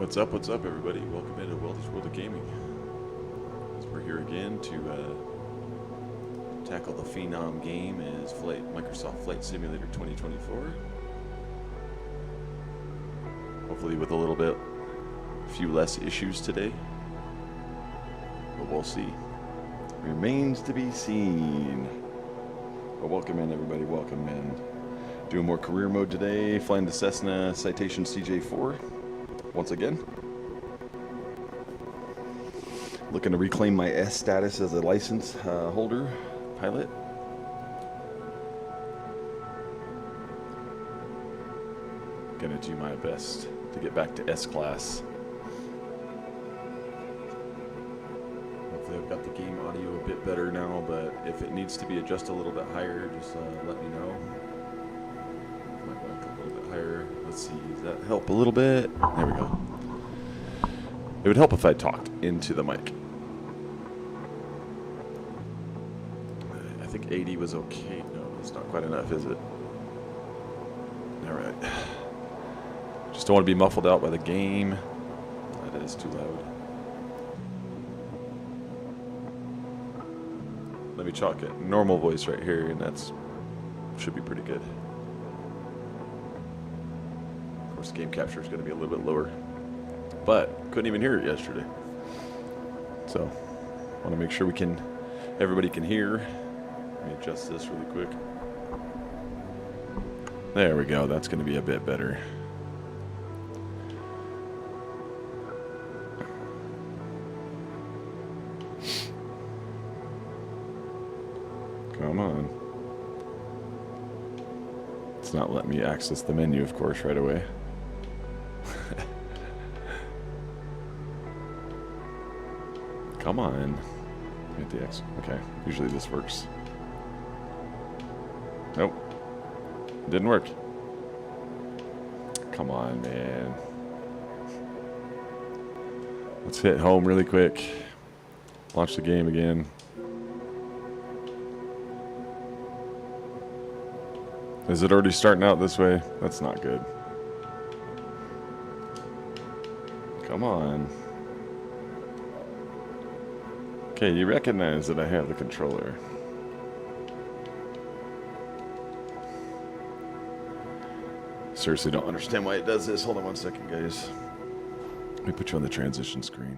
What's up, everybody? Welcome into Weldy's World of Gaming. So we're here again to tackle the Phenom game as Microsoft Flight Simulator 2024. Hopefully with a few less issues today. But we'll see. Remains to be seen. But welcome in, everybody. Welcome in. Doing more career mode today. Flying the Cessna Citation CJ4. Once again, looking to reclaim my S status as a license holder pilot. Gonna do my best to get back to S class. Hopefully I've got the game audio a bit better now, but if it needs to be adjusted a little bit higher, just let me know. Might want a little bit higher. Let's see, does that help a little bit? There we go. It would help if I talked into the mic. I think 80 was okay. No, it's not quite enough, is it? All right. Just don't want to be muffled out by the game. That is too loud. Let me chalk it. Normal voice right here, and that's should be pretty good. Of course, game capture is going to be a little bit lower. But couldn't even hear it yesterday. So want to make sure everybody can hear. Let me adjust this really quick. There we go. That's going to be a bit better. Come on. It's not letting me access the menu, of course, right away. Come on. Hit the X. Okay. Usually this works. Nope. Didn't work. Come on, man. Let's hit home really quick. Launch the game again. Is it already starting out this way? That's not good. Come on. Okay, you recognize that I have the controller. Seriously, don't understand why it does this. Hold on one second, guys. Let me put you on the transition screen.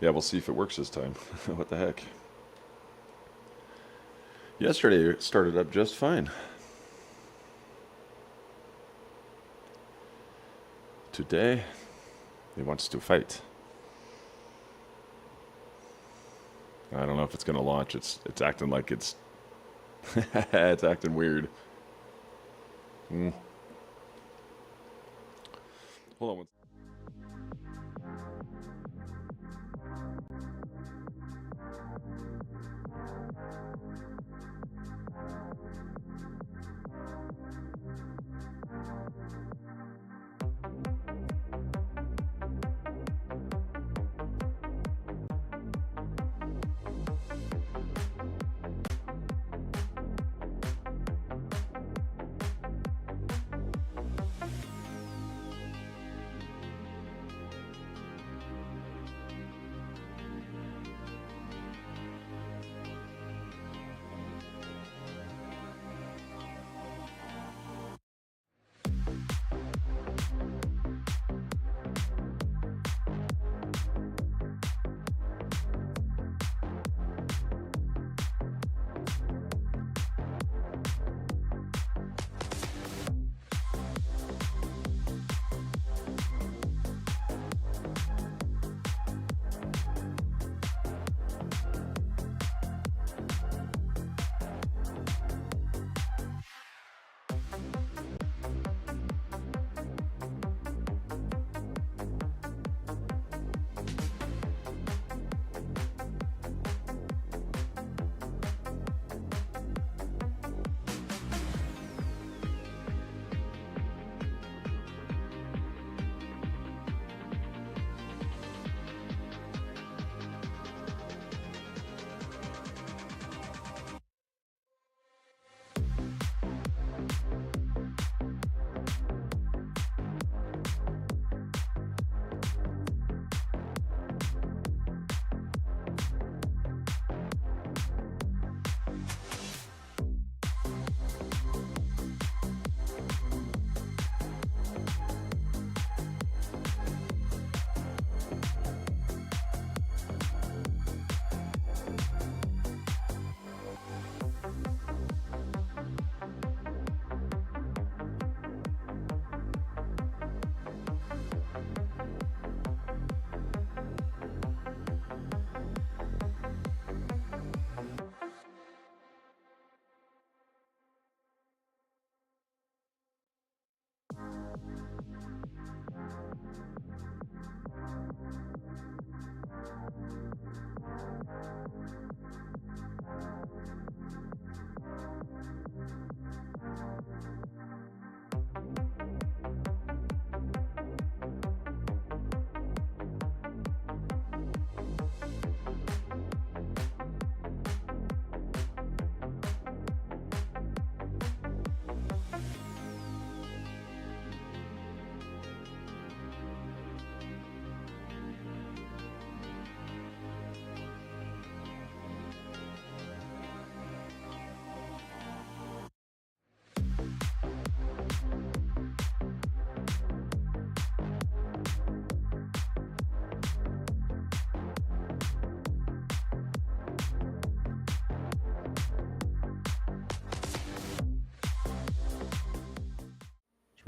Yeah, we'll see if it works this time. What the heck? Yesterday it started up just fine. Today, it wants to fight. I don't know if it's going to launch. It's acting like it's... it's acting weird. Hold on one.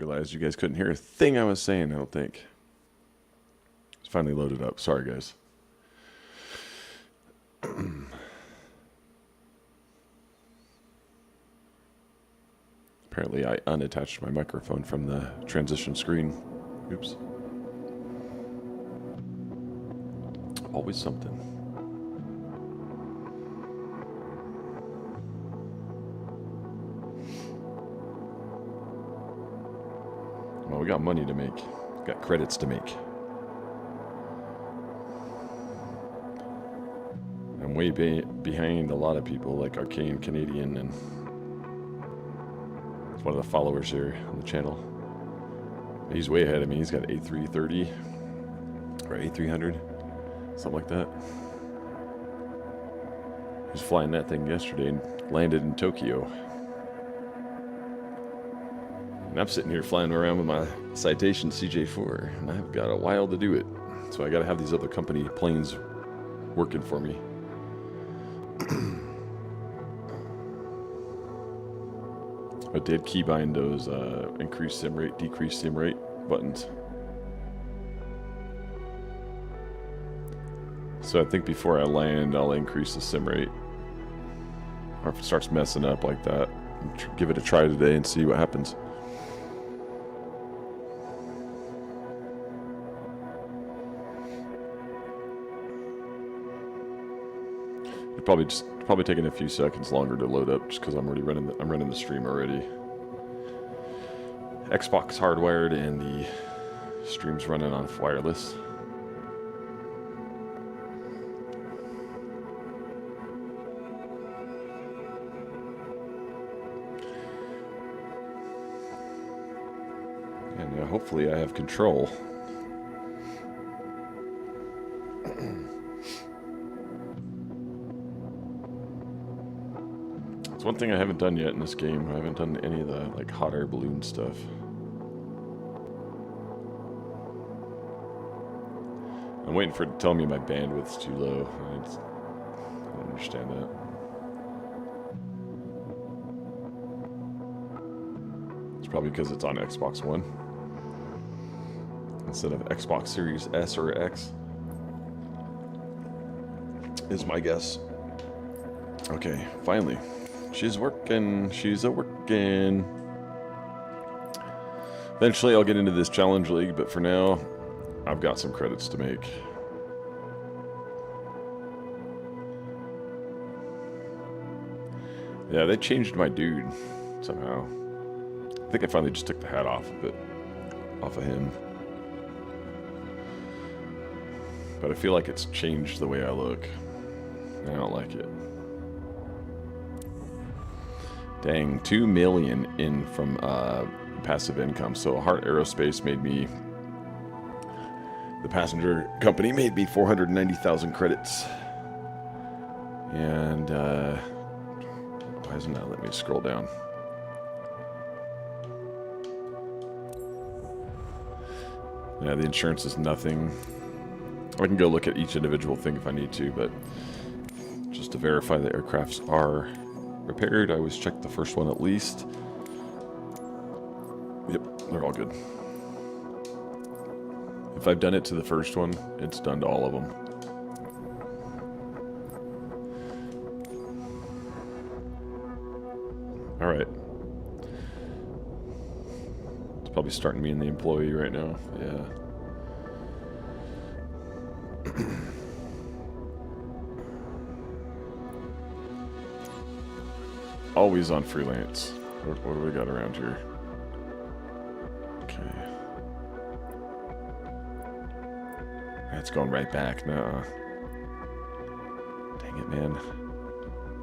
realized you guys couldn't hear a thing I was saying, I don't think. It's finally loaded up. Sorry, guys. Apparently, I unattached my microphone from the transition screen. Oops. Always something. Well, we got money to make. Got credits to make. I'm way behind a lot of people, like Arcane Canadian, and it's one of the followers here on the channel. He's way ahead of me. He's got A330 or A300, something like that. He was flying that thing yesterday and landed in Tokyo. And I'm sitting here flying around with my Citation CJ4, and I've got a while to do it. So I got to have these other company planes working for me. I did keybind those increase sim rate, decrease sim rate buttons. So I think before I land, I'll increase the sim rate. Or if it starts messing up like that, give it a try today and see what happens. It's probably taking a few seconds longer to load up just because I'm running the stream already. Xbox hardwired and the stream's running on wireless. And hopefully I have control. It's one thing I haven't done yet in this game. I haven't done any of the like hot air balloon stuff. I'm waiting for it to tell me my bandwidth's too low. I don't understand that. It's probably because it's on Xbox One instead of Xbox Series S or X, is my guess. Okay, finally. She's working. She's a-working. Eventually, I'll get into this challenge league, but for now, I've got some credits to make. Yeah, they changed my dude somehow. I think I finally just took the hat off of him. But I feel like it's changed the way I look. I don't like it. Dang, 2 million in from passive income. So Heart Aerospace made me, the passenger company made me 490,000 credits. And why isn't that? Let me scroll down. Yeah, the insurance is nothing. I can go look at each individual thing if I need to, but just to verify the aircrafts are repaired, I always check the first one at least. Yep, they're all good. If I've done it to the first one, it's done to all of them. All right. It's probably starting me in the employee right now. Yeah. Always on freelance. What do we got around here? Okay. That's going right back. Nuh-uh. Dang it, man.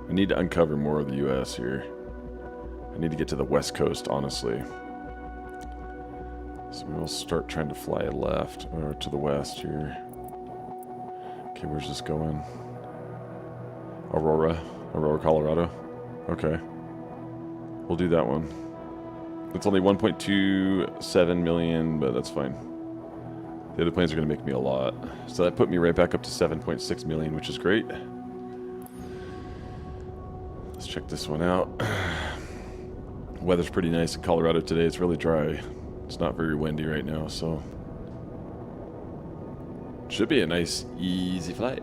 I need to uncover more of the U.S. here. I need to get to the West Coast, honestly. So we'll start trying to fly left, or to the west here. Okay, where's this going? Aurora, Colorado. Okay. We'll do that one. It's only 1.27 million, but that's fine. The other planes are going to make me a lot. So that put me right back up to 7.6 million, which is great. Let's check this one out. Weather's pretty nice in Colorado today. It's really dry. It's not very windy right now, so should be a nice, easy flight.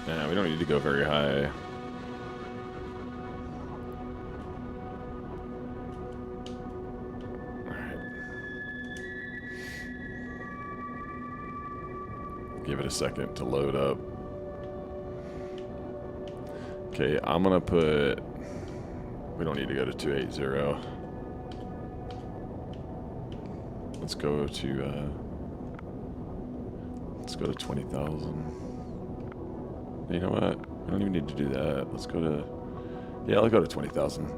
Yeah, we don't need to go very high. Give it a second to load up. Okay, I'm gonna put... We don't need to go to 280. Let's go to 20,000. You know what? We don't even need to do that. Let's go to... Yeah, let's go to 20,000.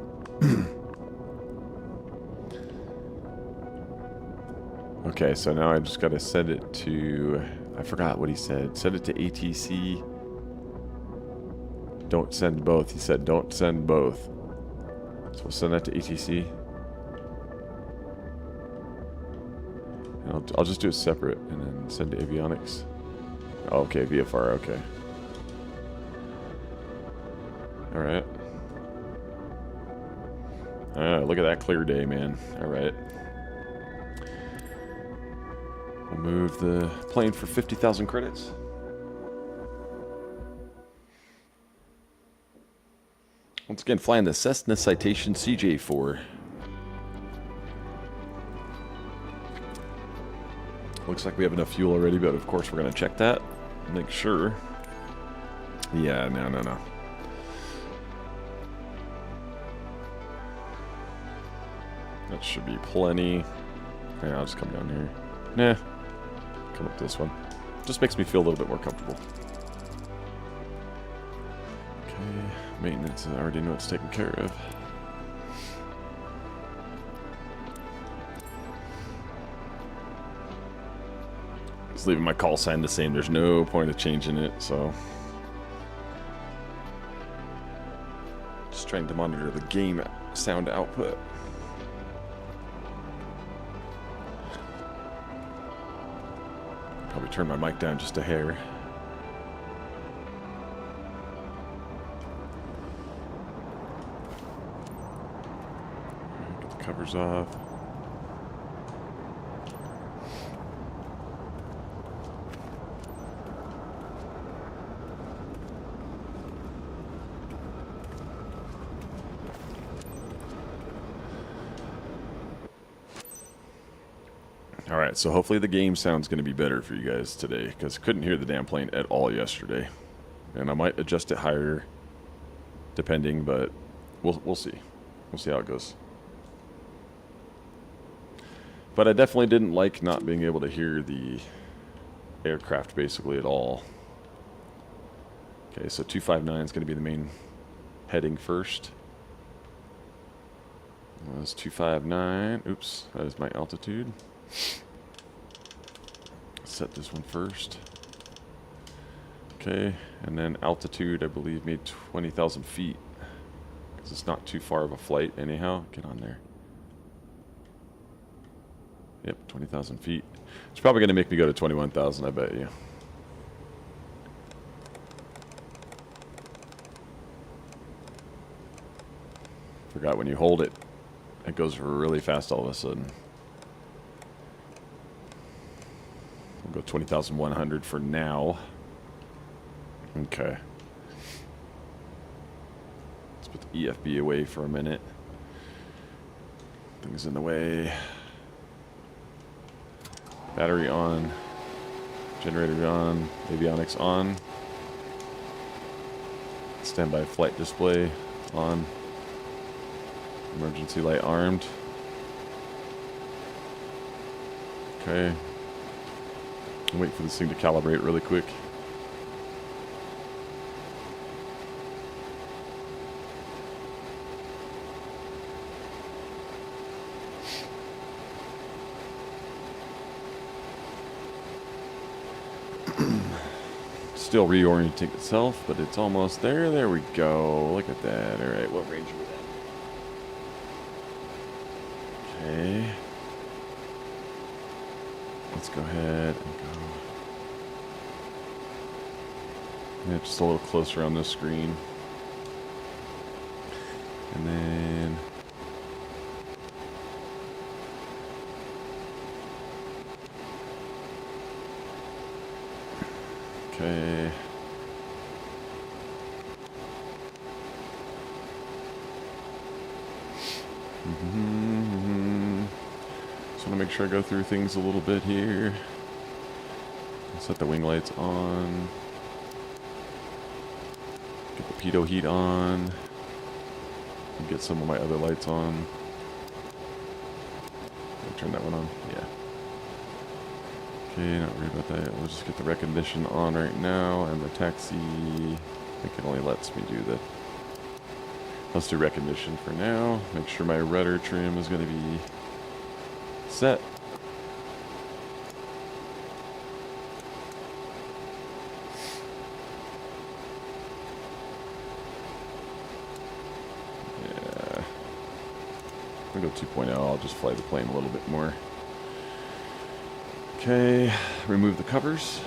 Okay, so now I just gotta send it to... I forgot what he said. Send it to ATC. Don't send both. He said don't send both. So we'll send that to ATC. And I'll just do it separate and then send to avionics. Oh, okay, VFR, okay. Alright. Look at that clear day, man. Alright. We'll move the plane for 50,000 credits. Once again, flying the Cessna Citation CJ4. Looks like we have enough fuel already, but of course we're going to check that. Make sure. Yeah, no. That should be plenty. Yeah, I'll just come down here. Nah. Come up this one. Just makes me feel a little bit more comfortable. Okay. Maintenance, I already know it's taken care of. Just leaving my call sign the same. There's no point of changing it, so. Just trying to monitor the game sound output. Probably turn my mic down just a hair. Get the covers off. Alright, so hopefully the game sound's going to be better for you guys today, because I couldn't hear the damn plane at all yesterday. And I might adjust it higher, depending, but we'll see. We'll see how it goes. But I definitely didn't like not being able to hear the aircraft basically at all. Okay, so 259 is going to be the main heading first. That's 259. Oops, that is my altitude. Set this one first. Okay, and then altitude, I believe, made 20,000 feet. Because it's not too far of a flight anyhow. Get on there. Yep, 20,000 feet. It's probably going to make me go to 21,000, I bet you. Forgot when you hold it, it goes really fast all of a sudden. We'll go 20,100 for now. Okay. Let's put the EFB away for a minute. Things in the way. Battery on. Generator on. Avionics on. Standby flight display on. Emergency light armed. Okay. Wait for this thing to calibrate really quick. Still reorienting itself, but it's almost there. There we go. Look at that. All right, what range are we at? Okay. Let's go ahead and go. Yeah, just a little closer on this screen. And then okay. Just want to make sure I go through things a little bit here. Set the wing lights on. Get the pitot heat on. And get some of my other lights on. Turn that one on. Yeah. Okay, not worried about that. We'll just get the recognition on right now, and the taxi. I think it only lets me do the. Let's do recognition for now. Make sure my rudder trim is going to be set. Yeah. I'm going to go 2.0. I'll just fly the plane a little bit more. Okay, remove the covers.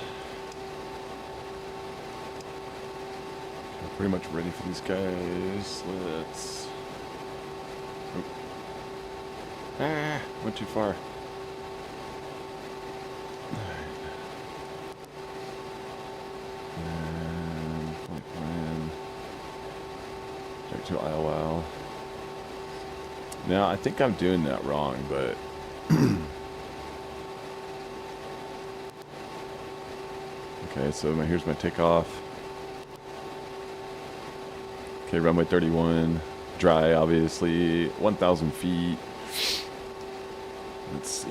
Pretty much ready for these guys. Let's. Oh. Ah, went too far. And flight plan. Check to IOL. Now I think I'm doing that wrong, but. Okay, so here's my takeoff. Okay, runway 31, dry, obviously, 1,000 feet. Let's see.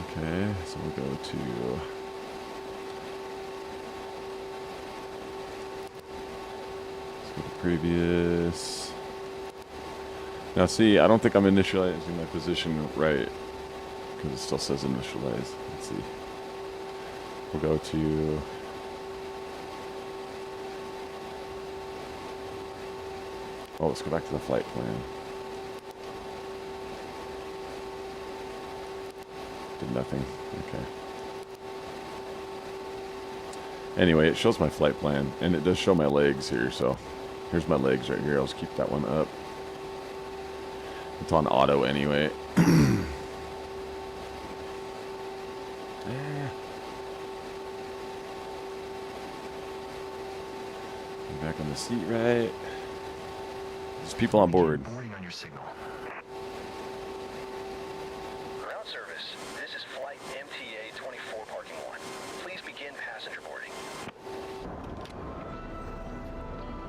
Okay, so we'll go to... Let's go to previous. Now see, I don't think I'm initializing my position right, because it still says initialize. Let's see. We'll go to... Oh, let's go back to the flight plan. Did nothing. Okay. Anyway, it shows my flight plan, and it does show my legs here, so here's my legs right here. I'll just keep that one up. It's on auto anyway. Back on the seat, right? There's people on board. Boarding on your signal. Ground service. This is flight MTA 24 parking 1. Please begin passenger boarding.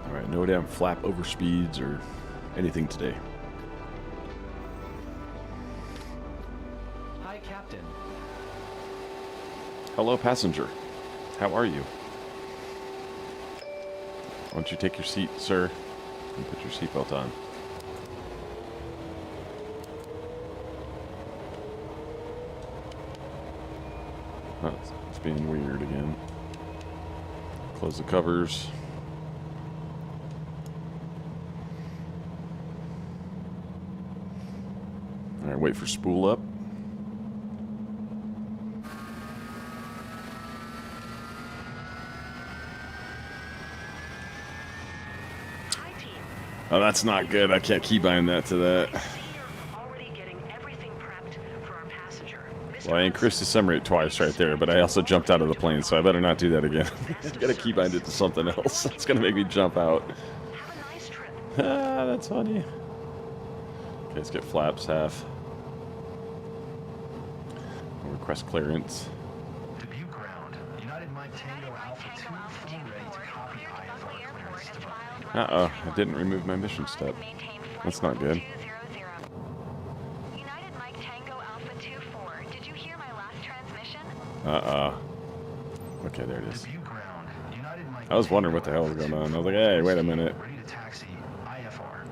All right, no damn flap over speeds or anything today. Hi, Captain. Hello, passenger. How are you? Why don't you take your seat, sir, and put your seatbelt on. Oh, it's being weird again. Close the covers. All right, wait for spool up. Oh, that's not good. I can't keybind that to that. Well, I increased the sum rate twice right there, but I also jumped out of the plane, so I better not do that again. I gotta keybind it to something else. It's gonna make me jump out. Ah, that's funny. Okay, let's get flaps half. I'll request clearance. Debut ground. United Mike Tango Alpha 2, full ready to copy IFR clearance device. Uh-oh, I didn't remove my mission step. That's not good. United Mike Tango Alpha 24. Did you hear my last transmission? Okay, there it is. Debut ground. United Mike I was wondering what the hell was going on. I was like, hey, wait a minute. ready to taxi IFR.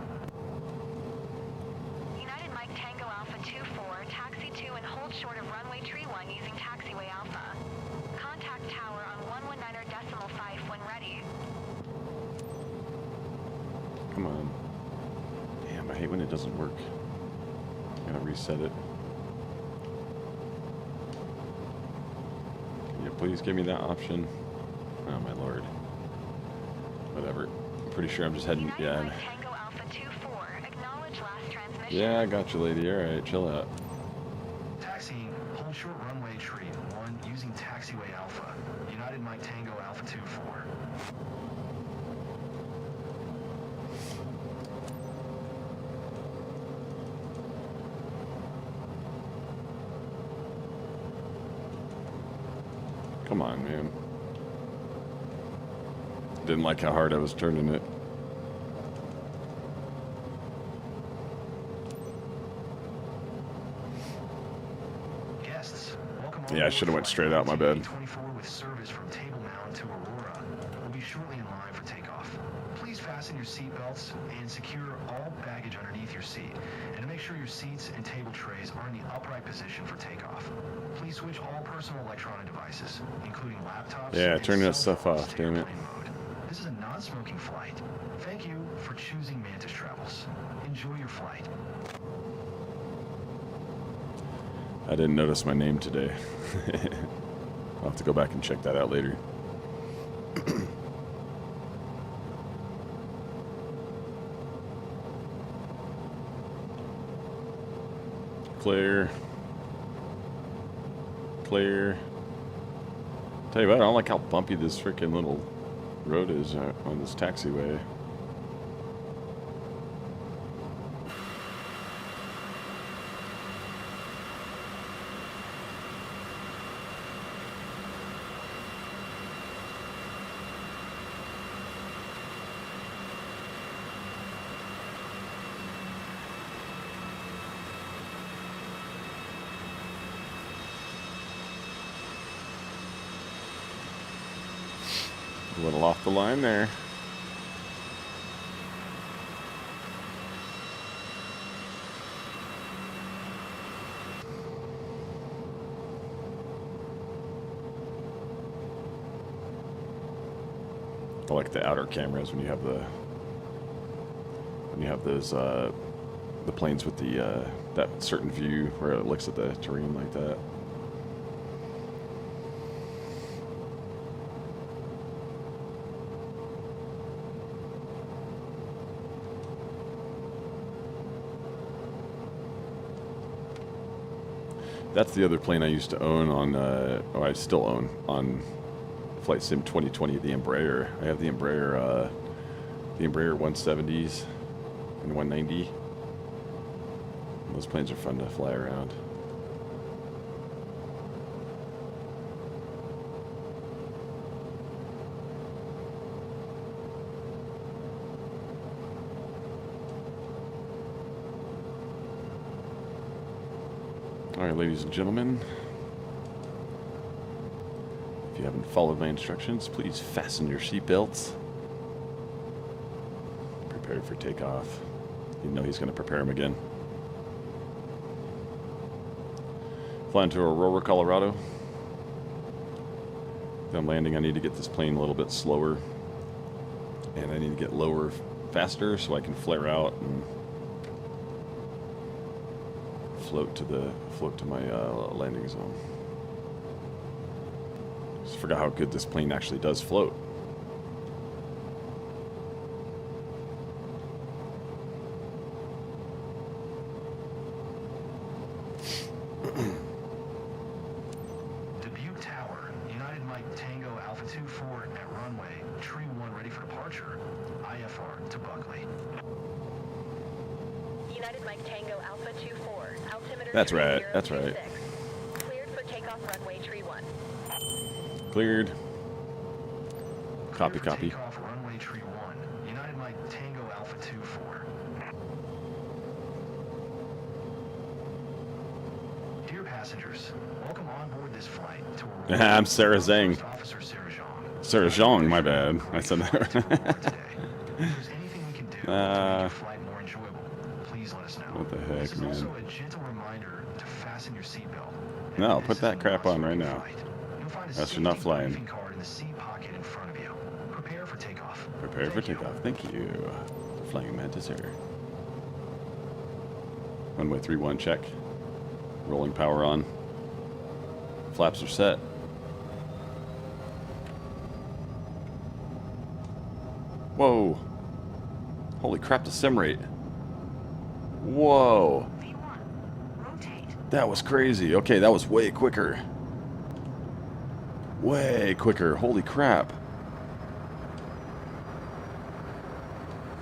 United Mike Tango Alpha 24. Taxi 2 and hold short of runway tree 1 using taxiway Alpha. Contact tower on 119.5 when ready. Come on. Damn, I hate when it doesn't work. Gotta reset it. Can you please give me that option? Oh my lord. Whatever. pretty sure I'm just heading. United Yeah. Mike Tango Alpha 24. Acknowledge last transmission. Yeah, I got you, lady. All right, chill out. Taxiing, hold short runway tree 1 using taxiway Alpha. United Mike Tango Alpha 24. Come on, man. Didn't like how hard I was turning it. Guests, welcome Yeah, I should have went straight out, my bad. 24 with service from Table Mountain to Aurora. We'll be shortly in line for takeoff. Please fasten your seatbelts and secure all baggage underneath your seat. And to make sure your seats and table trays are in the upright position for takeoff. Please switch all personal electronic devices, including laptops. Yeah, and turn that cell stuff phones off, to damn it. airplane mode. This is a non-smoking flight. Thank you for choosing Mantis Travels. Enjoy your flight. I didn't notice my name today. I'll have to go back and check that out later. Clear. Clear. Tell you what, I don't like how bumpy this freaking little road is on this taxiway. A little off the line there. I like the outer cameras when you have those the planes with the that certain view where it looks at the terrain like that. That's the other plane I used to own on, I still own on Flight Sim 2020, the Embraer. I have the Embraer 170s and 190. Those planes are fun to fly around. All right, ladies and gentlemen, if you haven't followed my instructions, please fasten your seatbelts. Prepare for takeoff. You know he's going to prepare them again. Flying to Aurora, Colorado. Then landing, I need to get this plane a little bit slower. And I need to get lower faster so I can flare out and float to my landing zone. Just forgot how good this plane actually does float. Dubuque Tower, United Mike Tango Alpha 24 at runway, tree 1 ready for departure. IFR to Buckley. United Mike Tango Alpha 24. Altimeter That's right, that's 3026. right. Cleared for takeoff runway tree 1. Cleared. Copy, Clear for copy. Takeoff runway tree 1. United Mike Tango Alpha 24. Dear passengers, welcome on board this flight to Aurora. I'm Sarah Zhang. First Officer Sarah Zhang. Sarah Zhang, my bad. I said that. If there's anything we can do to make your flight more enjoyable, please let us know. What the This heck, is also man? a gentle reminder to fasten your seatbelt. No, This put is that a crap on right non-smoking now. flight. You'll find a Else you're not safety flying. briefing card in the seat pocket in front of you. Prepare for takeoff. Prepare for Thank you. takeoff. Thank you. Flying Mantis Air. Runway 31 check. Rolling power on. Flaps are set. Whoa. Holy crap, the sim rate. Whoa. V1. Rotate. That was crazy. Okay, that was way quicker. Way quicker. Holy crap.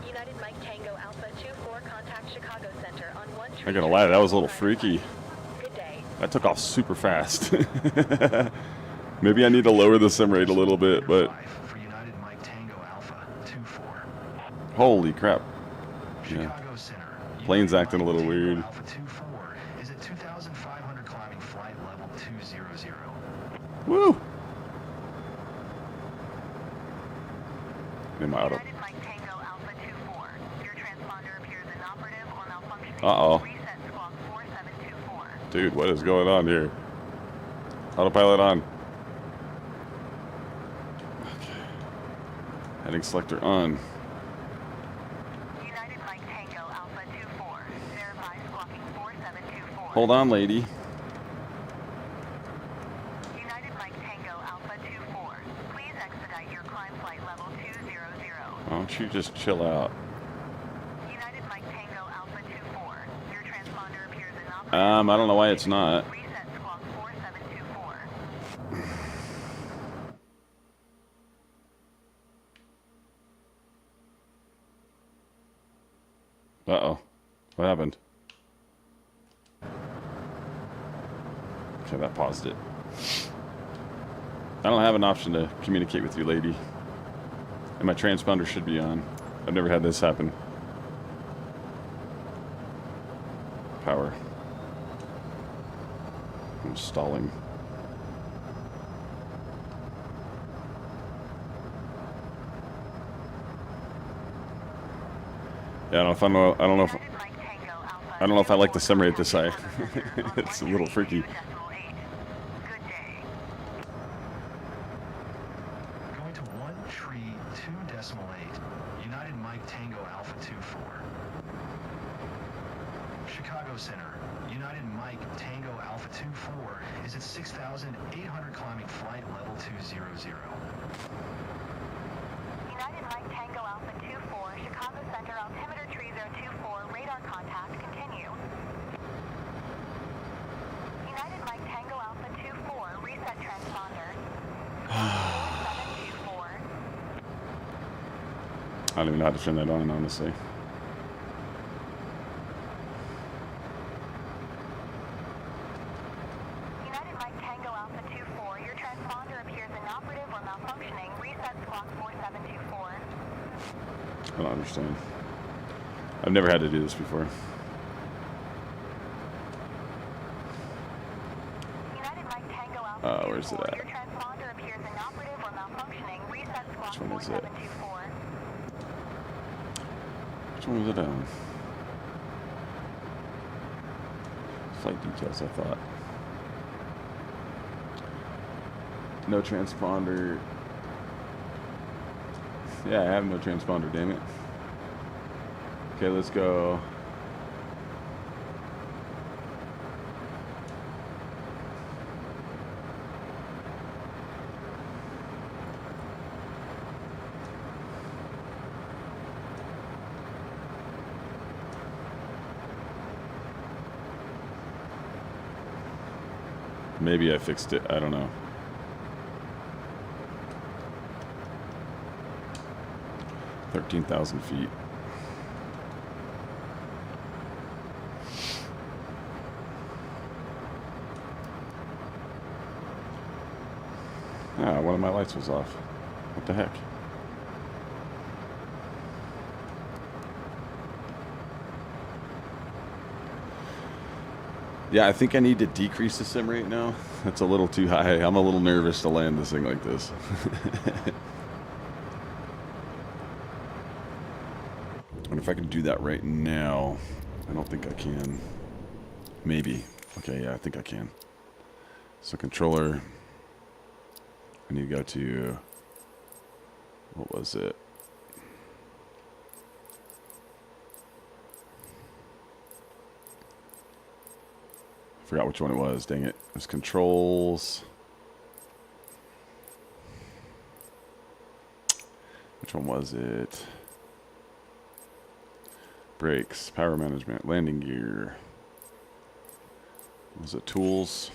United Mike Tango Alpha 24, contact Chicago Center on 1 I gotta lie, that was a little freaky. Good day. That took off super fast. Maybe I need to lower the sim rate a little bit, but For United Mike Tango Alpha 24. holy crap. Yeah. Chicago Center. Plane's United acting a Mike little Tango weird. Alpha 24 is at 2,500 climbing flight level 200. Woo! In my auto. United Mike Tango Alpha 24. Your transponder appears inoperative or malfunctioning. Uh-oh. Reset squawk 4724. Dude, what is going on here? Autopilot on. Okay. Heading selector on. United Mike Tango Alpha 24. Verify squawking 4724. Hold on, lady. United Mike Tango Alpha 24. Please expedite your climb flight level 200. Why don't you just chill out? United Mike Tango Alpha 24. Your transponder appears inoperative. I don't know why it's not. Reset squawk 4724. Uh-oh. What happened? Okay, that paused it. I don't have an option to communicate with you, lady. And my transponder should be on. I've never had this happen. Power. I'm stalling. Yeah, I don't know if United Mike Tango Alpha. I don't know if I like the sim rate this high. It's a little freaky. Good day. Going to 132.8. United Mike Tango Alpha 24. Chicago Center. United Mike Tango Alpha 24 is at 6,800 climbing flight level 200. United Mike Tango Alpha 24. Chicago Center altimeter 3024. Radar contact. Continue. United Mike Tango Alpha 24. Reset transponder. 724. I don't even know how to turn that on, honestly. United Mike Tango Alpha 24. Your transponder appears inoperative or malfunctioning. Reset squawk 4724. I don't understand. I've never had to do this before. United Mike Tango Alpha Where's it 24. at? Your transponder appears inoperative or malfunctioning. Reset squawk Which one is it? 4724. Which one was it on? Flight details, I thought. No transponder. Yeah, I have no transponder, damn it. Okay, let's go. Maybe I fixed it. I don't know. $13,000 feet. Ah, one of my lights was off. What the heck? Yeah, I think I need to decrease the sim rate now. That's a little too high. I'm a little nervous to land this thing like this. And if I can do that right now, I don't think I can. Maybe. Okay, yeah, I think I can. So controller, I need to go to, what was it? I forgot which one it was, dang it. It was controls. Which one was it? Brakes, power management, landing gear. Was it tools?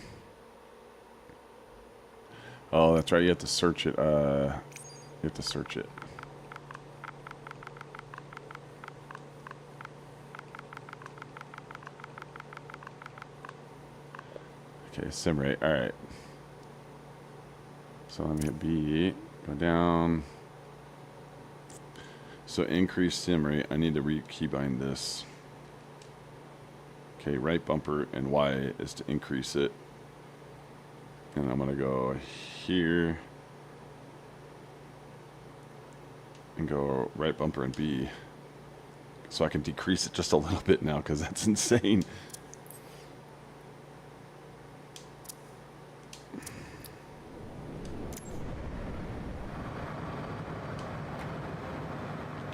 Oh, that's right. You have to search it. You have to search it. Okay, sim rate. All right. So let me hit B. Go down. So increase sim rate. I need to re-keybind this. Okay, right bumper and Y is to increase it. And I'm going to go here. And go right bumper and B. So I can decrease it just a little bit now because that's insane.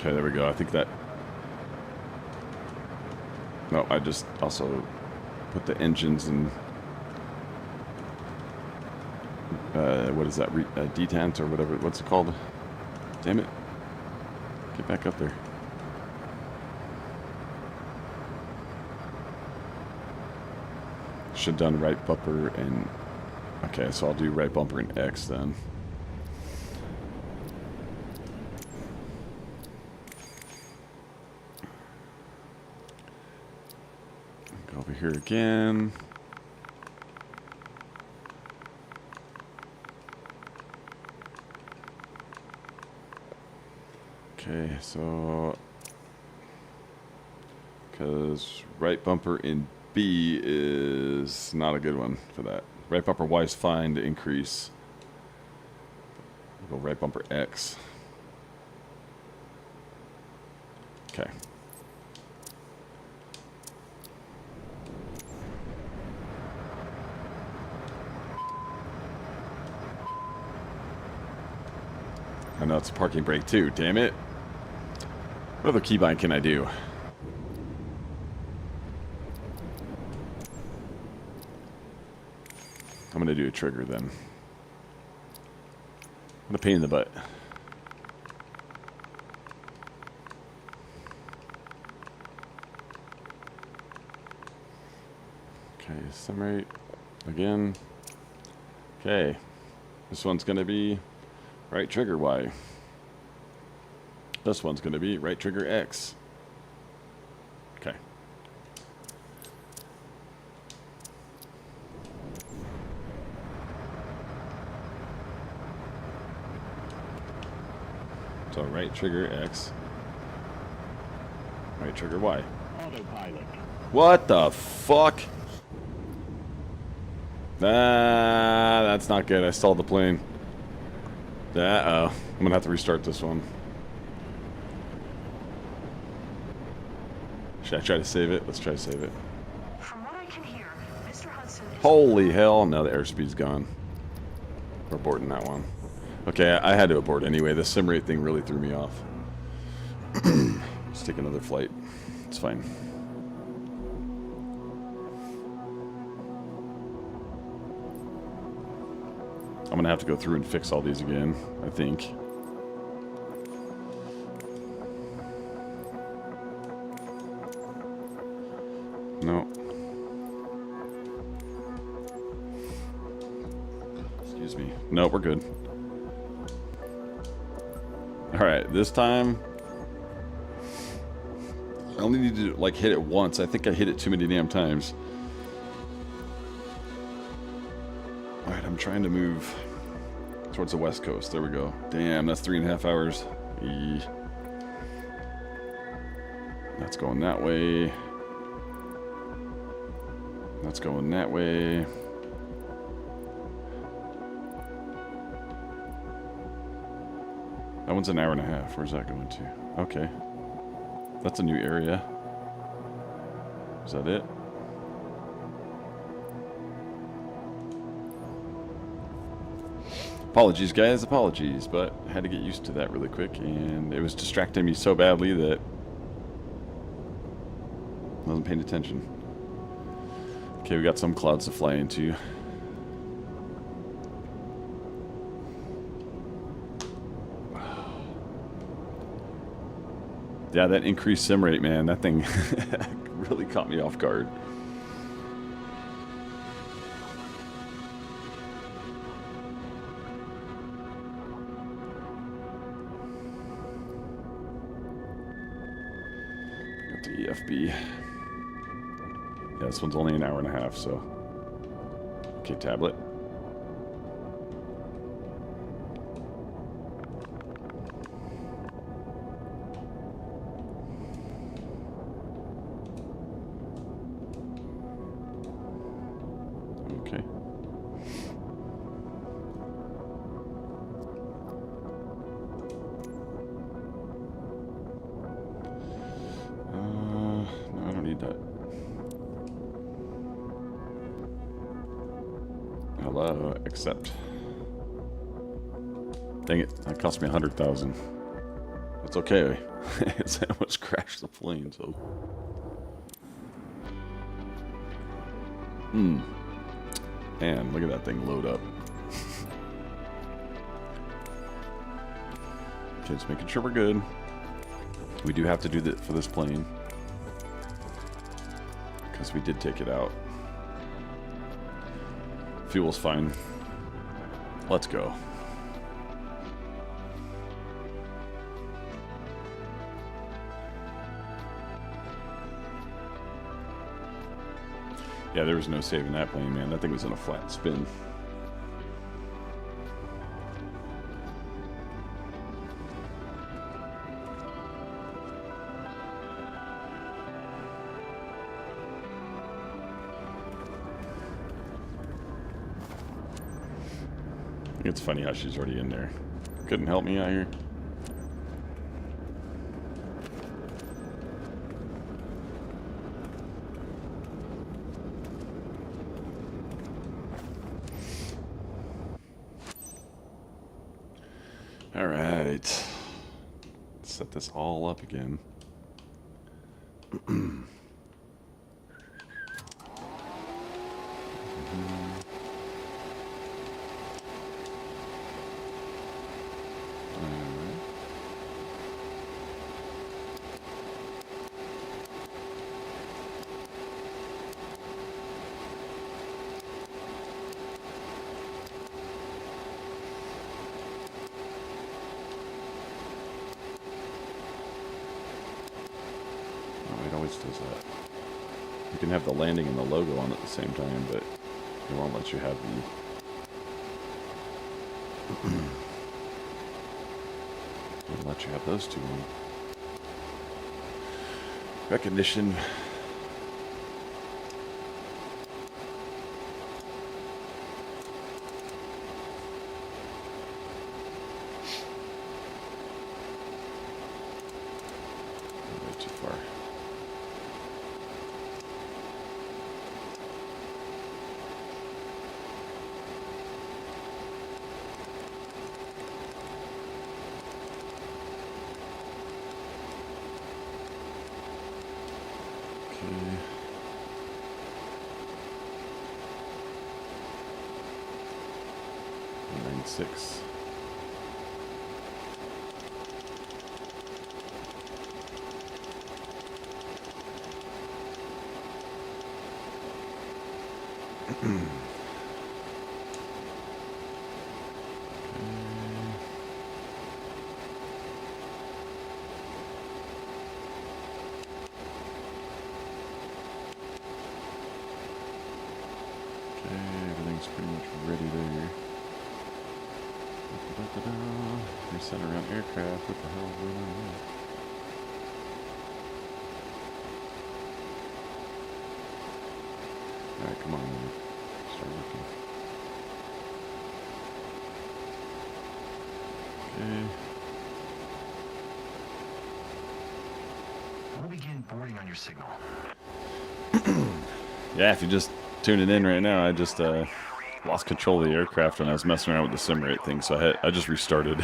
Okay, there we go. I think that... No, I just also put the engines in... what is that? Detent or whatever. What's it called? Damn it. Get back up there. Should have done right bumper and... Okay, so I'll do right bumper and X then. Go over here again. Okay, so... Because right bumper in B is not a good one for that. Right bumper Y is fine to increase. We'll go right bumper X. Okay. I know it's a parking brake too, damn it. What other keybind can I do? I'm going to do a trigger then. What a pain in the butt. Okay, sim rate again. Okay, this one's going to be right trigger Y. This one's going to be right trigger X. Okay. So right trigger X, right trigger Y. Autopilot. What the fuck? Ah, that's not good. I stalled the plane. Uh-oh. I'm gonna have to restart this one. Should I try to save it? Let's try to save it. From what I can hear, Mr. Hudson is... Holy hell. No, the airspeed's gone. We're aborting that one. Okay, I had to abort anyway. The sim rate thing really threw me off. Let's take another flight. It's fine. I'm gonna have to go through and fix all these again, I think. No. Excuse me. No, we're good. Alright, this time I only need to like hit it once. I think I hit it too many damn times. Alright, I'm trying to move towards the west coast. There we go. Damn, that's 3.5 hours. That's going that way. That's going that way. That one's an hour and a half. Where's that going to? Okay. That's a new area. Is that it? Apologies, guys. Apologies. But I had to get used to that really quick. And it was distracting me so badly that I wasn't paying attention. Okay, we got some clouds to fly into. Yeah, that increased sim rate, man, that thing really caught me off guard. Got the EFB. Yeah, this one's only an hour and a half, so. Okay, tablet. Okay. No, I don't need that. Hello, accept. Dang it, that cost me 100,000. That's okay. It's how much crashed the plane, so. Man, look at that thing load up. Okay, just making sure we're good. We do have to do that for this plane, because we did take it out. Fuel's fine. Let's go. Yeah, there was no saving that plane, man. That thing was in a flat spin. It's funny how she's already in there. Couldn't help me out here. All right. Set this all up again. Does that. You can have the landing and the logo on at the same time, but it won't let you have the it won't let you have those two on. Recognition. Way too far. Six. Everything's pretty much ready there. Reset around aircraft. What the hell is going on there? Alright, come on, man. Start looking. Okay. We'll begin boarding on your signal. Yeah, if you're just tuning in right now, I just lost control of the aircraft when I was messing around with the sim rate thing, so I just restarted.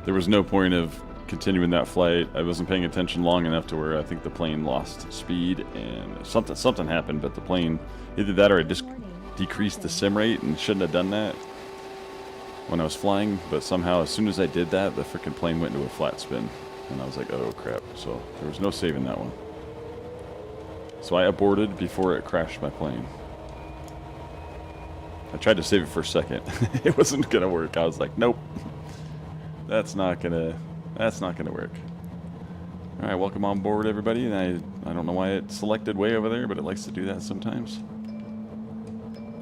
There was no point of continuing that flight. I wasn't paying attention long enough to where I think the plane lost speed and something happened, but the plane, either that or I just decreased the sim rate and shouldn't have done that when I was flying, but somehow as soon as I did that, the frickin' plane went into a flat spin. And I was like, oh crap. So there was no saving that one. So I aborted before it crashed my plane. I tried to save it for a second. It wasn't gonna work. I was like, nope. That's not gonna work. All right, welcome on board, everybody. And I don't know why it selected way over there, but it likes to do that sometimes.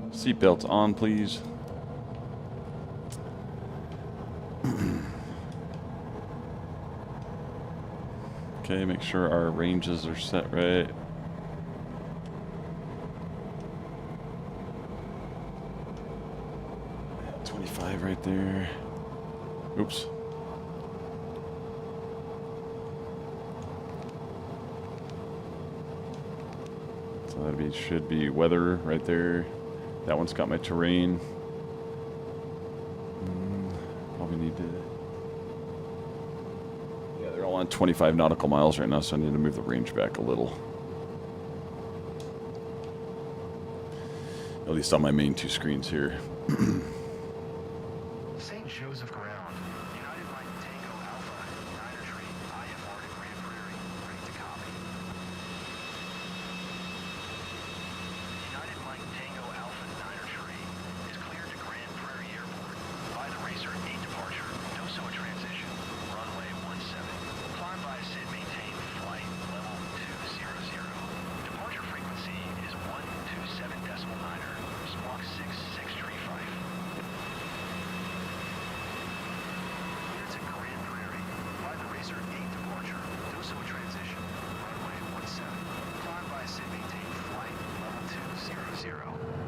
Seatbelts on, please. Okay, make sure our ranges are set right. Right there. Oops. So that should be weather right there. That one's got my terrain. Probably need to. Yeah, they're all on 25 nautical miles right now, so I need to move the range back a little. At least on my main two screens here. St. Joseph Ground, United Mike Tango Alpha, Niner Tree, IFR to Grand Prairie, ready to copy. United Mike Tango Alpha, Niner Tree, is cleared to Grand Prairie Airport. By the Racer 8 departure, no SOA transition, runway 17. Climb by SID, maintain flight level 200. Departure frequency is 127.9er, squawk 6635.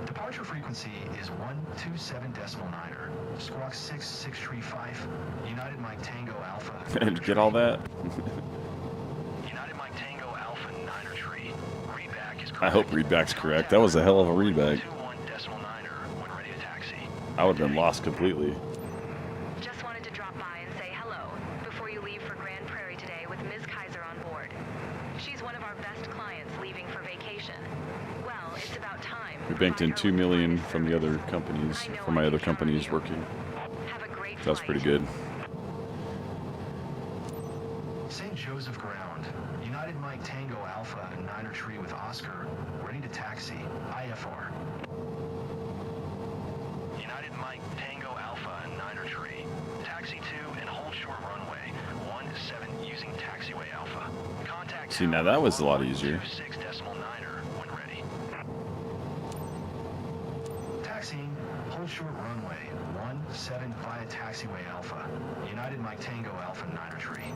Departure frequency is 127.9er. Squawk 6635. United Mike Tango Alpha. Did you get all that? United Mike Tango Alpha, Niner Tree. Readback is correct. I hope readback's correct. That was a hell of a readback. 21.9er when ready to taxi. I would have been lost completely. Just wanted to drop by and say hello before you leave for Grand Prairie today with Ms. Kaiser on board. She's one of our best clients leaving for vacation. Well, it's about time. We banked in $2 million from the other companies, from my other companies working. Have a great That's pretty good. St. Joseph Ground, United Mike Tango Alpha, Niner Tree with Oscar, ready to taxi, IFR. United Mike Tango Alpha, Niner Tree, taxi 2 and hold short runway 17 using taxiway Alpha. Contact. See, now that was a lot easier. 26.9er when ready. Taxiing, hold short runway 17 via taxiway Alpha. United Mike Tango Alpha, Niner Tree.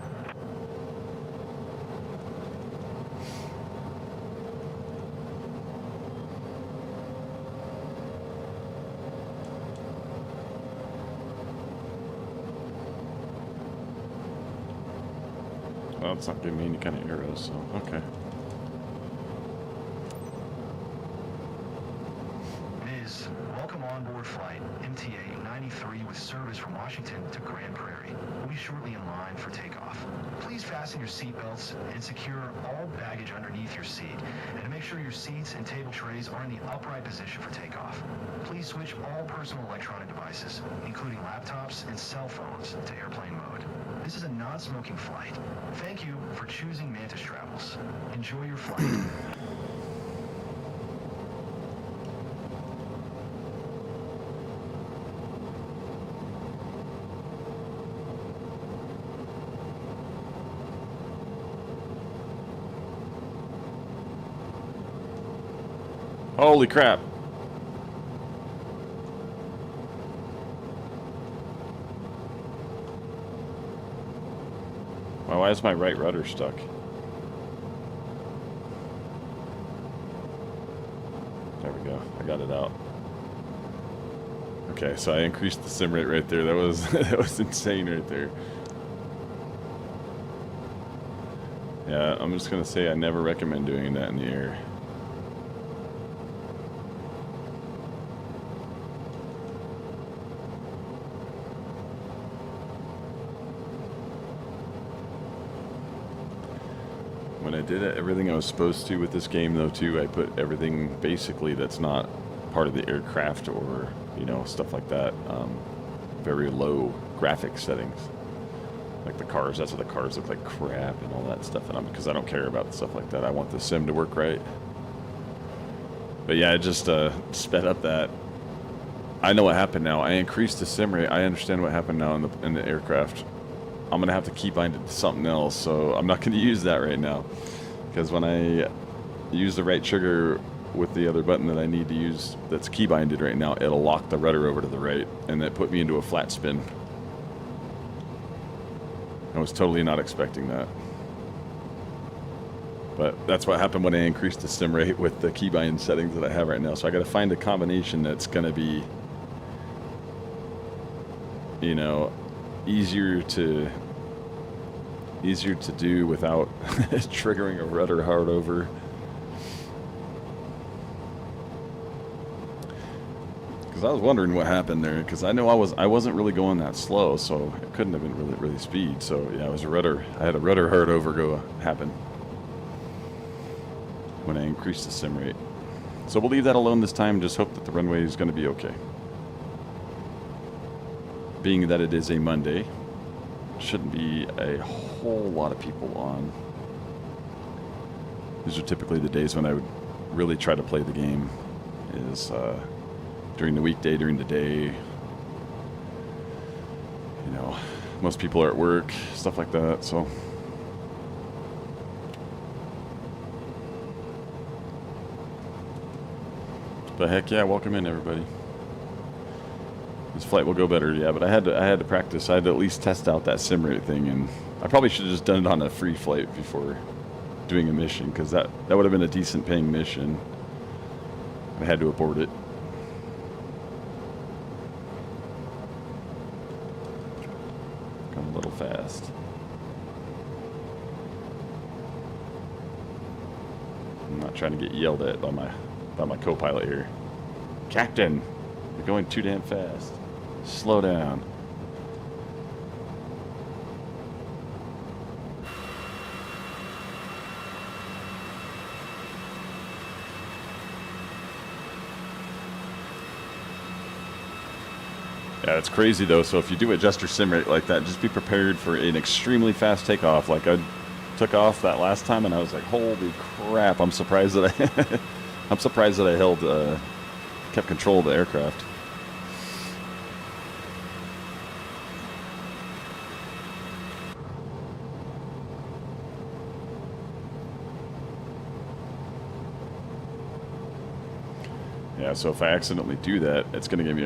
Well, it's not giving me any kind of arrows, so okay. Ms. Welcome on board flight MTA 93 with service from Washington to Grand Prairie. We'll be shortly in line for takeoff. Please fasten your seatbelts and secure all baggage underneath your seat. And to make sure your seats and table trays are in the upright position for takeoff. Please switch all personal electronic devices, including laptops and cell phones, to airplane mode. This is a non-smoking flight. Thank you for choosing Mantis Travels. Enjoy your flight. Holy crap. Wow, why is my right rudder stuck? There we go. I got it out. Okay, so I increased the sim rate right there. That was that was insane right there. Yeah, I'm just gonna say I never recommend doing that in the air. When I did everything I was supposed to with this game, though, too, I put everything basically that's not part of the aircraft or, you know, stuff like that. Very low graphics settings. Like the cars, that's what the cars look like crap and all that stuff. And because I don't care about stuff like that. I want the sim to work right. But yeah, I just sped up that. I know what happened now. I increased the sim rate. I understand what happened now in the aircraft. I'm going to have to keybind it to something else, so I'm not going to use that right now. Because when I use the right trigger with the other button that I need to use that's keybinded right now, it'll lock the rudder over to the right, and that put me into a flat spin. I was totally not expecting that. But that's what happened when I increased the sim rate with the keybind settings that I have right now. So I got to find a combination that's going to be, you know, easier to do without triggering a rudder hard over. Because I was wondering what happened there, because I know I wasn't really going that slow, so it couldn't have been really speed. So yeah, it was a rudder. I had a rudder hard over go happen when I increased the sim rate. So we'll leave that alone this time. Just hope that the runway is going to be okay. Being that it is a Monday, shouldn't be a whole lot of people on. These are typically the days when I would really try to play the game, is during the weekday, during the day. You know, most people are at work, stuff like that, so. But heck yeah, welcome in everybody. This flight will go better, yeah, but I had to practice. I had to at least test out that sim rate thing, and I probably should have just done it on a free flight before doing a mission, because that would have been a decent paying mission. I had to abort it. Come a little fast. I'm not trying to get yelled at by my co-pilot here. Captain, you're going too damn fast. Slow down. Yeah, it's crazy though. So if you do adjust your sim rate like that, just be prepared for an extremely fast takeoff. Like I took off that last time, and I was like, "Holy crap!" I'm surprised that I held, kept control of the aircraft. Yeah, so if I accidentally do that, it's going to give me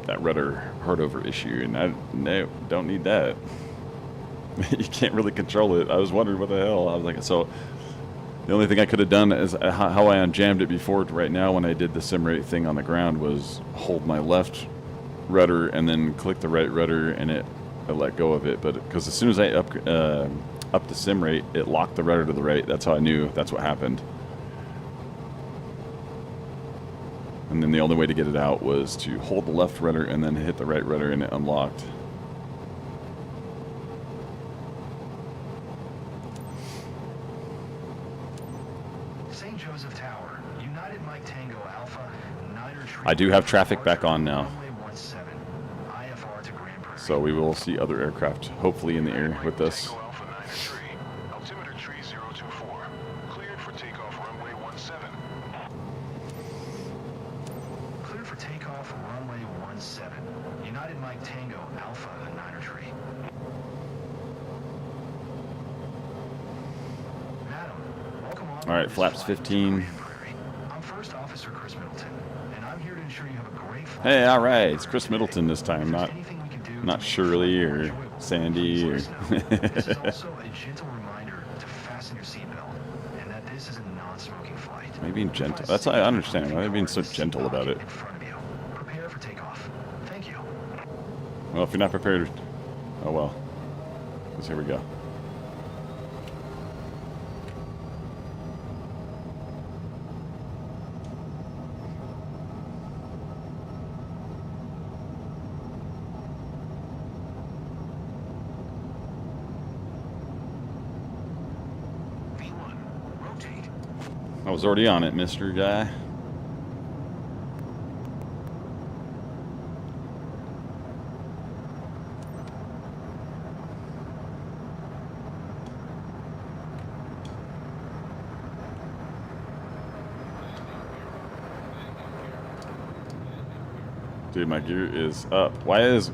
that rudder hard over issue, and I don't need that. You can't really control it. I was wondering what the hell. I was like, so the only thing I could have done is how I unjammed it before right now when I did the sim rate thing on the ground was hold my left rudder and then click the right rudder, and I let go of it. But because as soon as I up the sim rate, it locked the rudder to the right. That's how I knew that's what happened. And then the only way to get it out was to hold the left rudder and then hit the right rudder, and it unlocked. St. Joseph Tower, United Mike Tango Alpha, Niner Tree. I do have traffic back on now. Runway 17, IFR to Grand Prairie. So we will see other aircraft hopefully in the air with us. Tango Alpha, Niner Tree. Altimeter tree 024. Cleared for takeoff runway 17. Cleared for takeoff, runway 17. United Mike Tango Alpha, Niner Tree. Madam, welcome on. All right, flaps 15. I'm First Officer Chris Middleton, and I'm here to ensure you have a great flight. Hey, all right, it's Chris Middleton this time, If there's not anything we can do to not make Shirley your or flight more enjoyable, Sandy or. please let us know. This is also a gentle reminder to fasten your seatbelt, and that this is a non-smoking flight. Maybe gentle. That's I understand. Why are they being so gentle about it? In front of you. Prepare for takeoff. Thank you. Well, if you're not prepared, oh well. Because here we go. V1, rotate. I was already on it, Mr. Guy. Dude, my gear is up. Why is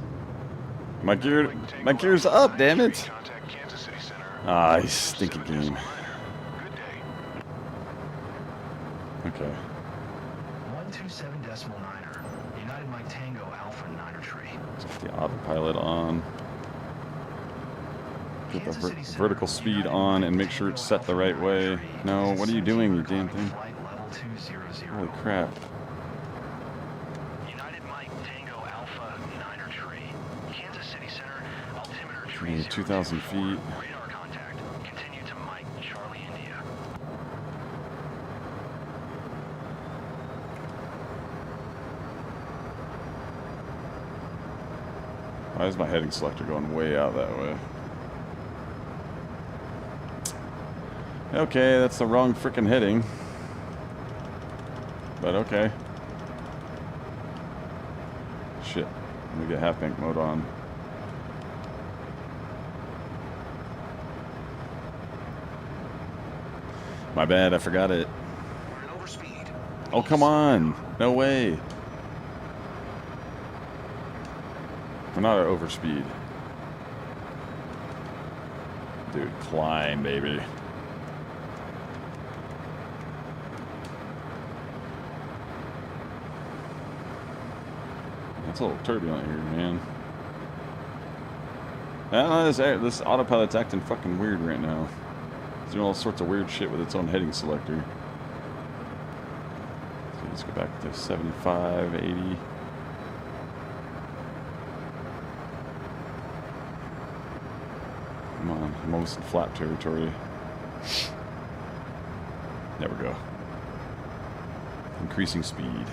my gear? My gear's up, damn it! Contact Kansas City Center. Ah, you stinky game. Good day. Okay. 127.9er. United Mike Tango Alpha Niner Tree. Set the autopilot on. Get the Kansas City Center, vertical speed United on Mike and make sure Tango it's set the Alpha right Niner way. Tree. No, This what are is you doing, you 17 damn thing? flight level 200. Holy crap. United Mike Tango Alpha Niner Tree. Kansas City Center, altimeter Okay, 2,000 feet. Radar contact. Continue to Mike Charlie India. Why is my heading selector going way out that way? Okay, that's the wrong frickin' heading. But okay. Shit. Let me get half bank mode on. My bad, I forgot it. We're in overspeed. Oh, come on. No way. We're not at overspeed. Dude, climb, baby. It's a little turbulent here, man. I don't know, this autopilot's acting fucking weird right now. It's doing all sorts of weird shit with its own heading selector. So let's go back to 75, 80. Come on, I'm almost in flap territory. There we go. Increasing speed.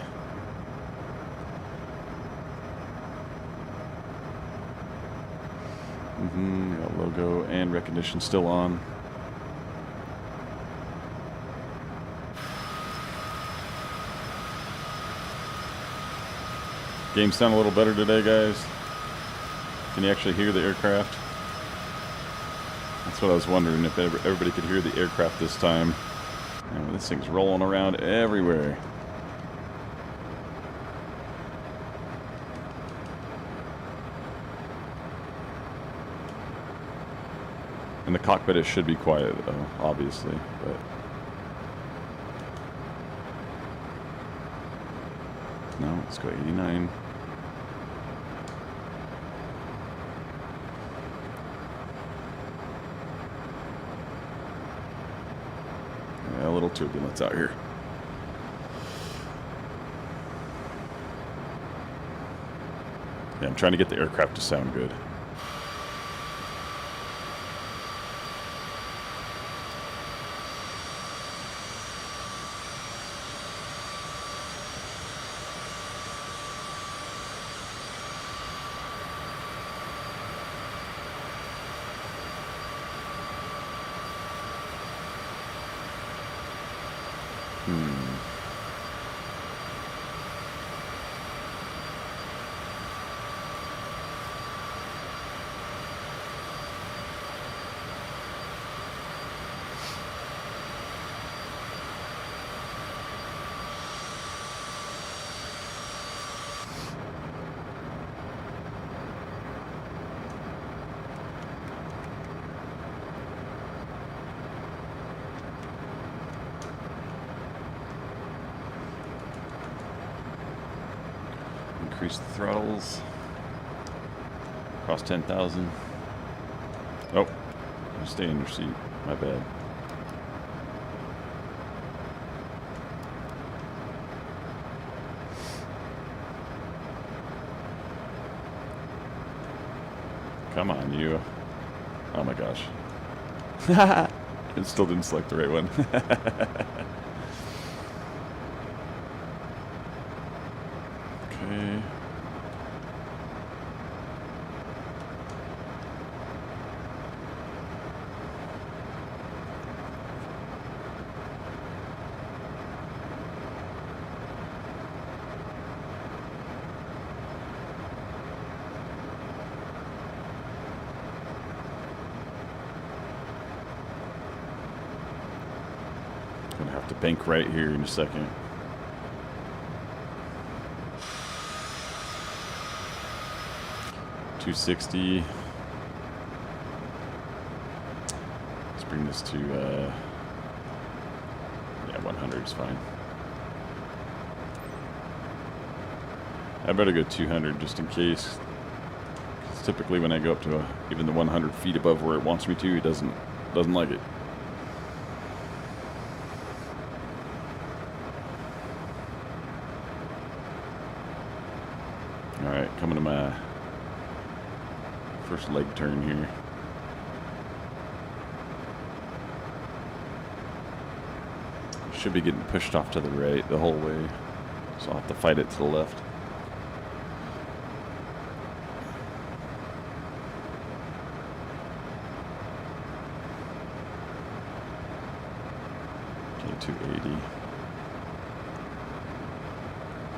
Got logo and recognition still on. Game sound a little better today, guys. Can you actually hear the aircraft? That's what I was wondering, if everybody could hear the aircraft this time. And this thing's rolling around everywhere. In the cockpit, it should be quiet, though, obviously. But no, let's go 89. Yeah, a little turbulence out here. Yeah, I'm trying to get the aircraft to sound good. Increase the throttles. Cross 10,000. Oh, you stay in your seat. My bad. Come on, you. Oh my gosh. It still didn't select the right one. Okay. Gonna have to bank right here in a second. 260. Let's bring this to, yeah, 100 is fine. I better go 200 just in case. 'Cause typically when I go up to even the 100 feet above where it wants me to, it doesn't like it. All right, coming to my first leg turn here. Should be getting pushed off to the right the whole way, so I'll have to fight it to the left. Okay, 280.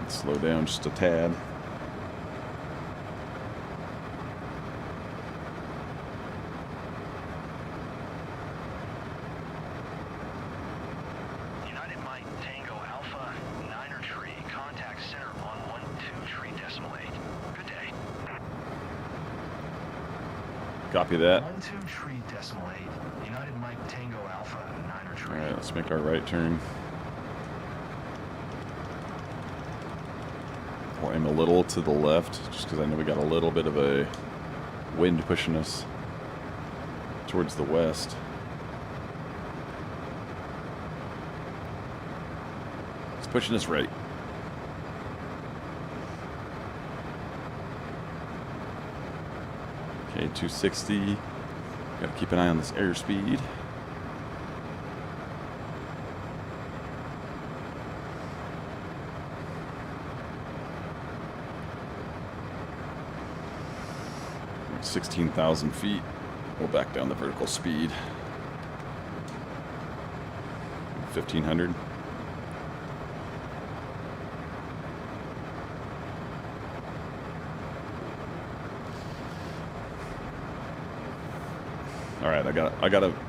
Let's slow down just a tad. Copy that. 12 tree decimal 8. United Mike Tango Alpha 9er tree. All right, let's make our right turn. I'll aim a little to the left, just because I know we got a little bit of a wind pushing us towards the west. It's pushing us right. Okay, 260. Got to keep an eye on this airspeed. We're at 16,000 feet. We'll back down the vertical speed. 1,500. All right,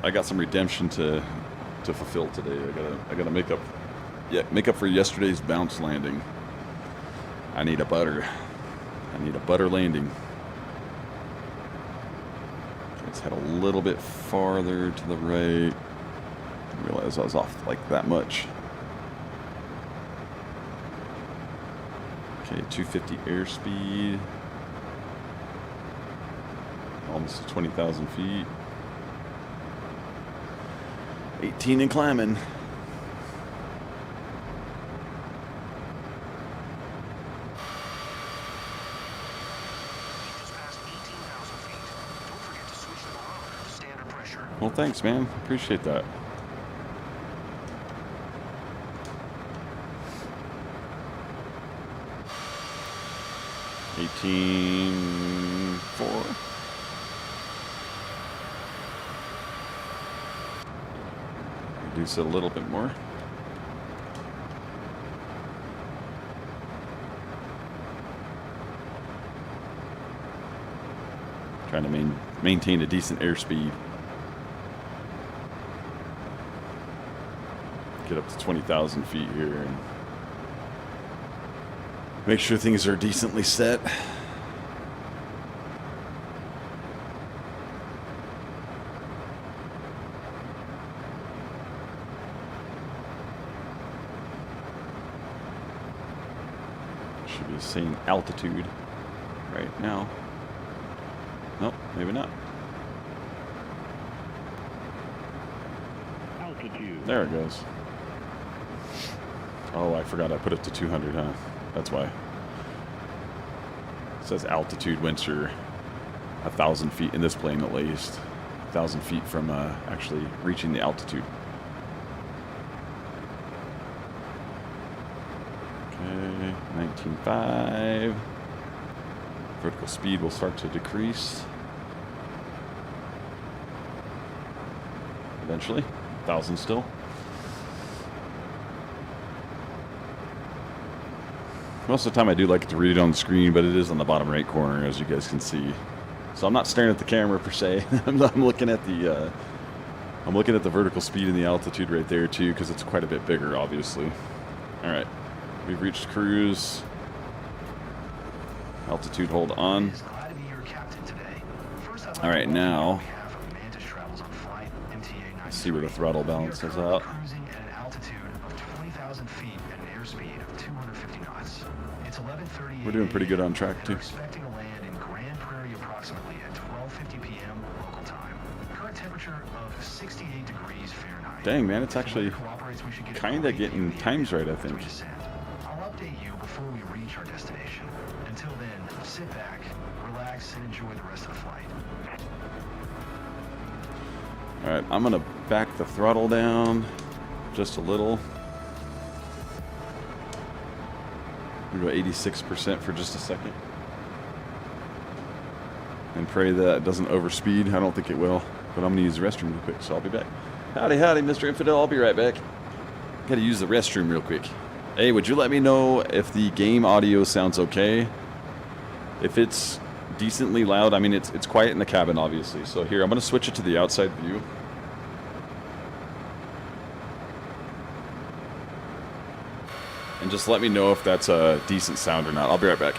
I got some redemption to fulfill today. I gotta make up for yesterday's bounce landing. I need a butter landing. Let's head a little bit farther to the right. I realized I was off like that much. Okay, 250 airspeed. Almost 20,000 feet. 18 and climbing. Just past 18,000 feet. Don't forget to switch the barometer to standard pressure. Well, thanks, man. Appreciate that. $18.4. Reduce it a little bit more. Trying to maintain a decent airspeed. Get up to 20,000 feet here and make sure things are decently set. Should be saying altitude right now. Nope, maybe not. Altitude. There it goes. Oh, I forgot I put it to 200, huh? That's why. It says altitude once you're 1,000 feet, in this plane at least. 1,000 feet from actually reaching the altitude. Okay, 19.5. Vertical speed will start to decrease. Eventually. 1,000 still. Most of the time I do like to read it on the screen, but it is on the bottom right corner, as you guys can see. So I'm not staring at the camera per se. I'm looking at the vertical speed and the altitude right there too, because it's quite a bit bigger, obviously. All right, we've reached cruise. Altitude hold on. Glad to be your captain. All right, now On behalf of Mantis Travels on flight MTA let's see where the throttle balance is out. cruising at an altitude of 20,000 feet at an airspeed of 250 knots. It's 11:30. We're doing pretty good on track too. We're expecting to land in Grand Prairie approximately at 12:50 p.m. local time. Current temperature of 68 degrees Fahrenheit. Dang, man, it's If the actually weather cooperates, we should get kinda great getting view of the times right, I airfield think. as we descend. I'll update you before we reach our destination. Until then, sit back, relax, and enjoy the rest of the flight. All right, I'm gonna back the throttle down just a little. We go 86% for just a second. And pray that it doesn't overspeed. I don't think it will, but I'm gonna use the restroom real quick, so I'll be back. Howdy, howdy, Mr. Infidel. I'll be right back. Gotta use the restroom real quick. Hey, would you let me know if the game audio sounds okay? If it's decently loud, I mean, it's quiet in the cabin, obviously. So here, I'm gonna switch it to the outside view. And just let me know if that's a decent sound or not. I'll be right back.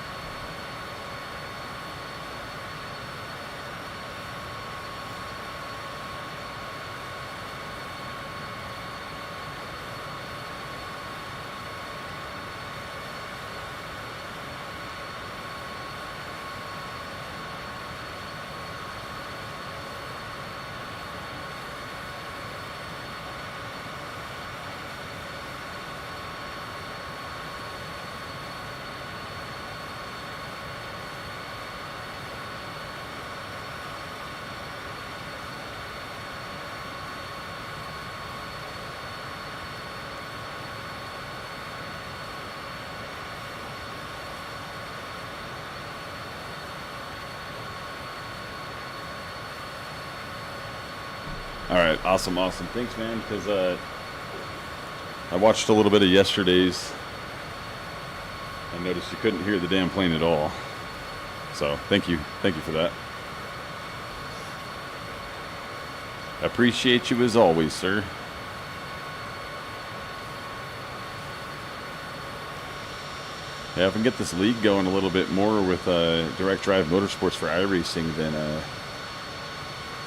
All right, awesome. Thanks, man, because I watched a little bit of yesterday's. I noticed you couldn't hear the damn plane at all. So thank you for that. Appreciate you as always, sir. Yeah, if we can get this league going a little bit more with Direct Drive Motorsports for iRacing, then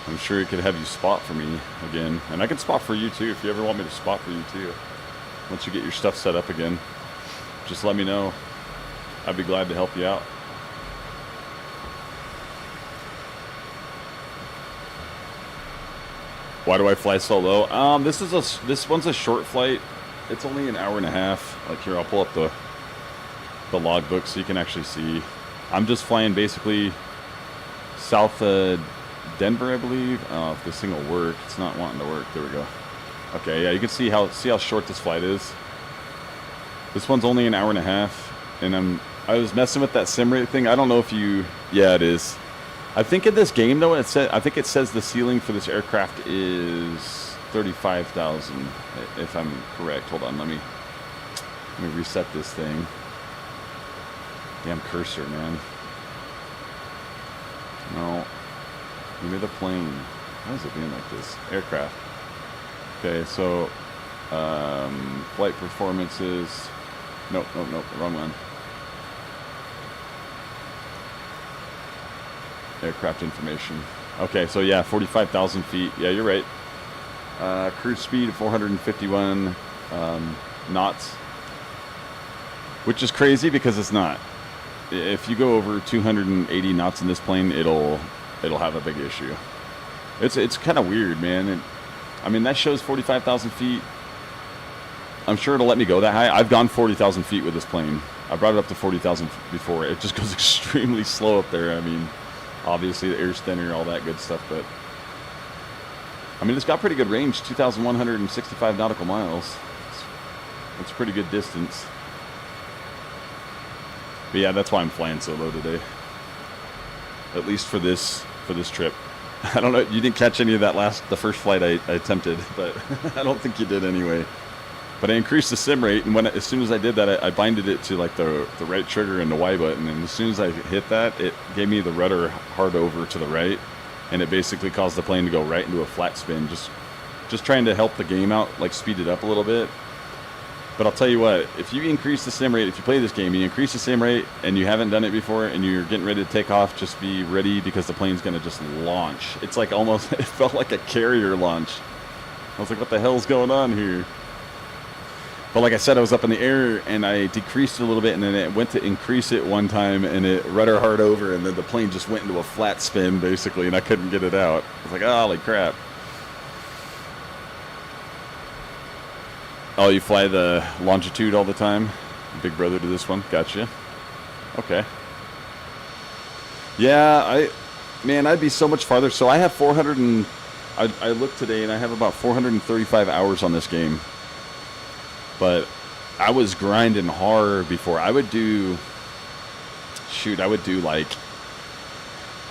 I'm sure it could have you spot for me again. And I can spot for you too if you ever want me to spot for you too. Once you get your stuff set up again, just let me know. I'd be glad to help you out. Why do I fly so low? This one's a short flight. It's only an hour and a half. Like here, I'll pull up the logbook so you can actually see. I'm just flying basically south Denver, I believe. If this thing will work. It's not wanting to work. There we go. Okay, yeah, you can see how short this flight is. This one's only an hour and a half, and I was messing with that sim rate thing. I don't know if you. Yeah, it is. I think in this game though, I think it says the ceiling for this aircraft is 35,000, if I'm correct. Hold on, let me reset this thing. Damn cursor, man. No. Give me the plane. Why is it being like this? Aircraft. Okay, so flight performances. Nope, wrong one. Aircraft information. Okay, so yeah, 45,000 feet. Yeah, you're right. Cruise speed of 451 knots, which is crazy because it's not. If you go over 280 knots in this plane, it'll have a big issue. It's kind of weird, man. I mean, that shows 45,000 feet. I'm sure it'll let me go that high. I've gone 40,000 feet with this plane. I brought it up to 40,000 before. It just goes extremely slow up there. I mean, obviously the air's thinner, all that good stuff, but I mean, it's got pretty good range, 2,165 nautical miles. It's a pretty good distance. But yeah, that's why I'm flying so low today. At least for this trip. I don't know, you didn't catch any of that the first flight I attempted, but I don't think you did anyway. But I increased the sim rate, and as soon as I did that, I binded it to like the right trigger and the Y button, and as soon as I hit that, it gave me the rudder hard over to the right, and it basically caused the plane to go right into a flat spin, just trying to help the game out, like speed it up a little bit. But I'll tell you what, if you increase the sim rate, if you play this game, you increase the sim rate and you haven't done it before and you're getting ready to take off, just be ready because the plane's going to just launch. It's like almost, it felt like a carrier launch. I was like, what the hell's going on here? But like I said, I was up in the air and I decreased it a little bit and then it went to increase it one time and it rudder hard over and then the plane just went into a flat spin basically and I couldn't get it out. I was like, oh, holy crap. Oh, you fly the longitude all the time? Big brother to this one? Gotcha. Okay. Yeah, I'd be so much farther. So I have 400 and... I looked today and I have about 435 hours on this game. But I was grinding hard before. I would do... Shoot, I would do like...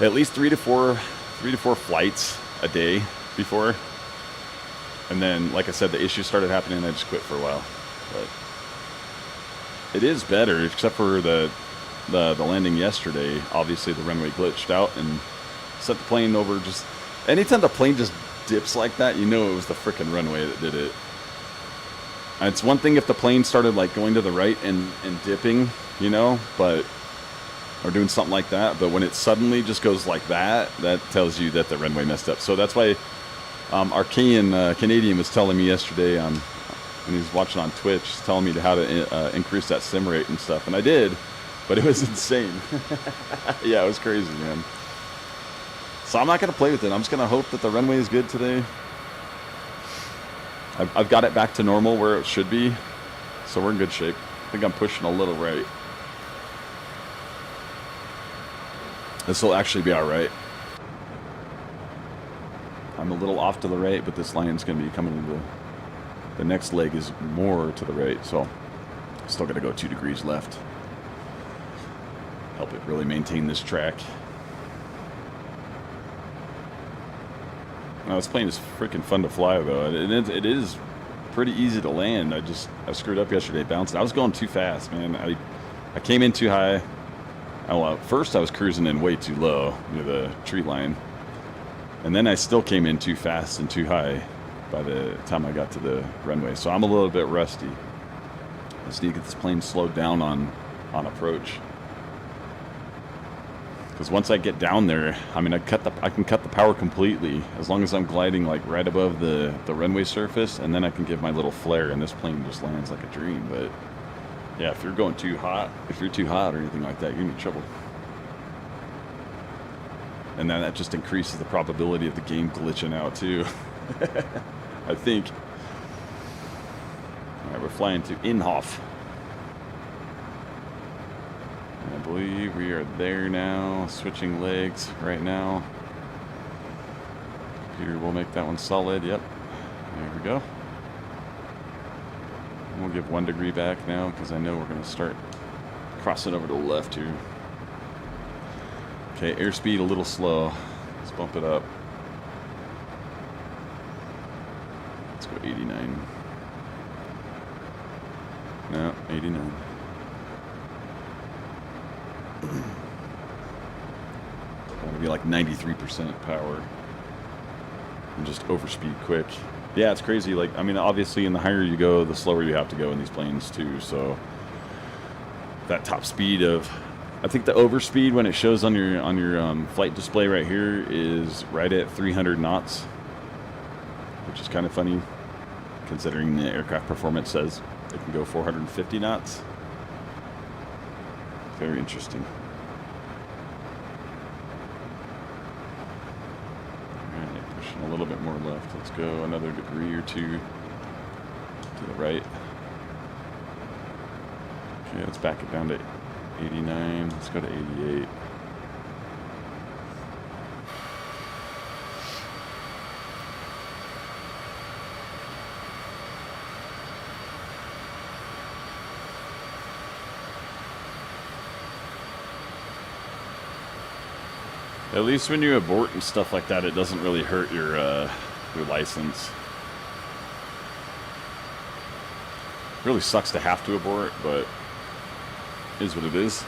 At least 3 to 4 flights a day before. And then, like I said, the issues started happening and I just quit for a while. But it is better, except for the landing yesterday. Obviously, the runway glitched out and set the plane over just... Anytime the plane just dips like that, you know it was the frickin' runway that did it. And it's one thing if the plane started, like, going to the right and dipping, you know, but... Or doing something like that. But when it suddenly just goes like that, that tells you that the runway messed up. So that's why... Our Canadian was telling me yesterday when he was watching on Twitch, telling me how to increase that sim rate and stuff, and I did, but it was insane. Yeah, it was crazy, man. So I'm not gonna play with it. I'm just gonna hope that the runway is good today. I've got it back to normal where it should be, so we're in good shape. I think I'm pushing a little right. This will actually be all right. I'm a little off to the right, but this line's going to be coming into the next leg is more to the right, so still got to go 2 degrees left. Help it really maintain this track. Now, this plane is freaking fun to fly, though. It is pretty easy to land. I screwed up yesterday bouncing. I was going too fast, man. I came in too high. Well, first I was cruising in way too low near the tree line. And then I still came in too fast and too high by the time I got to the runway. So I'm a little bit rusty. I just need to get this plane slowed down on approach. Because once I get down there, I mean, I can cut the power completely as long as I'm gliding like right above the runway surface, and then I can give my little flare, and this plane just lands like a dream. But yeah, if you're going too hot, or anything like that, you're in trouble. And then that just increases the probability of the game glitching out, too. I think. All right, we're flying to Inhofe. I believe we are there now. Switching legs right now. Computer will make that one solid. Yep. There we go. And we'll give 1 degree back now because I know we're going to start crossing over to the left here. Okay, airspeed a little slow. Let's bump it up. Let's go 89. No, 89. That'll be like 93% power. And just overspeed quick. Yeah, it's crazy. Like, I mean, obviously, in the higher you go, the slower you have to go in these planes too. So that top speed of, I think the overspeed when it shows on your flight display right here is right at 300 knots, which is kind of funny considering the aircraft performance says it can go 450 knots. Very interesting. Alright, pushing a little bit more left. Let's go another degree or two to the right. Okay, let's back it down to 89. Let's go to 88. At least when you abort and stuff like that, it doesn't really hurt your license. Really sucks to have to abort, but it is what it is.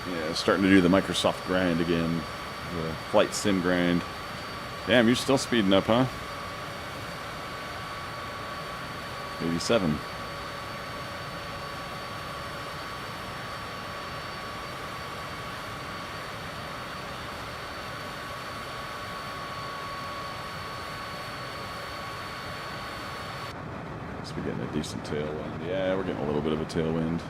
Yeah, starting to do the Microsoft grind again. The flight sim grind. Damn, you're still speeding up, huh? 87. Must be getting a decent tailwind. Yeah, we're getting a little bit of a tailwind.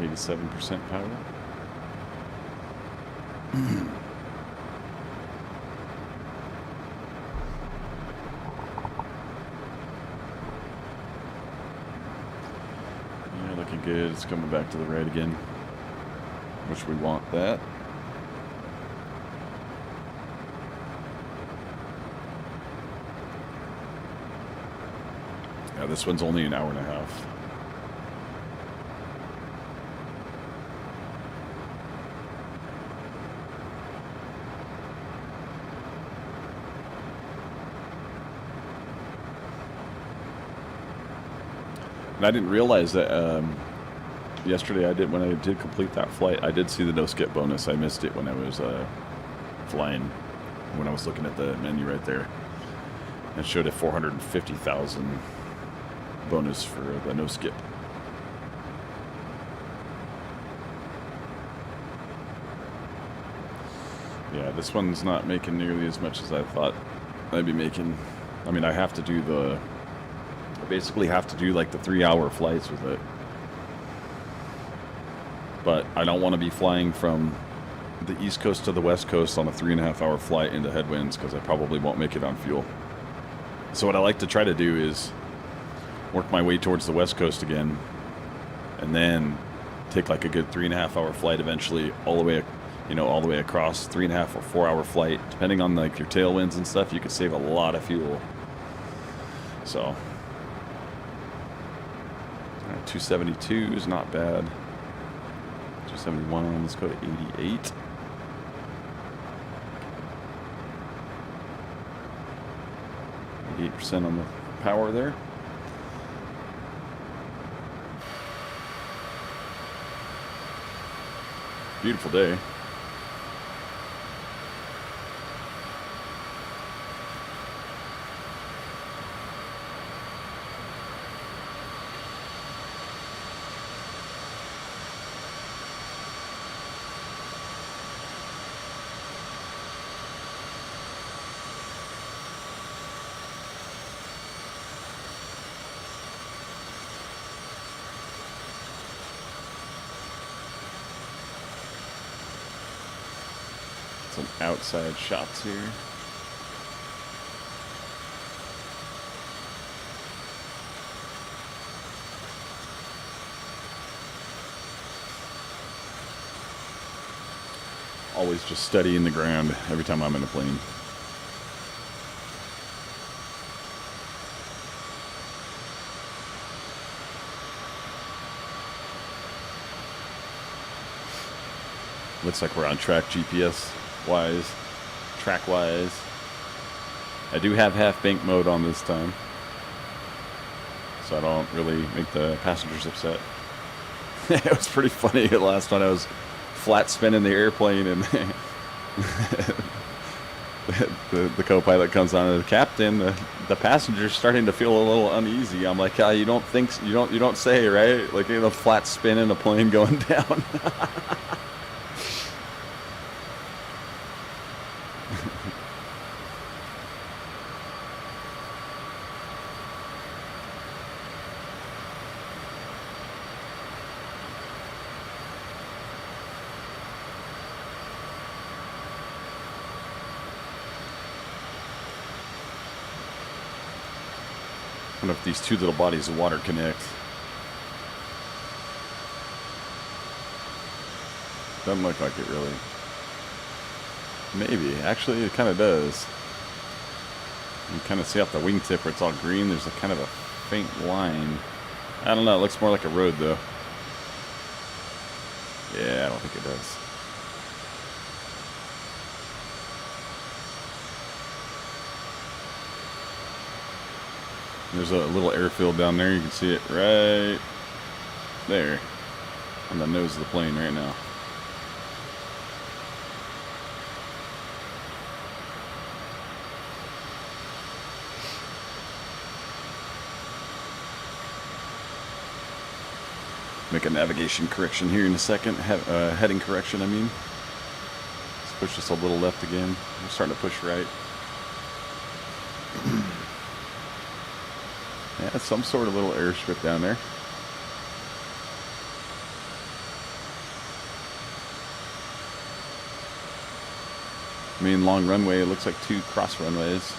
.87% power. Yeah, looking good. It's coming back to the red again. Which we want that. Yeah, this one's only an hour and a half. And I didn't realize that yesterday when I did complete that flight, I did see the no-skip bonus. I missed it when I was flying, when I was looking at the menu right there. It showed a 450,000 bonus for the no-skip. Yeah, this one's not making nearly as much as I thought I'd be making. I mean, I have to do I basically have to do like the 3-hour flights with it. But I don't want to be flying from the East Coast to the West Coast on a 3.5-hour flight into headwinds because I probably won't make it on fuel. So what I like to try to do is work my way towards the West Coast again and then take like a good 3.5-hour flight eventually all the way, all the way across. 3.5 or 4-hour flight, depending on like your tailwinds and stuff, you could save a lot of fuel. So 272 is not bad. 271, let's go to 88. %, on the power there. Beautiful day. Some outside shots here. Always just studying the ground every time I'm in a plane. Looks like we're on track GPS wise, track wise. I do have half bank mode on this time, so I don't really make the passengers upset. It was pretty funny the last one. I was flat spinning the airplane and the co-pilot comes on, and the captain, the passenger's starting to feel a little uneasy. I'm like, you don't think, you don't say, right? Like, flat spinning a plane going down. wonder if these two little bodies of water connect. Doesn't look like it really. Maybe. Actually, it kind of does. You kind of see off the wingtip where it's all green. There's a kind of a faint line. I don't know. It looks more like a road, though. Yeah, I don't think it does. There's a little airfield down there. You can see it right there on the nose of the plane right now. Make a navigation correction here in a second. Heading correction, I mean. Let's push this a little left again. We're starting to push right. Yeah, some sort of little airstrip down there. Main long runway, it looks like two cross runways.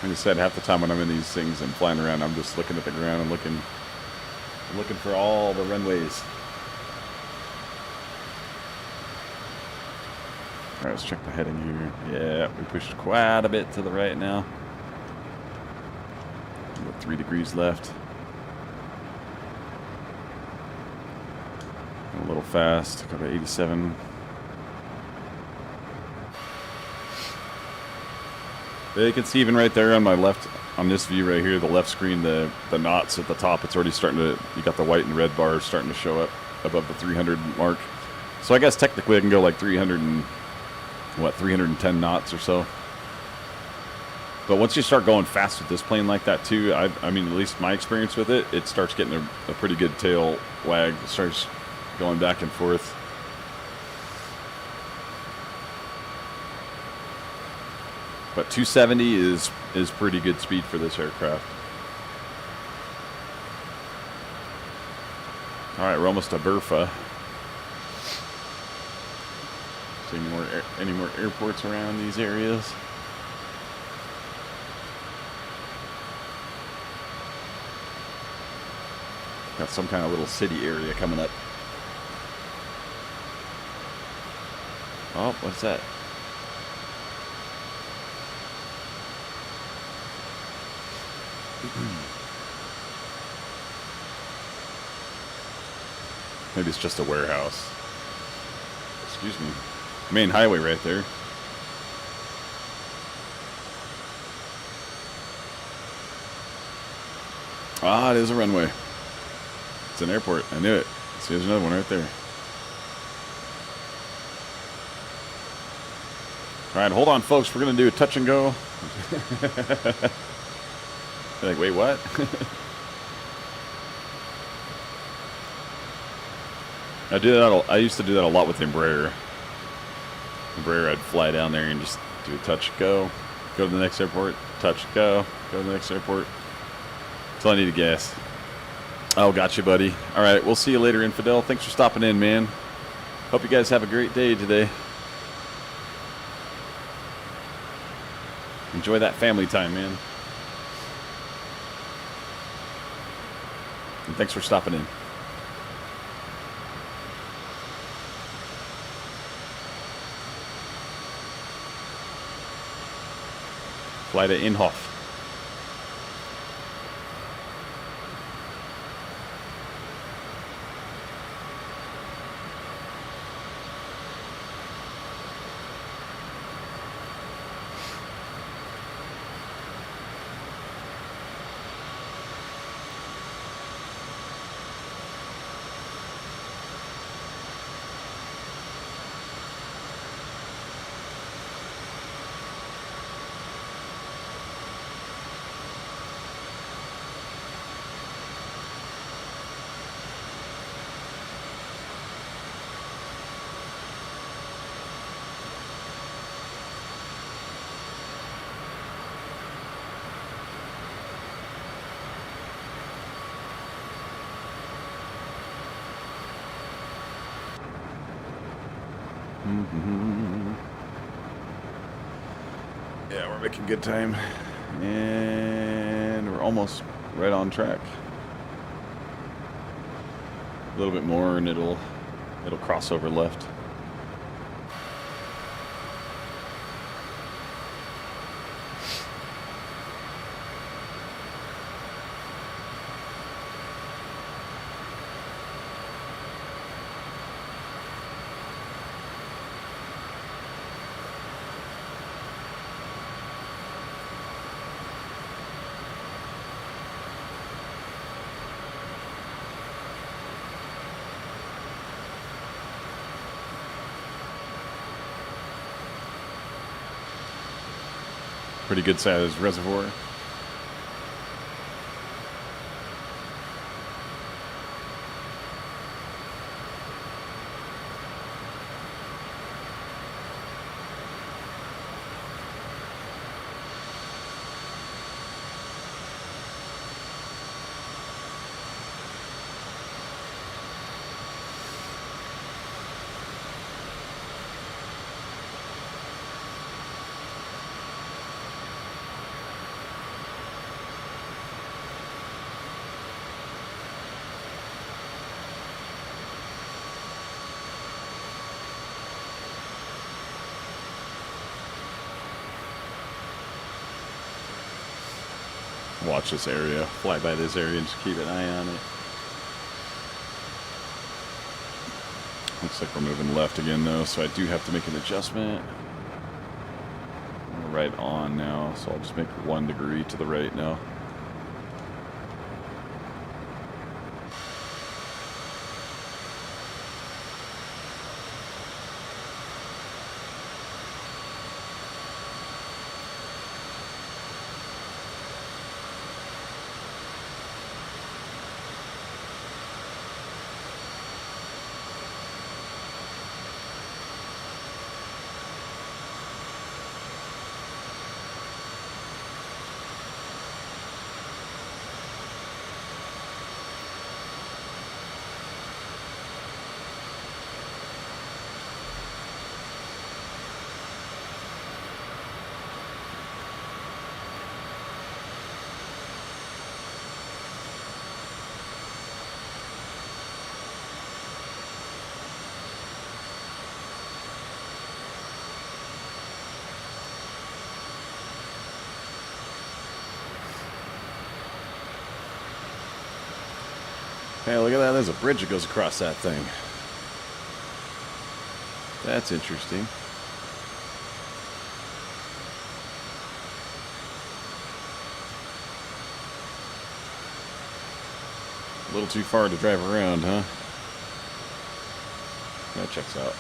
Like I said, half the time when I'm in these things and flying around, I'm just looking at the ground and looking for all the runways. All right, let's check the heading here. Yeah, we pushed quite a bit to the right now. About 3 degrees left. A little fast. Got to 87. You can see even right there on my left, on this view right here, the left screen, the knots at the top, it's already starting to, you got the white and red bars starting to show up above the 300 mark. So I guess technically I can go like 310 knots or so. But once you start going fast with this plane like that too, I mean, at least my experience with it, it starts getting a pretty good tail wag. It starts going back and forth. But 270 is pretty good speed for this aircraft. All right, we're almost to Burfa. See any more airports around these areas? Got some kind of little city area coming up. Oh, what's that? Maybe it's just a warehouse. Excuse me. Main highway right there. Ah, it is a runway. It's an airport. I knew it. See, there's another one right there. All right, hold on, folks. We're going to do a touch and go. You're like, wait, what? I used to do that a lot with Embraer. I'd fly down there and just do a touch, go to the next airport, touch, go to the next airport. That's all I need to gas. Oh, gotcha, buddy. All right, we'll see you later, Infidel. Thanks for stopping in, man. Hope you guys have a great day today. Enjoy that family time, man. And thanks for stopping in. Fly to Inhofe. Yeah, we're making good time. And we're almost right on track. A little bit more and it'll cross over left. Pretty good sized reservoir. Watch this area, fly by this area and just keep an eye on it. Looks like we're moving left again though, so I do have to make an adjustment. We're right on now, so I'll just make 1 degree to the right now. Hey, look at that. There's a bridge that goes across that thing. That's interesting. A little too far to drive around, huh? That checks out.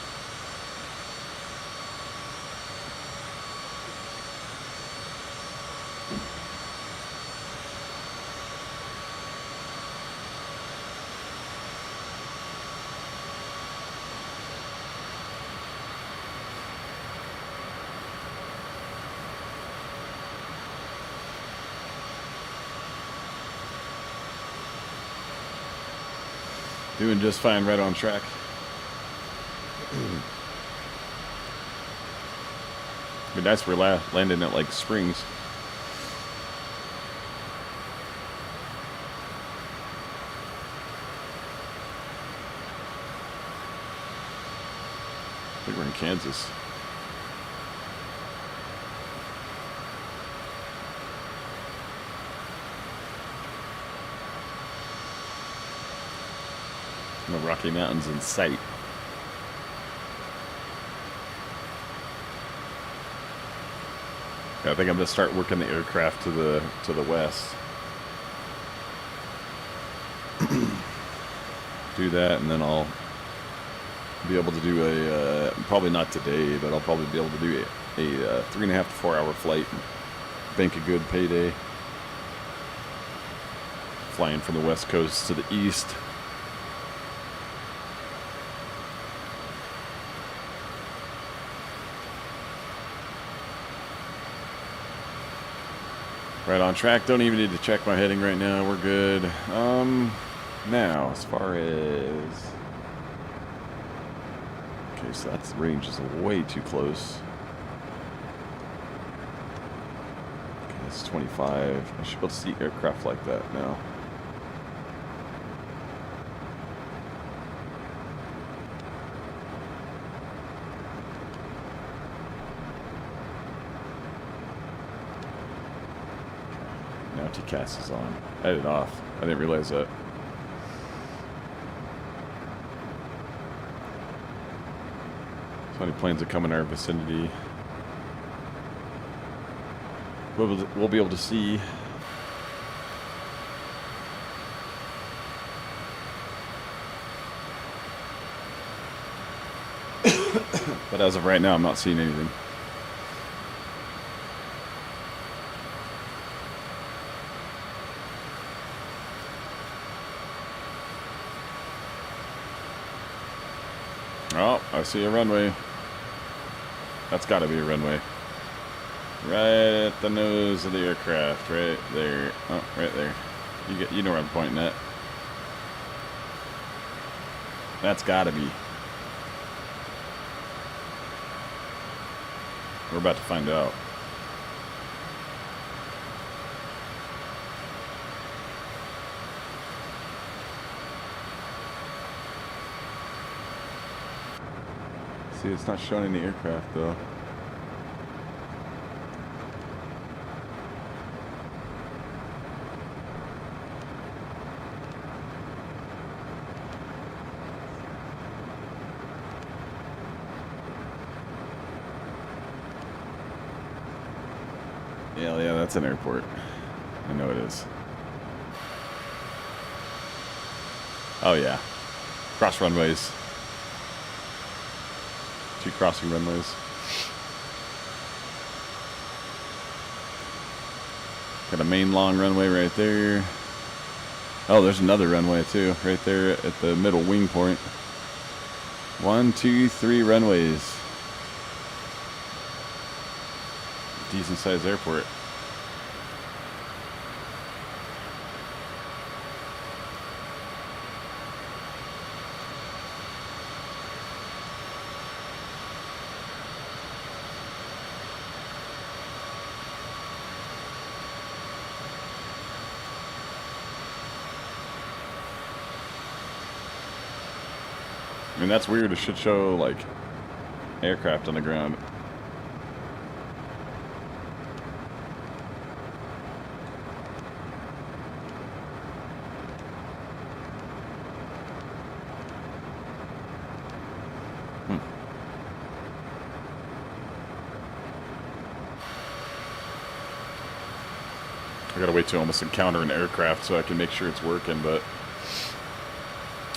Doing just fine, right on track. Be nice we're landing at like Springs. I think we're in Kansas. The Rocky Mountains in sight. Yeah, I think I'm gonna start working the aircraft to the west. Do that, and then I'll be able to do a probably not today, but I'll probably be able to do a 3.5 to 4 hour flight, and bank a good payday. Flying from the west coast to the east. Right on track. Don't even need to check my heading right now. We're good. Now, as far as Okay, so that's range is way too close. Okay, that's 25. I should be able to see aircraft like that now. Now TCAS is on. I had it off. I didn't realize that. So any planes that come in our vicinity, we'll be able to see. But as of right now, I'm not seeing anything. Oh, I see a runway. That's got to be a runway. Right at the nose of the aircraft, right there. Oh, right there. You know where I'm pointing at. That's got to be. We're about to find out. See, it's not showing any aircraft though. Yeah, that's an airport. I know it is. Oh yeah, cross runways. 2 crossing runways. Got a main long runway right there. Oh, there's another runway too, right there at the middle wing point. 1, 2, 3 runways. Decent sized airport. I mean, that's weird. It should show, like, aircraft on the ground. I gotta wait to almost encounter an aircraft so I can make sure it's working, but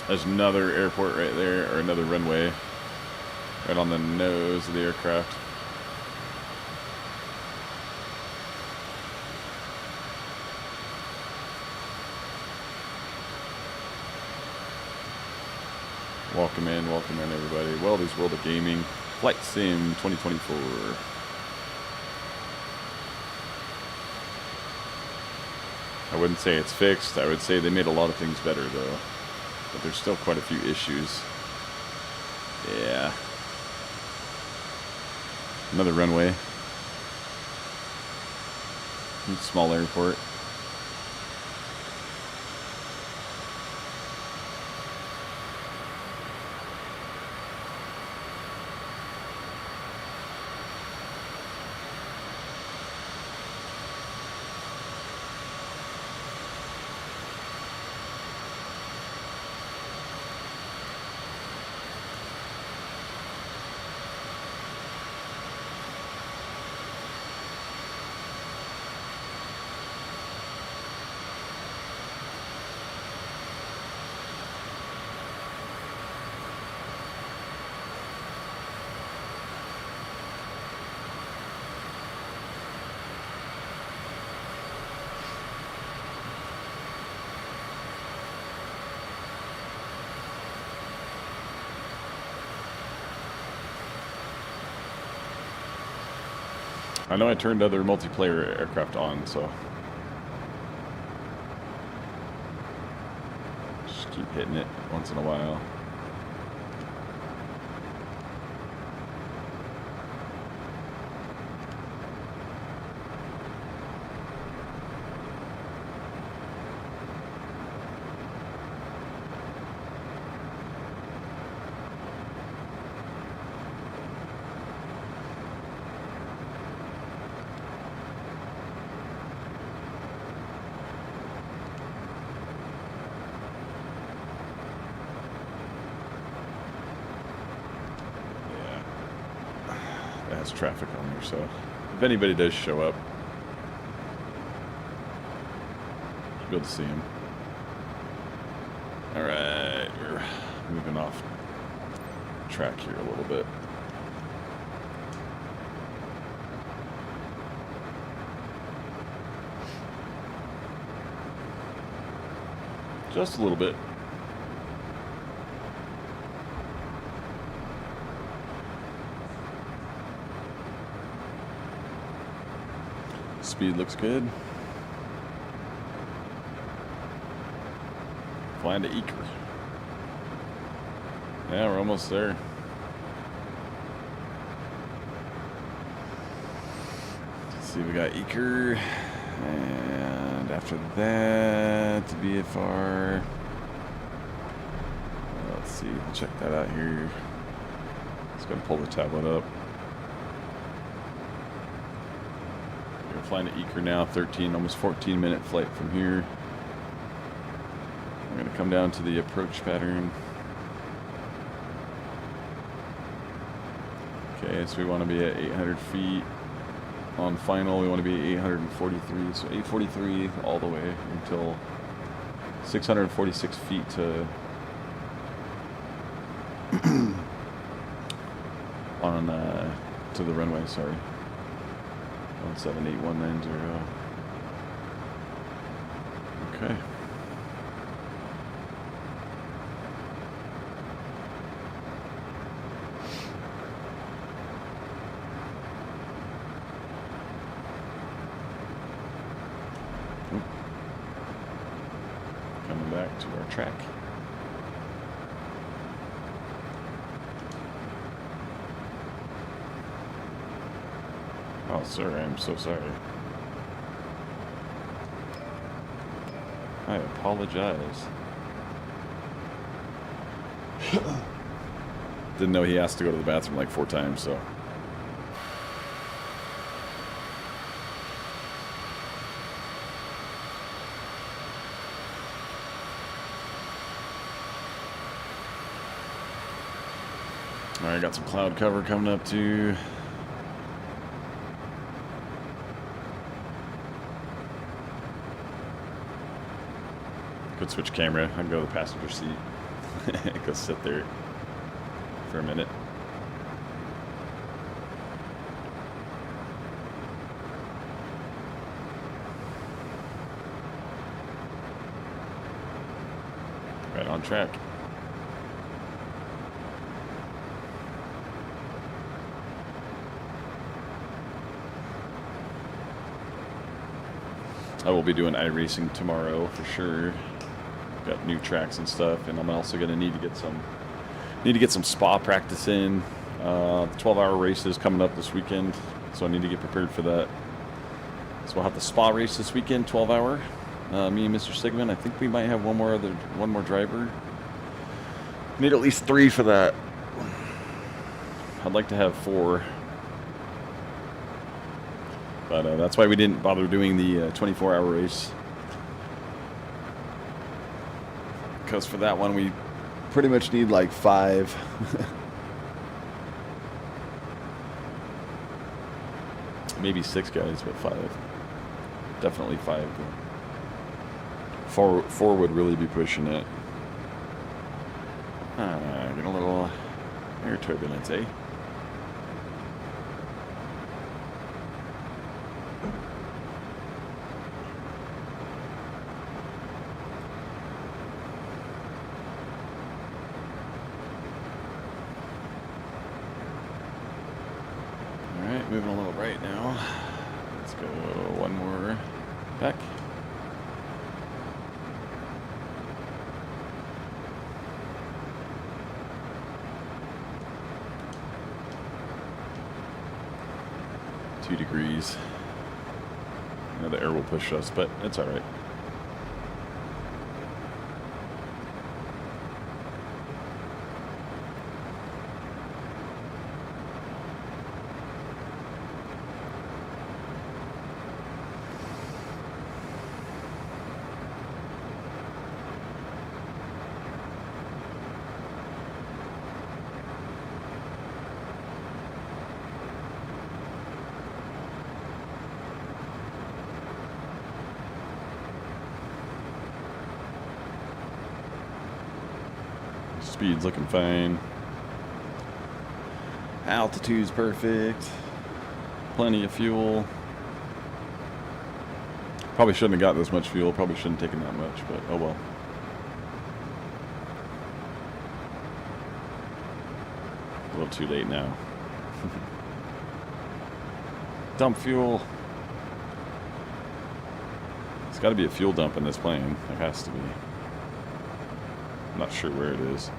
there's another airport right there, or another runway right on the nose of the aircraft. Welcome in everybody. Weldy's World of Gaming, Flight Sim 2024. I wouldn't say it's fixed. I would say they made a lot of things better though. But there's still quite a few issues. Yeah. Another runway. Small airport. I know I turned other multiplayer aircraft on, so just keep hitting it once in a while. less traffic on there. So if anybody does show up, you'll be able to see him. All right, we're moving off track here a little bit. Just a little bit. Speed looks good. Flying to Eaker. Yeah, we're almost there. Let's see, we got Eaker. And after that, to BFR. Let's see, check that out here. Let's go and pull the tablet up. We're flying to Eaker now, 13, almost 14-minute flight from here. We're going to come down to the approach pattern. Okay, so we want to be at 800 feet. On final, we want to be at 843, so 843 all the way until 646 feet to to the runway. Sorry, 178190. Okay. Coming back to our track. Oh, sir, I'm so sorry. I apologize. Didn't know he has to go to the bathroom like 4 times, so. Alright, got some cloud cover coming up too. Could switch camera. I can go to the passenger seat. Go sit there for a minute. Right on track. I will be doing iRacing tomorrow for sure. Got new tracks and stuff, and I'm also gonna need to get some spa practice in. The 12-hour race is coming up this weekend, so I need to get prepared for that. So we'll have the spa race this weekend, 12-hour. Me and Mr. Sigmund. I think we might have one more driver. Need at least 3 for that. I'd like to have 4. But that's why we didn't bother doing the 24-hour race. Because for that one, we pretty much need like 5. Maybe 6 guys, but 5. Definitely 5. 4 would really be pushing it. Get a little air turbulence, eh? Moving a little right now. Let's go one more back. Two degrees. I know the air will push us, but it's all right. Speed's looking fine. Altitude's perfect. Plenty of fuel. Probably shouldn't have got this much fuel. Probably shouldn't have taken that much, but oh well. A little too late now. Dump fuel. There's got to be a fuel dump in this plane. There has to be. I'm not sure where it is.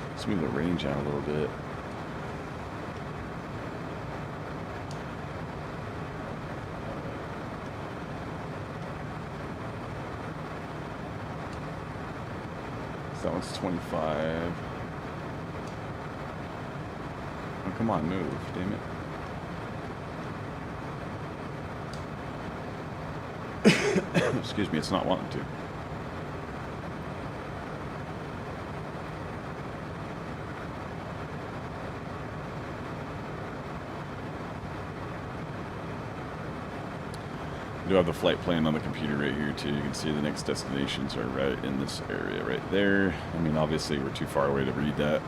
Let's move the range out a little bit. That one's 25. Oh, come on, move, damn it. Excuse me, it's not wanting to. I do have the flight plan on the computer right here too. You can see the next destinations are right in this area right there. I mean, obviously we're too far away to read that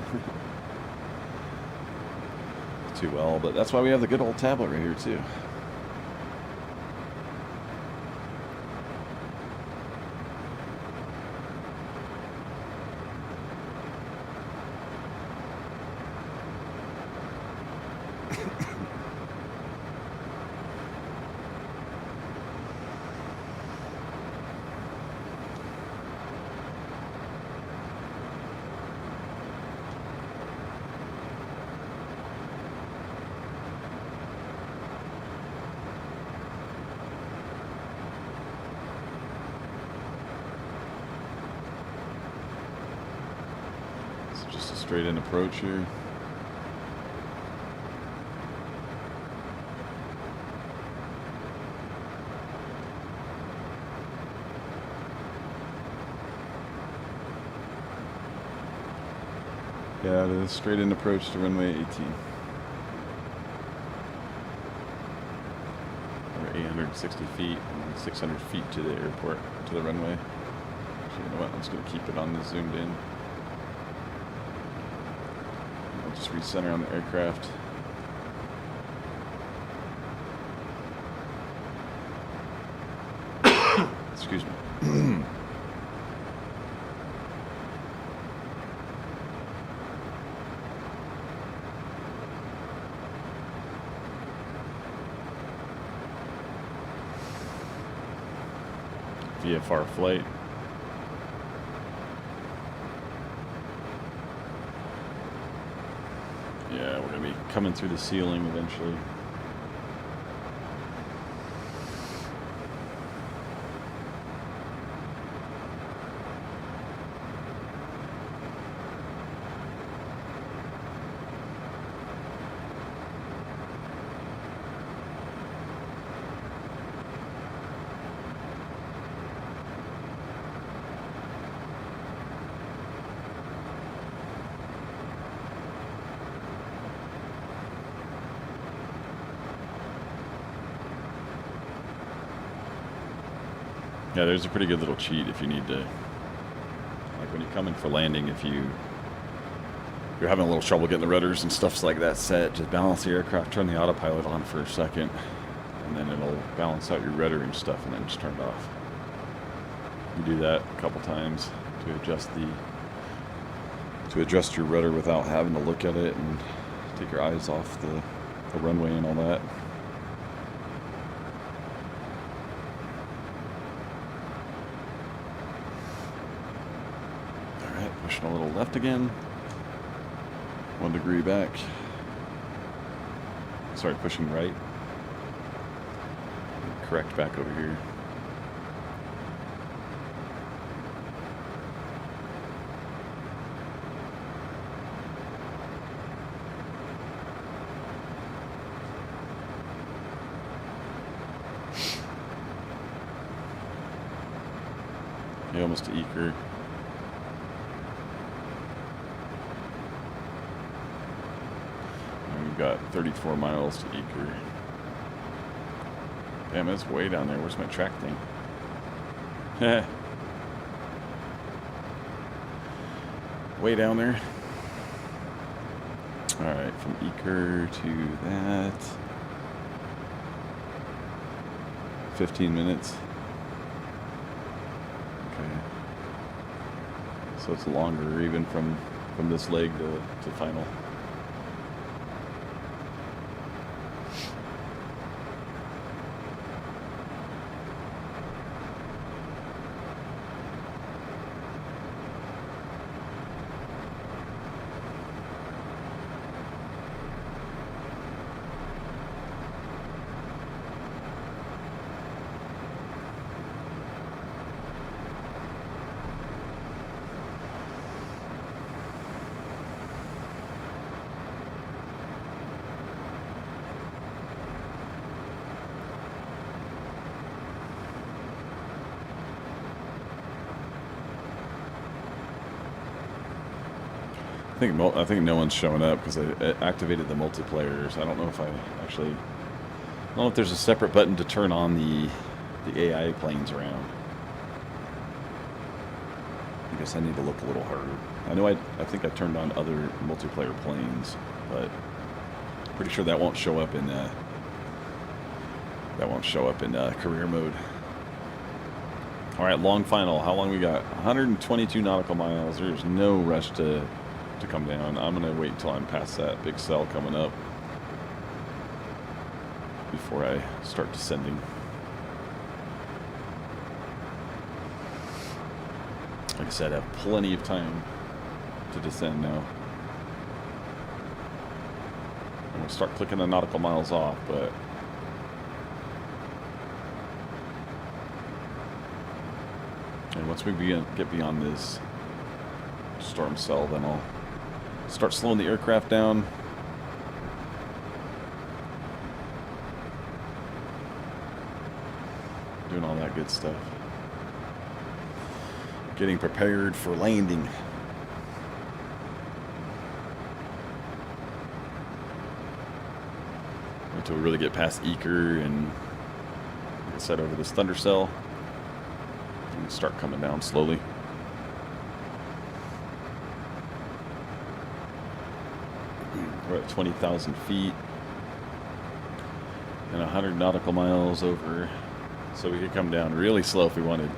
too well, but that's why we have the good old tablet right here too. Just a straight in approach here. Yeah, it is straight in approach to runway 18. We're 860 feet and 600 feet to the airport, to the runway. Actually, you know what? I'm just going to keep it on this zoomed in. I'll just recenter on the aircraft. Excuse me. VFR flight. Yeah, we're going to be coming through the ceiling eventually. Yeah, there's a pretty good little cheat if you need to, like when you come in for landing, if you're having a little trouble getting the rudders and stuff like that set, just balance the aircraft, turn the autopilot on for a second, and then it'll balance out your rudder and stuff, and then just turn it off. You do that a couple times to adjust your rudder without having to look at it and take your eyes off the runway and all that. Pushing a little left again. 1 degree back. Sorry, pushing right. Correct back over here. Yeah, almost to Eker. got 34 miles to Eaker. Damn, that's way down there. Where's my track thing? Way down there. Alright, from Eaker to that. 15 minutes. Okay. So it's longer even from this leg to final. I think no one's showing up because I activated the multiplayers. I don't know if I actually... I don't know if there's a separate button to turn on the AI planes around. I guess I need to look a little harder. I know I think I turned on other multiplayer planes, but pretty sure that won't show up in career mode. All right, long final. How long we got? 122 nautical miles. There's no rush to come down. I'm gonna wait until I'm past that big cell coming up before I start descending. Like I said, I have plenty of time to descend now. I'm gonna start clicking the nautical miles off, but and once we get beyond this storm cell, then I'll start slowing the aircraft down. Doing all that good stuff. Getting prepared for landing. Until we really get past Eaker and, like I said, over this thunder cell. And start coming down slowly. We're at 20,000 feet and 100 nautical miles over, so we could come down really slow if we wanted.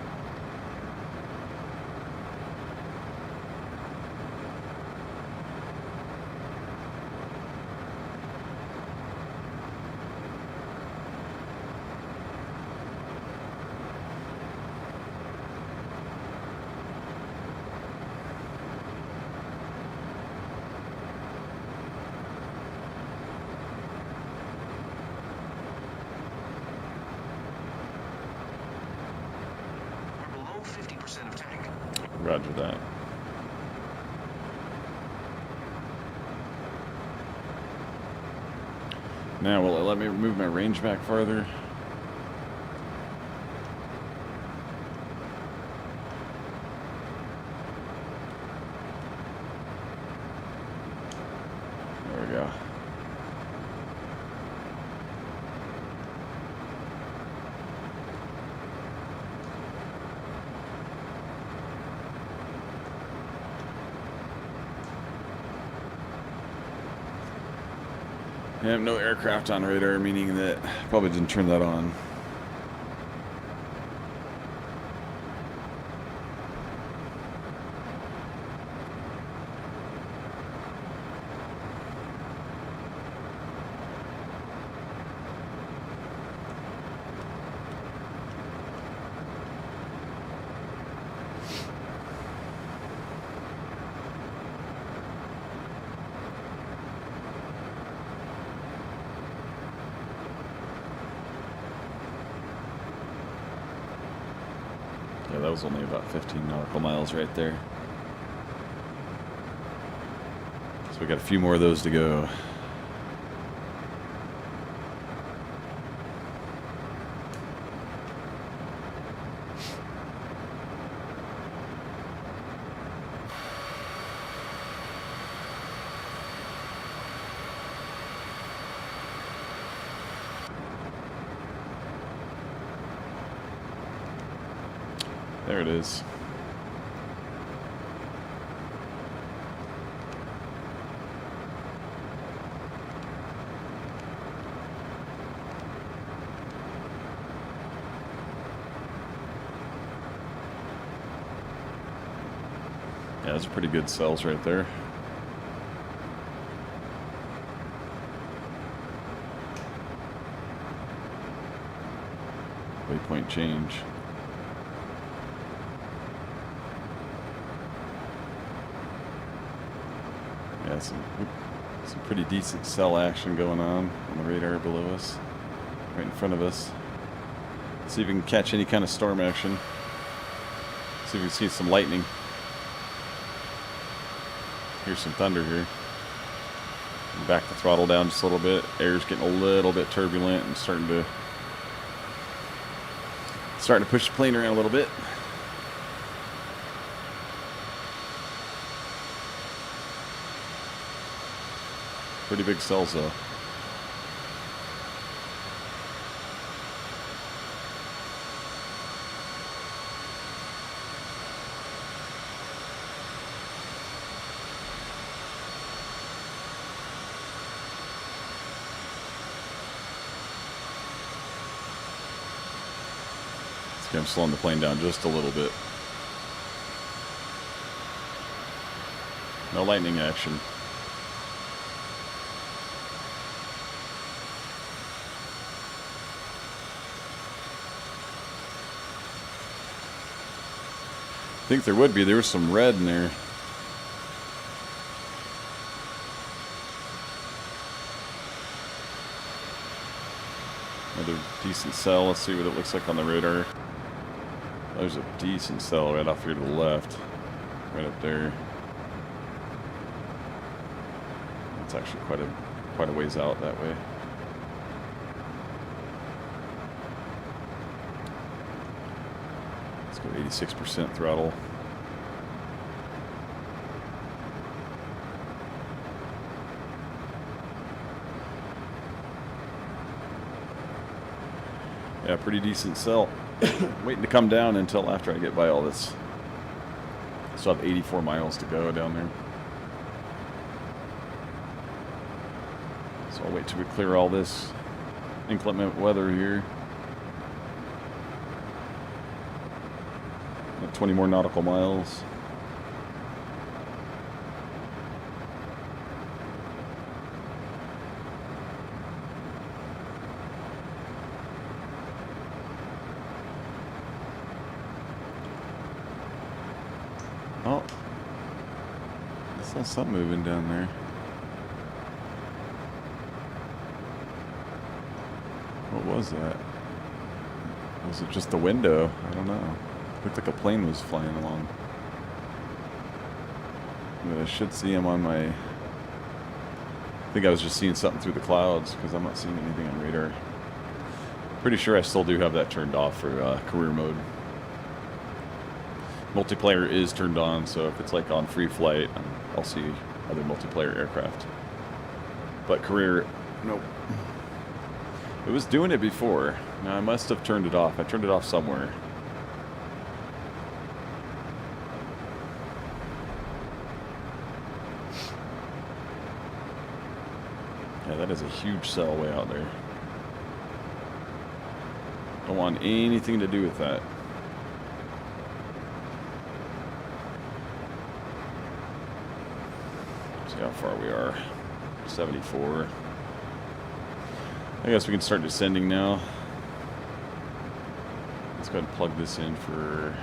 Roger that. Now, will it let me move my range back farther? There we go. I have no aircraft on radar, meaning that I probably didn't turn that on. Yeah, that was only about 15 nautical miles right there. So we got a few more of those to go. There it is. Yeah, those are pretty good cells right there. Waypoint change. Yeah, some pretty decent cell action going on the radar below us, right in front of us. See if we can catch any kind of storm action. See if we can see some lightning. Here's some thunder here. Back the throttle down just a little bit. Air's getting a little bit turbulent and starting to push the plane around a little bit. Pretty big cells though. Okay, I'm slowing the plane down just a little bit. No lightning action. I think there would be. There was some red in there. Another decent cell. Let's see what it looks like on the radar. There's a decent cell right off here to the left. Right up there. It's actually quite a ways out that way. Let's go 86% throttle. Yeah, pretty decent cell. Waiting to come down until after I get by all this. Still have 84 miles to go down there. So I'll wait till we clear all this inclement weather here. 20 more nautical miles. Oh, I saw something moving down there. What was that? Was it just the window? I don't know. Looked like a plane was flying along. But I should see him on my... I think I was just seeing something through the clouds because I'm not seeing anything on radar. Pretty sure I still do have that turned off for career mode. Multiplayer is turned on, so if it's like on free flight, I'll see other multiplayer aircraft. But career, nope. It was doing it before. Now I must have turned it off. I turned it off somewhere. Yeah, that is a huge cell way out there. Don't want anything to do with that. See how far we are. 74. I guess we can start descending now. Let's go ahead and plug this in for...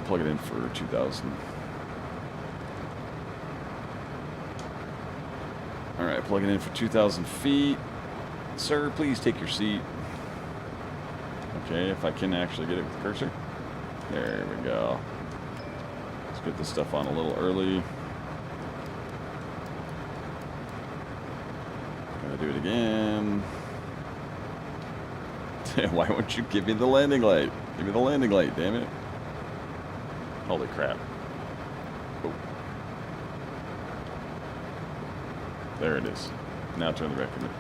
Plug it in for 2,000. Alright, plug it in for 2,000 feet. Sir, please take your seat. Okay, if I can actually get it with the cursor. There we go. Let's get this stuff on a little early. Gonna do it again. Why won't you give me the landing light? Give me the landing light, damn it. Holy crap. Oh. There it is. Now turn the record.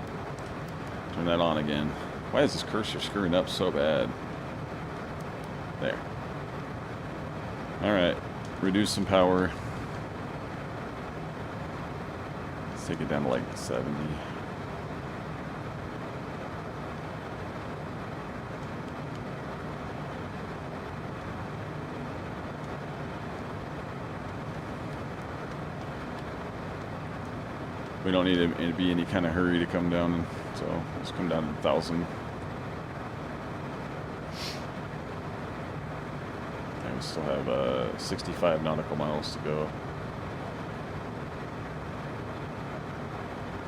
Turn that on again. Why is this cursor screwing up so bad? There. Alright. Reduce some power. Let's take it down to like 70. We don't need to be any kind of hurry to come down, so let's come down to 1,000. And we still have 65 nautical miles to go.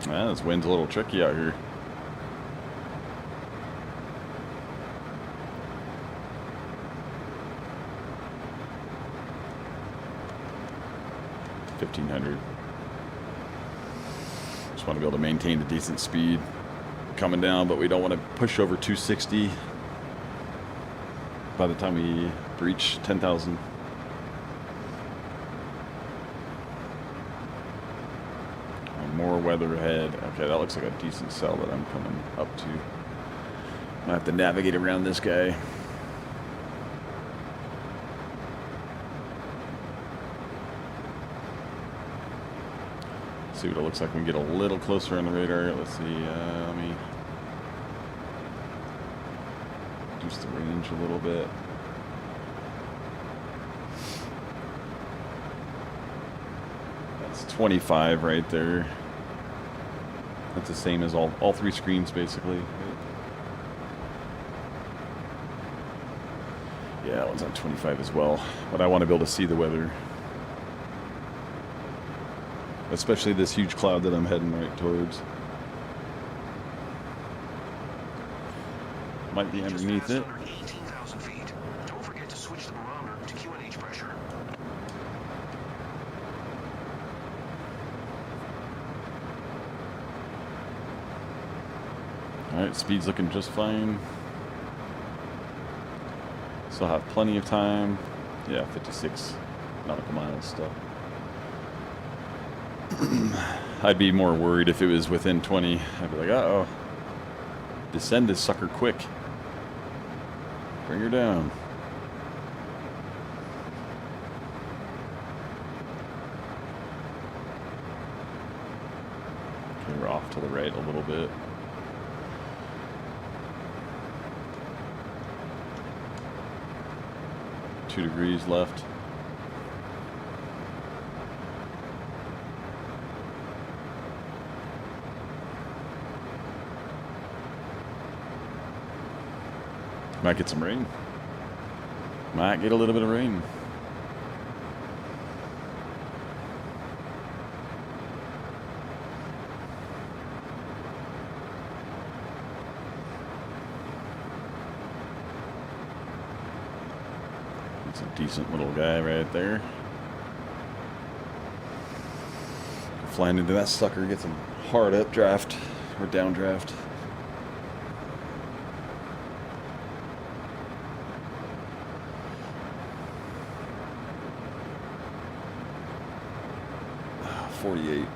Ah, this wind's a little tricky out here. $1,500. Just want to be able to maintain a decent speed coming down, but we don't want to push over 260 by the time we reach 10,000. More weather ahead. Okay, that looks like a decent cell that I'm coming up to. I have to navigate around this guy. See what it looks like when we get a little closer on the radar. Let's see. Let me reduce the range a little bit. That's 25 right there. That's the same as all three screens, basically. Yeah, that one's on 25 as well. But I want to be able to see the weather. Especially this huge cloud that I'm heading right towards. Might be underneath it. Under 18,000 feet. Don't forget to switch the barometer to QNH pressure. Alright, speed's looking just fine. Still have plenty of time. Yeah, 56 nautical miles still. I'd be more worried if it was within 20. I'd be like, uh-oh. Descend this sucker quick. Bring her down. Okay, we're off to the right a little bit. Two degrees left. Might get some rain. Might get a little bit of rain. It's a decent little guy right there. Flying into that sucker, get some hard updraft or downdraft. .48.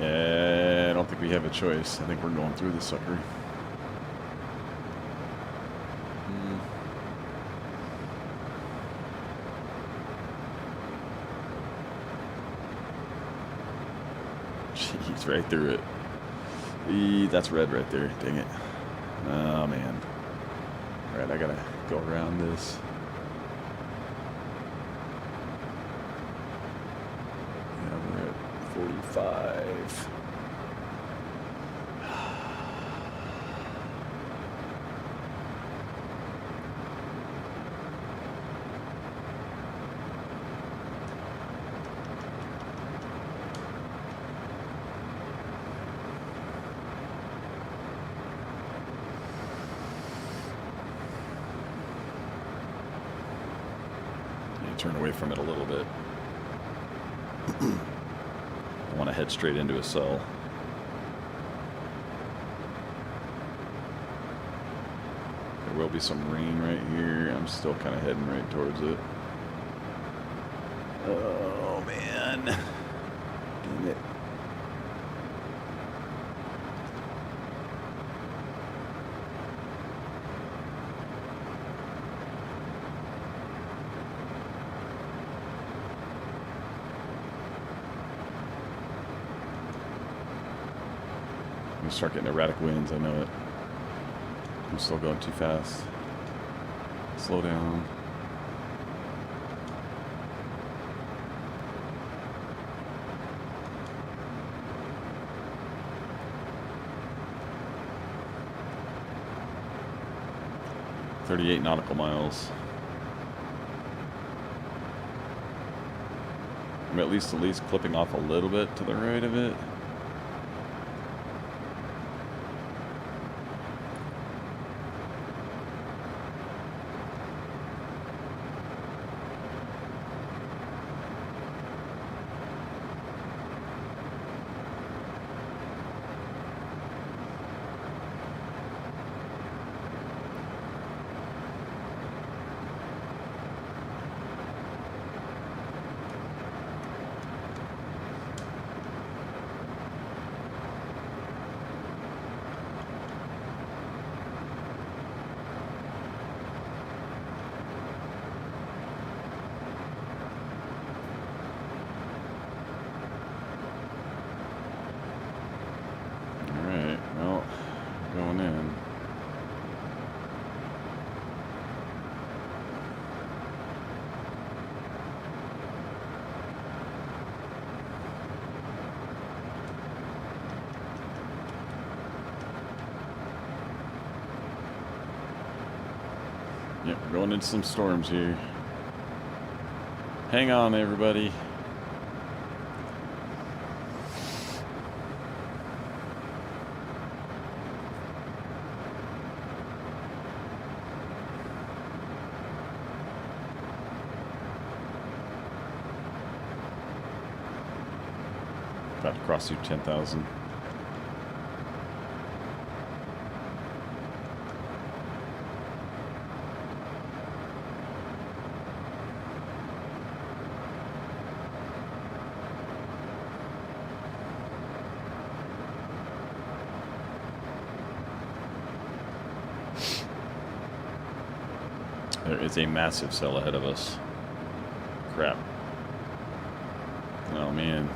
Yeah, I don't think we have a choice. I think we're going through this sucker. Jeez, right through it. That's red right there. Dang it. Oh, man. All right, I gotta go around this. Yeah, we're at 45. Turn away from it a little bit. I want to head straight into a cell. There will be some rain right here. I'm still kind of heading right towards it. Oh, man. Dang it. gonna start getting erratic winds, I know it. I'm still going too fast. Slow down. .38 nautical miles. I'm at least clipping off a little bit to the right of it. Going in. Yep, we're going into some storms here. Hang on, everybody. About to cross through 10,000. There is a massive cell ahead of us. Crap. Oh man.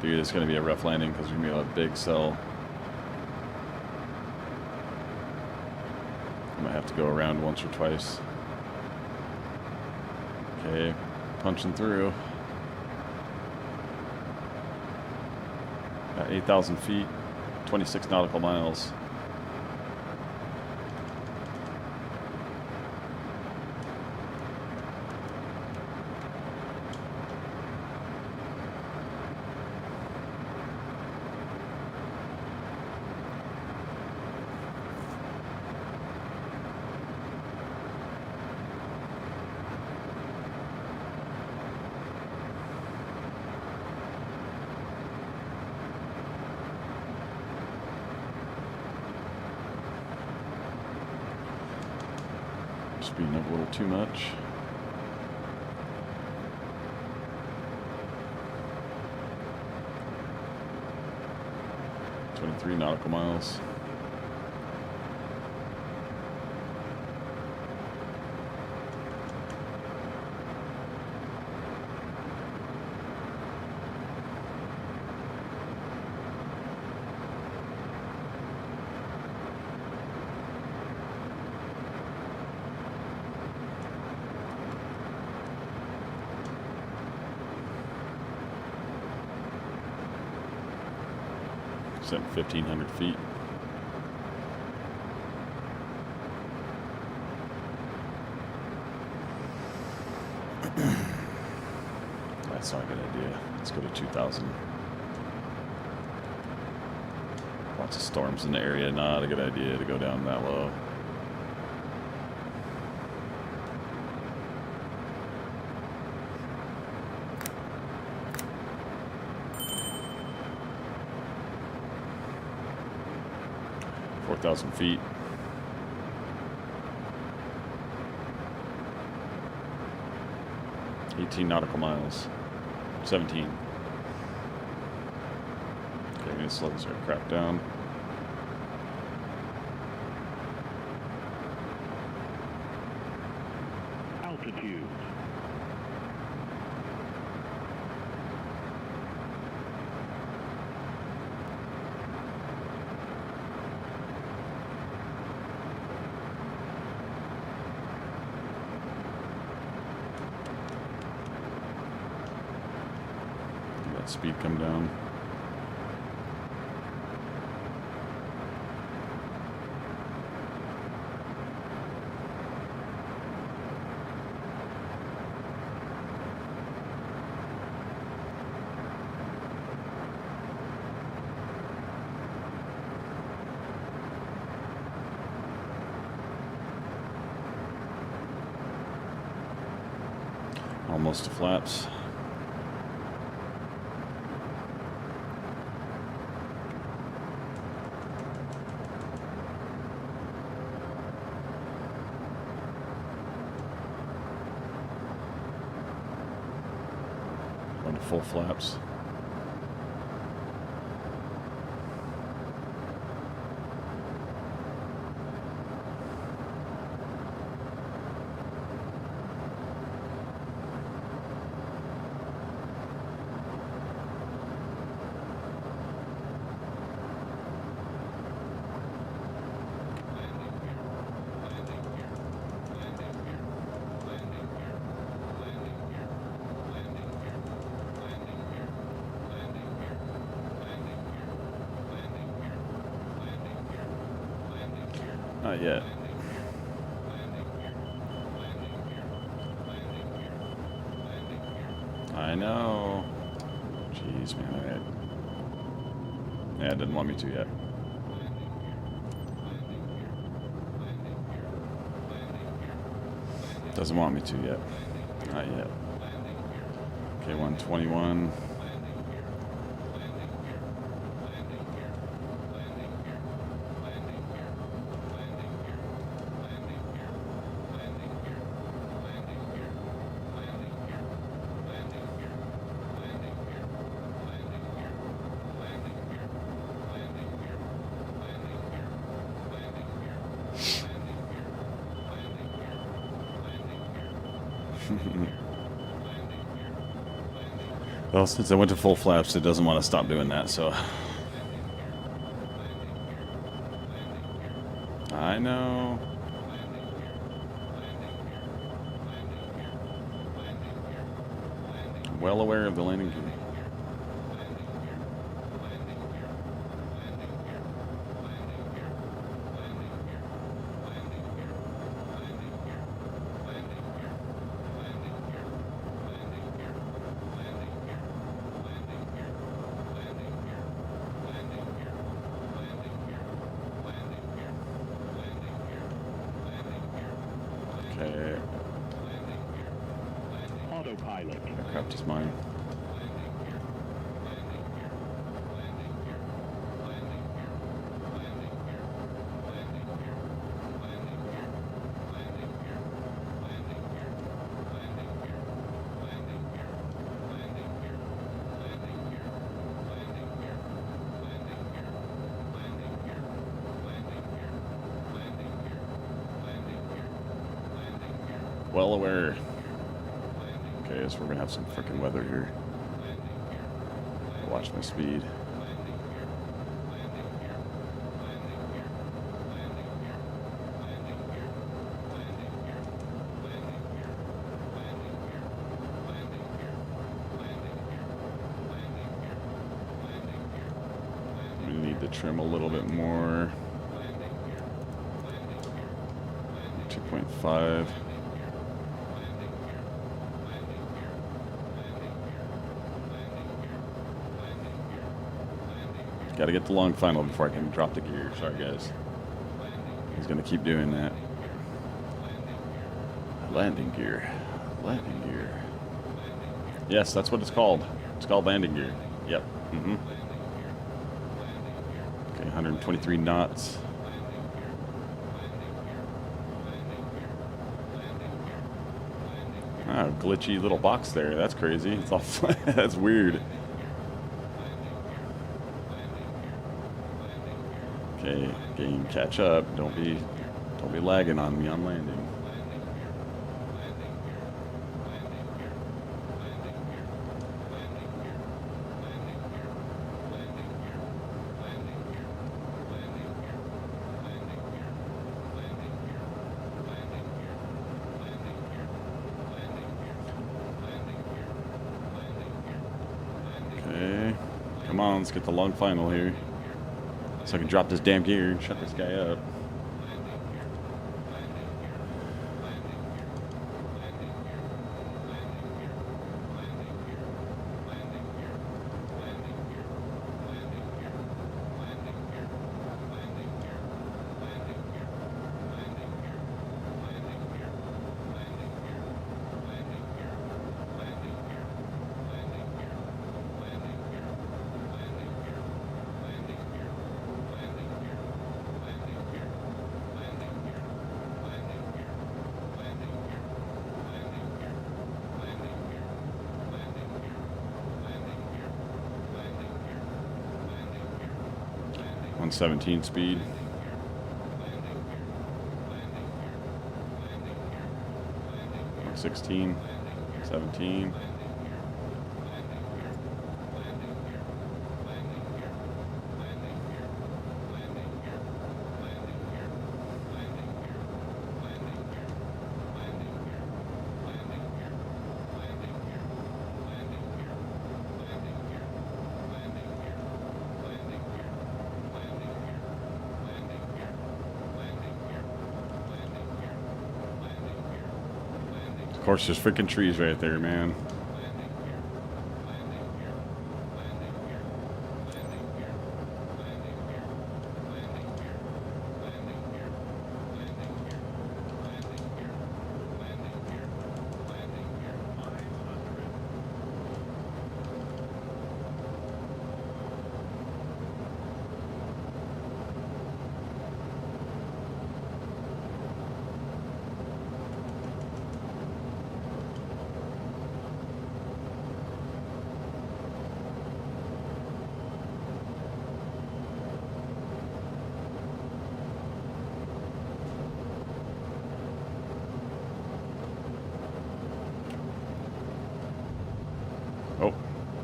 Dude, it's going to be a rough landing because we're going to be a big cell. I might have to go around once or twice. Okay, punching through. About 8,000 feet, 26 nautical miles. Speeding up a little too much. .23 nautical miles. At 1,500 feet. That's not a good idea. Let's go to 2,000. Lots of storms in the area. Not a good idea to go down that low. .4,000 feet. .18 nautical miles. 17. Okay, I'm gonna slow this aircraft down. Altitude. speed come down. Almost to flaps. Going to full flaps. Not yet. I know. Jeez, man. Yeah, it didn't want me to yet. Doesn't want me to yet. Not yet. Okay, 121. Well, since I went to full flaps, it doesn't want to stop doing that, so. I know. Well aware of the landing gear. Okay. Autopilot. Aircraft is mine. Well aware. Okay, so we're gonna have some freaking weather here. Watch my speed. We need to trim a little bit more. 2.5. Got to get the long final before I can drop the gear. Sorry, guys. He's going to keep doing that. Landing gear. Landing gear. Yes, that's what it's called. It's called landing gear. Yep. Mm-hmm. Okay, 123 knots. Ah, glitchy little box there. That's crazy. It's all that's weird. Okay, game, catch up. Don't be lagging on me on landing. Okay. on, let's get the long final here. So I can drop this damn gear and shut this guy up. On 17 speed. Mark 16, 17. Of course, there's freaking trees right there, man.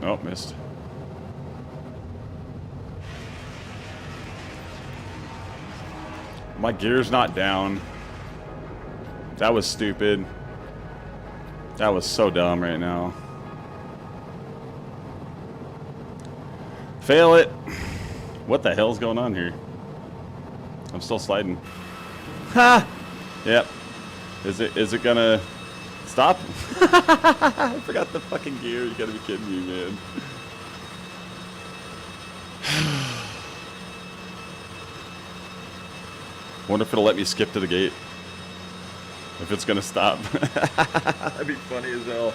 Oh, missed. My gear's not down. That was stupid. That was so dumb right now. Fail it. What the hell's going on here? I'm still sliding. Ha! Yep. Is it gonna stop? I forgot the fucking gear. You gotta be kidding me, man. Wonder if it'll let me skip to the gate. If it's gonna stop. That'd be funny as hell.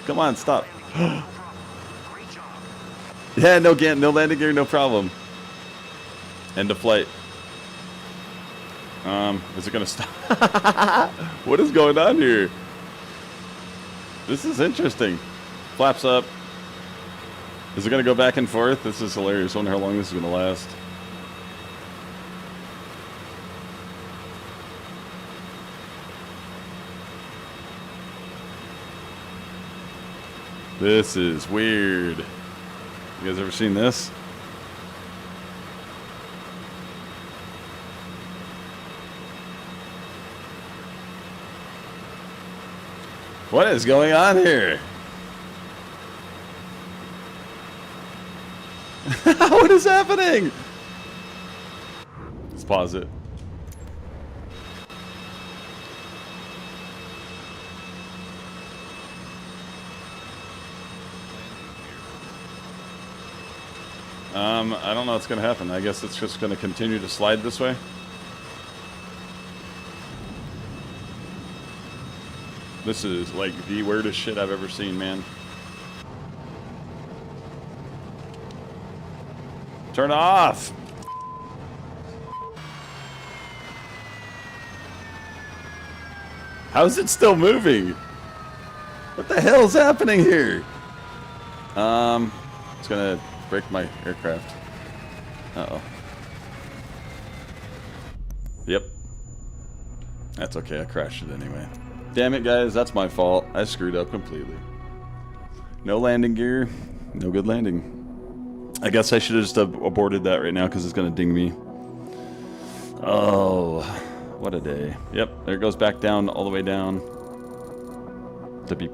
Come on, stop. Yeah, no landing gear, no problem. End of flight. Is it gonna stop? What is going on here? This is interesting. Flaps up. Is it gonna go back and forth? This is hilarious. I wonder how long this is gonna last. This is weird. You guys ever seen this? What is going on here? What is happening? Let's pause it. I don't know what's going to happen. I guess it's just going to continue to slide this way. This is like the weirdest shit I've ever seen, man. Turn off! How is it still moving? What the hell's happening here? It's gonna break my aircraft. Uh-oh. Yep. That's okay, I crashed it anyway. Damn it, guys, that's my fault. I screwed up completely. No landing gear, no good landing. I guess I should have just aborted that right now because it's gonna ding me. Oh, what a day. Yep, there it goes back down, all the way down to B+.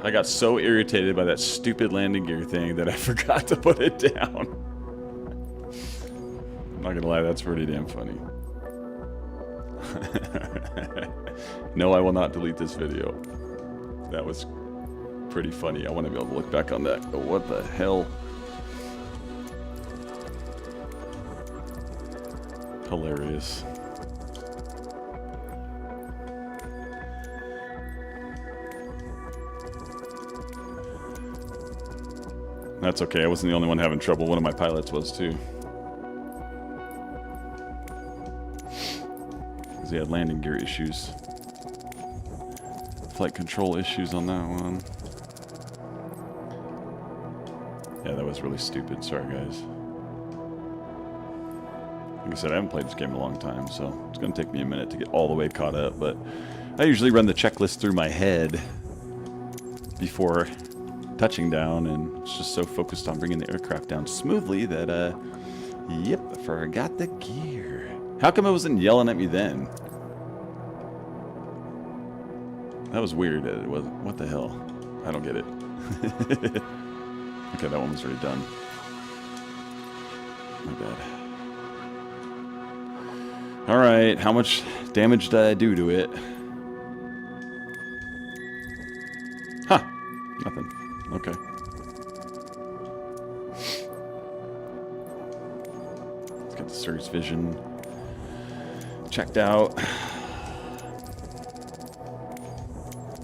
I got so irritated by that stupid landing gear thing that I forgot to put it down. I'm not gonna lie, that's pretty damn funny. No, I will not delete this video. That was pretty funny. I want to be able to look back on that. Oh, what the hell? Hilarious. That's okay. I wasn't the only one having trouble. One of my pilots was too. Because he had landing gear issues. Flight control issues on that one. Yeah, that was really stupid. Sorry, guys. Like I said, I haven't played this game in a long time, so it's going to take me a minute to get all the way caught up. But I usually run the checklist through my head before touching down, and it's just so focused on bringing the aircraft down smoothly that, yep, I forgot the gear. How come it wasn't yelling at me then? That was weird. It was, what the hell? I don't get it. Okay, that one was already done. My bad. Alright, how much damage did I do to it? Huh. Nothing. Okay. Let's get the Cirrus Vision checked out.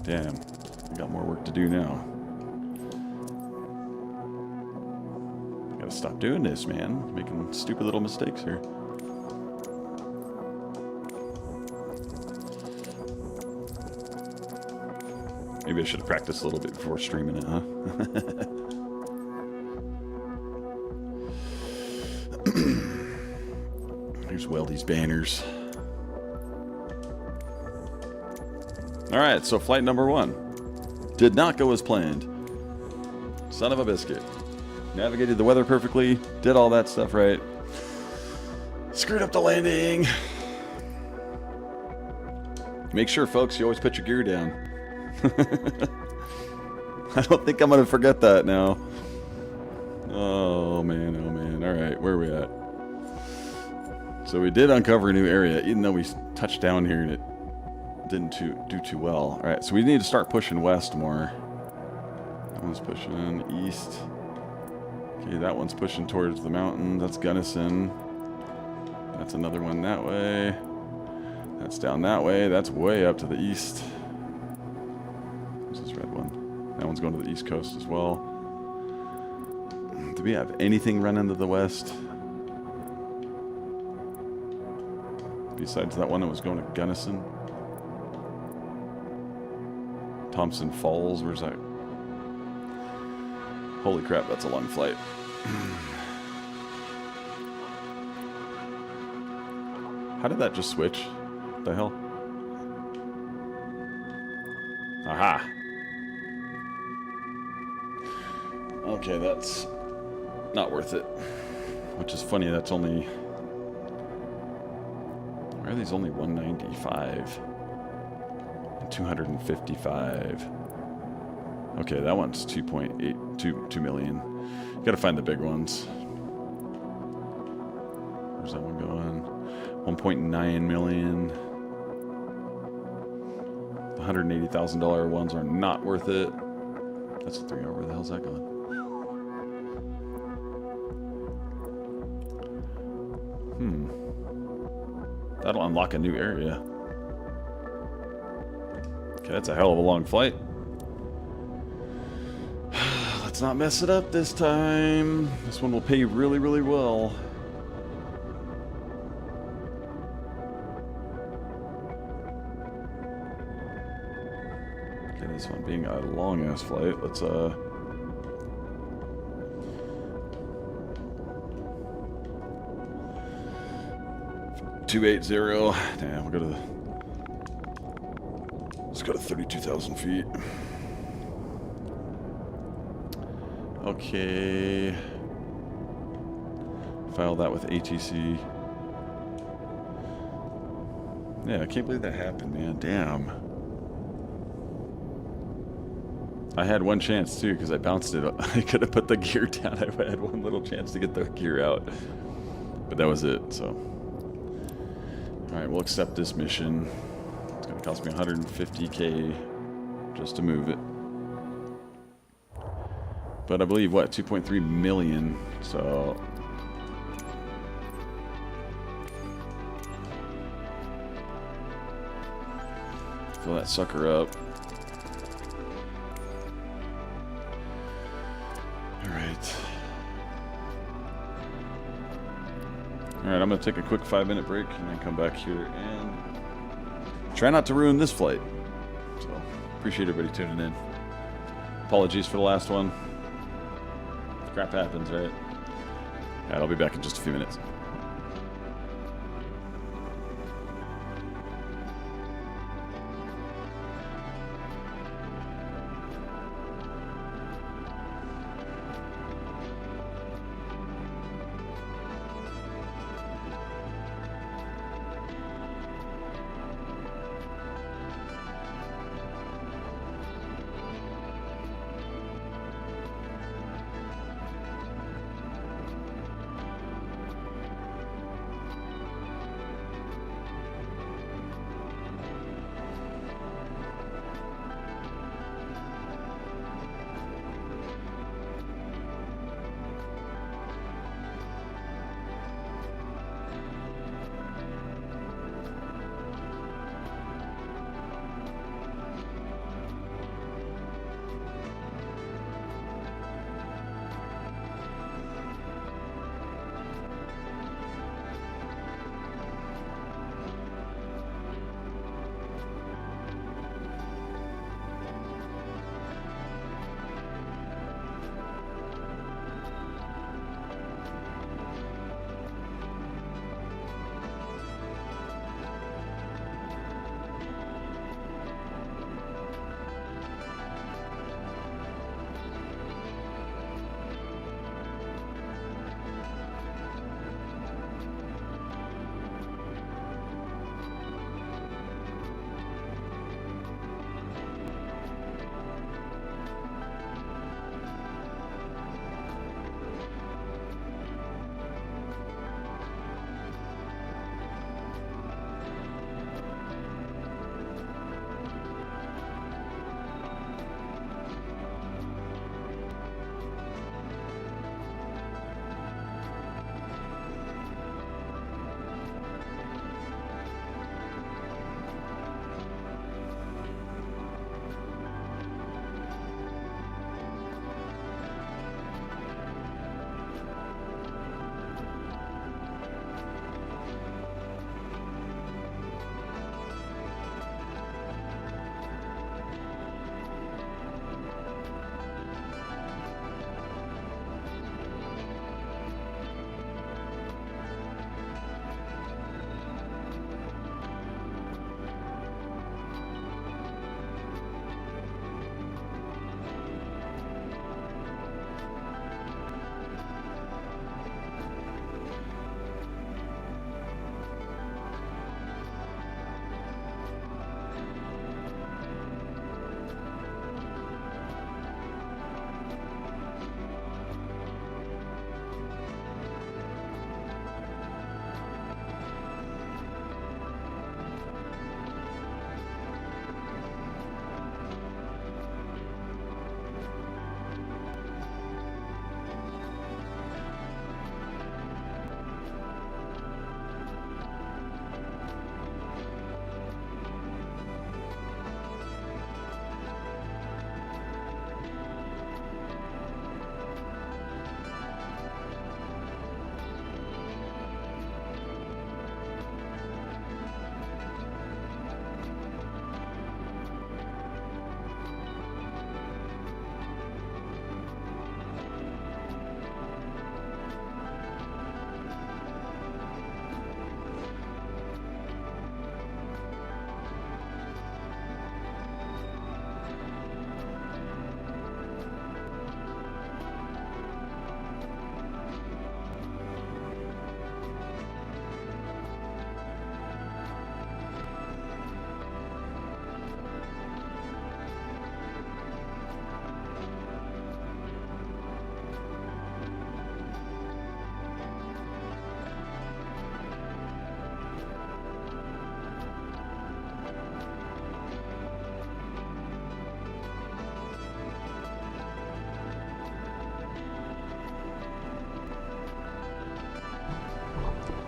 Damn. I got more work to do now. I gotta stop doing this, man. Making stupid little mistakes here. Maybe I should have practiced a little bit before streaming it, huh? Here's Weldy's banners. Alright, so flight number 1. Did not go as planned. Son of a biscuit. Navigated the weather perfectly. Did all that stuff right. Screwed up the landing. Make sure, folks, you always put your gear down. I don't think I'm going to forget that now. Oh, man, oh, man. Alright, where are we at? So we did uncover a new area, even though we touched down here and it didn't do too well. Alright, so we need to start pushing west more. That one's pushing east. Okay, that one's pushing towards the mountain. That's Gunnison. That's another one that way. That's down that way. That's way up to the east. Where's this red one? That one's going to the east coast as well. Do we have anything running to the west? Besides that one that was going to Gunnison? Thompson Falls, where's that? Holy crap, that's a long flight. How did that just switch? What the hell? Aha! Okay, that's not worth it. Which is funny, that's only... Why are these only 195? 255. Okay, that one's 2 million. Gotta find the big ones. Where's that one going? 1.9 million. The $180,000 ones are not worth it. That's a 3-hour. Where the hell's that going? That'll unlock a new area. Okay, that's a hell of a long flight. Let's not mess it up this time. This one will pay really, really well. Okay, this one being a long-ass flight. Let's, 280. Damn, we'll go to the... Let's go to 32,000 feet. Okay. File that with ATC. Yeah, I can't believe that happened, man. Damn. I had one chance too because I bounced it. I could have put the gear down. I had one little chance to get the gear out, but that was it. So, all right, we'll accept this mission. It's going to cost me 150K just to move it. But I believe what 2.3 million. So. Fill that sucker up. Alright. Alright, I'm going to take a quick 5-minute break and then come back here and try not to ruin this flight. So, appreciate everybody tuning in. Apologies for the last one. Crap happens, right? Alright, I'll be back in just a few minutes.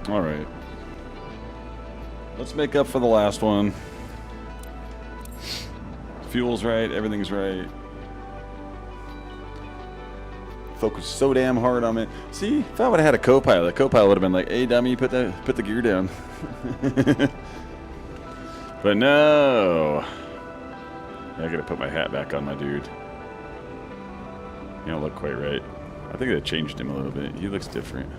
All right. Let's make up for the last one. Fuel's right. Everything's right. Focus so damn hard on it. See, if I would have had a co-pilot, the co-pilot would have been like, "Hey, dummy, put the gear down." But no. Yeah, I gotta put my hat back on, my dude. You don't look quite right. I think they changed him a little bit. He looks different.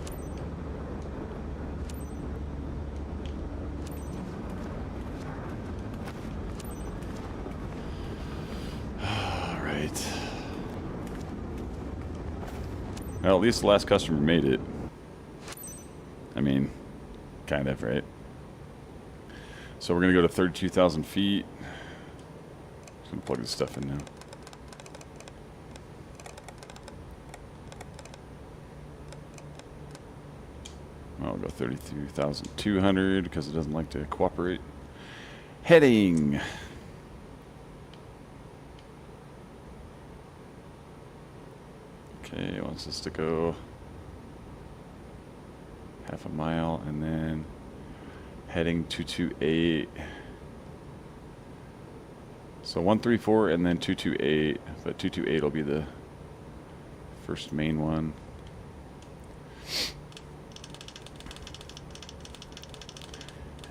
All right. Well, at least the last customer made it. I mean, kind of, right? So we're gonna go to 32,000 feet. Just gonna plug this stuff in now. I'll go 32,200 because it doesn't like to cooperate. Heading. Okay, it wants us to go half a mile and then heading 228. So 134 and then 228, but 228 will be the first main one.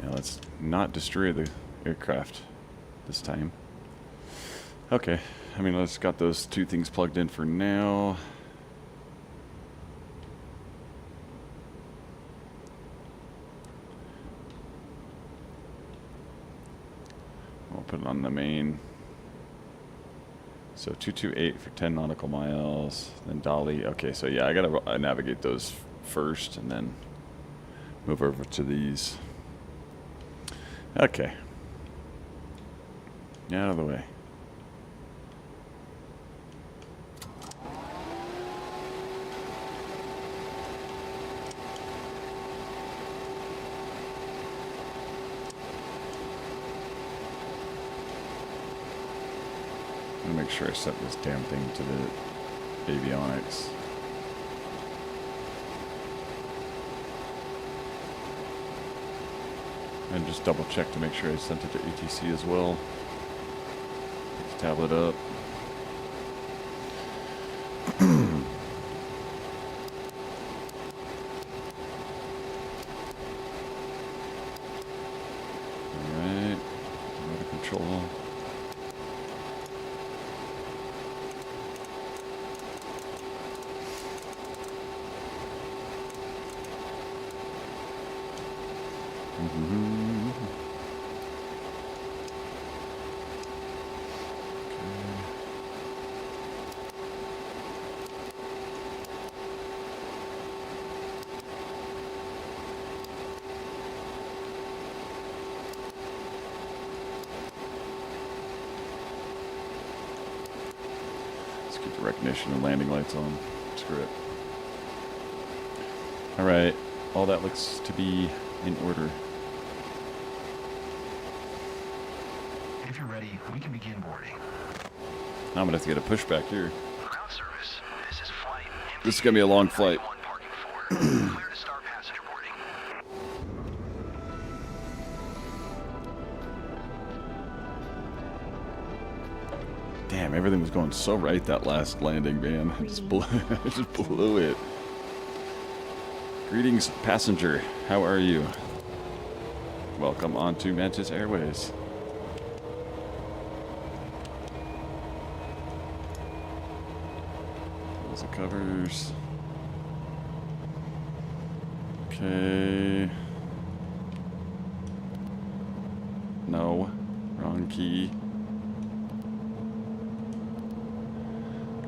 Now let's not destroy the aircraft this time. Okay, I mean, let's got those two things plugged in for now. We'll put it on the main. So 228 for 10 nautical miles, then dolly. Okay, so yeah, I gotta navigate those first and then move over to these. Okay. Out of the way. I'm gonna make sure I set this damn thing to the avionics. And just double check to make sure I sent it to ATC as well. Pick the tablet up. Alright, remote control. Let's keep the recognition and landing lights on. Screw it. Alright, all that looks to be in order. If you're ready, we can begin boarding. Now I'm gonna have to get a pushback here. Ground service, this is flight. This is gonna be a long flight. Parking 4. Clear to start passenger boarding. Damn, everything was going so right that last landing, man. I just blew it. Greetings, passenger. How are you? Welcome on to Mantis Airways. Those are covers. Okay. No. Wrong key.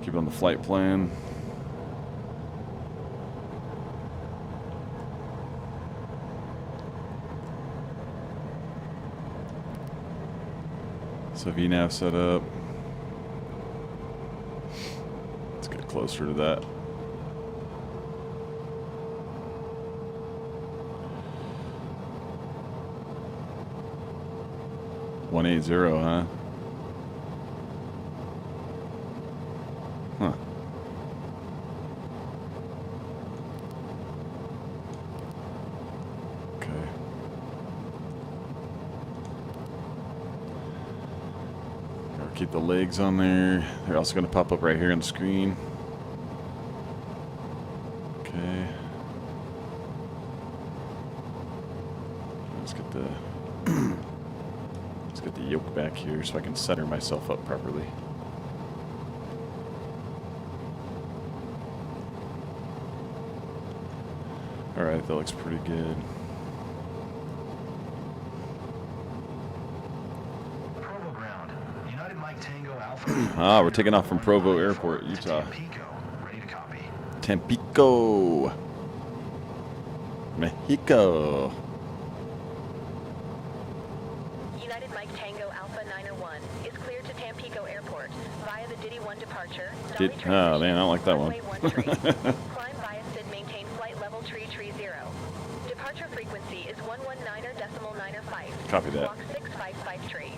Keep it on the flight plan. So VNAV set up. Let's get closer to that. $180, huh? Huh. Keep the legs on there. They're also going to pop up right here on the screen. Okay. Let's get the let's get the yoke back here so I can center myself up properly. All right, that looks pretty good. Provo ground. United Mike Tango Alpha. Ah, we're taking off from Provo Airport, Utah. Tampico. Ready to copy. Tampico, Mexico. United Mike Tango Alpha 901 is cleared to Tampico Airport via the Diddy 1 departure. Oh man, I don't like that one. Climb via SID, maintain flight level tree 0. Departure frequency is 119.905. Copy that. Block 655 tree.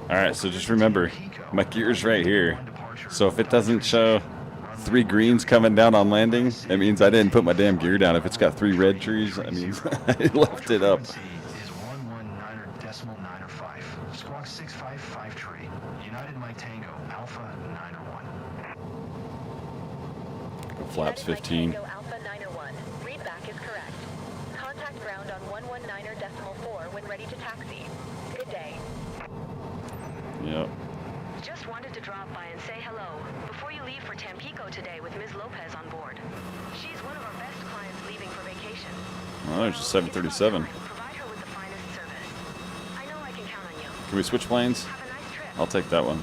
Alright, so just remember, my gear's right here. So if it doesn't show 3 greens coming down on landing, it means I didn't put my damn gear down. If it's got 3 red trees, that means I left it up. Frequency is 119.905. Squawk 655 tree. United Mike Tango Alpha 901. Flaps United Mike 15. Tango Alpha 901. Readback is correct. Contact ground on 119.4 when ready to taxi. Good day. Yep. Just wanted to drop by and say hello before you leave for Tampico today with Ms. Lopez on board. She's one of our best clients leaving for vacation. Well, there's a 737. Provide her with the finest service. I know I can count on you. Can we switch planes? Have a nice trip. I'll take that one.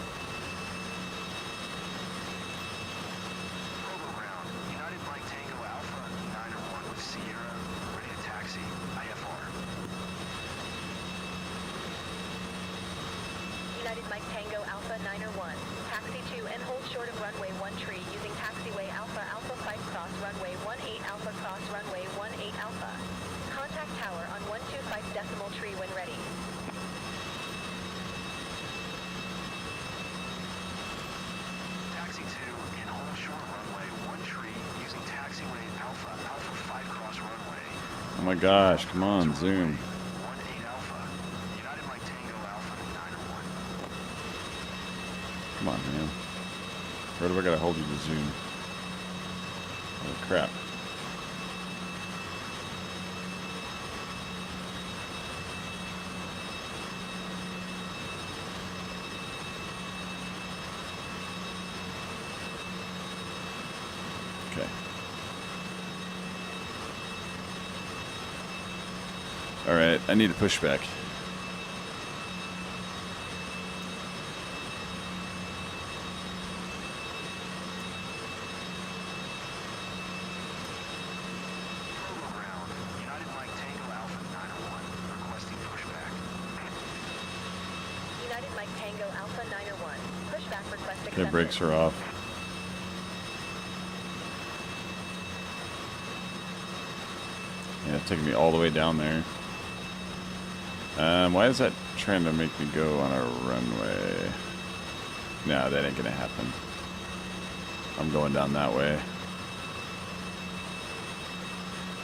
Provo ground. United Mike Tango Alpha 901 with Sierra. Ready to taxi. IFR. United Mike Tango Alpha 901. Taxi to and hold short of runway 1 tree using taxiway Alpha Alpha 5 cross runway 18 Alpha cross runway 18 Alpha. Contact tower on 125 decimal tree when ready. Taxi 2 and hold short runway 1 tree using taxiway Alpha Alpha 5 cross runway. Oh my gosh, come on, zoom. 18 Alpha. United Mike Tango Alpha 901. Come on, man. Where do I gotta hold you to zoom? Oh, crap. Okay. Alright, I need a pushback. Provo ground. United Mike Tango Alpha 901. Requesting pushback. United Mike Tango Alpha 901. Pushback request accepted. Okay, brakes are off. Yeah, it's taking me all the way down there. Why is that trying to make me go on a runway? No, that ain't gonna happen. I'm going down that way.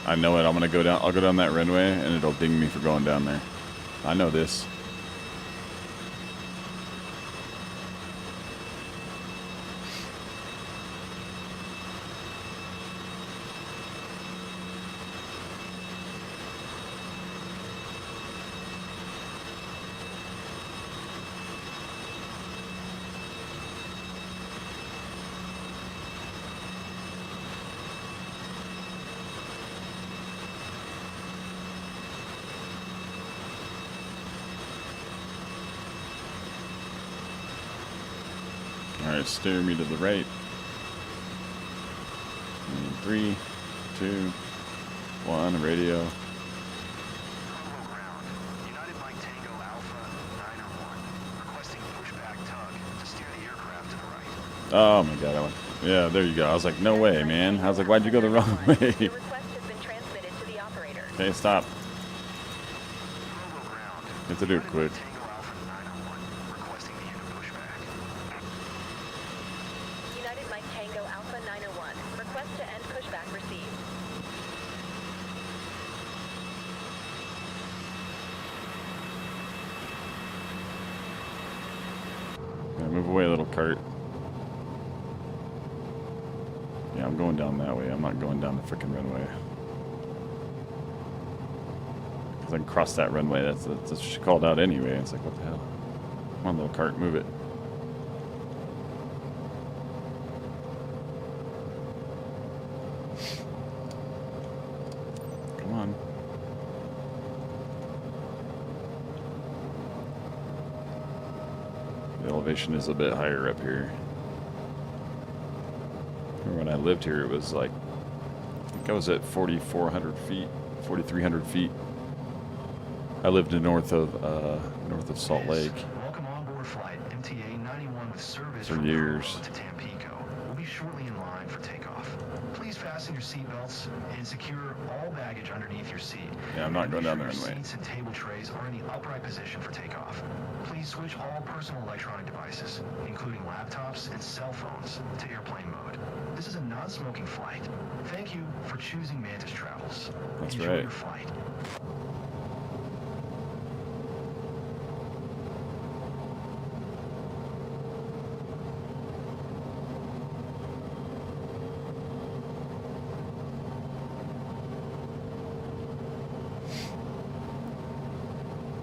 I know it. I'm gonna go down. I'll go down that runway, and it'll ding me for going down there. I know this. Alright, steer me to the right. And 3, 2, 1, radio. Provo ground. United Mike Tango Alpha 901. Requesting pushback tug to steer the aircraft to the right. Oh my god, I went. Yeah, there you go. I was like, no way, man. I was like, why'd you go the wrong way? The request has been transmitted to the operator. Okay, stop. Provo ground. You have to do it quick. Tango Alpha 901. Requesting the end of pushback. United Mike Tango Alpha 901. Request to end pushback received. Move away, little cart. Yeah, I'm going down that way. I'm not going down the frickin' runway. Because I can cross that runway. That's what she called out anyway. It's like, what the hell? Come on, little cart, move it. Come on. The elevation is a bit higher up here. When I lived here, it was like, I think I was at 4,400 feet, 4,300 feet. I lived in north of Salt Lake Welcome on board flight MTA 91 with service for from years. Provo to Tampico. We'll be shortly in line for takeoff. Please fasten your seatbelts and secure all baggage underneath your seat. Yeah, I'm not going down the Make sure runway. your seats and table trays are in the upright position for takeoff. Please switch all personal electronic devices, including laptops and cell phones, to airplane mode. This is a non-smoking flight. Thank you for choosing Mantis Travels. That's Enjoy right. your flight.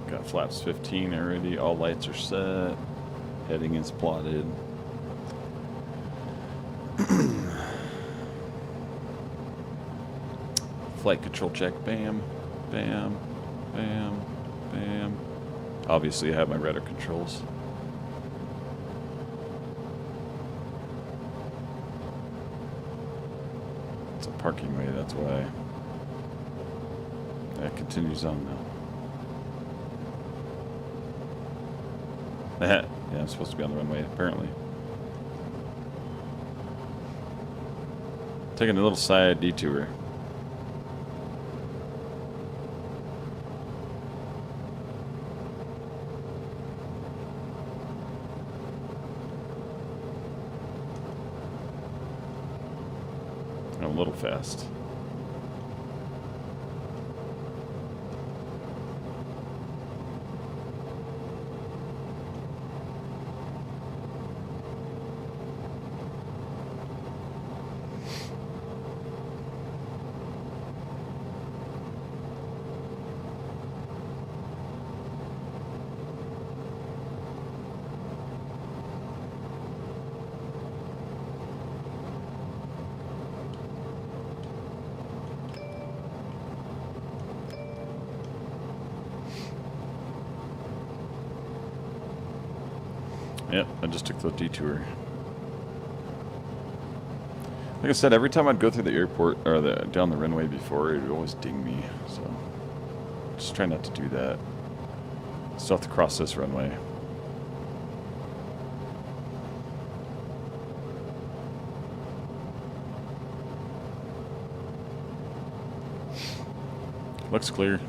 Got flaps 15 already. All lights are set. Heading is plotted. Flight control check. Bam, bam, bam, bam. Obviously, I have my rudder controls. It's a parking way, that's why. That continues on now. Yeah, I'm supposed to be on the runway, apparently. Taking a little side detour. I'm a little fast. Yep, I just took the detour. Like I said, every time I'd go through the airport or down the runway before, it would always ding me. So just try not to do that. Still have to cross this runway. Looks clear.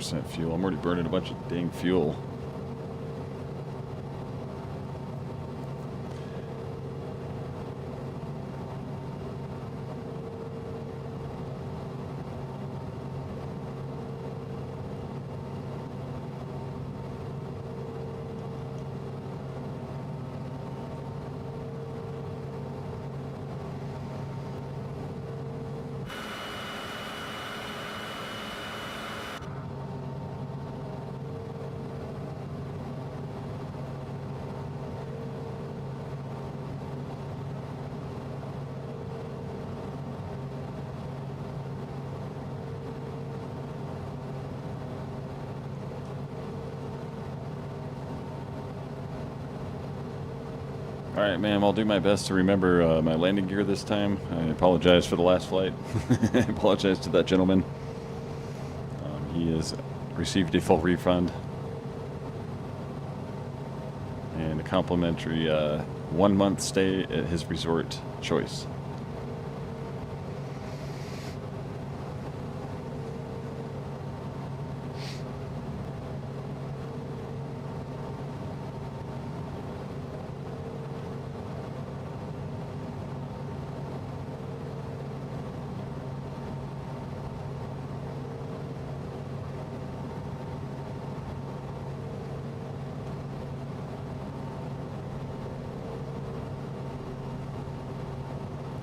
% fuel. I'm already burning a bunch of dang fuel. Alright, ma'am, I'll do my best to remember my landing gear this time. I apologize for the last flight. I apologize to that gentleman. He has received a full refund. and a complimentary 1 month stay at his resort choice.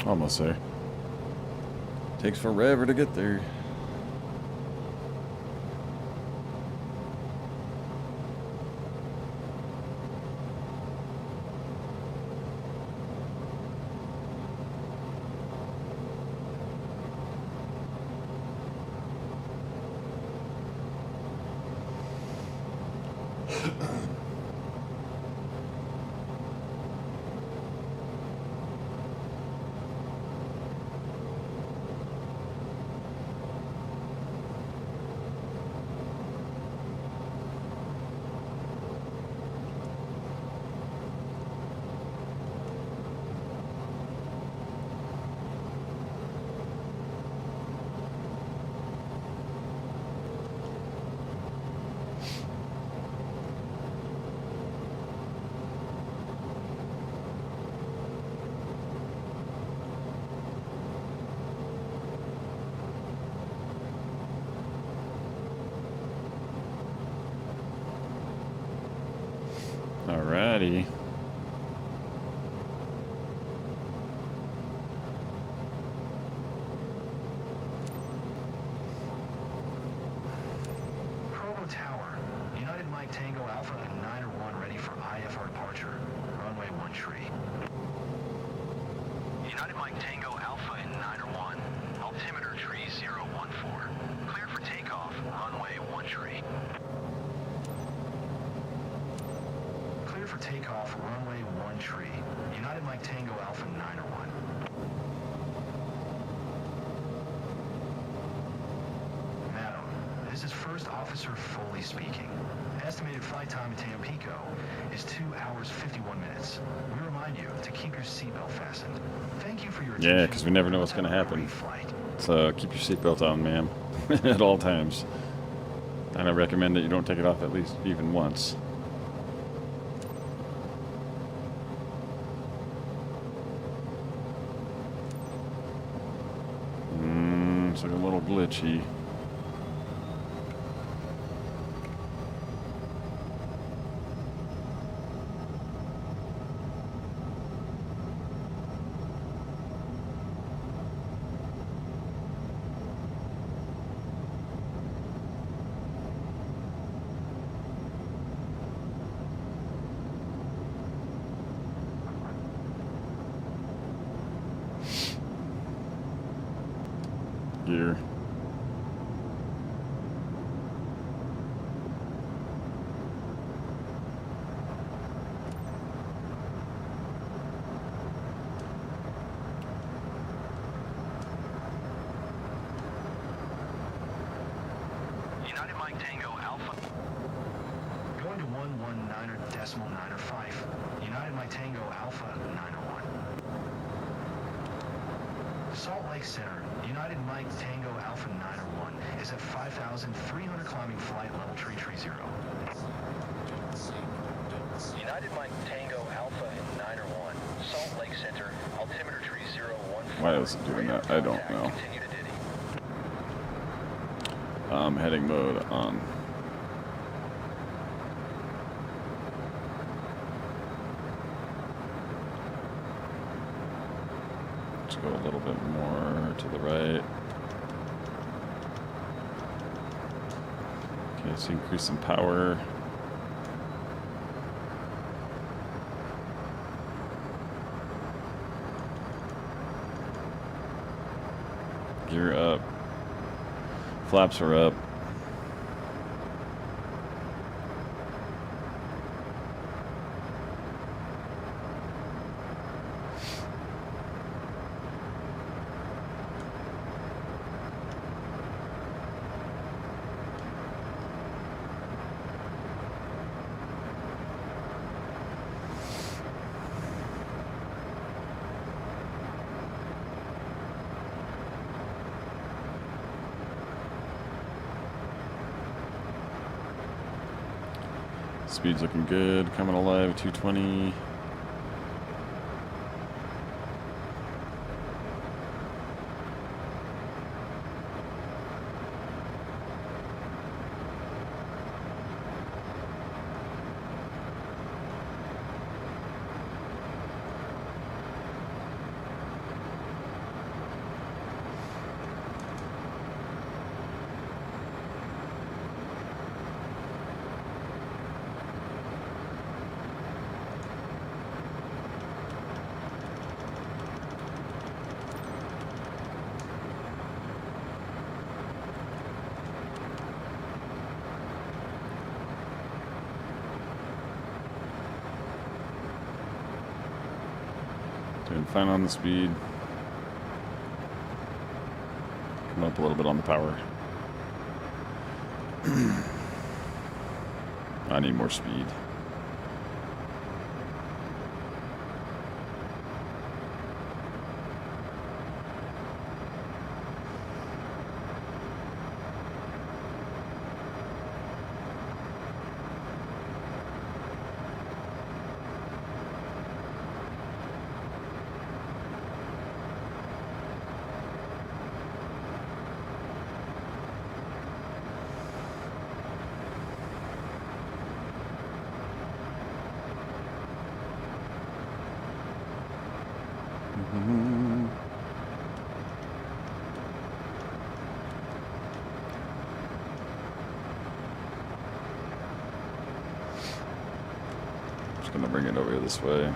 Almost there. Takes forever to get there. Alrighty. Provo Tower. United Mike Tango Alpha and 901 ready for IFR departure. Runway 1 tree. United Mike Tango Alpha and 901. Altimeter tree 014. Cleared for takeoff. Runway 1 tree. Cleared for takeoff. Runway 1 tree. United Mike Tango Alpha 901. Madam, this is First Officer Foley speaking. Estimated flight time to Tampico is 2 hours 51 minutes. We remind you to keep your seatbelt fastened. Thank you for your attention. Yeah, because we never know what's going to happen. So keep your seatbelt on, ma'am, at all times. And I recommend that you don't take it off at least even once. It's like a little glitchy. Gear. United Mike Tango Alpha. Going to 119.905. United Mike Tango Alpha 901. Salt Lake Center. United Mike Tango Alpha 901 is at 5,300 climbing flight level tree 0. United Mike Tango Alpha 901. Salt Lake Center. Altimeter tree 014. Why is it doing that? I don't know. Continue to Diddy. Heading mode on. Let's go a little bit more to the right. Okay, so increase some power. Gear up. Flaps are up. Speed's looking good. Coming alive, 220. Doing fine on the speed. Come up a little bit on the power. I need more speed. Just gonna bring it over this way.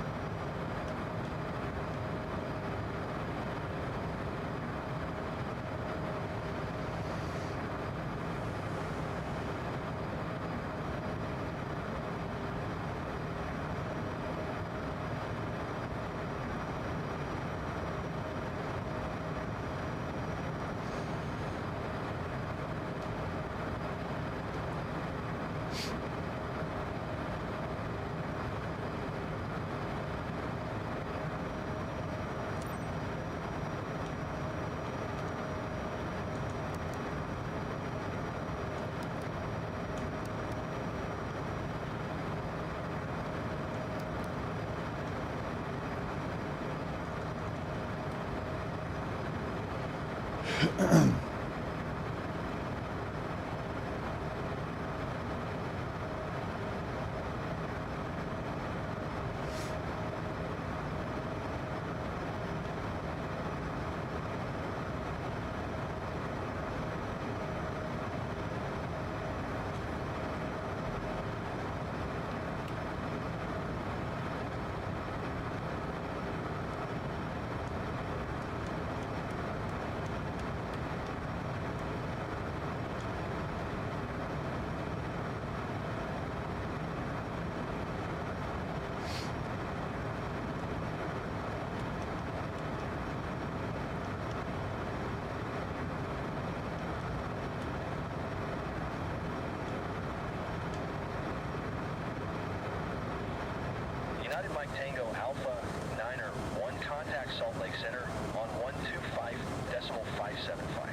United Mike Tango Alpha Niner 1 contact Salt Lake Center on 125.575.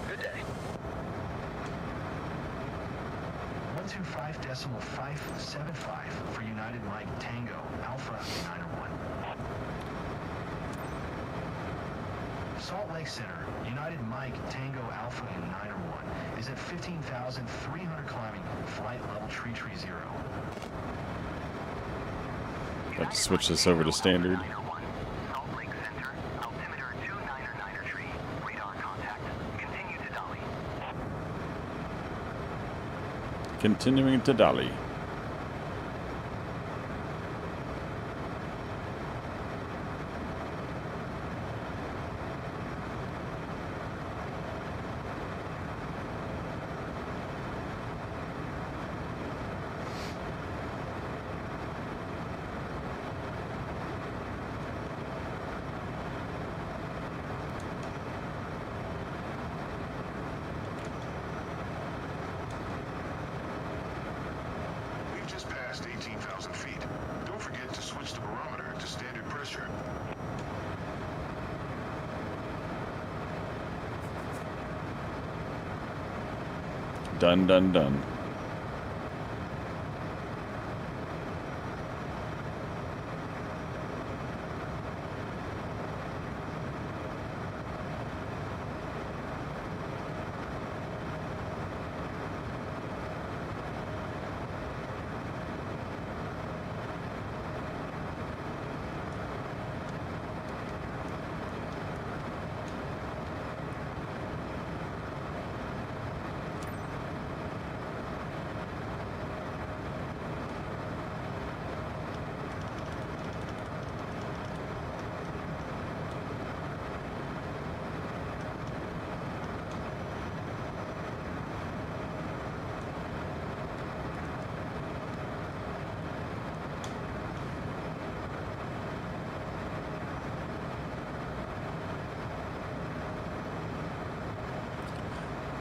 Good day. 125.575 for United Mike Tango Alpha Niner 1. Salt Lake Center, United Mike Tango Alpha Niner 1 is at 15,300 climbing, flight level tree 0. Got to switch this over to standard. Salt Lake Center, altimeter 299er tree, radar contact, continue to Dolly. Continuing to Dolly. We've just passed 18,000 feet. Don't forget to switch the barometer to standard pressure. Done, done, done.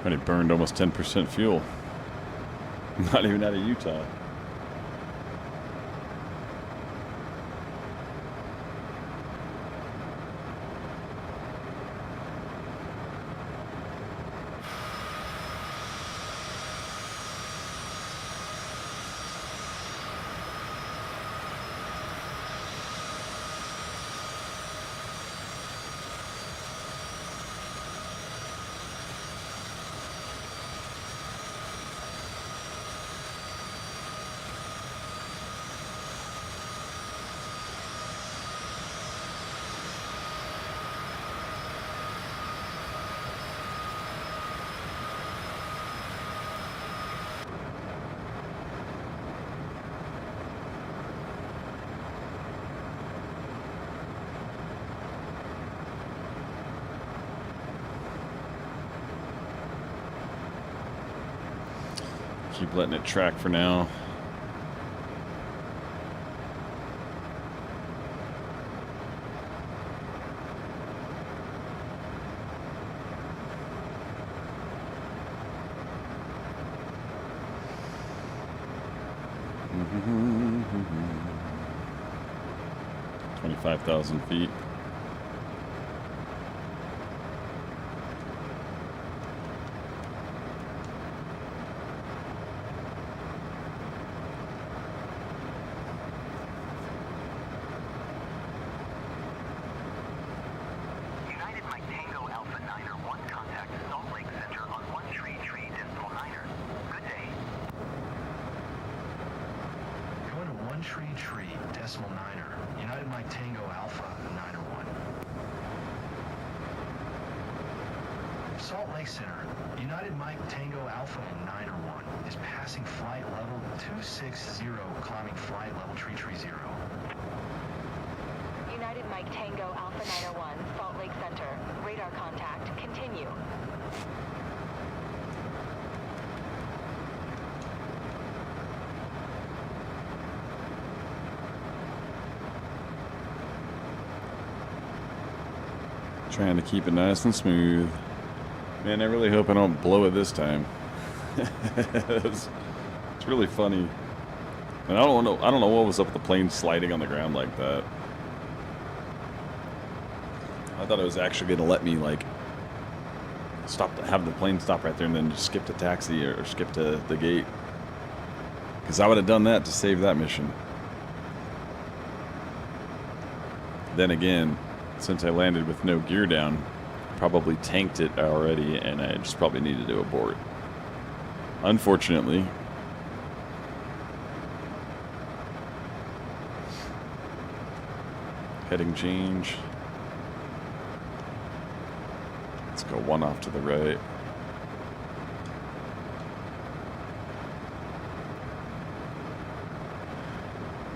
Already burned almost 10% fuel. Not even out of Utah. Keep letting it track for now. Mm-hmm. 25,000 feet. Tree, decimal niner. United Mike Tango Alpha, 901. Salt Lake Center, United Mike Tango Alpha, 901 is passing flight level 260, climbing flight level tree 0. United Mike Tango Alpha 901, Salt Lake Center. Radar contact, continue. Trying to keep it nice and smooth. Man, I really hope I don't blow it this time. It's really funny. And I don't know what was up with the plane sliding on the ground like that. I thought it was actually going to let me like have the plane stop right there and then just skip to taxi or skip to the gate. Because I would have done that to save that mission. Then again, since I landed with no gear down, probably tanked it already, and I just probably needed to abort. Unfortunately. Heading change. Let's go one off to the right.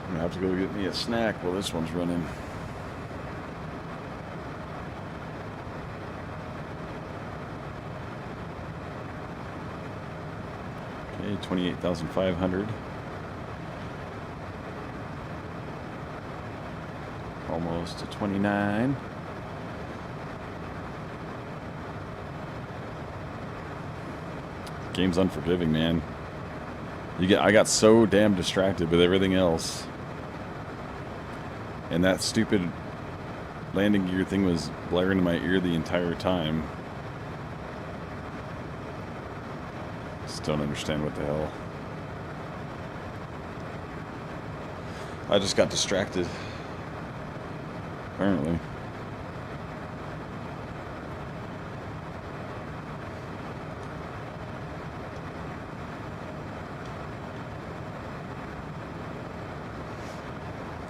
I'm gonna have to go get me a snack while this one's running. Okay, 28,500. Almost to 29. Game's unforgiving, man. I got so damn distracted with everything else. And that stupid landing gear thing was blaring in my ear the entire time. Don't understand what the hell. I just got distracted. Apparently.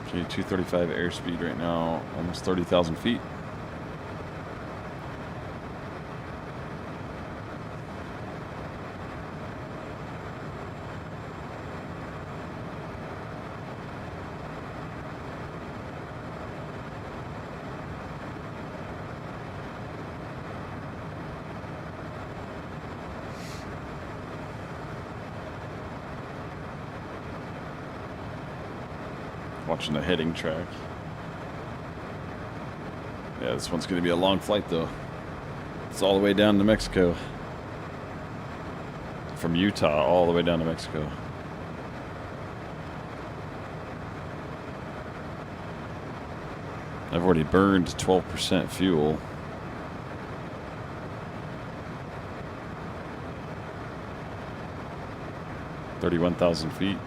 Okay, 235 airspeed right now, almost 30,000 feet. Watching the heading track. Yeah, this one's going to be a long flight, though. It's all the way down to Mexico. from Utah all the way down to Mexico. I've already burned 12% fuel. $31,000 feet.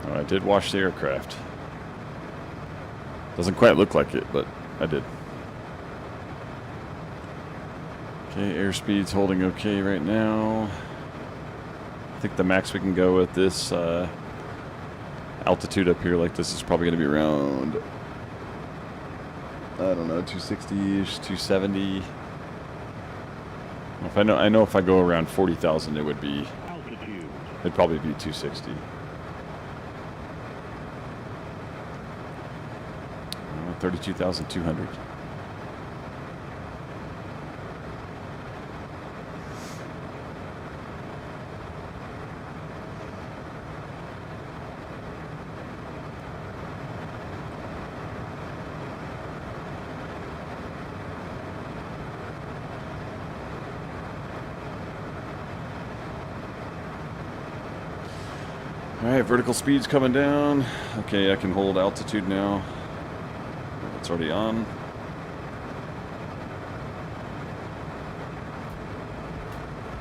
Oh, I did wash the aircraft. Doesn't quite look like it, but I did. Okay, airspeed's holding okay right now. I think the max we can go with this altitude up here like this is probably going to be around, I don't know, 260-ish, 270. If I know if I go around 40,000, it would be, it'd probably be 260. 32,200. Alright, vertical speed's coming down. Okay, I can hold altitude now. It's already on.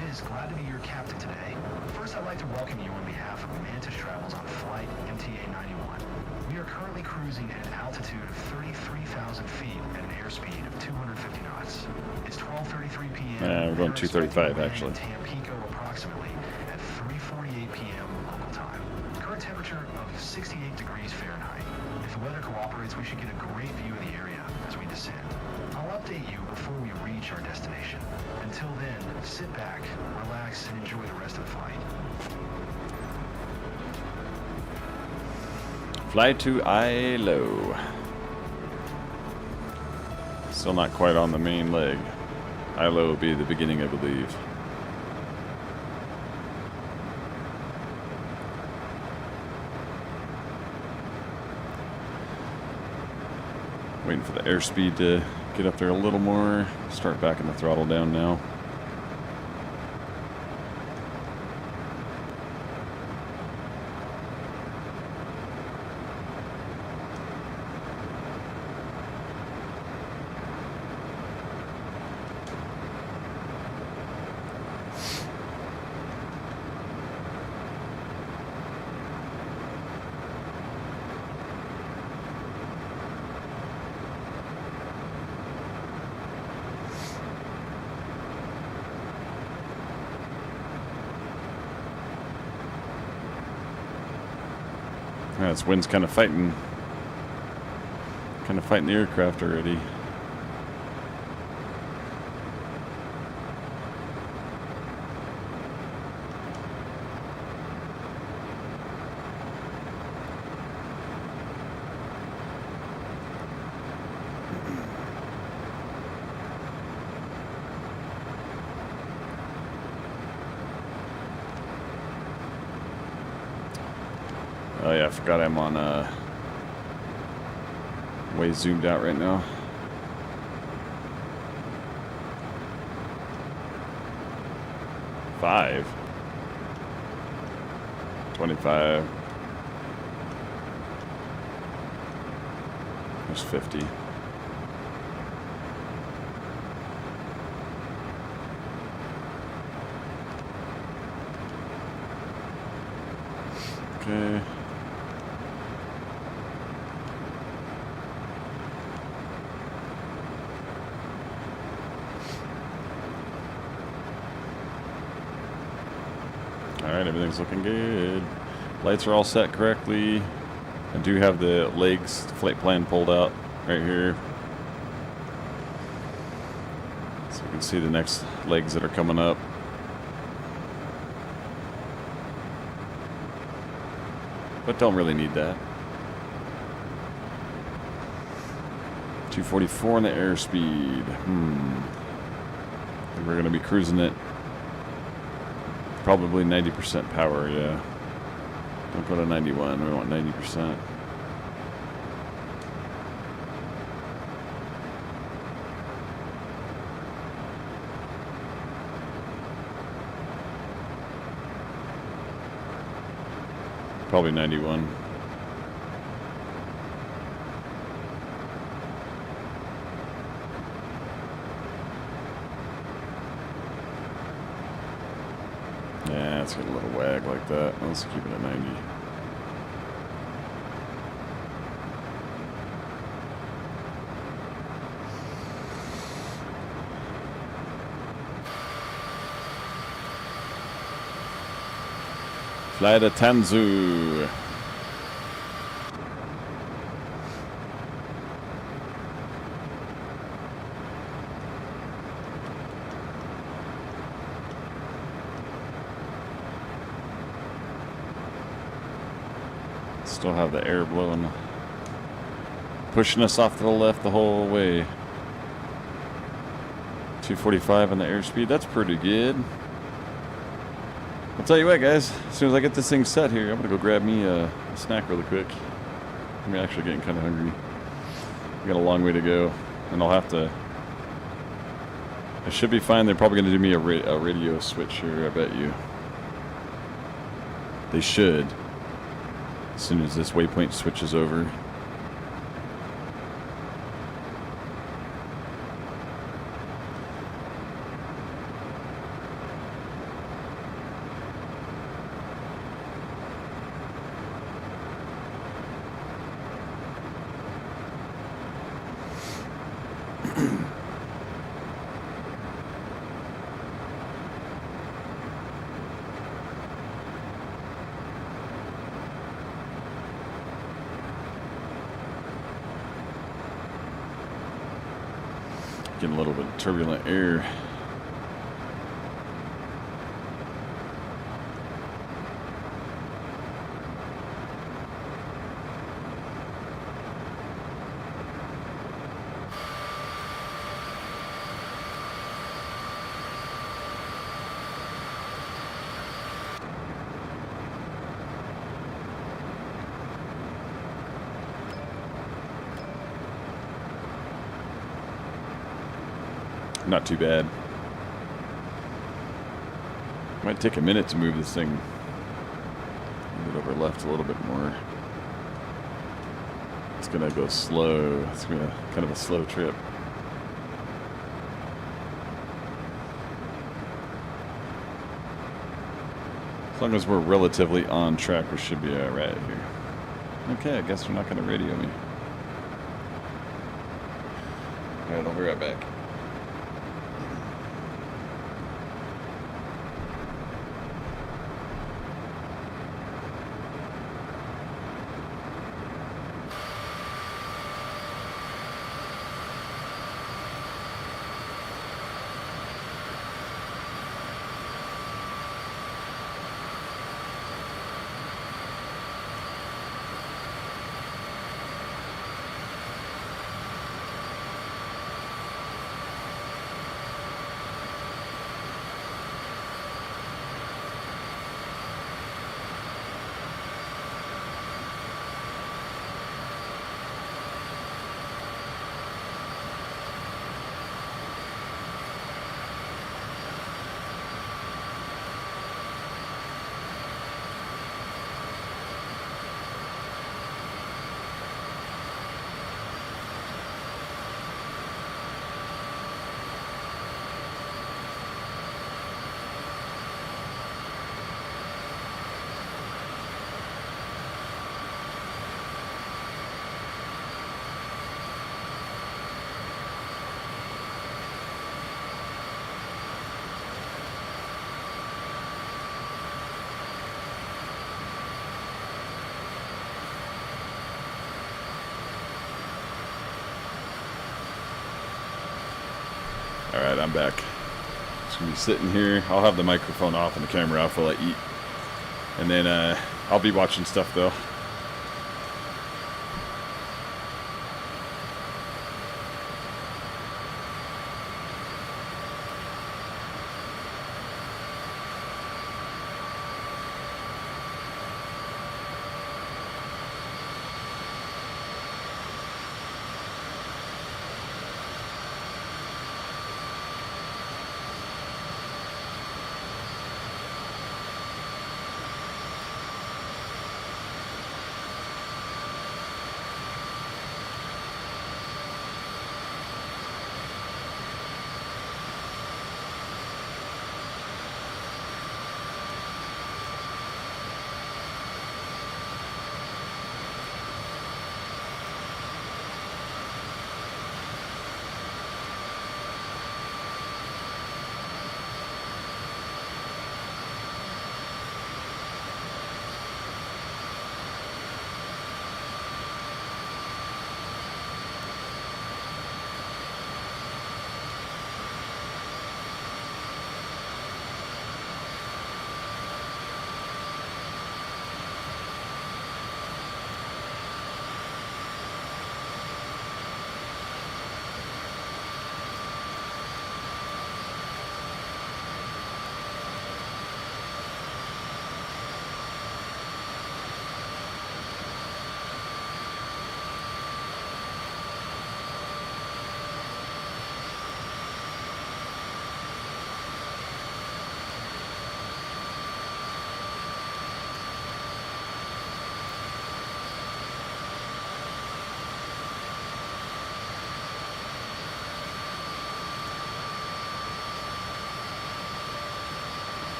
Ms. Glad to be your captain today. First, I'd like to welcome you on behalf of Mantis Travels on flight MTA 91. We are currently cruising at an altitude of 33,000 feet at an airspeed of 250 knots. It's 12:33 p.m. We're going 235 actually. Tampico approximately at 3:48 p.m. local time. Current temperature of 68 degrees Fahrenheit. If the weather cooperates, we should get a great view of the area as we descend. I'll update you before we reach our destination. Until then, sit back, relax, and enjoy the rest of the flight. Fly to ILO. Still not quite on the main leg. ILO will be the beginning, I believe. Waiting for the airspeed to get up there a little more. Start backing the throttle down now. Yeah, this wind's kind of fighting the aircraft already. Oh yeah, I forgot I'm on way zoomed out right now. $5. 25. There's 50. Okay. Alright, everything's looking good. Lights are all set correctly. I do have the legs, flight plan pulled out right here. So you can see the next legs that are coming up. But don't really need that. 244 in the airspeed. We're going to be cruising it Probably 90% power, yeah. Don't go to 91, we want 90%. Probably 91. Yeah, it's got a little wag like that. Let's keep it at 90. Fly to Tanzu. Still have the air blowing, pushing us off to the left the whole way. 245 on the airspeed. That's pretty good. I'll tell you what, guys. As soon as I get this thing set here, I'm gonna go grab me a snack really quick. I'm actually getting kind of hungry. We got a long way to go, and I'll have to. I should be fine. They're probably gonna do me a radio switch here. I bet you. They should. As soon as this waypoint switches over. Getting a little bit of turbulent air. Not too bad. Might take a minute to move this thing. Move it over left a little bit more. It's gonna go slow. It's gonna be kind of a slow trip. As long as we're relatively on track, we should be alright here. Okay, I guess they're not gonna radio me. Alright, I'll be right back. Alright, I'm back. Just gonna be sitting here. I'll have the microphone off and the camera off while I eat. And then I'll be watching stuff though.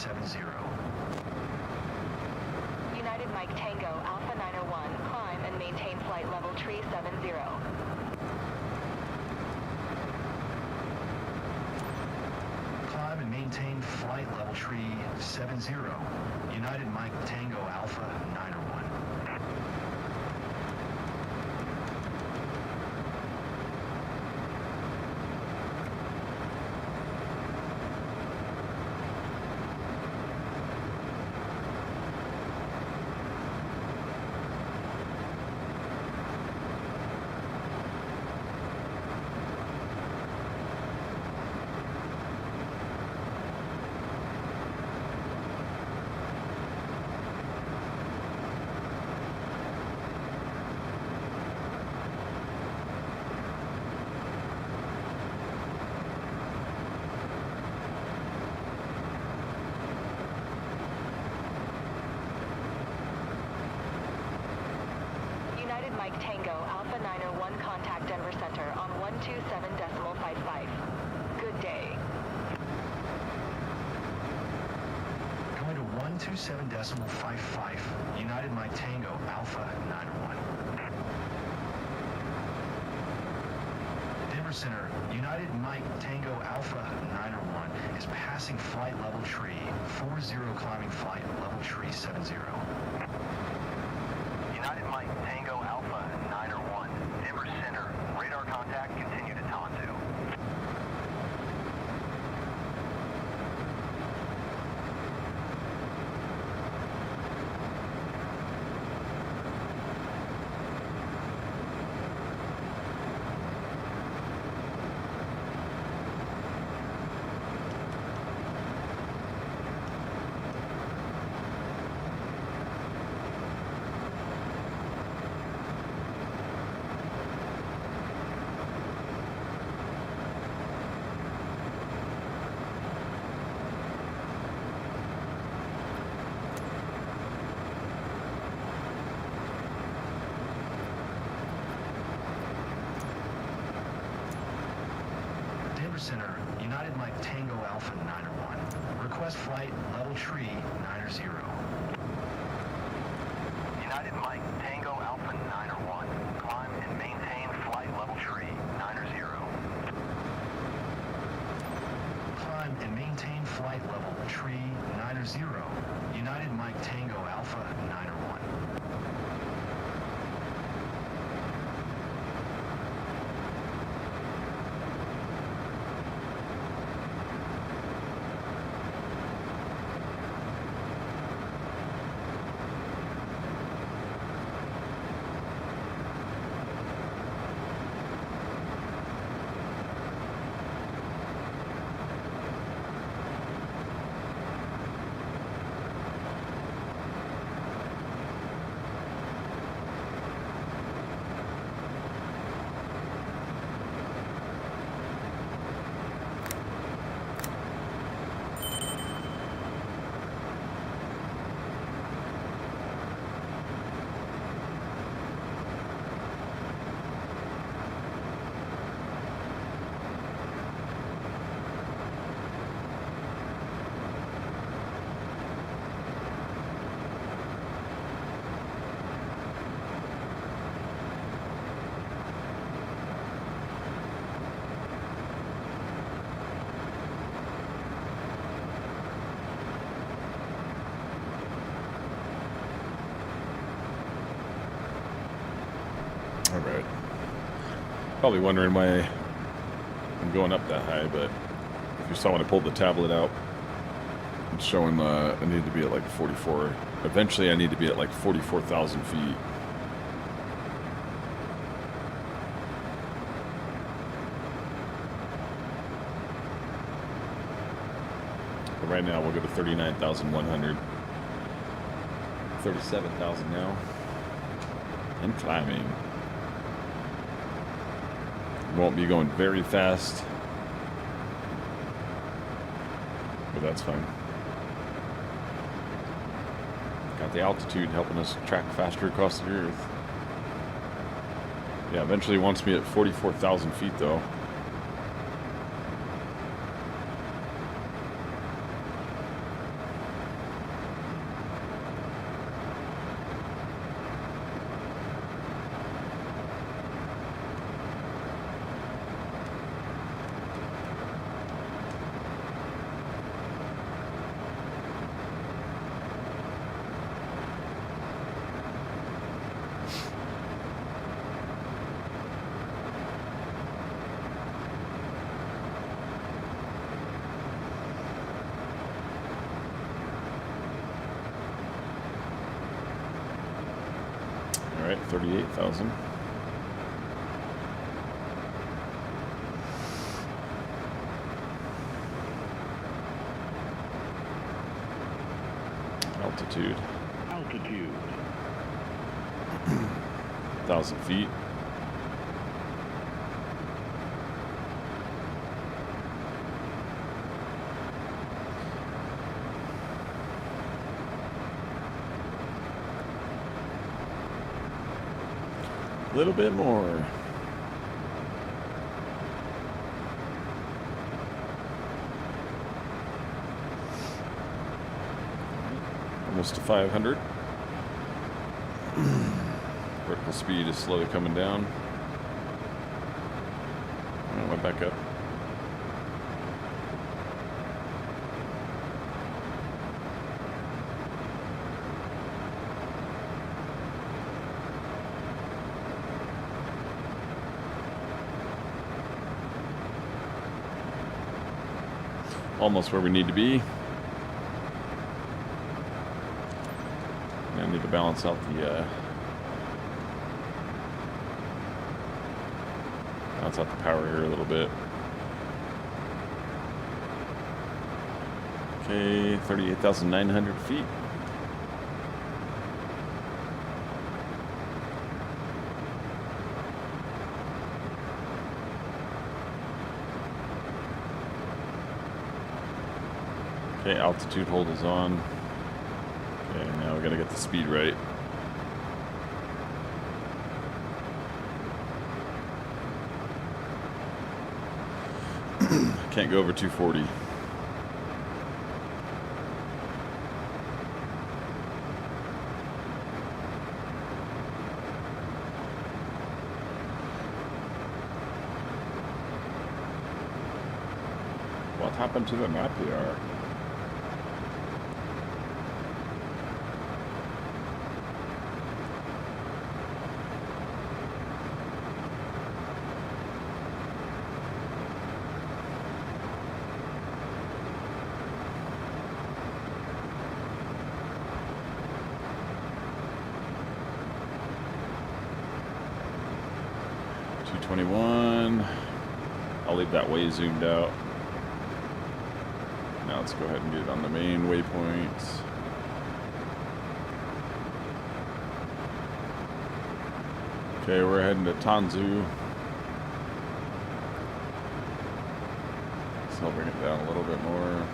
70. United Mike Tango, Alpha 901, climb and maintain flight level tree 70. Climb and maintain flight level tree 70. United Mike Tango, Alpha 901. United Mike Tango, Alpha 901, contact Denver Center on 127.55. Good day. Going to 127.55. United Mike Tango, Alpha 901. Denver Center, United Mike Tango, Alpha 901 is passing flight level tree 40, climbing flight level tree 70. United Mike Tango Alpha 901, Denver Center, radar contact, continue to Tonto. Center, United Mike Tango Alpha 901. Request flight level tree 90. United Mike Tango Alpha 901, climb and maintain flight level tree 90. Climb and maintain flight level tree 90. United Mike Tango Alpha 901. Alright. Probably wondering why I'm going up that high, but if you saw when I pulled the tablet out, it's showing I need to be at like 44. Eventually I need to be at like 44,000 feet. But right now we'll go to 39,100. 37,000 now. And climbing. Won't be going very fast, but that's fine. Got the altitude helping us track faster across the earth. Yeah, eventually wants me at 44,000 feet though. right, 38,000. Altitude. 1,000 feet. A little bit more. Almost to 500. Vertical speed is slowly coming down. And it went back up. Almost where we need to be. I need to balance out the power here a little bit. Okay, 38,900 feet. Okay, altitude hold is on. Okay, now we gotta get the speed right. Can't go over 240. What happened to the map here? I'll leave that way zoomed out. Now let's go ahead and get it on the main waypoints. Okay, we're heading to Tanzu. So I'll bring it down a little bit more.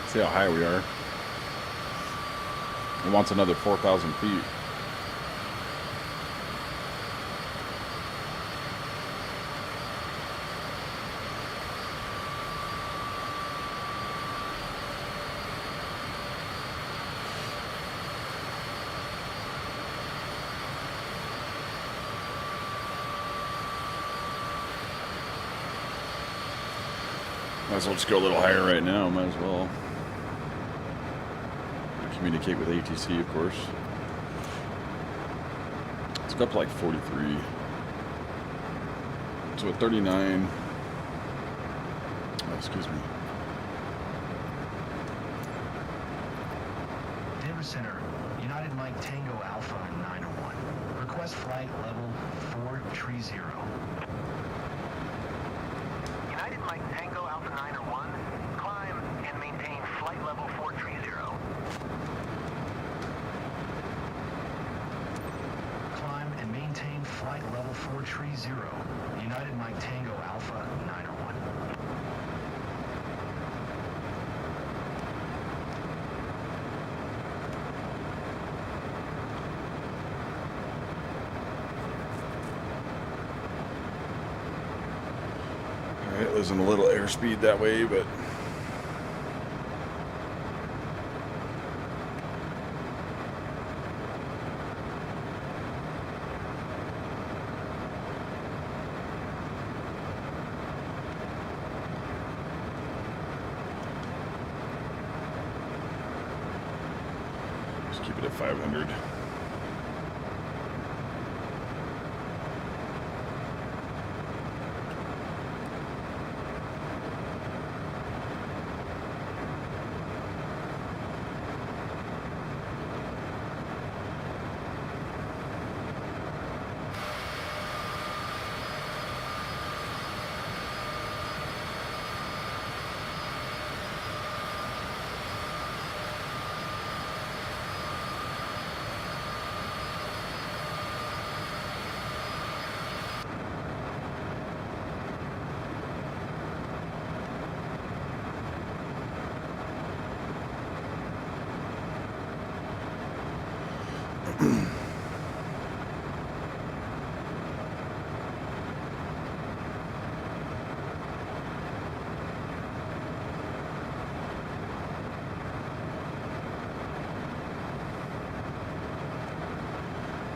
See how high we are. It wants another 4,000 feet. Might as well just go a little higher right now. Might as well. Communicate with ATC, of course. Let's go up to like 43. So at 39. Oh, excuse me. Denver Center, United Mike Tango Alpha 901. Request flight level 430. United Mike Tango Alpha 901, climb and maintain flight level 430. Climb and maintain flight level 430. United Mike Tango Alpha 901. Alright, losing a little airspeed that way, but just keep it at 500.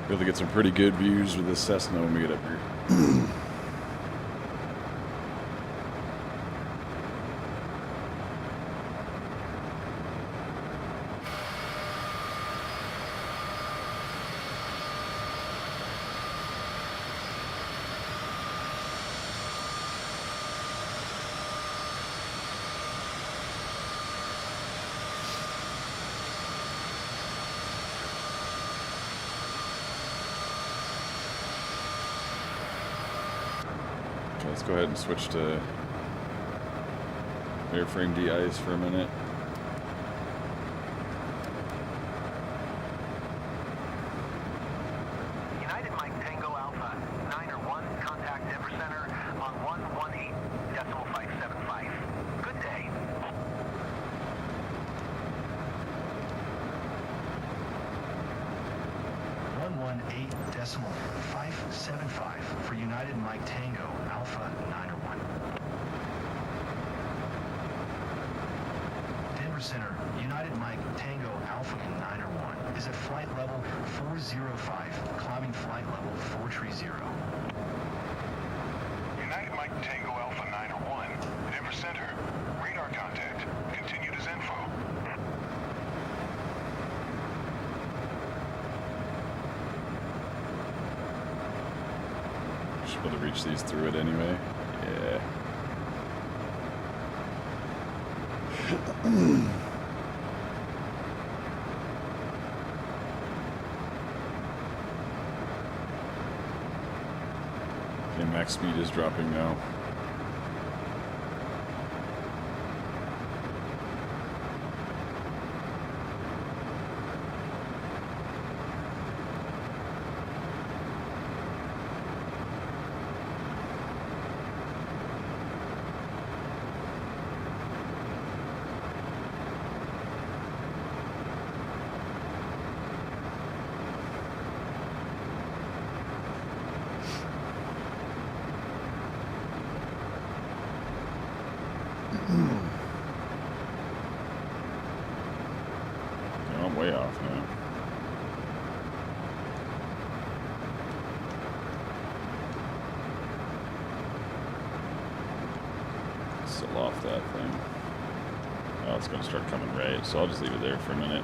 Be able to get some pretty good views with this Cessna when we get up here. Okay, let's go ahead and switch to airframe de-ice for a minute. United Mike Tango Alpha 901, contact Denver Center on 118.575. Good day. 118.575 for United Mike Tango Alpha 901. Denver Center, United Mike Tango Alpha 901 is at flight level 405, climbing flight level 430. United Mike Tango Alpha 901, Denver Center. Radar contact. Continued as info. Should be able to reach these through it anyway. Yeah. Okay, max speed is dropping now. Yeah, I'm way off now. It's a throttle off that thing. Oh, it's going to start coming right, so I'll just leave it there for a minute.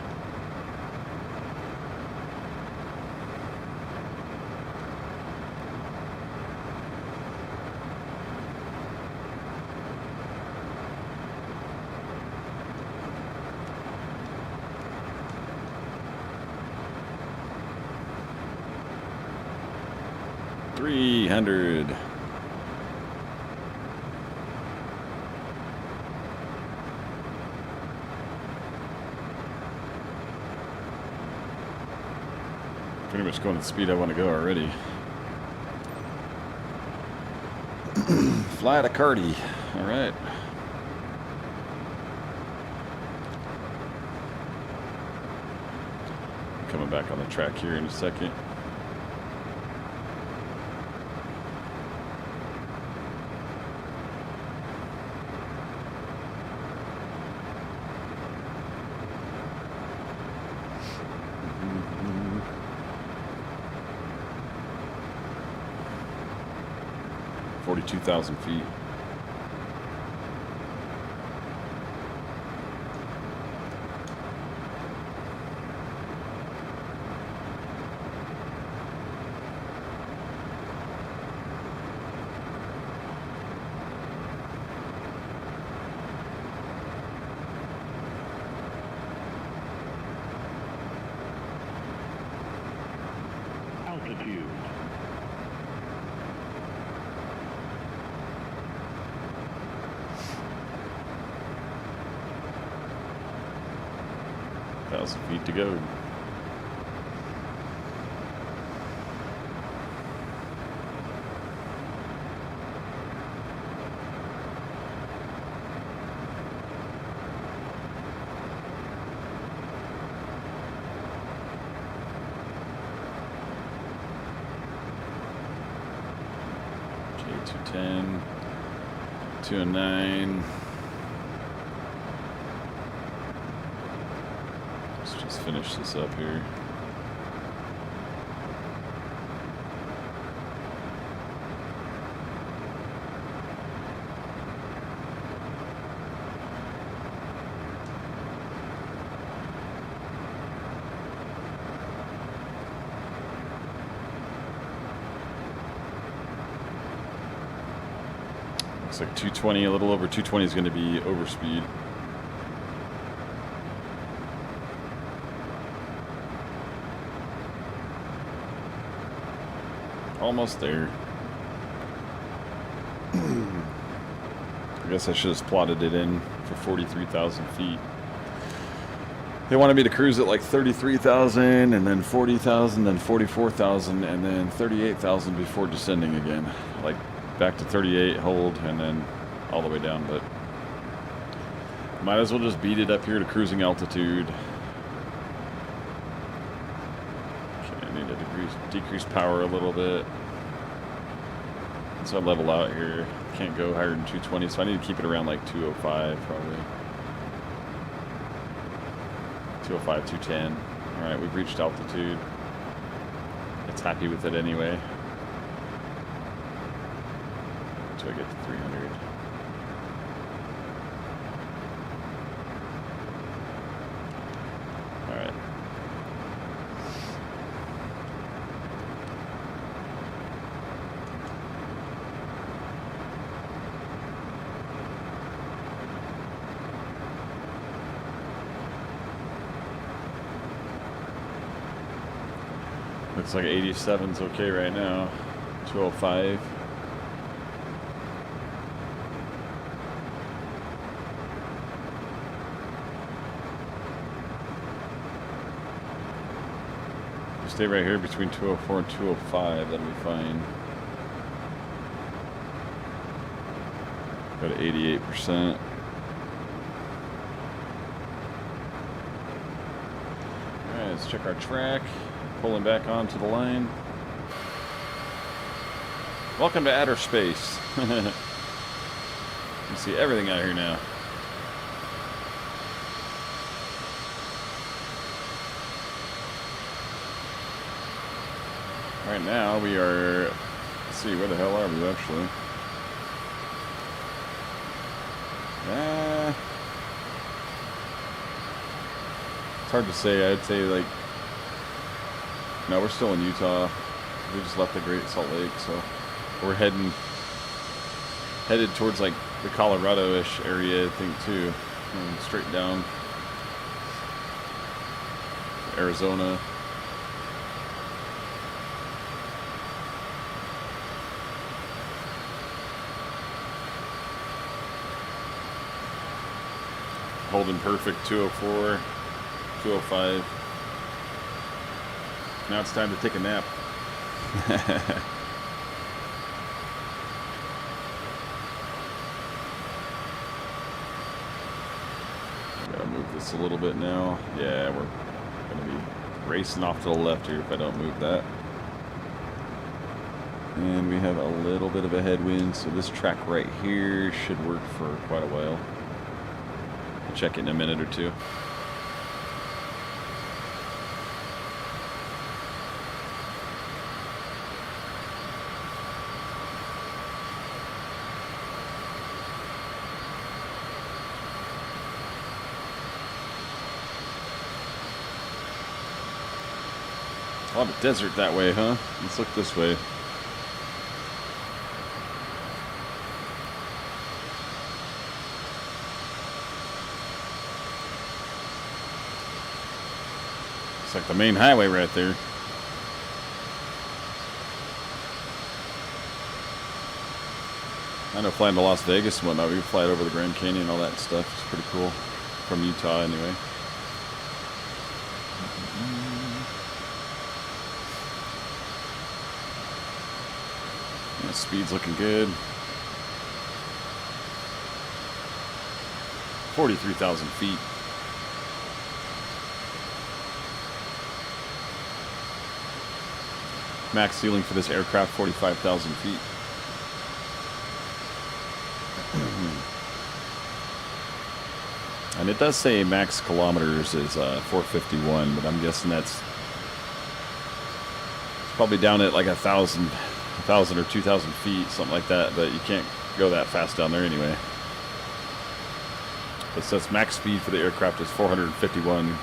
$300. Pretty much going at the speed I want to go already. Fly to Cardi. All right. Coming back on the track here in a second. Mm-hmm. 42,000 feet. Altitude. Feet to go. J210, 209. Let's just finish this up here. Looks like 220, a little over 220 is going to be overspeed. Almost there. I guess I should have plotted it in for 43,000 feet. They wanted me to cruise at like 33,000 and then 40,000, then 44,000, and then 38,000 before descending again. Like back to 38, hold, and then all the way down. But might as well just beat it up here to cruising altitude. Okay, I need to decrease power a little bit. So I level out here. Can't go higher than 220, so I need to keep it around like 205 probably. 205, 210. All right, we've reached altitude. It's happy with it anyway. Until I get to 300. All right. Looks like 87's okay right now. 205. Stay right here between 204 and 205, that'll be fine. Go to 88%. Alright, let's check our track. Pulling back onto the line. Welcome to outer space. You can see everything out here now. Right now we are, let's see, where the hell are we actually? It's hard to say. I'd say like, no, we're still in Utah. We just left the Great Salt Lake, so we're headed towards like the Colorado-ish area, I think, too, and straight down Arizona. Holding perfect, 204, 205. Now it's time to take a nap. Gotta move this a little bit now. Yeah, we're gonna be racing off to the left here if I don't move that. And we have a little bit of a headwind, so this track right here should work for quite a while. I'll check it in a minute or two. A lot of desert that way, huh? Let's look this way. It's like the main highway right there. I know flying to Las Vegas and whatnot, we can fly over the Grand Canyon and all that stuff. It's pretty cool. From Utah, anyway. Yeah, speed's looking good. 43,000 feet. Max ceiling for this aircraft, 45,000 feet. And it does say max kilometers is 451, but I'm guessing it's probably down at like 1,000 or 2,000 feet, something like that, but you can't go that fast down there anyway. It says max speed for the aircraft is 451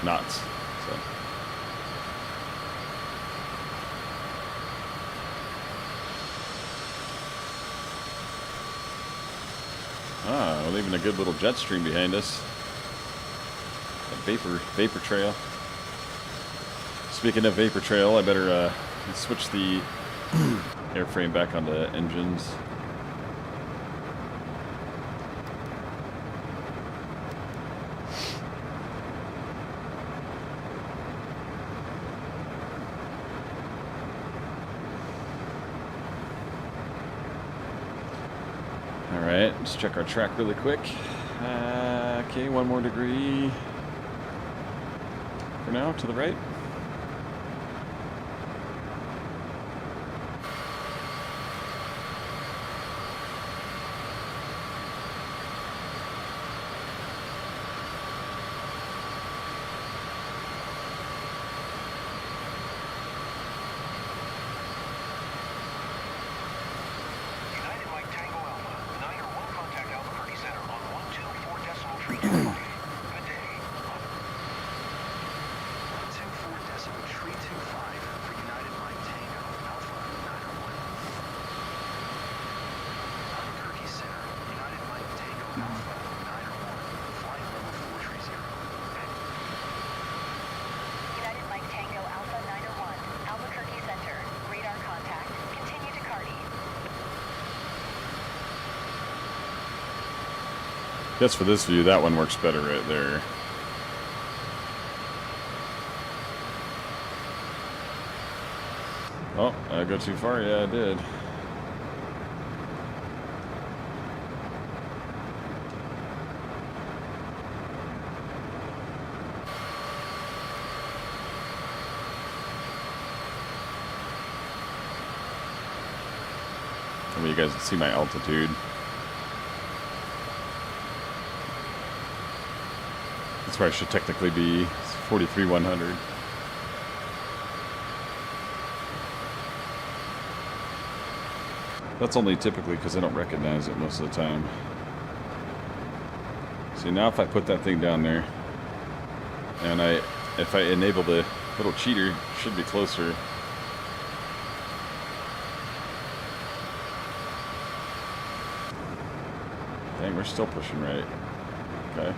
knots. So. Ah, we're leaving a good little jet stream behind us. A vapor trail. Speaking of vapor trail, I better switch the airframe back onto engines. Alright, let's check our track really quick. Okay, one more degree for now, to the right. Guess for this view, that one works better right there. Oh, I go too far? Yeah, I did. I mean, you guys can see my altitude. That's where I should technically be. It's 43,100. That's only typically because I don't recognize it most of the time. See, now if I put that thing down there, and if I enable the little cheater, it should be closer. Dang, we're still pushing right. Okay.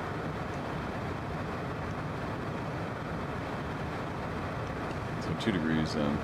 So 2 degrees then.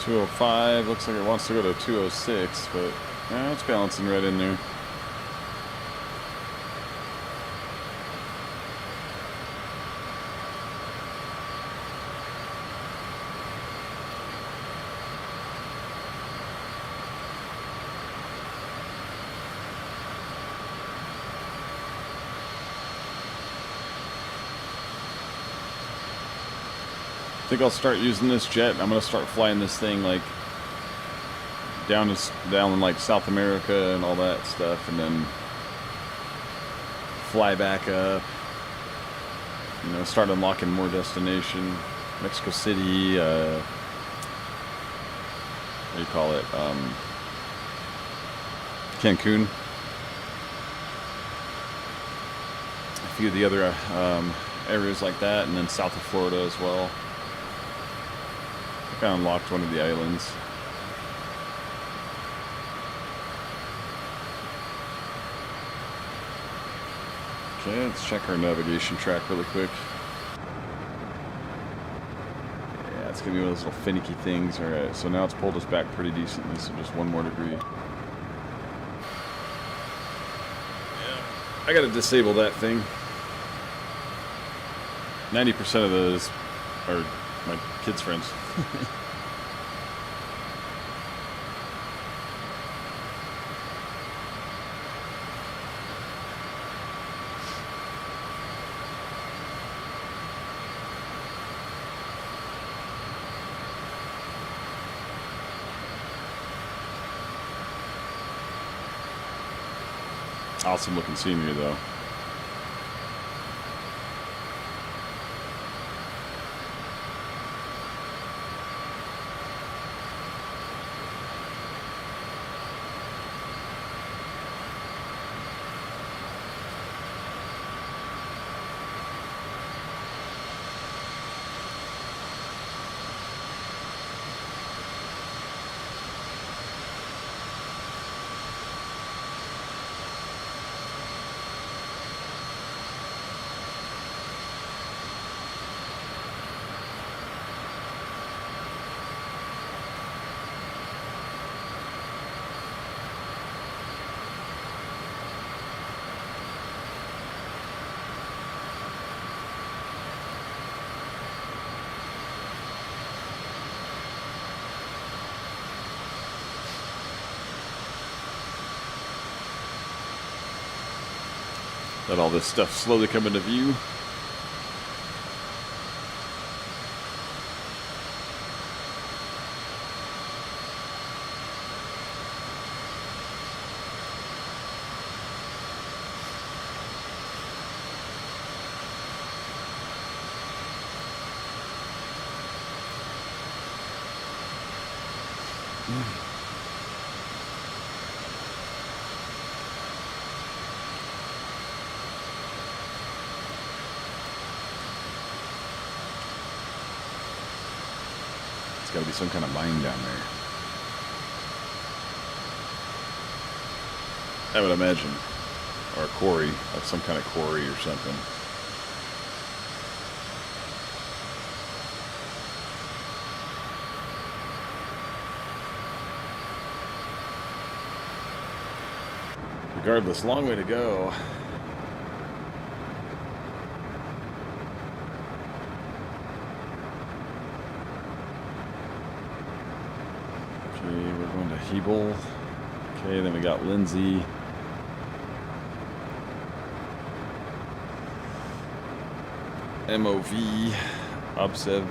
.205 looks like it wants to go to 206, but yeah, it's balancing right in there. I think I'll start using this jet. I'm gonna start flying this thing like down in like South America and all that stuff, and then fly back up. You know, start unlocking more destination. Mexico City. What do you call it? Cancun. A few of the other areas like that, and then south of Florida as well. I unlocked one of the islands. Okay, let's check our navigation track really quick. Yeah, it's gonna be one of those little finicky things. Alright, so now it's pulled us back pretty decently, so just 1 more degree. Yeah, I gotta disable that thing. 90% of those are my kids' friends. Awesome looking scenery though. Let all this stuff slowly come into view. It's got to be some kind of mine down there. I would imagine. Or a quarry, like some kind of quarry or something. Regardless, long way to go. We're going to Hebel. Okay, then we got Lindsay. MOV, obsev.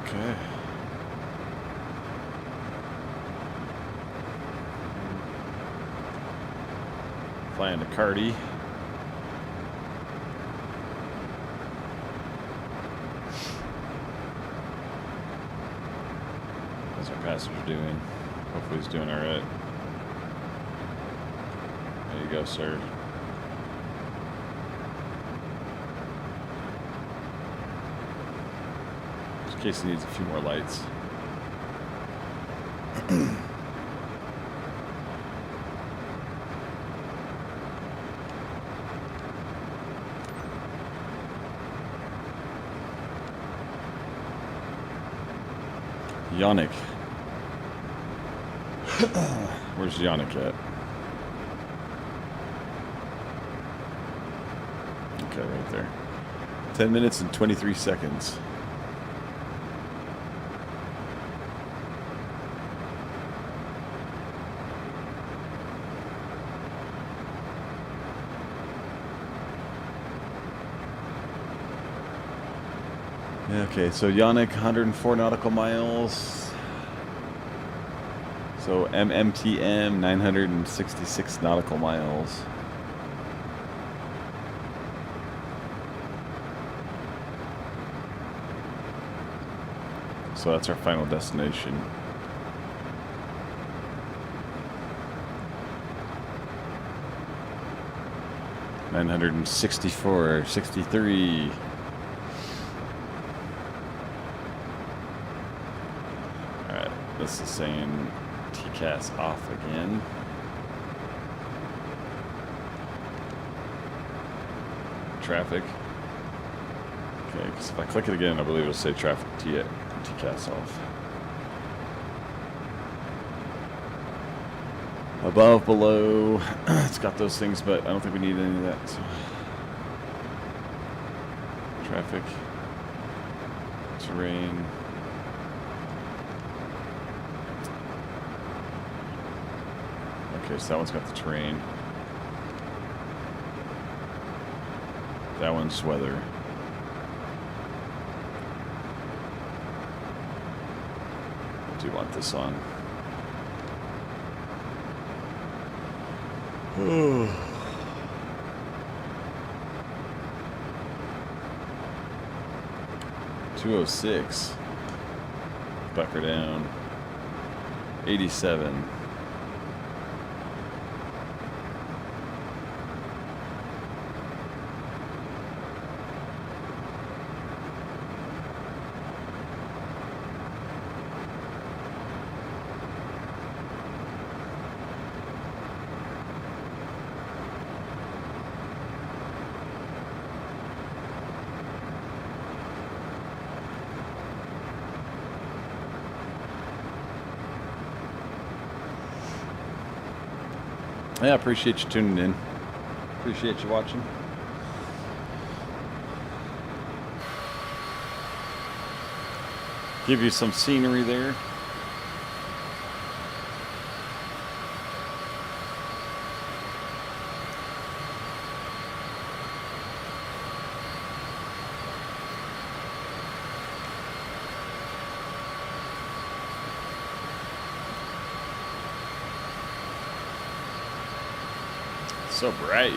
Okay. Flying to Cardi. How's our passenger doing? Hopefully he's doing alright. There you go, sir. Just in case he needs a few more lights. Yannick. Where's Yannick at? Okay, right there. 10 minutes and 23 seconds. Okay, so Yannick, 104 nautical miles. So MMTM, 966 nautical miles. So that's our final destination. $964, 63. Alright, this is saying TCAS off again. Traffic. Okay, because if I click it again, I believe it'll say traffic TCAS off. Above, below, it's got those things, but I don't think we need any of that. So. Traffic, terrain. Okay, so that one's got the terrain. That one's weather. I do want this on. 206. Bucker down. 87. Yeah, I appreciate you tuning in. Appreciate you watching. Give you some scenery there. So bright.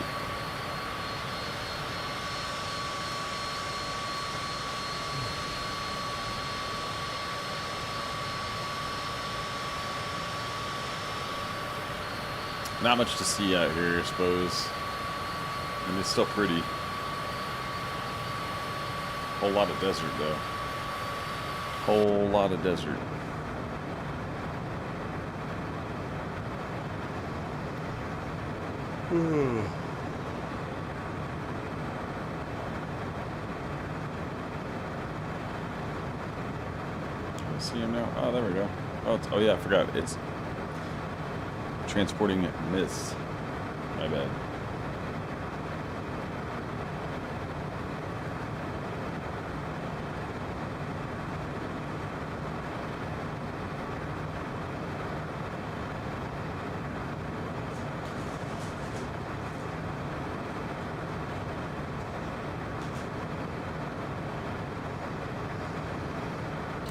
Not much to see out here, I suppose. And it's still pretty. Whole lot of desert, though. Whole lot of desert. See him now? Oh, there we go. Oh yeah, I forgot. It's transporting mist. My bad.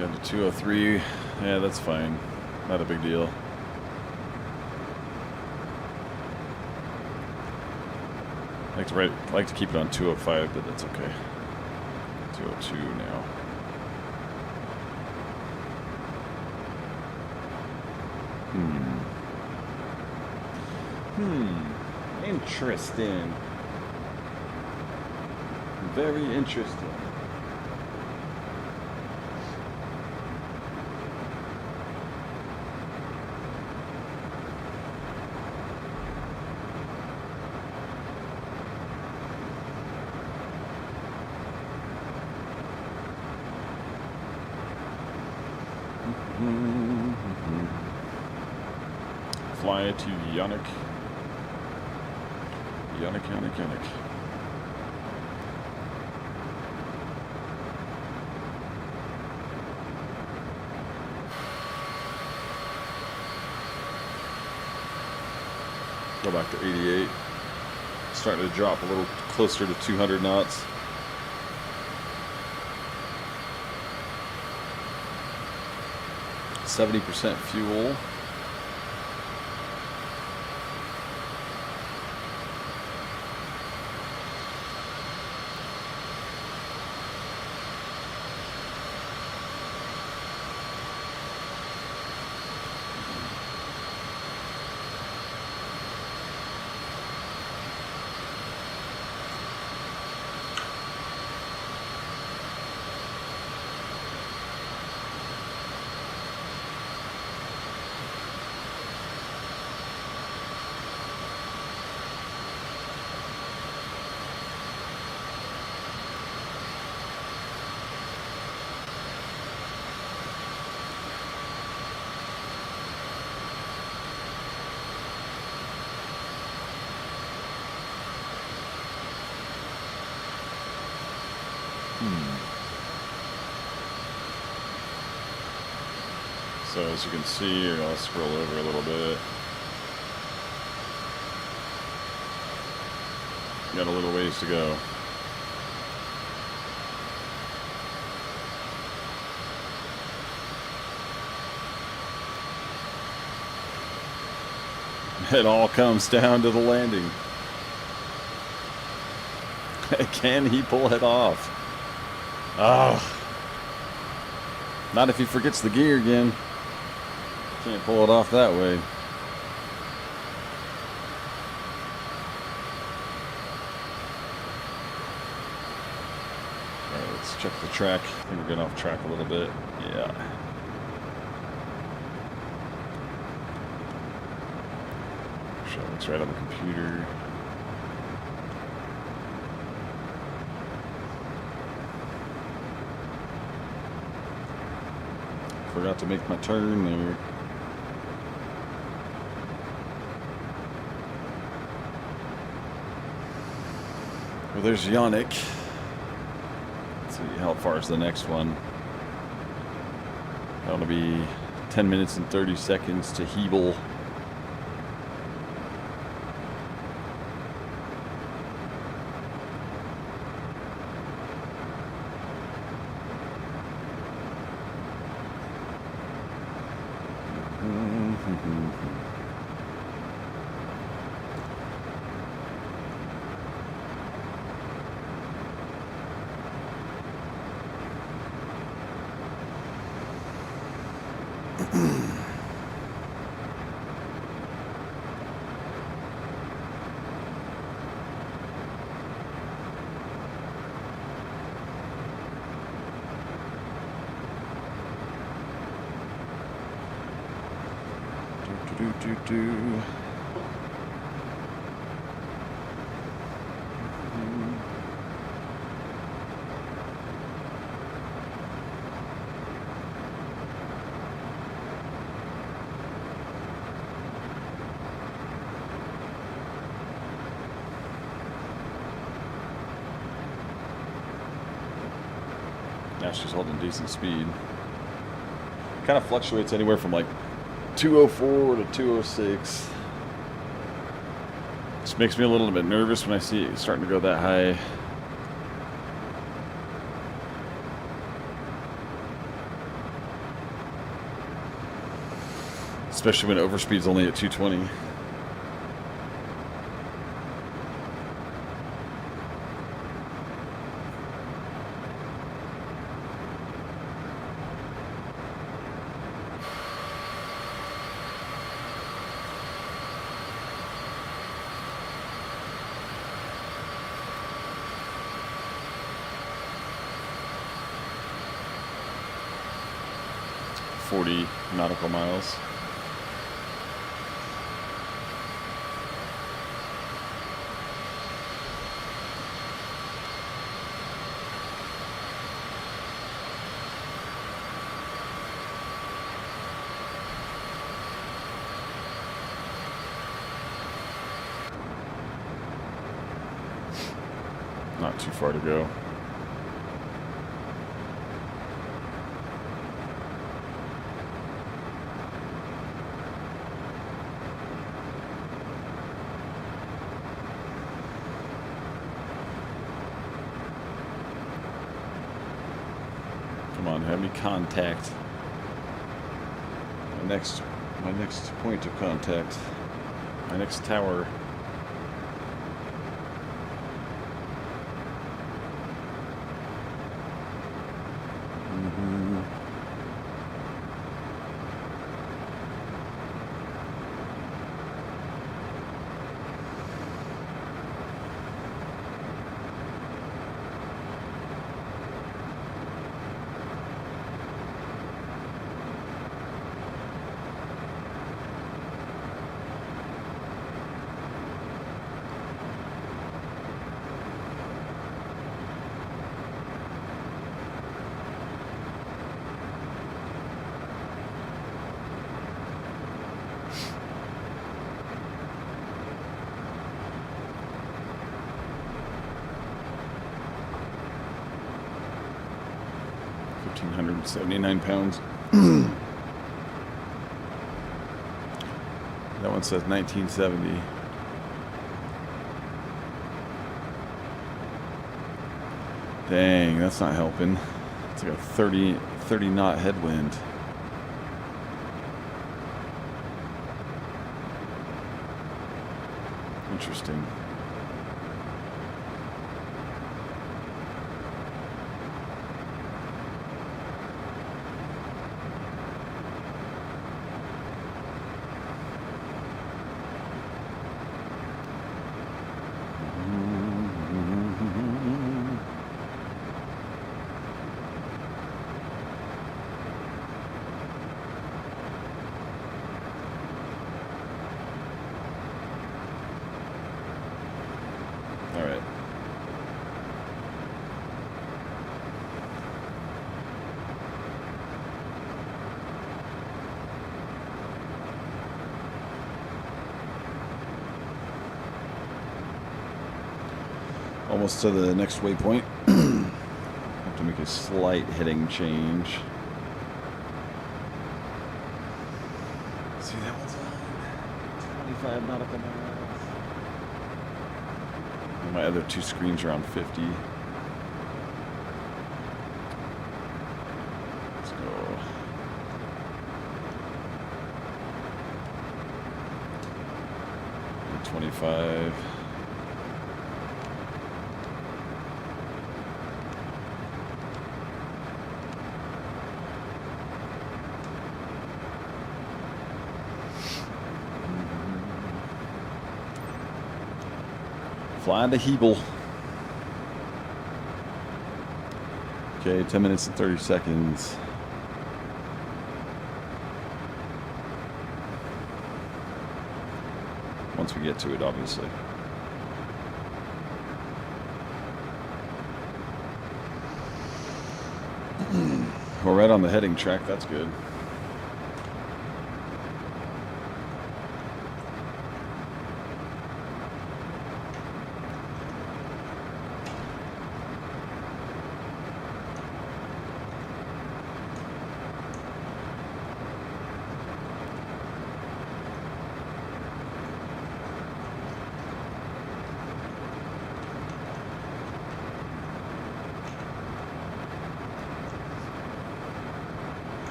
Down to 203. Yeah, that's fine. Not a big deal. I like to keep it on 205, but that's okay. 202 now. Interesting. Very interesting. Fly to Yannick. Yannick. Go back to 88. Starting to drop a little closer to 200 knots. %70 fuel. So as you can see, I'll scroll over a little bit. Got a little ways to go. It all comes down to the landing. Can he pull it off? Not if he forgets the gear again. Can't pull it off that way. Alright, let's check the track. I think we're getting off track a little bit. Yeah. Sure, it's right on the computer. Forgot to make my turn there. Well, there's Yannick. Let's see, how far is the next one? That'll be 10 minutes and 30 seconds to Hebel. Now she's holding decent speed. Kind of fluctuates anywhere from like 204 to 206. Just makes me a little bit nervous when I see it starting to go that high. Especially when overspeed's only at 220. Nautical miles. Not too far to go. Come on, have me contact. My next point of contact. My next tower. £1,579. That one says 1970. Dang, that's not helping. It's like a 30 knot headwind. Interesting. Almost to the next waypoint. Have to make a slight heading change. See, that one's on 25 nautical miles. And my other two screens are on 50. Let's go. And 25. Flying to Hebel. Okay, 10 minutes and 30 seconds. Once we get to it, obviously. We're right on the heading track, that's good.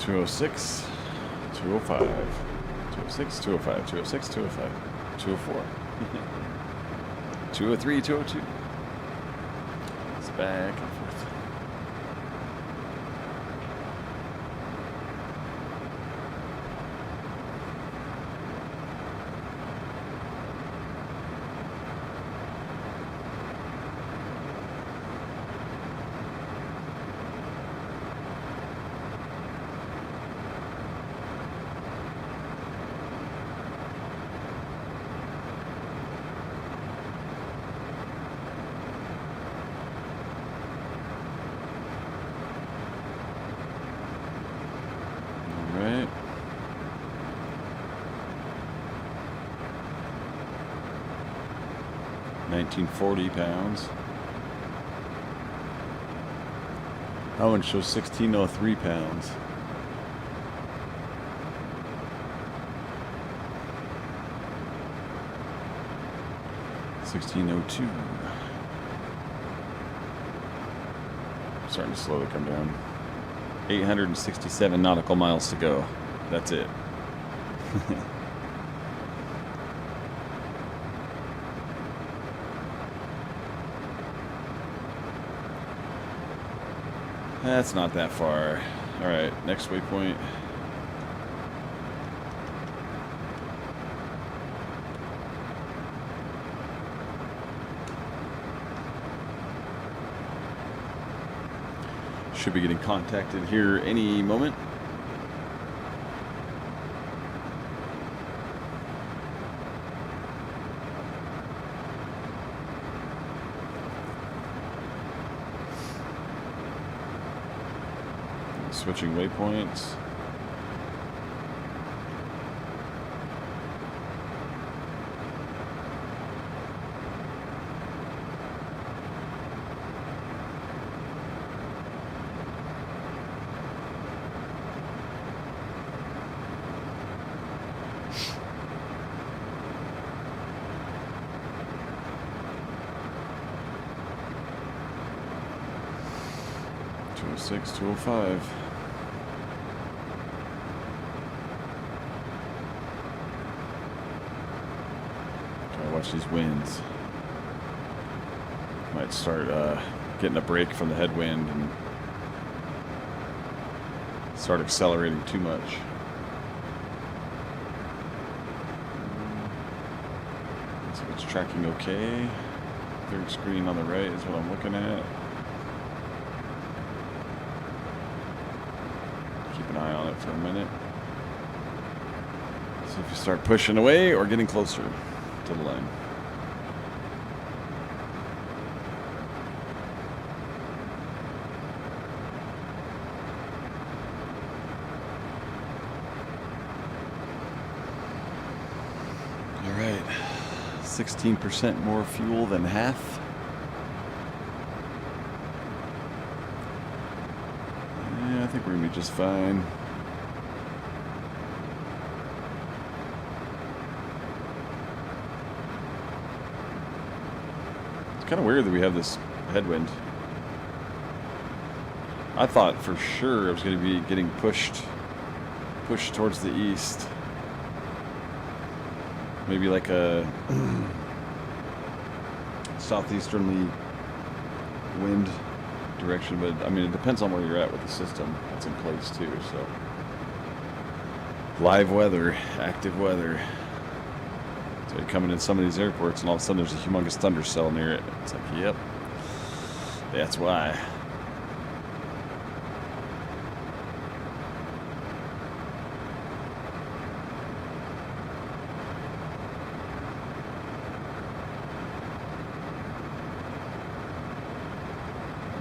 206, 205, 206, 205, 206, 205, 204, 203, 202. It's back and forth. Right. £1,940. That one shows 1,603 pounds. $1,602. Starting to slowly come down. 867 nautical miles to go. That's it. That's not that far. All right, next waypoint. Should be getting contacted here any moment. Switching waypoints. Six, 205. Try to watch these winds. Might start getting a break from the headwind and start accelerating too much. Let's see if it's tracking okay. Third screen on the right is what I'm looking at. Keep an eye on it for a minute. See if you start pushing away or getting closer to the line. All right, 16% more fuel than half. I think we're gonna be just fine. It's kind of weird that we have this headwind. I thought for sure I was going to be getting pushed towards the east. Maybe like a southeasterly wind direction, but I mean it depends on where you're at with the system that's in place too. So live weather, active weather. So you're coming in some of these airports and all of a sudden there's a humongous thunder cell near it. It's like, yep, that's why.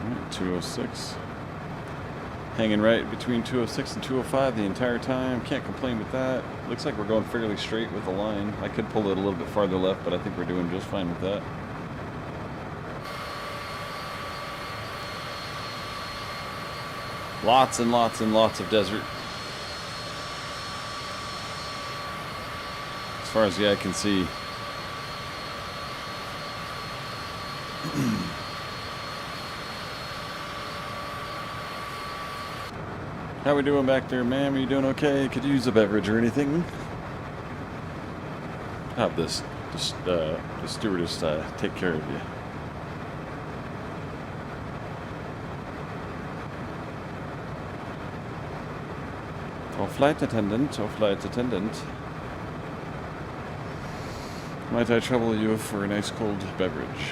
All right, 206. Hanging right between 206 and 205 the entire time. Can't complain with that. Looks like we're going fairly straight with the line. I could pull it a little bit farther left, but I think we're doing just fine with that. Lots and lots and lots of desert. As far as the eye can see. How we doing back there, ma'am? Are you doing okay? Could you use a beverage or anything? Have the stewardess take care of you. Oh, flight attendant. Oh, flight attendant. Might I trouble you for a nice cold beverage?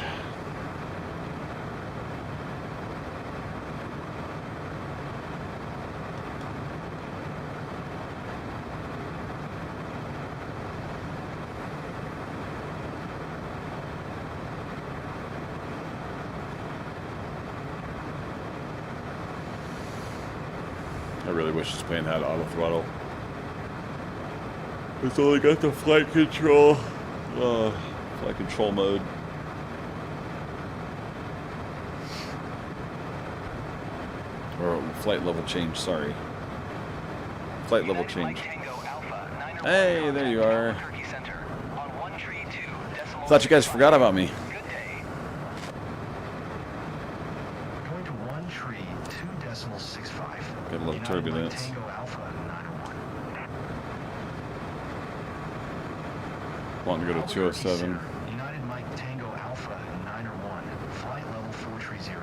I really wish this plane had auto throttle. It's only got the flight control mode. Or flight level change, sorry. Flight level change. Hey, there you are. Thought you guys forgot about me. Going to 1-2.65. Got a little turbulence. Tango Alpha 901. Wanting to go to 207. United Mike Tango Alpha 901. Flight level 430.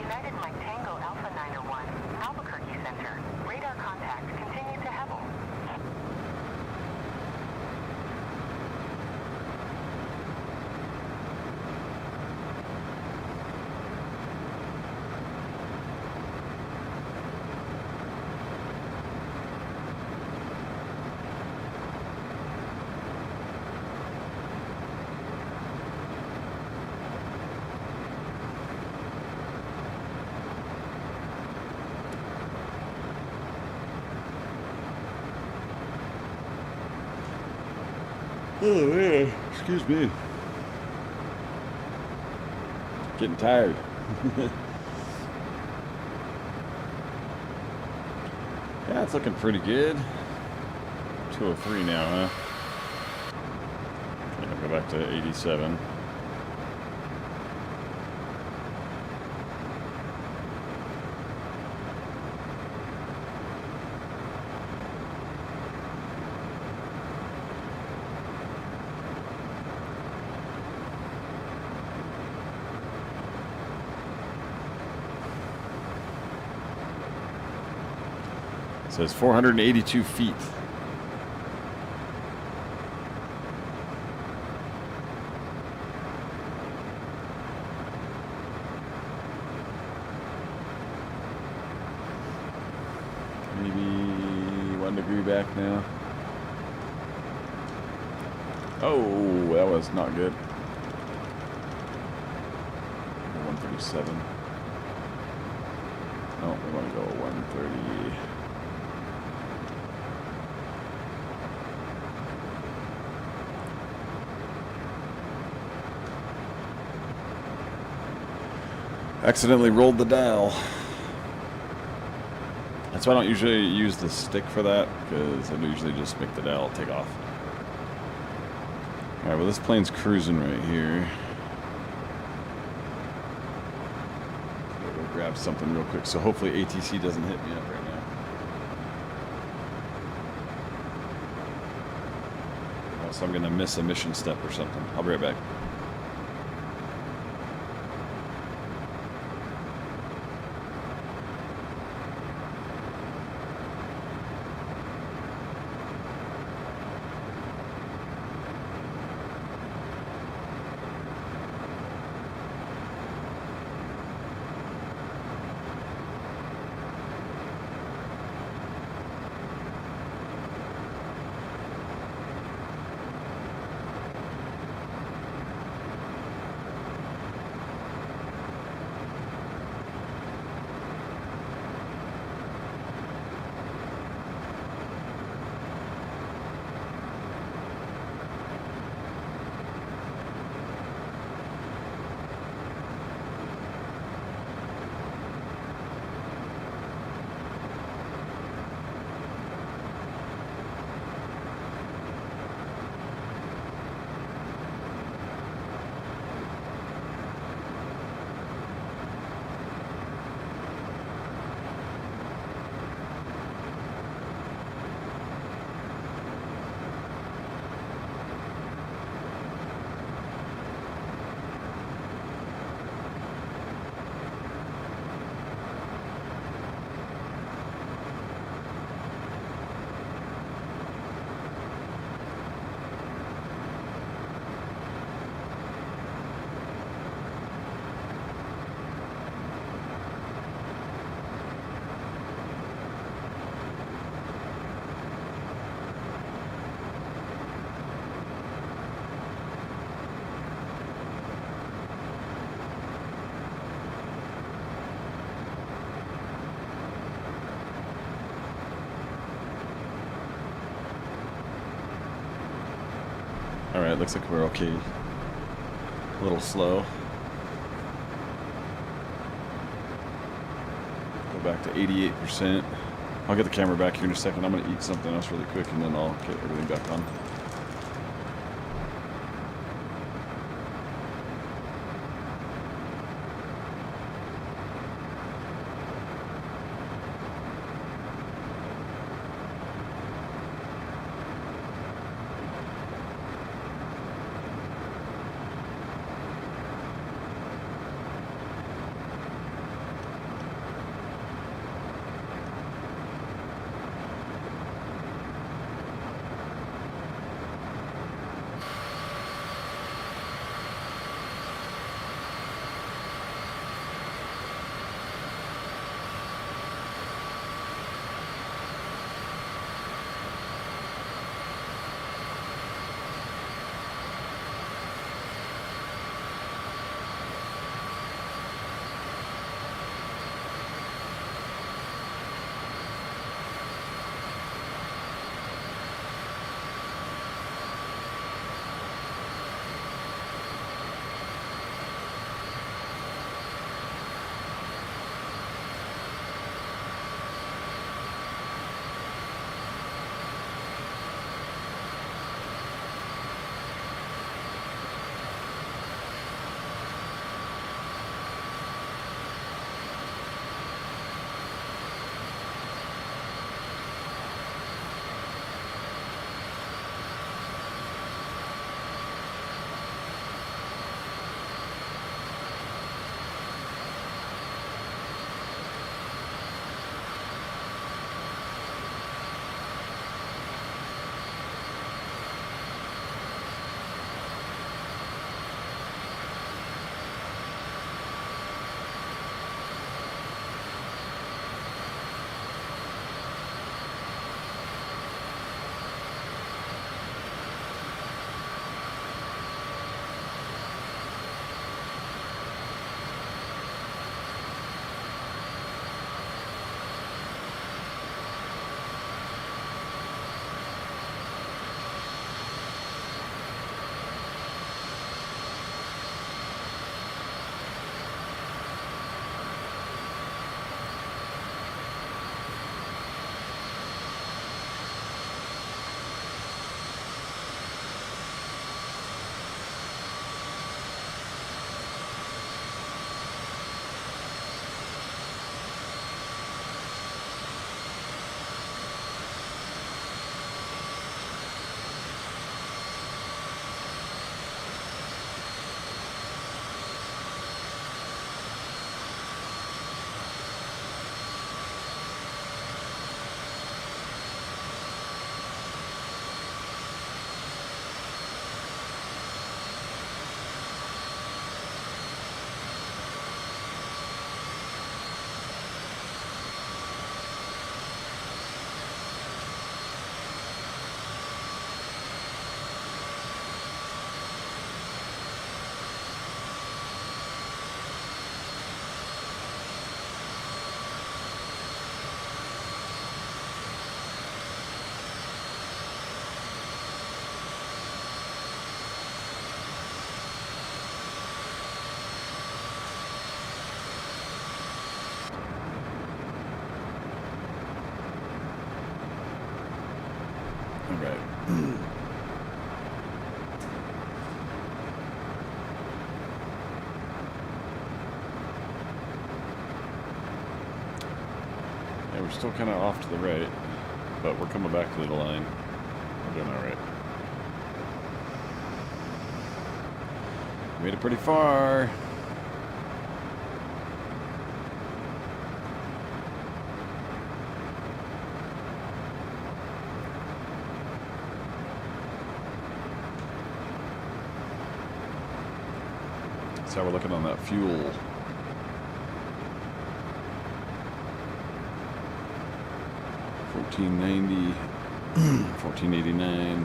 United Mike Tango Alpha 901, Albuquerque Center. Radar contact continue to Hebel. Oh man, excuse me. Getting tired. Yeah, it's looking pretty good. 203 now, huh? Okay, I'll go back to 87. It says 482 feet. Maybe 1 degree back now. Oh, that was not good. 137. Oh, we want to go 130. Accidentally rolled the dial. That's why I don't usually use the stick for that, because I usually just make the dial take off. Alright, well this plane's cruising right here. We'll grab something real quick, so hopefully ATC doesn't hit me up right now. Else I'm gonna miss a mission step or something. I'll be right back. Alright, looks like we're okay. A little slow. Go back to 88%. I'll get the camera back here in a second. I'm going to eat something else really quick and then I'll get everything back on. Alright. Yeah, we're still kind of off to the right, but we're coming back to the line. We're doing alright. Made it pretty far. That's how we're looking on that fuel. $14.90, $14.89.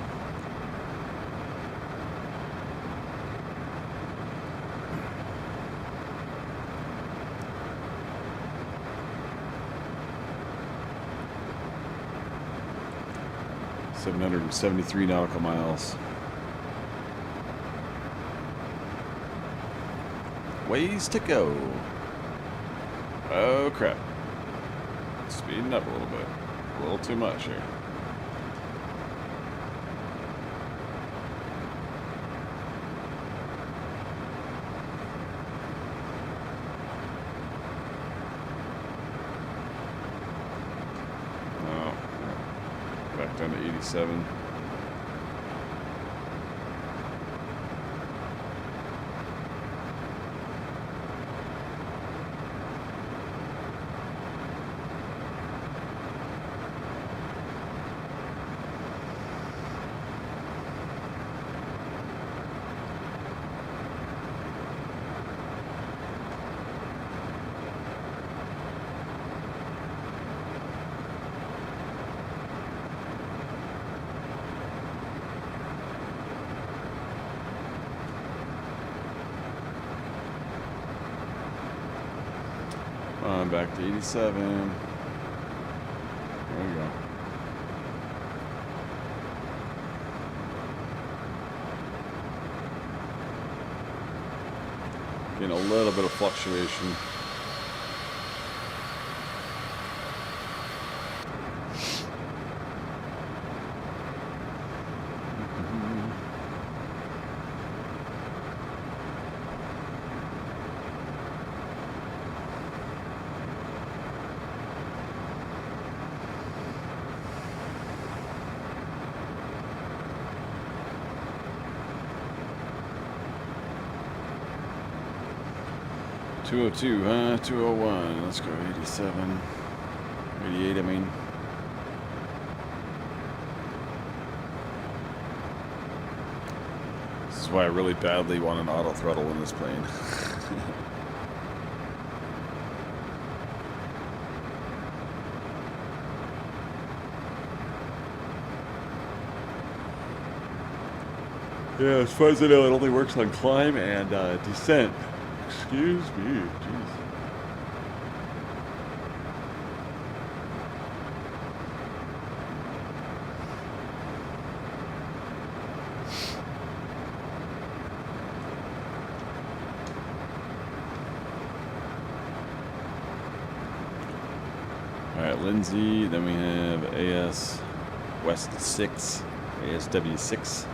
$773 nautical miles. ways to go. Oh crap. Speeding up a little bit. A little too much here. Oh, back down to 87. Back to 87. There we go. Getting a little bit of fluctuation. $202, huh? $201. Let's go 87. 88, I mean. This is why I really badly want an auto throttle in this plane. Yeah, as far as I know, it only works on climb and descent. Excuse me, jeez. All right, Lindsay. Then we have AS West 6, ASW 6,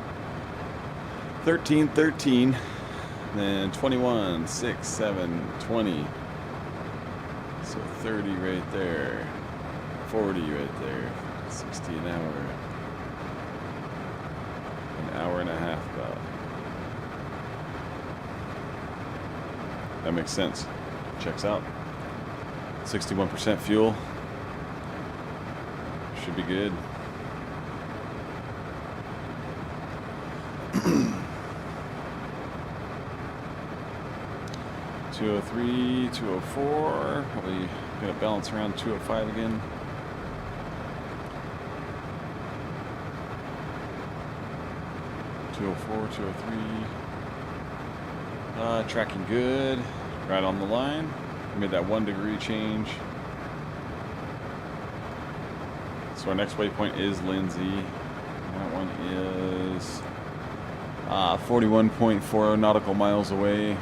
13, 13. Then 21, 6, 7, 20. So 30 right there. 40 right there. 60 an hour. An hour and a half about. That makes sense. Checks out. 61% fuel. Should be good. 203, 204. Probably gonna balance around 205 again. $204, 203. Tracking good. Right on the line. Made that 1 degree change. So our next waypoint is Lindsay. That one is 41.40 nautical miles away.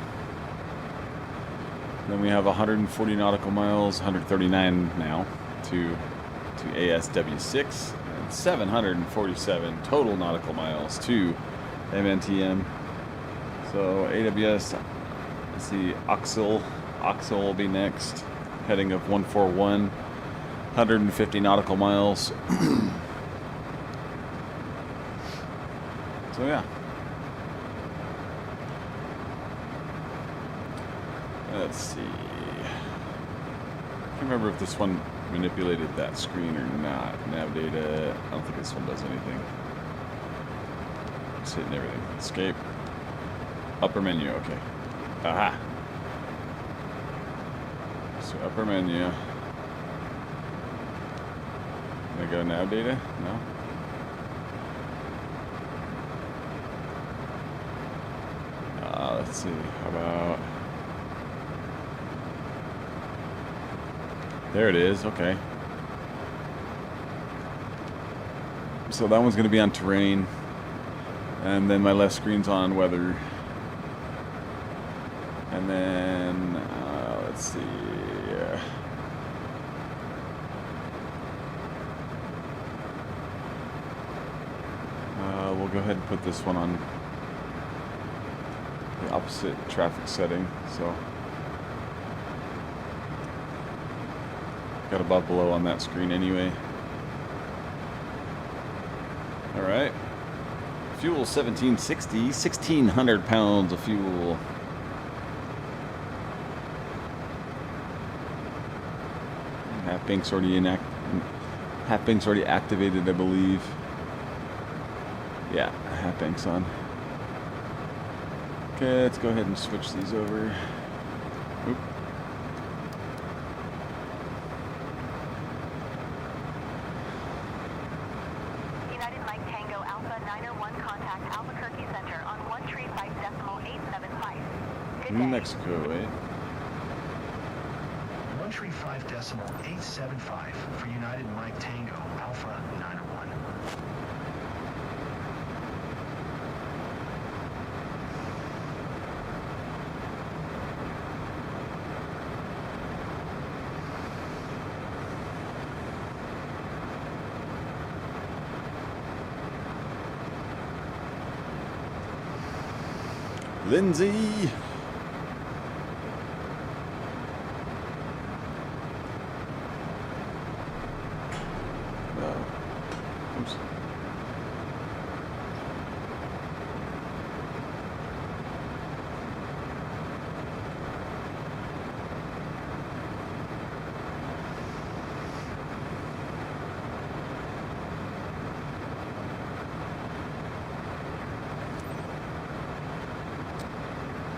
Then we have 140 nautical miles, 139 now, to ASW6, and 747 total nautical miles to MNTM. So AWS, let's see, Oxel will be next, heading of 141, 150 nautical miles. So yeah. Let's see. I can't remember if this one manipulated that screen or not. Nav data. I don't think this one does anything. It's hitting everything. Escape. Upper menu. Okay. Aha. So upper menu. Can I go nav data? No. Let's see. How about? There it is, okay. So that one's going to be on terrain. And then my left screen's on weather. And then, let's see. We'll go ahead and put this one on the opposite traffic setting. So, got above below on that screen anyway. All right. Fuel 1760, 1,600 pounds of fuel. Half bank's already activated, I believe. Yeah, half bank's on. Okay, let's go ahead and switch these over. Oop. United Mike Tango Alpha 901 contact Albuquerque Center on 135.875. Good day. New Mexico, eh? 135.875 for United Mike Tango Alpha 901. Lindsay. Oops.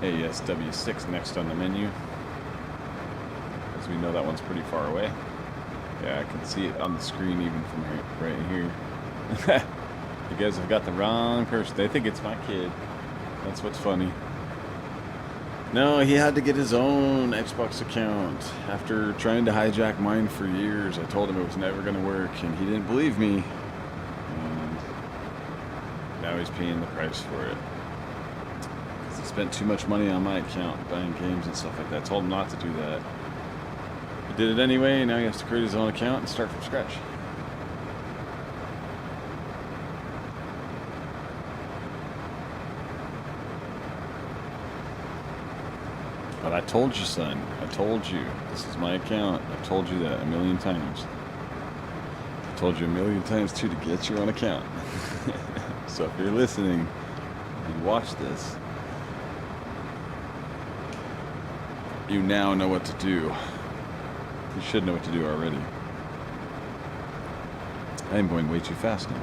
ASW6 next on the menu. As we know, that one's pretty far away. Yeah, I can see it on the screen even from right here. You guys have got the wrong person. They think it's my kid. That's what's funny. No, he had to get his own Xbox account. After trying to hijack mine for years, I told him it was never going to work, and he didn't believe me. And now he's paying the price for it. Because he spent too much money on my account, buying games and stuff like that. I told him not to do that. He did it anyway, and now he has to create his own account and start from scratch. But I told you, son. I told you. This is my account. I told you that a million times. I told you a million times, too, to get your own account. So if you're listening, you watch this, you now know what to do. You should know what to do already. I am going way too fast now.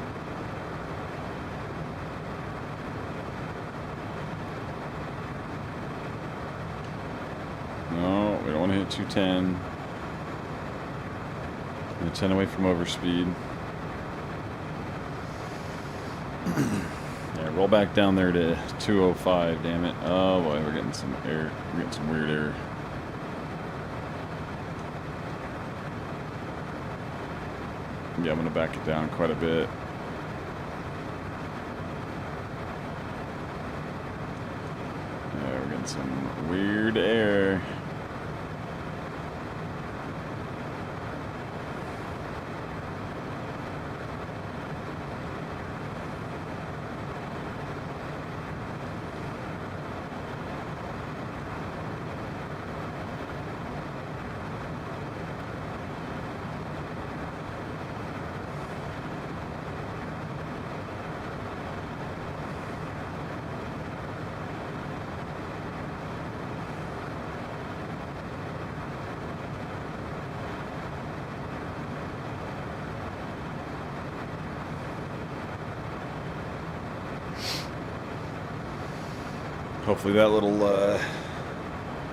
No, we don't want to hit 210. 10 away from overspeed. Yeah, roll back down there to 205, damn it. Oh boy, we're getting some air. We're getting some weird air. Yeah, I'm going to back it down quite a bit. Yeah, we're getting some weird air. Hopefully that little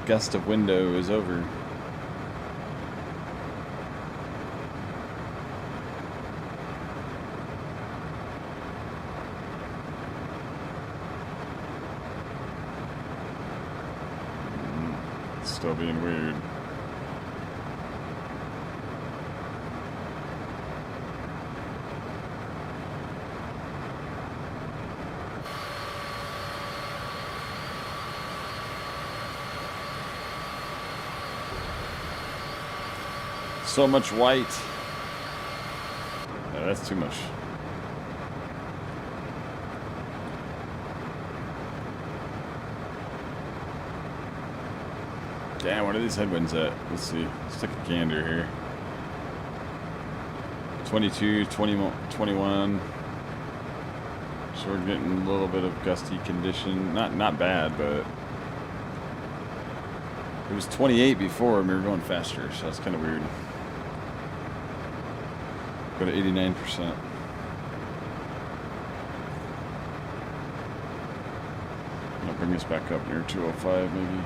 gust of window is over. It's still being weird. So much white. Yeah, that's too much. Damn, what are these headwinds at? Let's see. Let's take a gander here. 22, 20, 21. So we're getting a little bit of gusty condition. Not bad, but it was 28 before and we were going faster, so that's kind of weird. Go to 89%. I'll bring this back up near 205 maybe.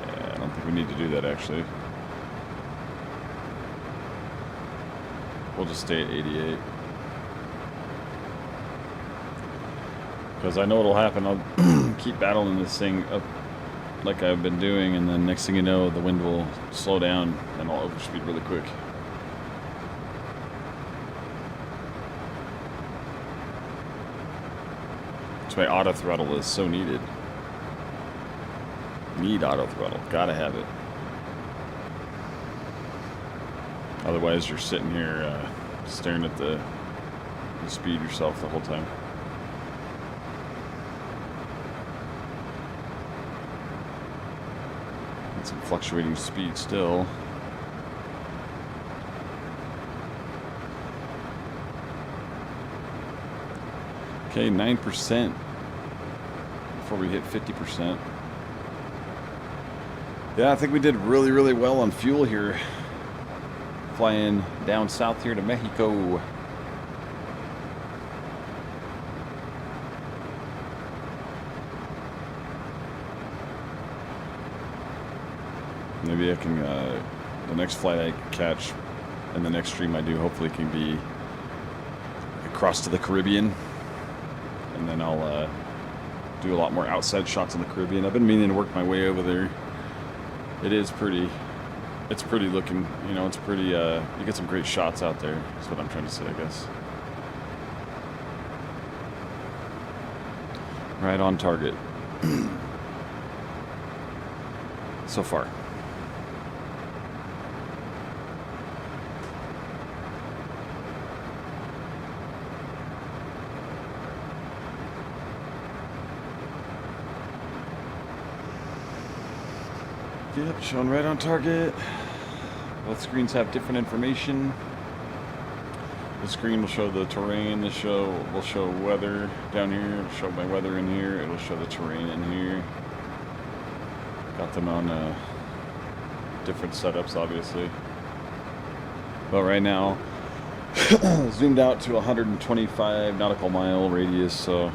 Yeah, I don't think we need to do that actually. We'll just stay at 88. Because I know what'll happen. I'll keep battling this thing up like I've been doing, and then next thing you know, the wind will slow down and I'll overspeed really quick. That's why auto throttle is so needed. Need auto throttle. Gotta have it. Otherwise, you're sitting here staring at the speed yourself the whole time. And some fluctuating speed still. Okay, 9% before we hit 50%. Yeah, I think we did really, really well on fuel here. Flying down south here to Mexico. Maybe I can, the next flight I catch and the next stream I do hopefully can be across to the Caribbean. And then I'll do a lot more outside shots in the Caribbean. I've been meaning to work my way over there. It is pretty, it's pretty looking, you know, it's pretty, you get some great shots out there. That's what I'm trying to say, I guess. Right on target. So far. Yep, showing right on target. Both screens have different information. This screen will show the terrain. This will show weather down here. It'll show my weather in here. It'll show the terrain in here. Got them on different setups, obviously. But right now, zoomed out to 125 nautical mile radius. So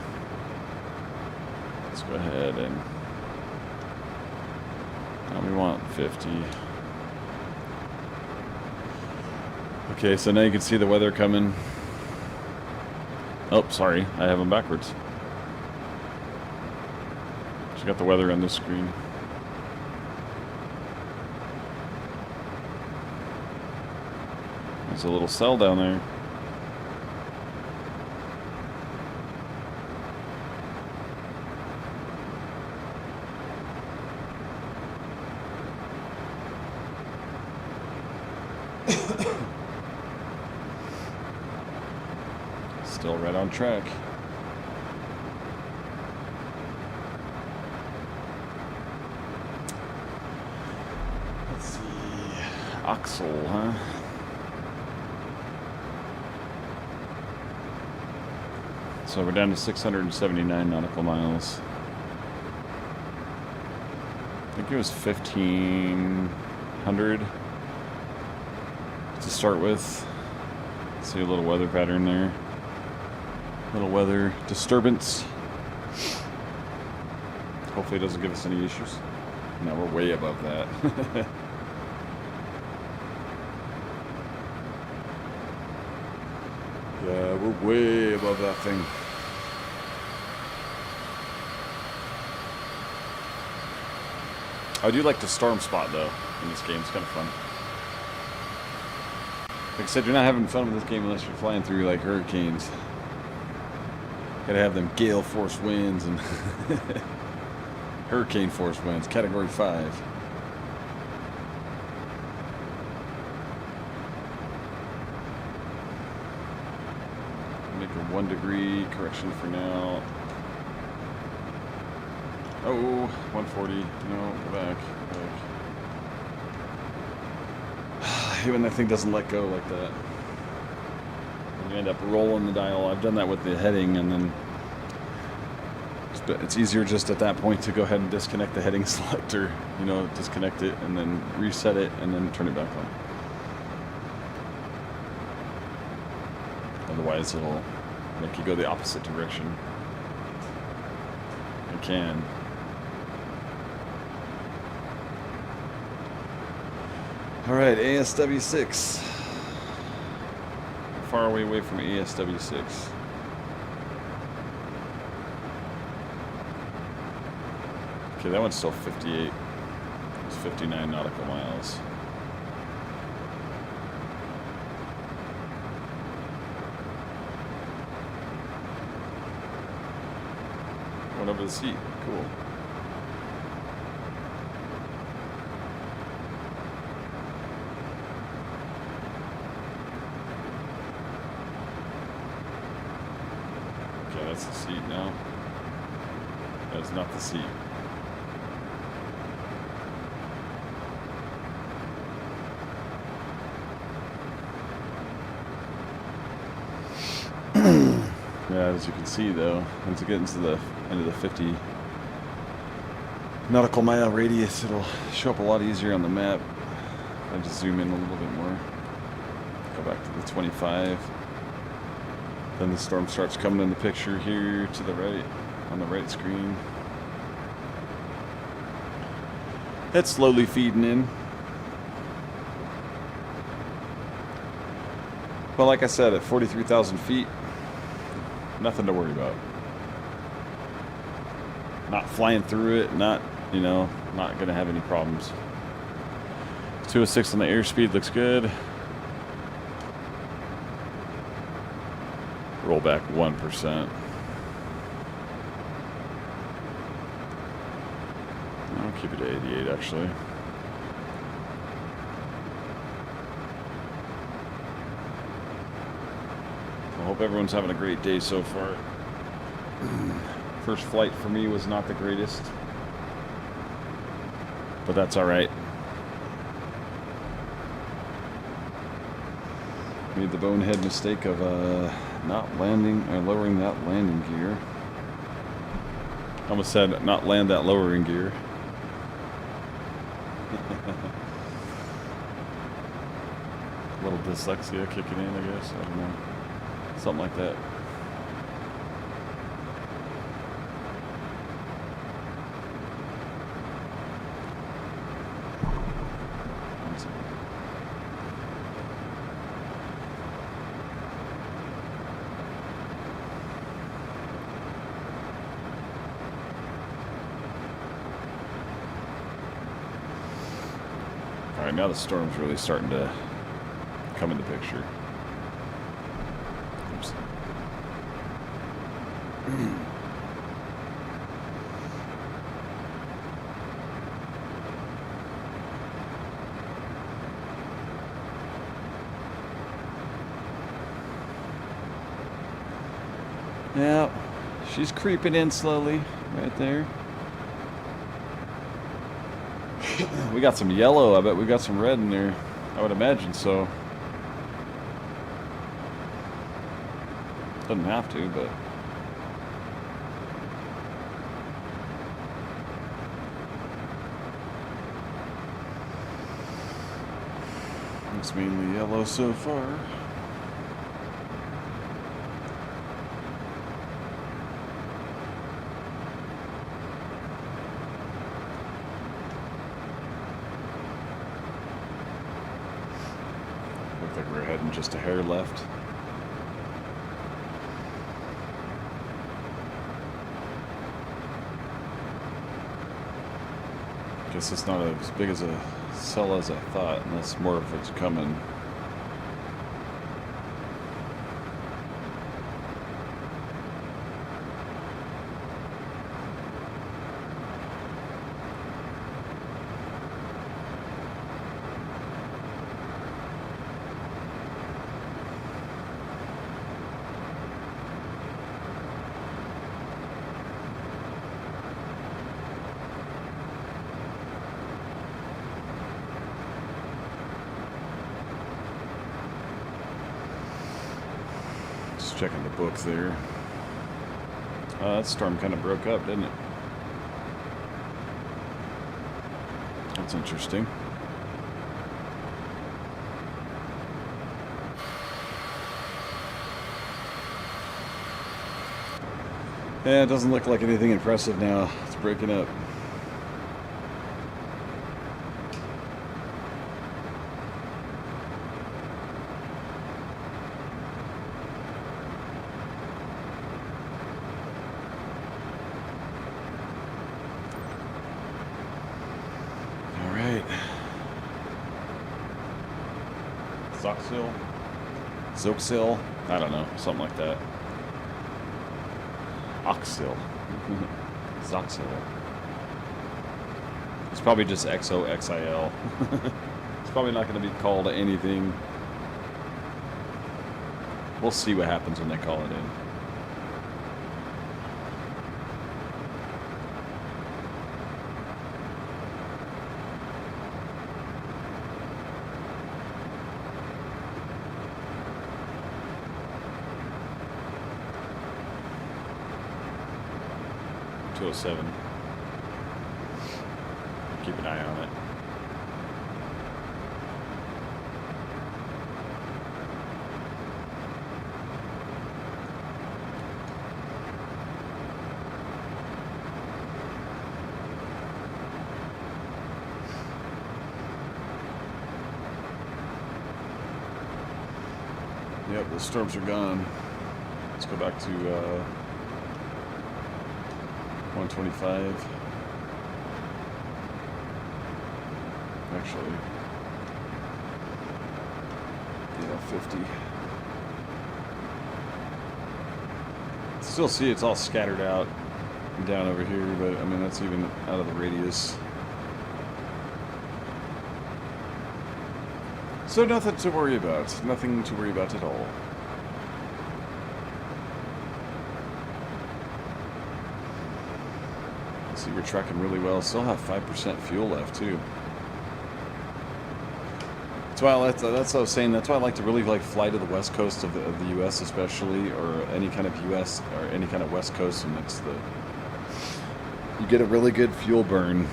let's go ahead and. We want 50. Okay, so now you can see the weather coming. Oh, sorry, I have them backwards. Just got the weather on this screen. There's a little cell down there. Still right on track. Let's see. Oxel, huh? So we're down to 679 nautical miles. I think it was 1,500 to start with. See a little weather pattern there. Little weather disturbance. Hopefully it doesn't give us any issues. No, we're way above that. Yeah, we're way above that thing. I do like the storm spot though in this game. It's kind of fun. Like I said, you're not having fun with this game unless you're flying through like hurricanes. Gotta have them gale force winds and hurricane force winds, category 5. 1 degree correction for now. Oh, 140. No, go back. Go back. I hate when that thing doesn't let go like that. You end up rolling the dial. I've done that with the heading, and then it's easier just at that point to go ahead and disconnect the heading selector, you know, disconnect it and then reset it and then turn it back on. Otherwise it'll make you go the opposite direction. It can. Alright, ASW6. How far are we away from ASW6? Okay, that one's still 58. It's 59 nautical miles. Went over the seat. Cool. Okay, that's the seat now. That's not the seat. Yeah, as you can see though, once you get into the end of the 50 nautical mile radius, it'll show up a lot easier on the map. I just zoom in a little bit more. Go back to the 25. Then the storm starts coming in the picture here to the right, on the right screen. It's slowly feeding in. But like I said, at 43,000 feet, nothing to worry about. Not flying through it, not, you know, not going to have any problems. 206 on the airspeed looks good. Roll back 1%. I'll keep it to 88 actually. I hope everyone's having a great day so far. First flight for me was not the greatest, but that's all right. Made the bonehead mistake of not landing or lowering that landing gear. Almost said not land that lowering gear. A little dyslexia kicking in, I guess. I don't know. Something like that. All right, now the storm's really starting to come into picture. Oops. Yeah, she's creeping in slowly right there. We got some yellow. I bet we got some red in there. I would imagine so. Doesn't have to, but it's mainly yellow so far. Looks like we're heading just a hair left. Guess it's not as big as a cell as I thought, unless more of it's coming. Just checking the book there. That storm kind of broke up, didn't it? That's interesting. Yeah, it doesn't look like anything impressive now. It's breaking up. All right. Zoxil? I don't know, something like that. Oxil. Zoxil. It's probably just XOXIL. It's probably not going to be called anything. We'll see what happens when they call it in. .07. Keep an eye on it. Yep, the storms are gone. Let's go back to 125. Actually, yeah, 50. Still see it's all scattered out down over here, but I mean that's even out of the radius. So nothing to worry about. Nothing to worry about at all. See, we're tracking really well. Still have 5% fuel left too. That's why that's what I was saying. That's why I like to really fly to the west coast of the U.S. especially, or any kind of U.S. or any kind of west coast, and it's you get a really good fuel burn.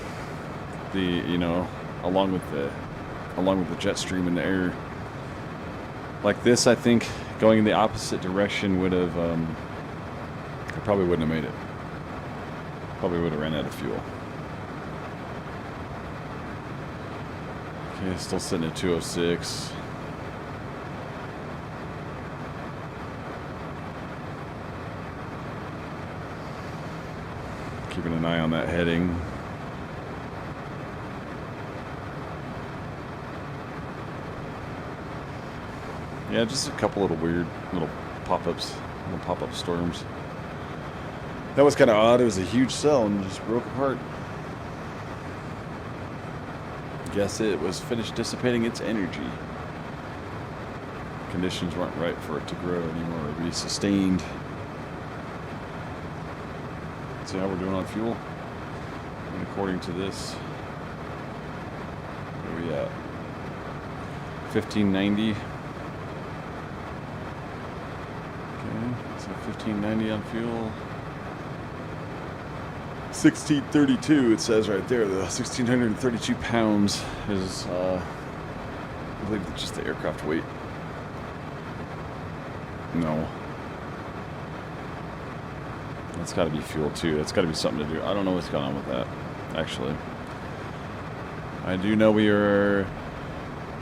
Along with the jet stream in the air. Like this, I think going in the opposite direction would have. I probably wouldn't have made it. Probably would have ran out of fuel. Okay, still sitting at 206. Keeping an eye on that heading. Yeah, just a couple little weird little pop-ups, little pop-up storms. That was kind of odd. It was a huge cell and just broke apart. Guess it was finished dissipating its energy. Conditions weren't right for it to grow anymore or be sustained. See how we're doing on fuel? And according to this, where are we at? 1590. Okay, so 1590 on fuel. 1632, it says right there. The 1,632 pounds is, I believe, it's just the aircraft weight. No. That's got to be fuel too. That's got to be something to do. I don't know what's going on with that, actually. I do know we are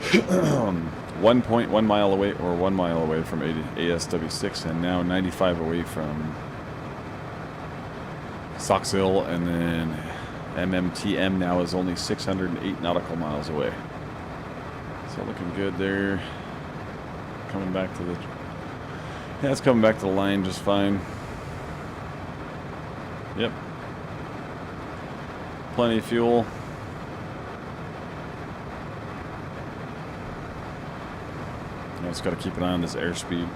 1.1 mile away, or 1 mile away from ASW6, and now 95 away from Soxhill, and then MMTM now is only 608 nautical miles away. So looking good there. Coming back to the... Yeah, it's coming back to the line just fine. Yep. Plenty of fuel. I just got to keep an eye on this airspeed.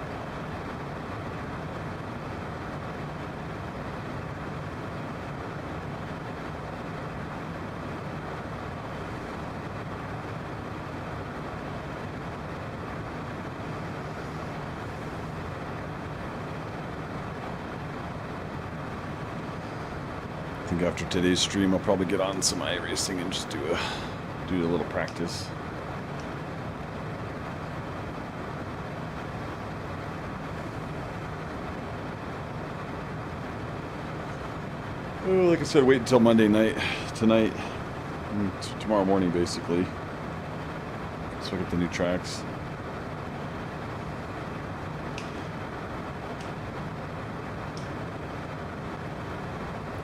think after today's stream, I'll probably get on some iRacing and just do a little practice. Oh, like I said, wait until Monday night, tonight, tomorrow morning, basically. So I get the new tracks.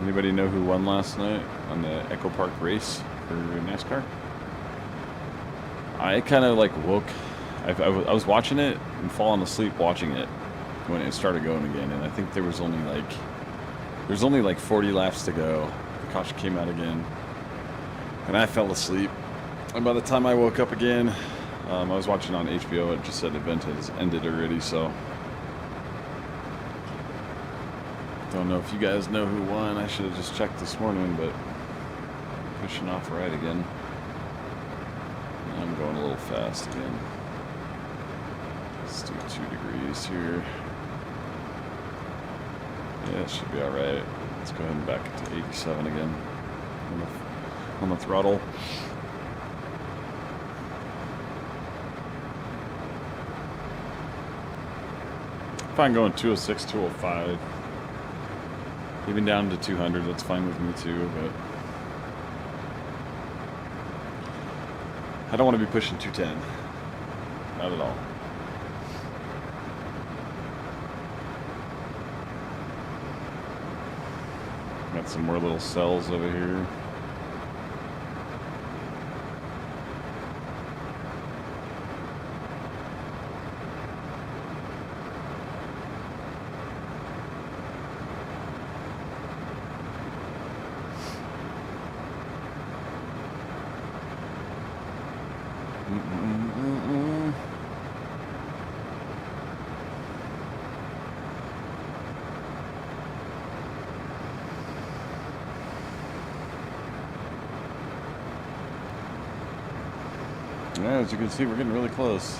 Anybody know who won last night on the Echo Park race for NASCAR? I kind of like woke. I was watching it and falling asleep watching it when it started going again, and I think there was only like 40 laps to go. The caution came out again, and I fell asleep. And by the time I woke up again, I was watching on HBO. It just said the event has ended already, so don't know if you guys know who won. I should have just checked this morning, but pushing off right again. I'm going a little fast again. Let's do 2 degrees here. Yeah, it should be all right. Let's go ahead and back it to 87 again on the throttle. Fine going 206, 205. Even down to 200, that's fine with me too, but I don't want to be pushing 210. Not at all. Got some more little cells over here. Yeah, as you can see, we're getting really close.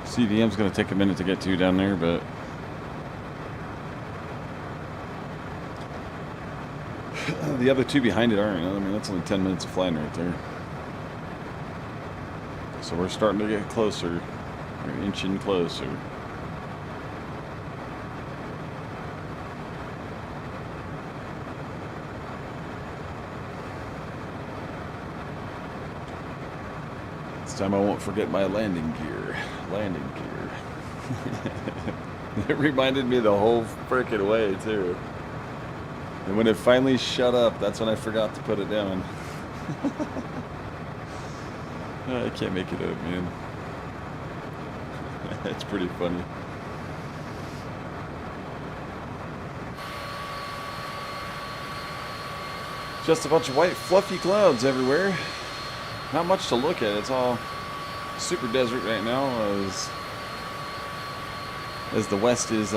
CDM's going to take a minute to get to down there, but the other two behind it aren't. I mean, that's only 10 minutes of flying right there. So we're starting to get closer. We're inching closer. This time I won't forget my landing gear. Landing gear. It reminded me the whole frickin' way, too. And when it finally shut up, that's when I forgot to put it down. I can't make it up, man. It's pretty funny. Just a bunch of white fluffy clouds everywhere. Not much to look at. It's all super desert right now as the west is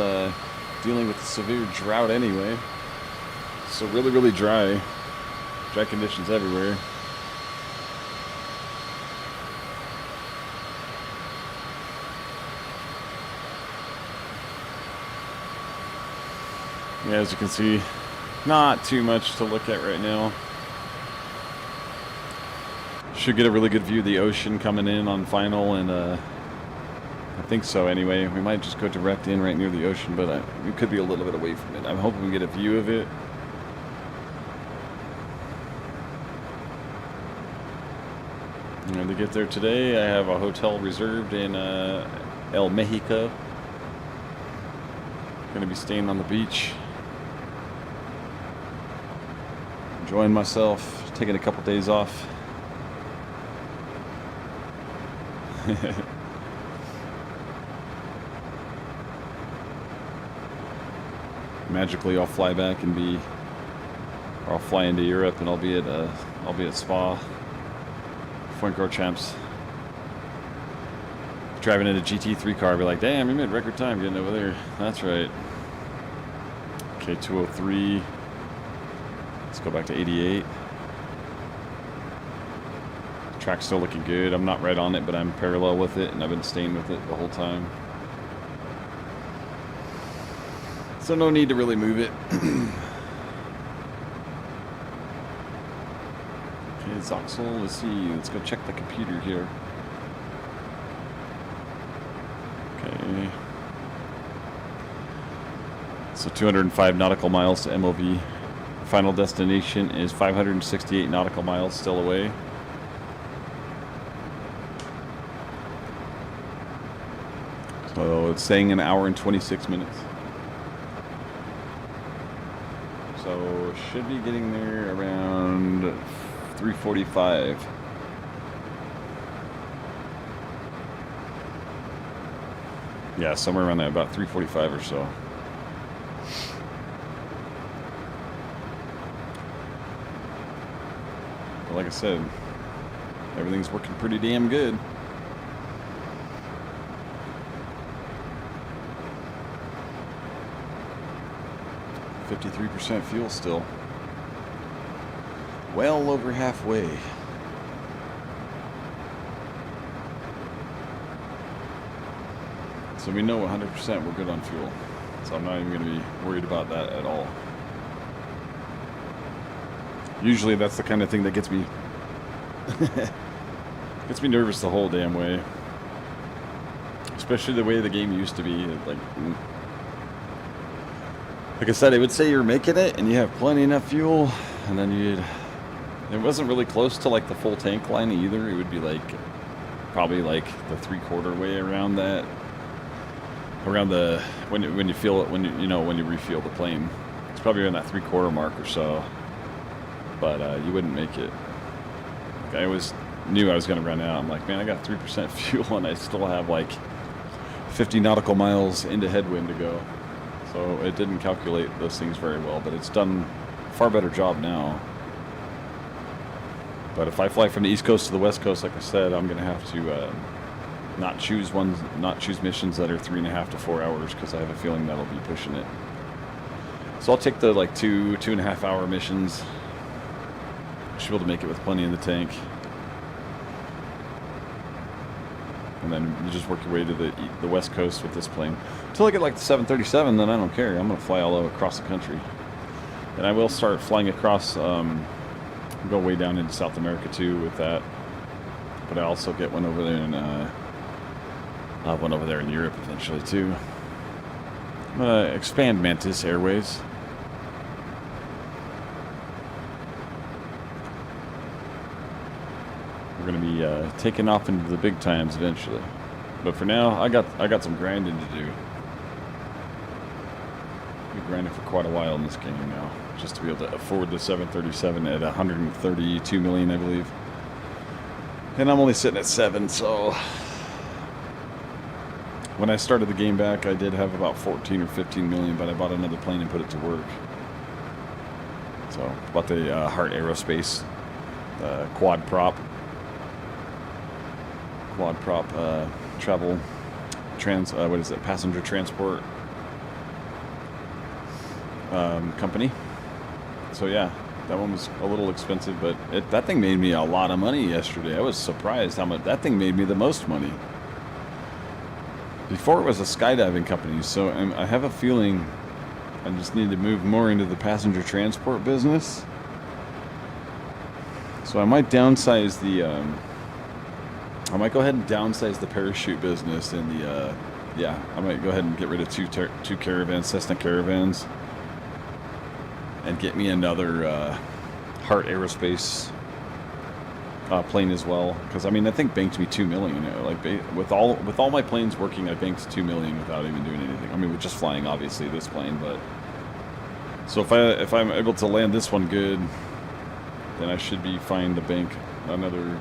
dealing with a severe drought anyway. So really, really dry. Dry conditions everywhere. Yeah, as you can see, not too much to look at right now. Should get a really good view of the ocean coming in on final, and I think so anyway. We might just go direct in right near the ocean, but we could be a little bit away from it. I'm hoping we get a view of it. And to get there today, I have a hotel reserved in El Mexico. Gonna be staying on the beach, enjoying myself, taking a couple days off. Magically, I'll fly back and or I'll fly into Europe and I'll be at Spa, Francorchamps, driving in a GT3 car. I'll be like, damn, you made record time getting over there. That's right. Okay, 203. Let's go back to 88. Track's still looking good. I'm not right on it, but I'm parallel with it, and I've been staying with it the whole time. So no need to really move it. Okay, Zoxel, let's see. Let's go check the computer here. Okay. So 205 nautical miles to MOV. Final destination is 568 nautical miles still away. So it's saying an hour and 26 minutes. So should be getting there around 3:45. Yeah, somewhere around there, about 3:45 or so. But like I said, everything's working pretty damn good. .53% fuel still. Well over halfway. So we know 100% we're good on fuel. So I'm not even going to be worried about that at all. Usually that's the kind of thing that gets me nervous the whole damn way. Especially the way the game used to be. Like I said, it would say you're making it and you have plenty enough fuel, and then it wasn't really close to like the full tank line either. It would be like probably like the 3/4 way around that, around the when you feel it, when you refuel the plane. It's probably around that 3/4 mark or so, but you wouldn't make it. Like, I always knew I was going to run out. I'm like, man, I got 3% fuel and I still have like 50 nautical miles into headwind to go. So it didn't calculate those things very well, but it's done a far better job now. But if I fly from the East Coast to the West Coast, like I said, I'm going to have to not choose missions that are 3.5 to 4 hours, because I have a feeling that'll be pushing it. So I'll take the like 2.5 hour missions. Should be able to make it with plenty in the tank. And then you just work your way to the West Coast with this plane. Until I get like the 737, then I don't care. I'm going to fly all over across the country. And I will start flying across, go way down into South America too with that. But I also get one over there in, I'll have one over there in Europe eventually too. I'm going to expand Mantis Airways. We're going to be taking off into the big times eventually. But for now, I got some grinding to do. I've been grinding for quite a while in this game now, just to be able to afford the 737 at 132 million, I believe. And I'm only sitting at 7, so when I started the game back, I did have about 14 or 15 million, but I bought another plane and put it to work. So bought the Heart Aerospace quad prop travel passenger transport company. So yeah, that one was a little expensive, but that thing made me a lot of money yesterday. I was surprised how much that thing made me the most money. Before it was a skydiving company, so I have a feeling I just need to move more into the passenger transport business. So I might downsize I might go ahead and downsize the parachute business and I might go ahead and get rid of two caravans, Cessna caravans, and get me another Heart Aerospace plane as well. Because I mean, I think banked me $2 million. With all my planes working, I banked $2 million without even doing anything. I mean, with just flying, obviously, this plane. But so if I'm able to land this one good, then I should be fine to bank another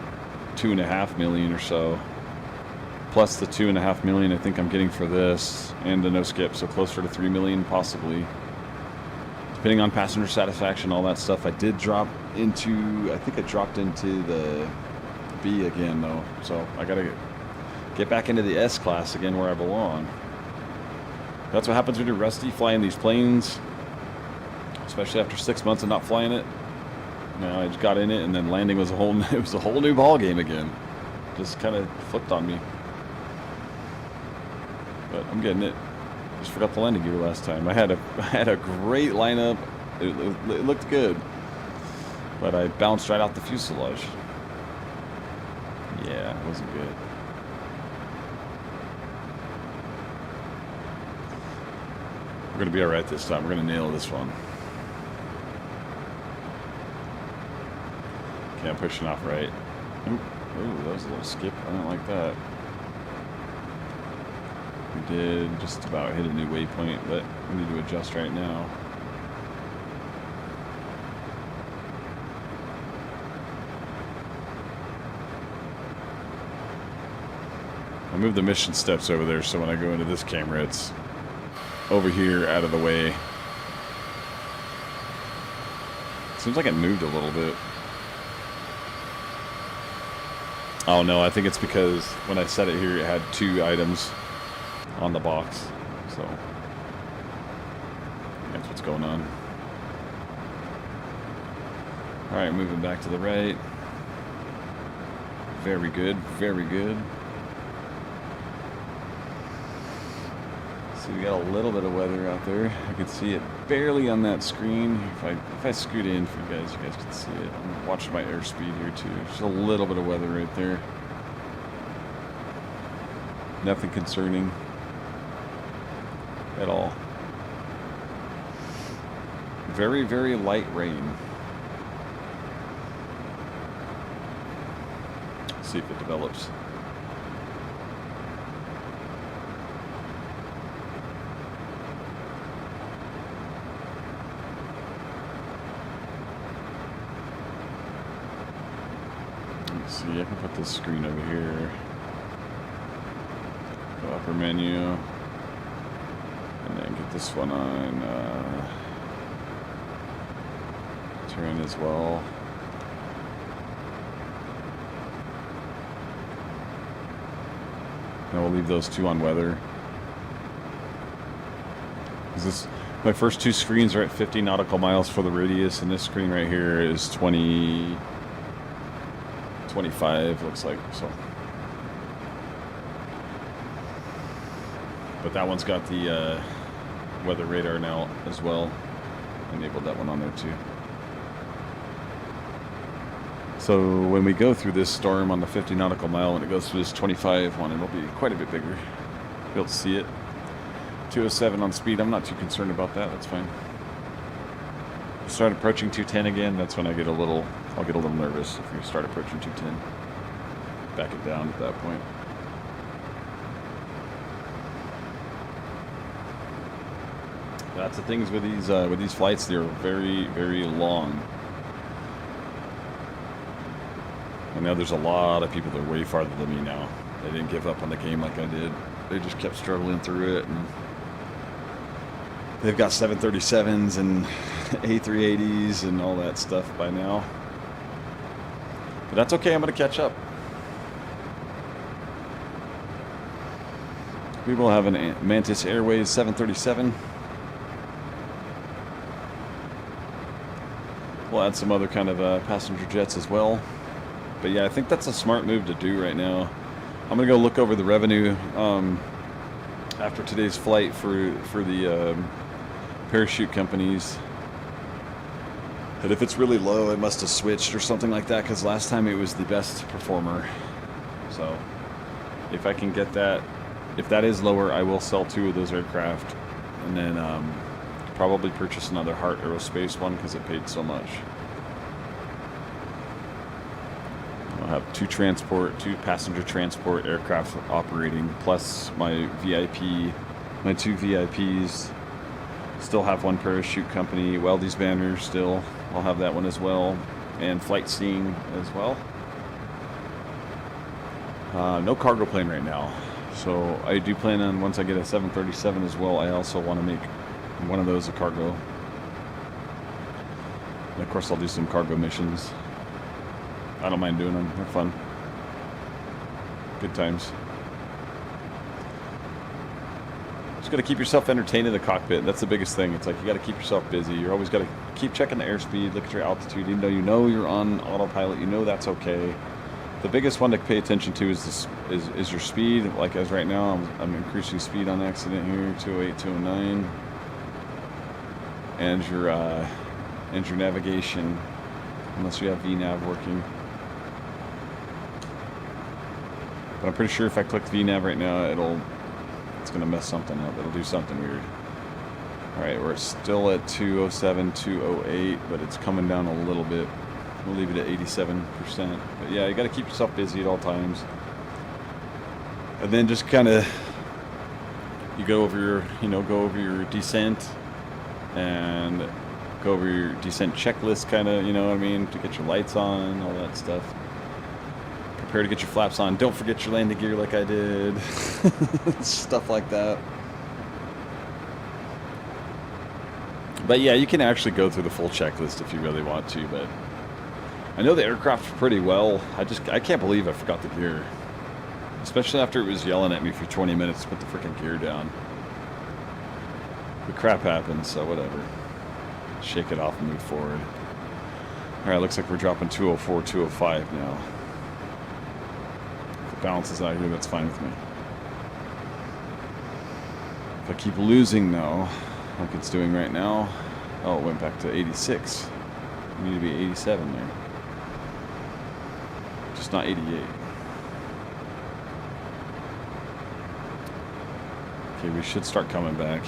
$2.5 million or so, plus the $2.5 million I think I'm getting for this and the no skip, so closer to $3 million possibly, depending on passenger satisfaction, all that stuff. I dropped into the B again though, so I gotta get back into the S class again where I belong. That's what happens when you're rusty flying these planes, especially after 6 months of not flying it. Now I just got in it, and then landing was a whole new ball game again. Just kind of flipped on me. But I'm getting it. Just forgot the landing gear last time. I had a great lineup. It looked good, but I bounced right out the fuselage. Yeah, it wasn't good. We're gonna be all right this time. We're gonna nail this one. Okay, I'm pushing off right. Ooh, that was a little skip. I don't like that. We did just about hit a new waypoint, but we need to adjust right now. I moved the mission steps over there, so when I go into this camera, it's over here, out of the way. Seems like it moved a little bit. Oh no, I think it's because when I set it here, it had 2 items on the box. So that's what's going on. Alright, moving back to the right. Very good, very good. So we got a little bit of weather out there. I can see it barely on that screen. If I scoot in for you guys can see it. I'm watching my airspeed here too. Just a little bit of weather right there. Nothing concerning at all. Very, very light rain. Let's see if it develops. Let's see, I can put this screen over here. Go upper menu. And then get this one on terrain as well. And we'll leave those 2 on weather. My first 2 screens are at 50 nautical miles for the radius, and this screen right here is 25, looks like. So, but that one's got the weather radar now as well. Enabled that one on there too. So when we go through this storm on the 50 nautical mile, when it goes through this 25 one, it'll be quite a bit bigger. Be able to see it. 207 on speed. I'm not too concerned about that. That's fine. Start approaching 210 again. That's when I'll get a little nervous if we start approaching 210. Back it down at that point. That's the things with these flights. They're very, very long. I know there's a lot of people that are way farther than me now. They didn't give up on the game like I did. They just kept struggling through it, and they've got 737s and A380s and all that stuff by now. But that's okay. I'm going to catch up. We will have an Mantis Airways 737. We'll add some other kind of passenger jets as well. But yeah, I think that's a smart move to do right now. I'm going to go look over the revenue after today's flight for the parachute companies. And if it's really low, it must have switched or something like that, because last time it was the best performer. So if I can get that, if that is lower, I will sell 2 of those aircraft, and then probably purchase another Hart Aerospace one because it paid so much. I'll have 2 passenger transport aircraft operating, plus my VIP, my 2 VIPs. Still have 1 parachute company, Weldy's Banner still. I'll have that one as well, and Flight Seeing as well. No cargo plane right now. So I do plan on, once I get a 737 as well, I also want to make one of those a cargo. And of course I'll do some cargo missions. I don't mind doing them, they're fun. Good times. Just got to keep yourself entertained in the cockpit. That's the biggest thing. It's like you got to keep yourself busy. You're always got to keep checking the airspeed, look at your altitude, even though you know you're on autopilot, you know that's okay. The biggest one to pay attention to is this is your speed. Like as right now, I'm increasing speed on accident here, 208, 209, and your navigation, unless you have VNav working. But I'm pretty sure if I click VNav right now, it's gonna mess something up. It'll do something weird. All right, we're still at 207, 208, but it's coming down a little bit. We'll leave it at 87%. But yeah, you got to keep yourself busy at all times. And then just kind of, you go over your descent and go over your descent checklist, kind of, you know what I mean, to get your lights on, all that stuff. Prepare to get your flaps on. Don't forget your landing gear like I did. Stuff like that. But yeah, you can actually go through the full checklist if you really want to, but I know the aircraft pretty well. I can't believe I forgot the gear. Especially after it was yelling at me for 20 minutes to put the freaking gear down. But crap happens, so whatever. Shake it off and move forward. Alright, looks like we're dropping 204, 205 now. If it balances out here, that's fine with me. If I keep losing though, like it's doing right now, oh, it went back to 86. We need to be 87 there. Just not 88. Okay, we should start coming back.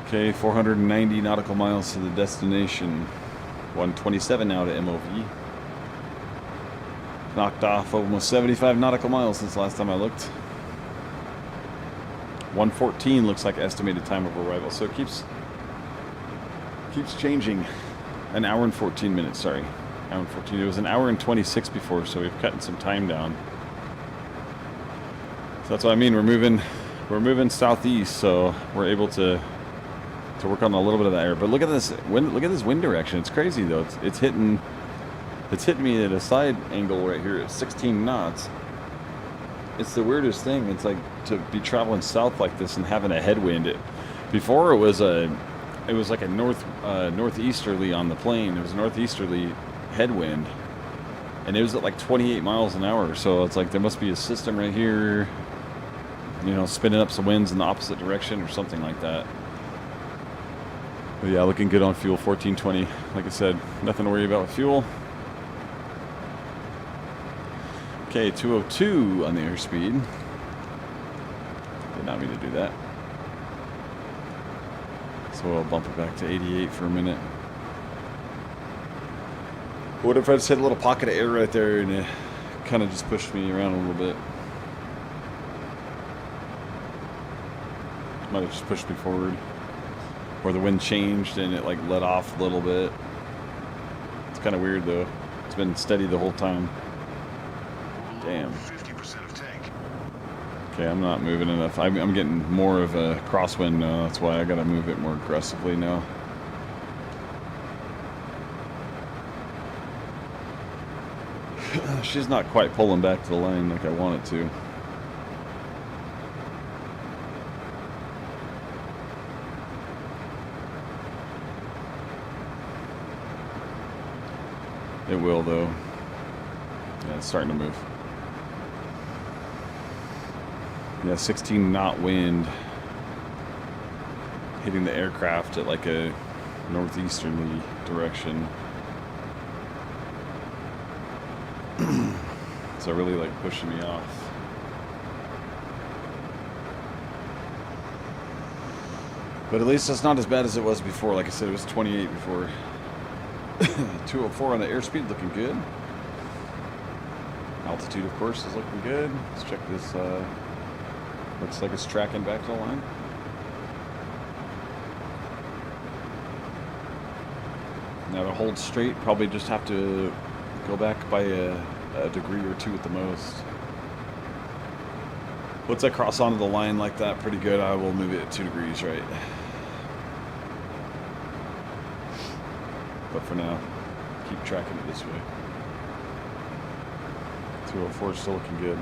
Okay, 490 nautical miles to the destination. 127 now to MOV. Knocked off almost 75 nautical miles since last time I looked. 114 looks like estimated time of arrival, so it keeps changing. An hour and 14 minutes, sorry. Hour and 14. It was an hour and 26 before, so we've cut some time down. So that's what I mean. We're moving southeast, so we're able to work on a little bit of that air. But look at this wind direction. It's crazy though. It's hitting me at a side angle right here at 16 knots. It's the weirdest thing. It's like to be traveling south like this and having a headwind. Before it was like a northeasterly on the plane. It was a northeasterly headwind, and it was at like 28 miles an hour. So it's like there must be a system right here, you know, spinning up some winds in the opposite direction or something like that. But yeah, looking good on fuel, 1420. Like I said, nothing to worry about with fuel. Okay, 202 on the airspeed. Did not mean to do that. So we'll bump it back to 88 for a minute. What if I just hit a little pocket of air right there and it kind of just pushed me around a little bit? Might have just pushed me forward. Or the wind changed and it like let off a little bit. It's kind of weird though. It's been steady the whole time. Damn. 50% of tank. Okay, I'm not moving enough. I'm getting more of a crosswind now. That's why I gotta move it more aggressively now. She's not quite pulling back to the line like I want it to. It will though. Yeah, it's starting to move. Yeah, 16 knot wind hitting the aircraft at like a northeasterly direction. So really like pushing me off. But at least it's not as bad as it was before. Like I said, it was 28 before. 204 on the airspeed, looking good. Altitude, of course, is looking good. Let's check this. Looks like it's tracking back to the line. Now to hold straight, probably just have to go back by a degree or two at the most. Once I cross onto the line like that pretty good, I will move it at 2 degrees, right? But for now, keep tracking it this way. 204 is still looking good.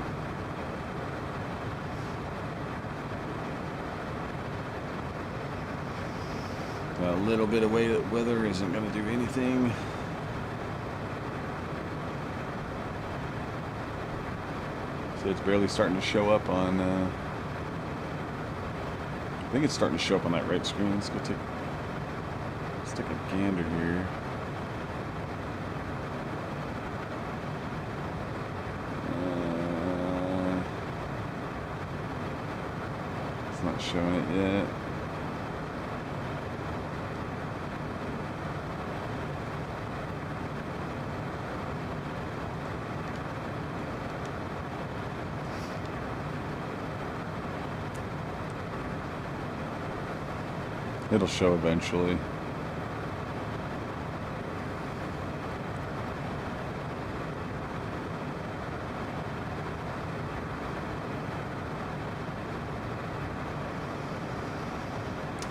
A little bit of weather isn't going to do anything. So it's barely starting to show up on, I think it's starting to show up on that right screen. Let's take a gander here. It's not showing it yet. It'll show eventually.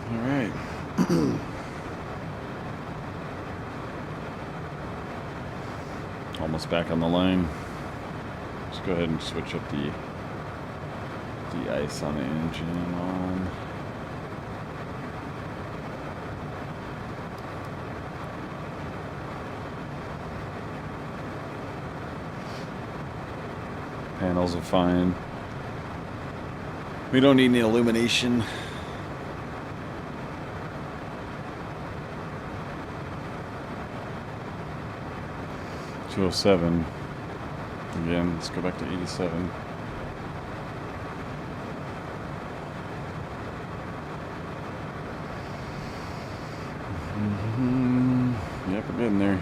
All right. Almost back on the line. Let's go ahead and switch up the ice on the engine on. Panels are fine. We don't need any illumination. .207. Again, let's go back to 87. Yep, we're getting there.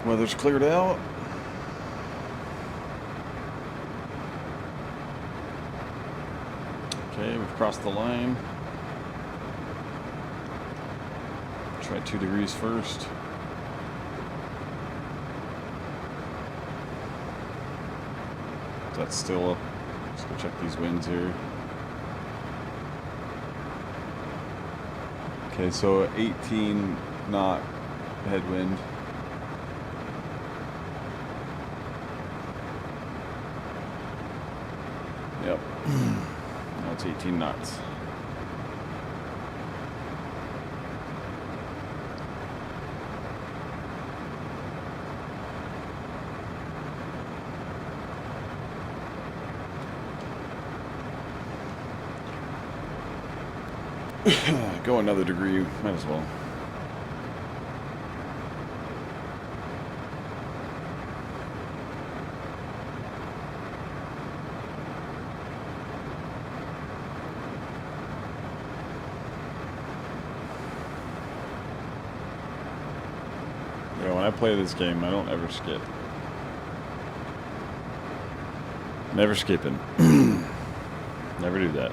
Weather's cleared out. Okay, we've crossed the line. Try 2 degrees first. That's still up. Let's go check these winds here. Okay, so 18 knot headwind. Yep. Now it's 18 knots. Go another degree, might as well. Yeah, when I play this game, I don't ever skip. Never skipping. Never do that.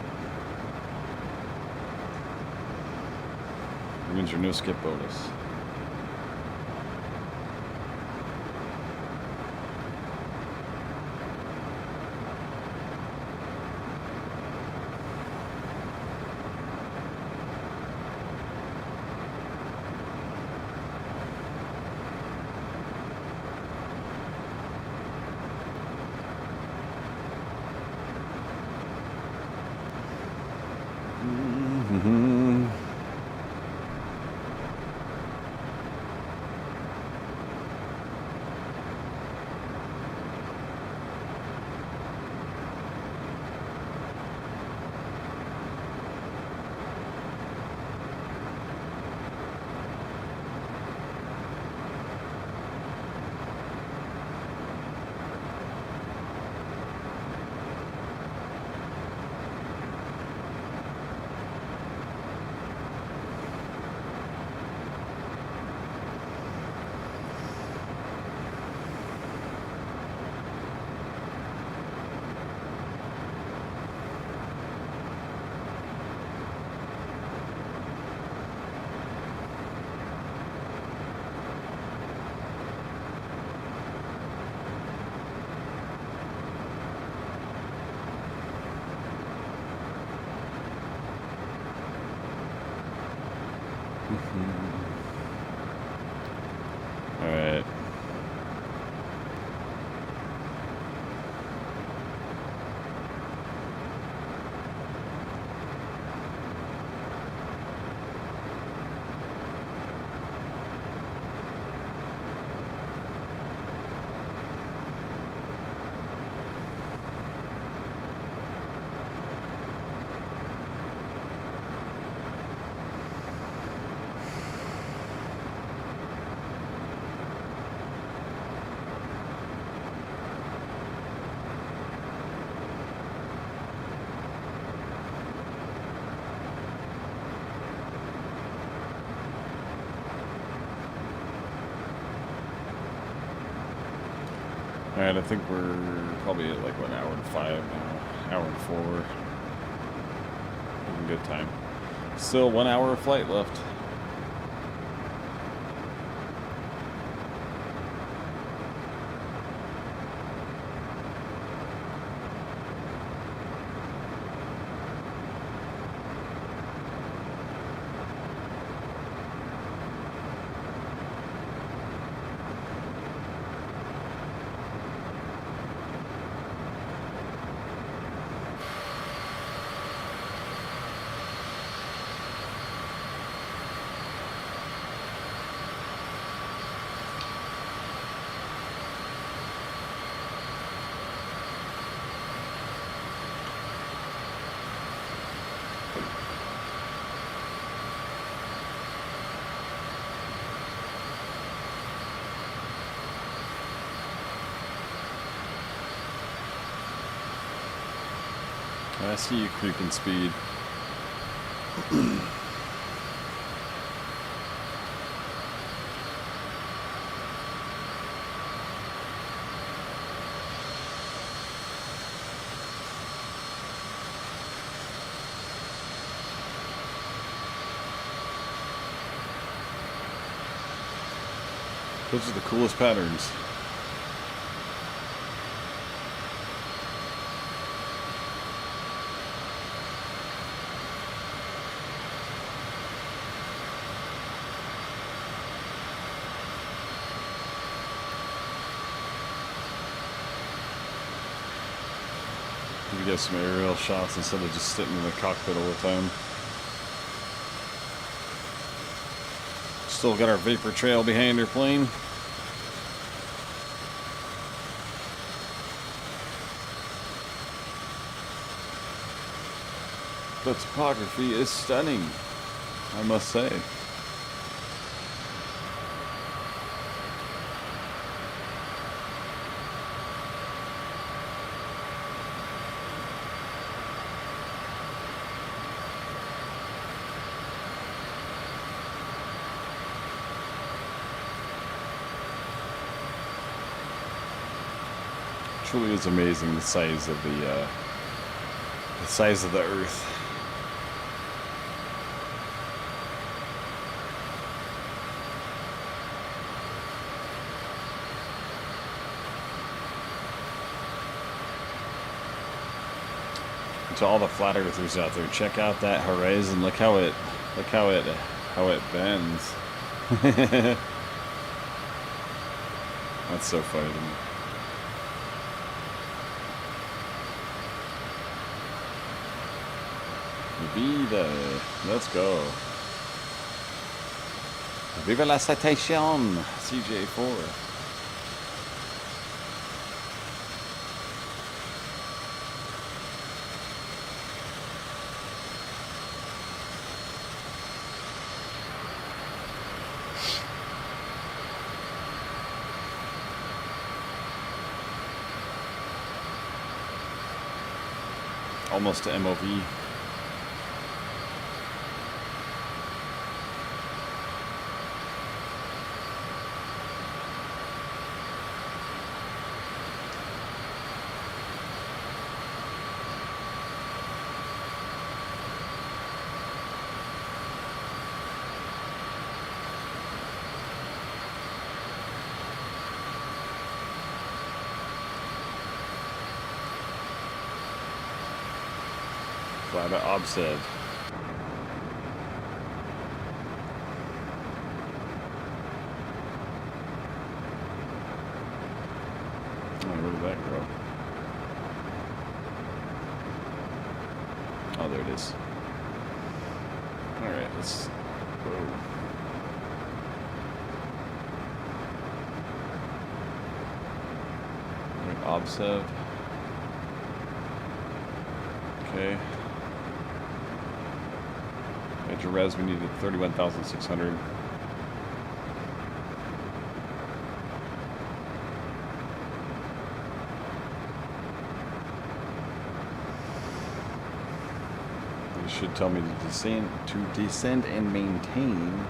Means your no skip bonus. Alright, I think we're probably at like, what, an hour and 5 now. Hour and 4. Having a good time. Still 1 hour of flight left. I see you creeping speed. Those are the coolest patterns. You get some aerial shots instead of just sitting in the cockpit all the time. Still got our vapor trail behind our plane. The topography is stunning, I must say. Truly is amazing the size of the Earth. To all the flat earthers out there, check out that horizon. Look how it bends. That's so funny to me. Viva! Let's go. Viva la Citation! CJ4. Almost to MOV. Fly to Obsev. Oh, where did that go? Oh, there it is. Alright, let's... Whoa. Obsev. Okay. Major res, we needed 31,600. It should tell me to descend and maintain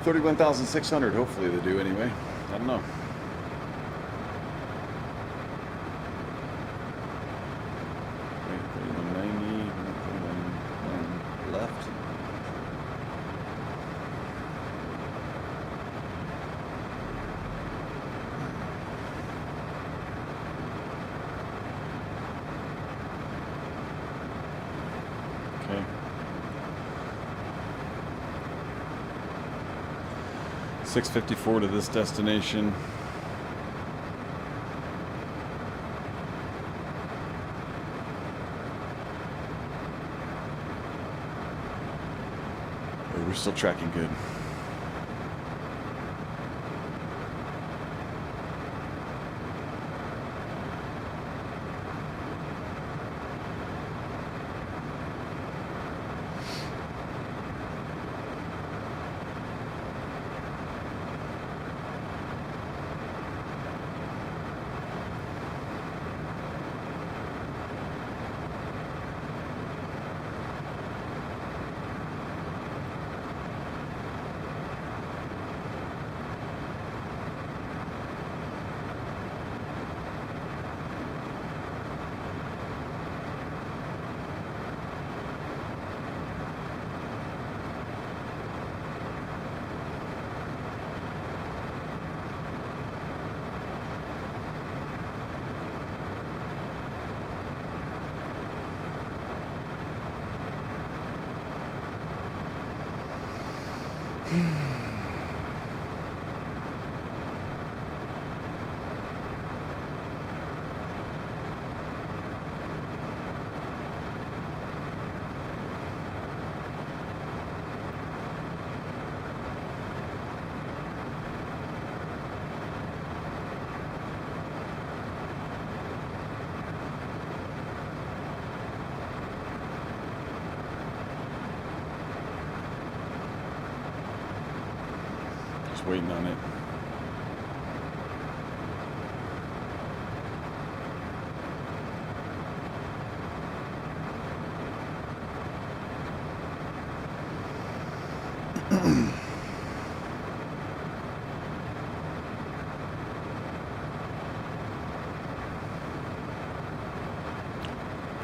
31,600. Hopefully they do anyway. I don't know. 6:54 to this destination. We're still tracking good. Just waiting on it.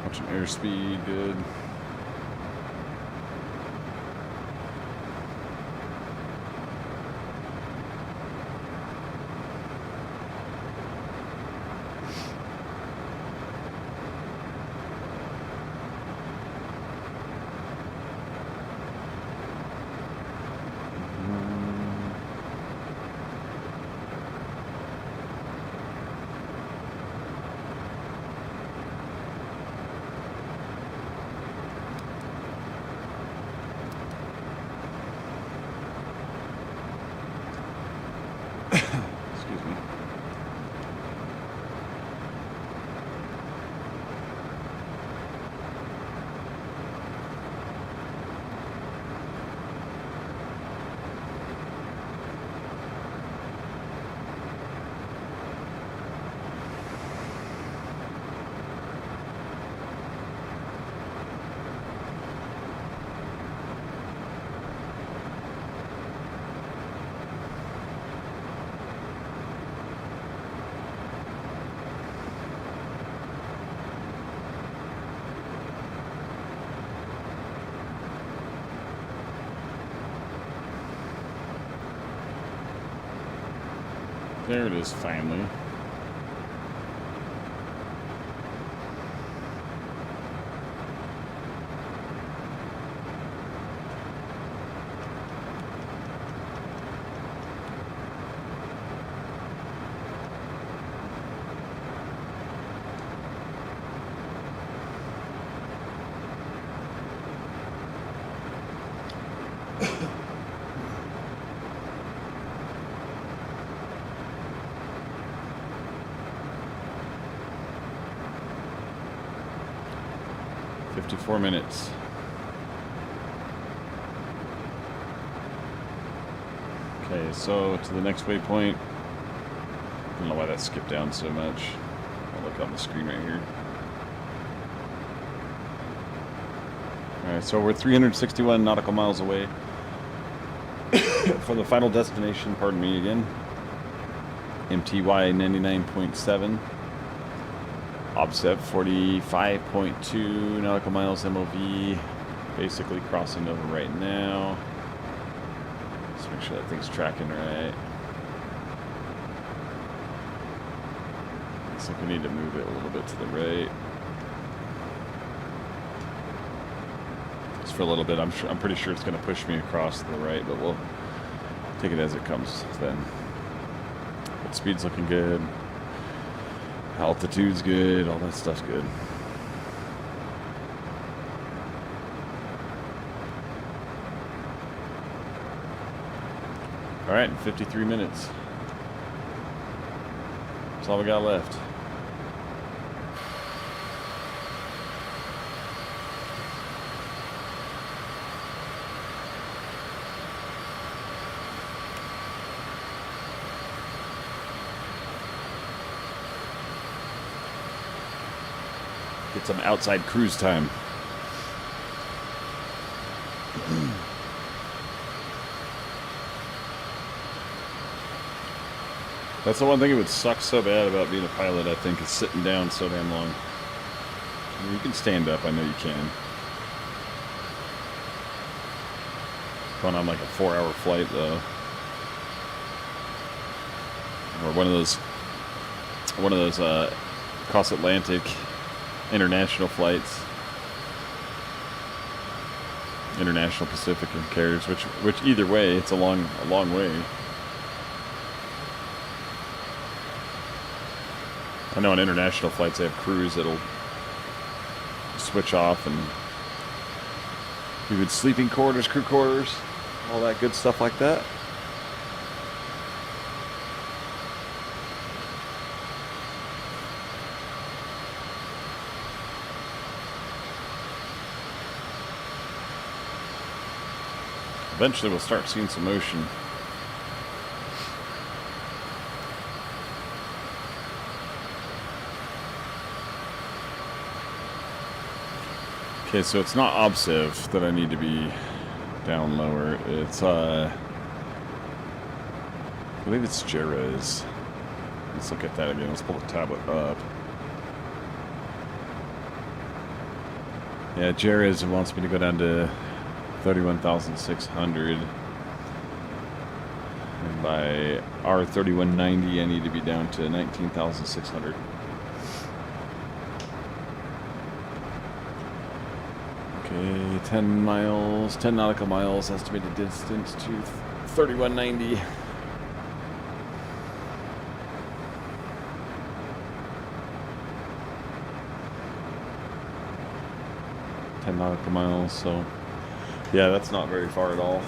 Watching airspeed, good. Excuse me. There it is, finally. $54. Okay, so to the next waypoint. I don't know why that skipped down so much. I'll look on the screen right here. Alright, so we're 361 nautical miles away from the final destination, pardon me again. MTY 99.7. Offset 45.2 nautical miles MOV. Basically crossing over right now. Let's make sure that thing's tracking right. Looks like we need to move it a little bit to the right. Just for a little bit. I'm pretty sure it's going to push me across to the right, but we'll take it as it comes then. But speed's looking good. Altitude's good. All that stuff's good. All right, 53 minutes. That's all we got left. Get some outside cruise time. That's the one thing that would suck so bad about being a pilot, I think, is sitting down so damn long. I mean, you can stand up, I know you can. Going on like a 4-hour flight, though. Or one of those cross-Atlantic international flights. International Pacific carriers, which either way, it's a long way. I know on international flights they have crews that'll switch off and even sleeping quarters, crew quarters, all that good stuff like that. Eventually we'll start seeing some motion. Okay, so it's not obsev that I need to be down lower. It's, I believe it's Jerez. Let's look at that again. Let's pull the tablet up. Yeah, Jerez wants me to go down to 31,600. And by R3190, I need to be down to 19,600. Okay, 10 miles, 10 nautical miles, estimated distance to 3190. Nautical miles, so yeah, that's not very far at all.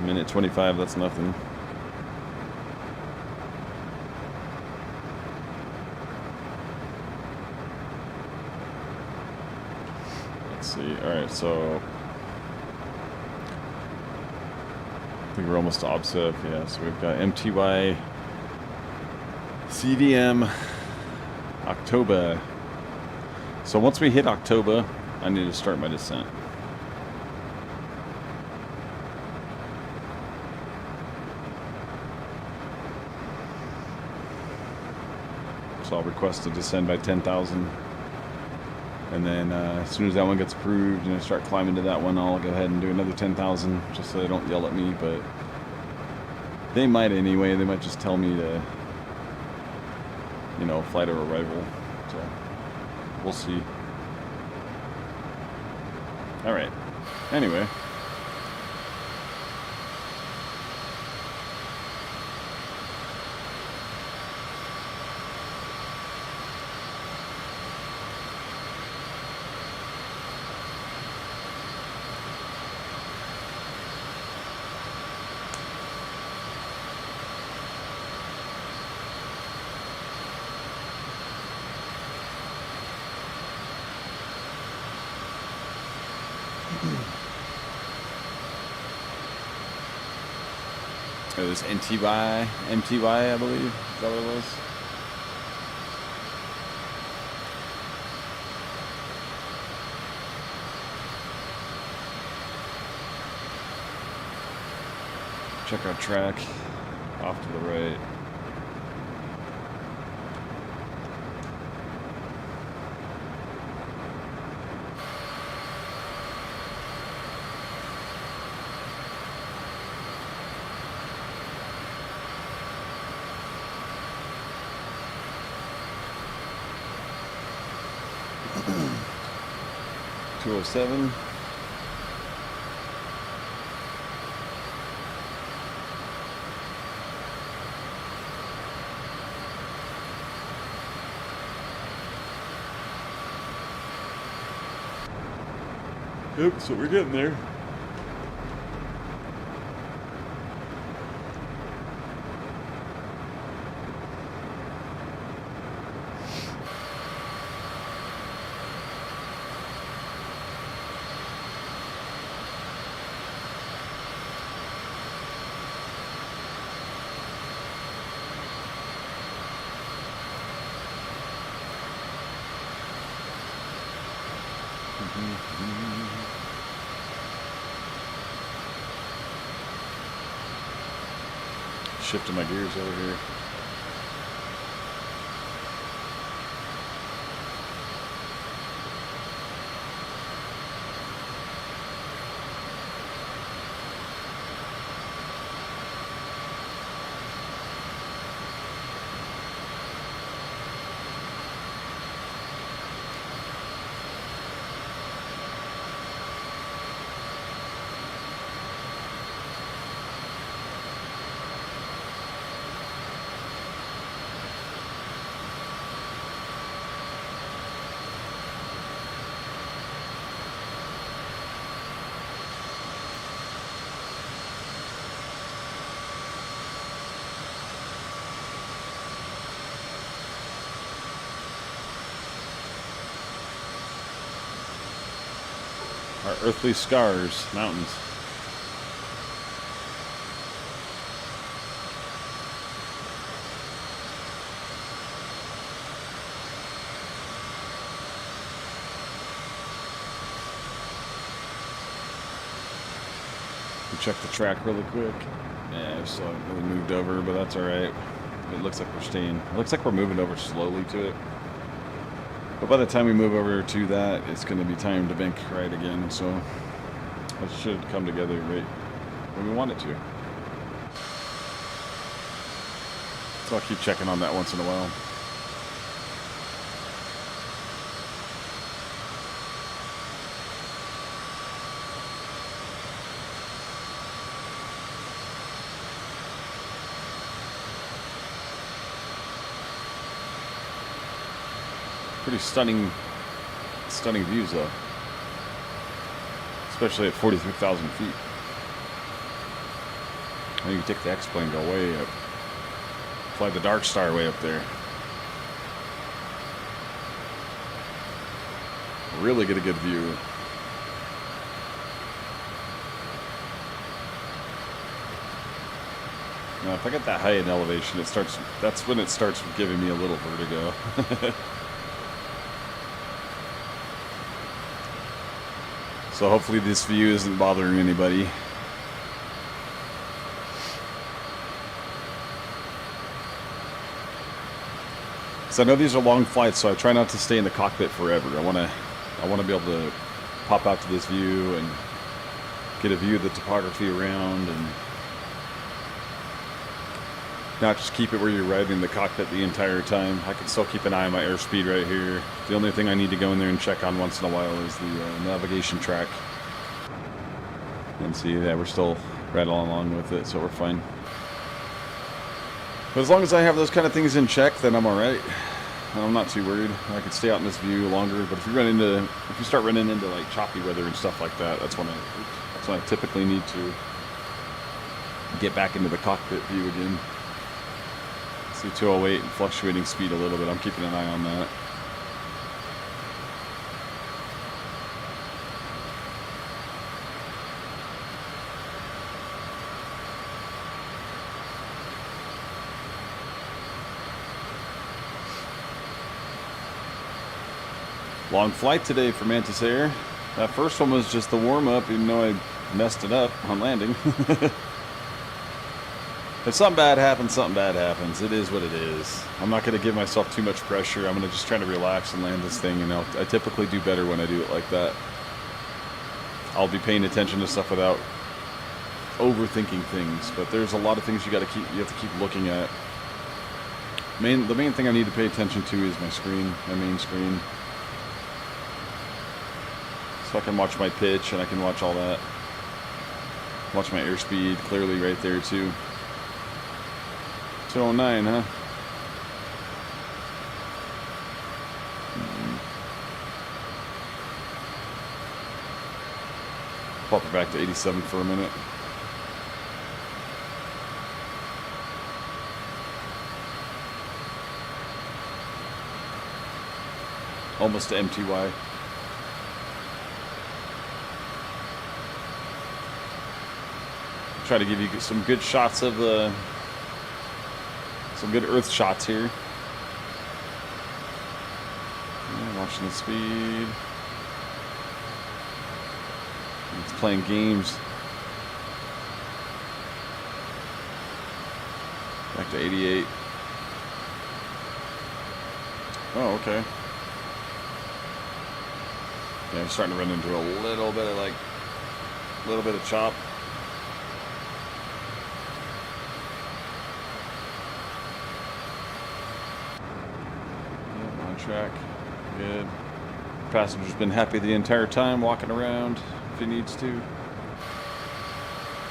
Minute 25, that's nothing. Let's see. All right, so I think we're almost to obsev. Yeah, so we've got MTY, CDM, October. So once we hit October, I need to start my descent. So I'll request to descend by 10,000. And then as soon as that one gets approved and I start climbing to that one, I'll go ahead and do another 10,000 just so they don't yell at me. But they might anyway. They might just tell me to, you know, flight of arrival. So we'll see. All right. Anyway. It was MTY, I believe. Is that what it was? Check our track off to the right. .207. Yep, so we're getting there. Shifting my gears over here. Our earthly scars, mountains. We check the track really quick. Yeah, we still haven't really moved over, but that's alright. It looks like we're staying. It looks like we're moving over slowly to it. But by the time we move over to that, it's going to be time to bank right again, so it should come together right when we want it to. So I'll keep checking on that once in a while. Pretty stunning views though, especially at 43,000 feet. And you can take the X-plane, go way up, fly the Dark Star way up there. Really get a good view. Now, if I get that high in elevation, that's when it starts giving me a little vertigo. So hopefully this view isn't bothering anybody. So I know these are long flights, so I try not to stay in the cockpit forever. I want to be able to pop out to this view and get a view of the topography around, and not just keep it where you're riding the cockpit the entire time. I can still keep an eye on my airspeed right here. The only thing I need to go in there and check on once in a while is the navigation track. And see, yeah, we're still right along with it, so we're fine. But as long as I have those kind of things in check, then I'm alright. I'm not too worried. I can stay out in this view longer, but if you start running into like choppy weather and stuff like that, that's when I typically need to get back into the cockpit view again. See 208 and fluctuating speed a little bit. I'm keeping an eye on that. Long flight today for Mantis Air. That first one was just the warm-up, even though I messed it up on landing. If something bad happens, something bad happens. It is what it is. I'm not going to give myself too much pressure. I'm going to just try to relax and land this thing, and I typically do better when I do it like that. I'll be paying attention to stuff without overthinking things, but there's a lot of things you have to keep looking at. The main thing I need to pay attention to is my screen, my main screen. So I can watch my pitch and I can watch all that. Watch my airspeed clearly right there too. 209, huh? pop it back to 87 for a minute. Almost to MTY. Try to give you some good shots of the, some good earth shots here. Yeah, watching the speed. It's playing games. Back to 88. Oh, okay. Yeah, I'm starting to run into a little bit of chop. Yeah, on track. Good. Passenger's been happy the entire time, walking around if he needs to.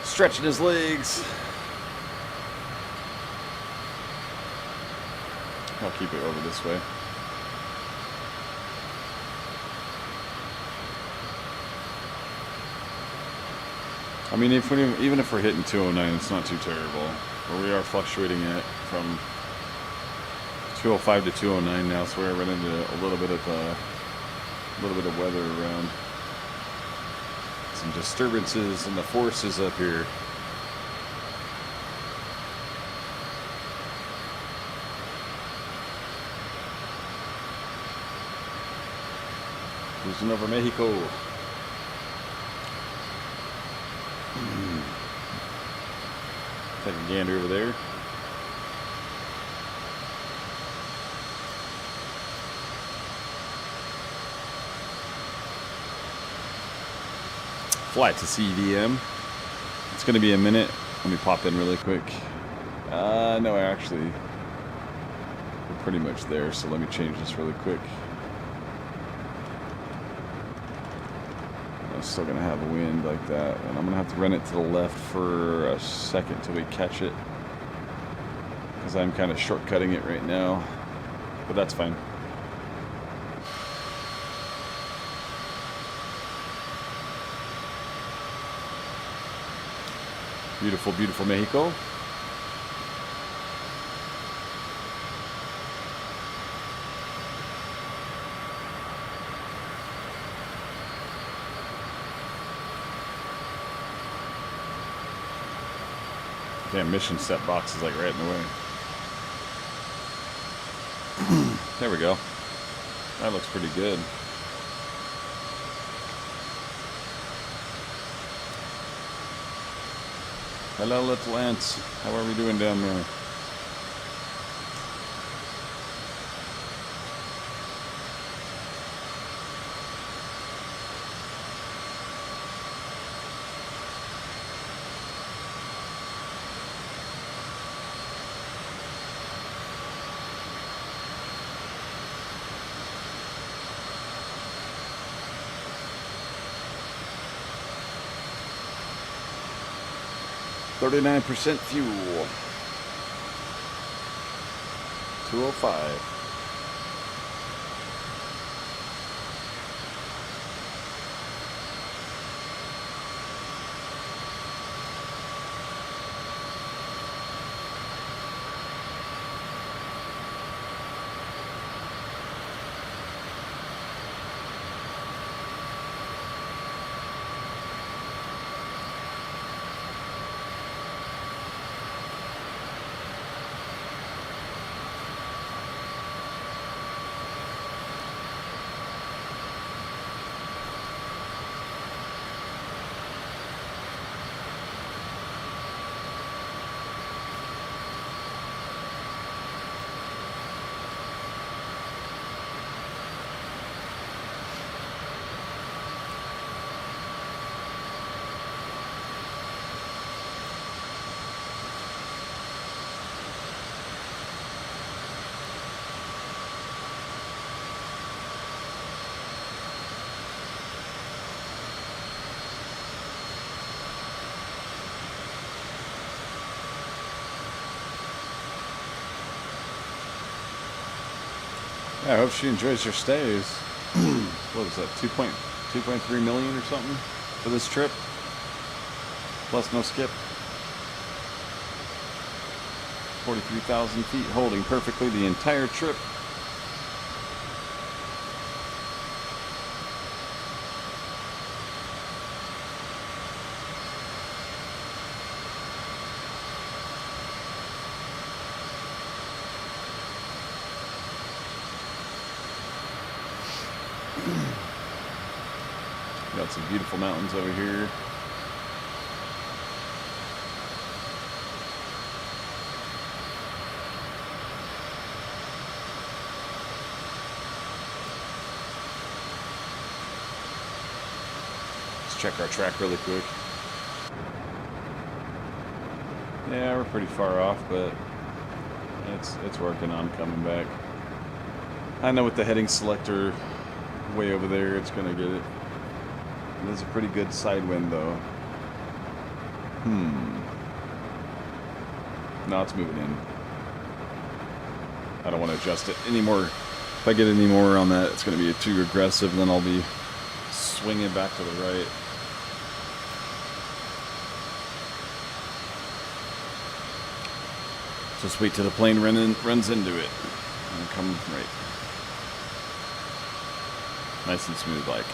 Stretching his legs. I'll keep it over this way. I mean, even if we're hitting 209, it's not too terrible. But we are fluctuating it from 205 to 209 now, so we're running into a little bit of weather around. Some disturbances in the forces up here. Cruising over Mexico. Take a gander over there. Flight to CDM. It's going to be a minute. Let me pop in really quick. No, actually, we're pretty much there, so let me change this really quick. I'm still going to have a wind like that, and I'm going to have to run it to the left for a second till we catch it, because I'm kind of shortcutting it right now, but that's fine. Beautiful, beautiful Mexico. Damn, mission set box is like right in the way. There we go. That looks pretty good. Hello, little ants. How are we doing down there? %39 fuel. 205. Yeah, I hope she enjoys her stays. What is that, 2.3 million or something for this trip? plus no skip. 43,000 feet, holding perfectly the entire trip. Got some beautiful mountains over here. Let's check our track really quick. Yeah, we're pretty far off, but it's working on coming back. I know with the heading selector way over there, it's gonna get it. There's a pretty good side wind though. No, it's moving in. I don't want to adjust it anymore. If I get any more on that, it's going to be too aggressive, and then I'll be swinging back to the right. Just wait till the plane runs into it and come right. Nice and smooth like.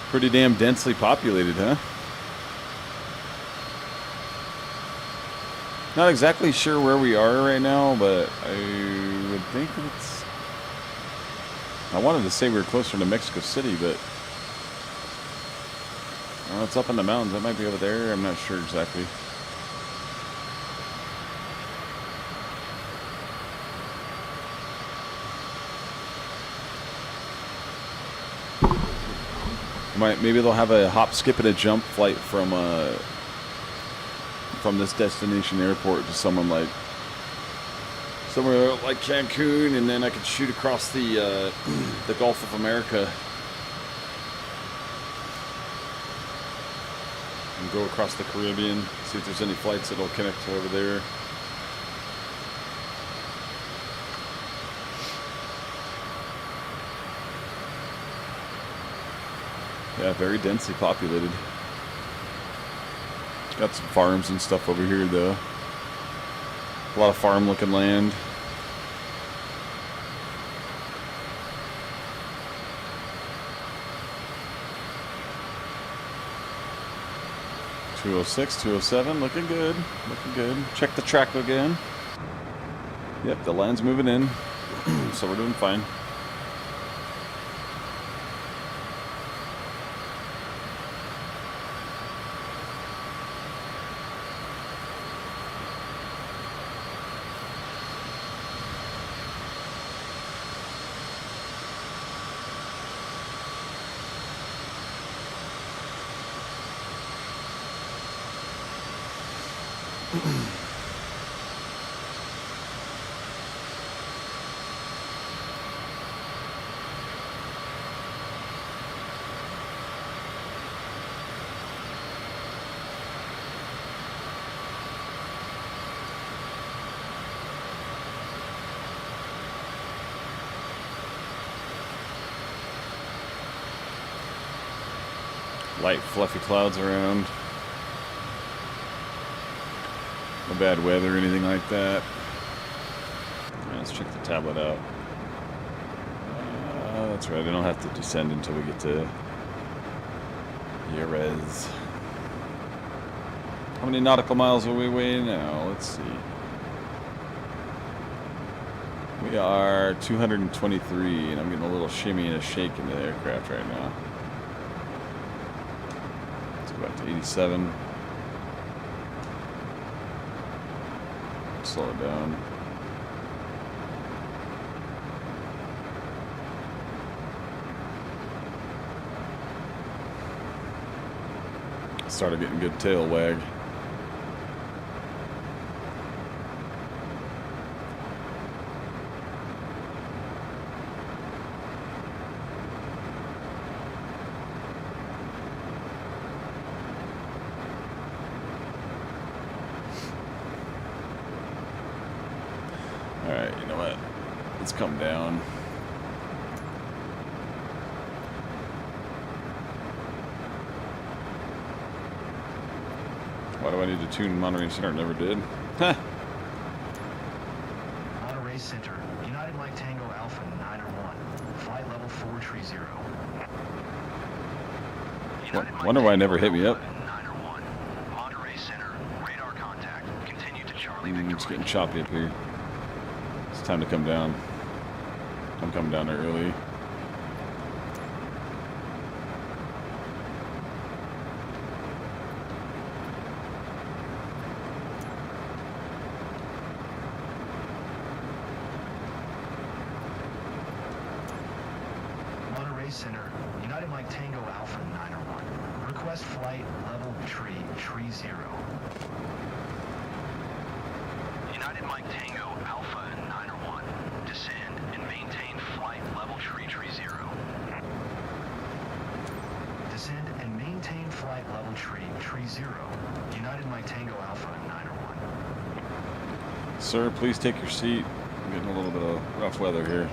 Pretty damn densely populated, huh? Not exactly sure where we are right now, but I would think it's... I wanted to say we were closer to Mexico City, but... Well, it's up in the mountains. That might be over there. I'm not sure exactly. Maybe they'll have a hop, skip, and a jump flight from this destination airport to somewhere like Cancun, and then I could shoot across the Gulf of America and go across the Caribbean. See if there's any flights that'll connect to over there. Yeah, very densely populated. Got some farms and stuff over here, though. A lot of farm-looking land. .206, 207, looking good. Looking good. Check the track again. Yep, the line's moving in, so we're doing fine. Light fluffy clouds around. No bad weather or anything like that. Right, let's check the tablet out. That's right, I don't have to descend until we get to Jerez. How many nautical miles are we away now? Let's see. We are 223, and I'm getting a little shimmy and a shake in the aircraft right now. Back to 87. Slow it down. Started getting good tail wag. Alright, you know what? Let's come down. Why do I need to tune Monterey Center? Never did. Huh. Monterey Center, United Mike Tango Alpha 901, flight level 430. Wonder why it never hit me up. 901, Monterey Center, radar contact. Continue to Charlie Victor It's getting Mike. choppy up here. It's time to come down. I'm coming down there early. Monterey Center, United Mike Tango Alpha 901. Request flight level tree 0. United Mike Tango Alpha 901, descend and maintain flight level tree 0. Descend and maintain flight level tree 0. United Mike Tango Alpha 901. Sir, please take your seat. I'm getting a little bit of rough weather here.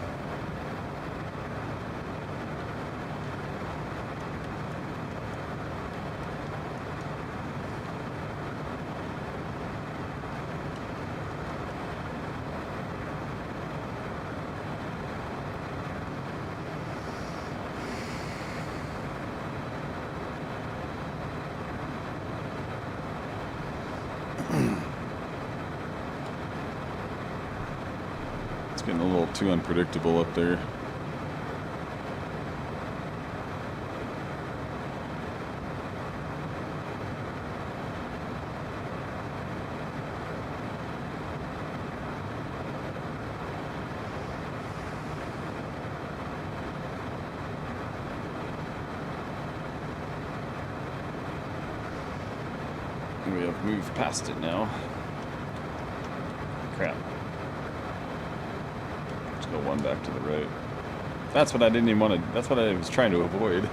It's getting a little too unpredictable up there. We have moved past it now. Crap. Let's go one back to the right. That's what I didn't even want to. That's what I was trying to avoid.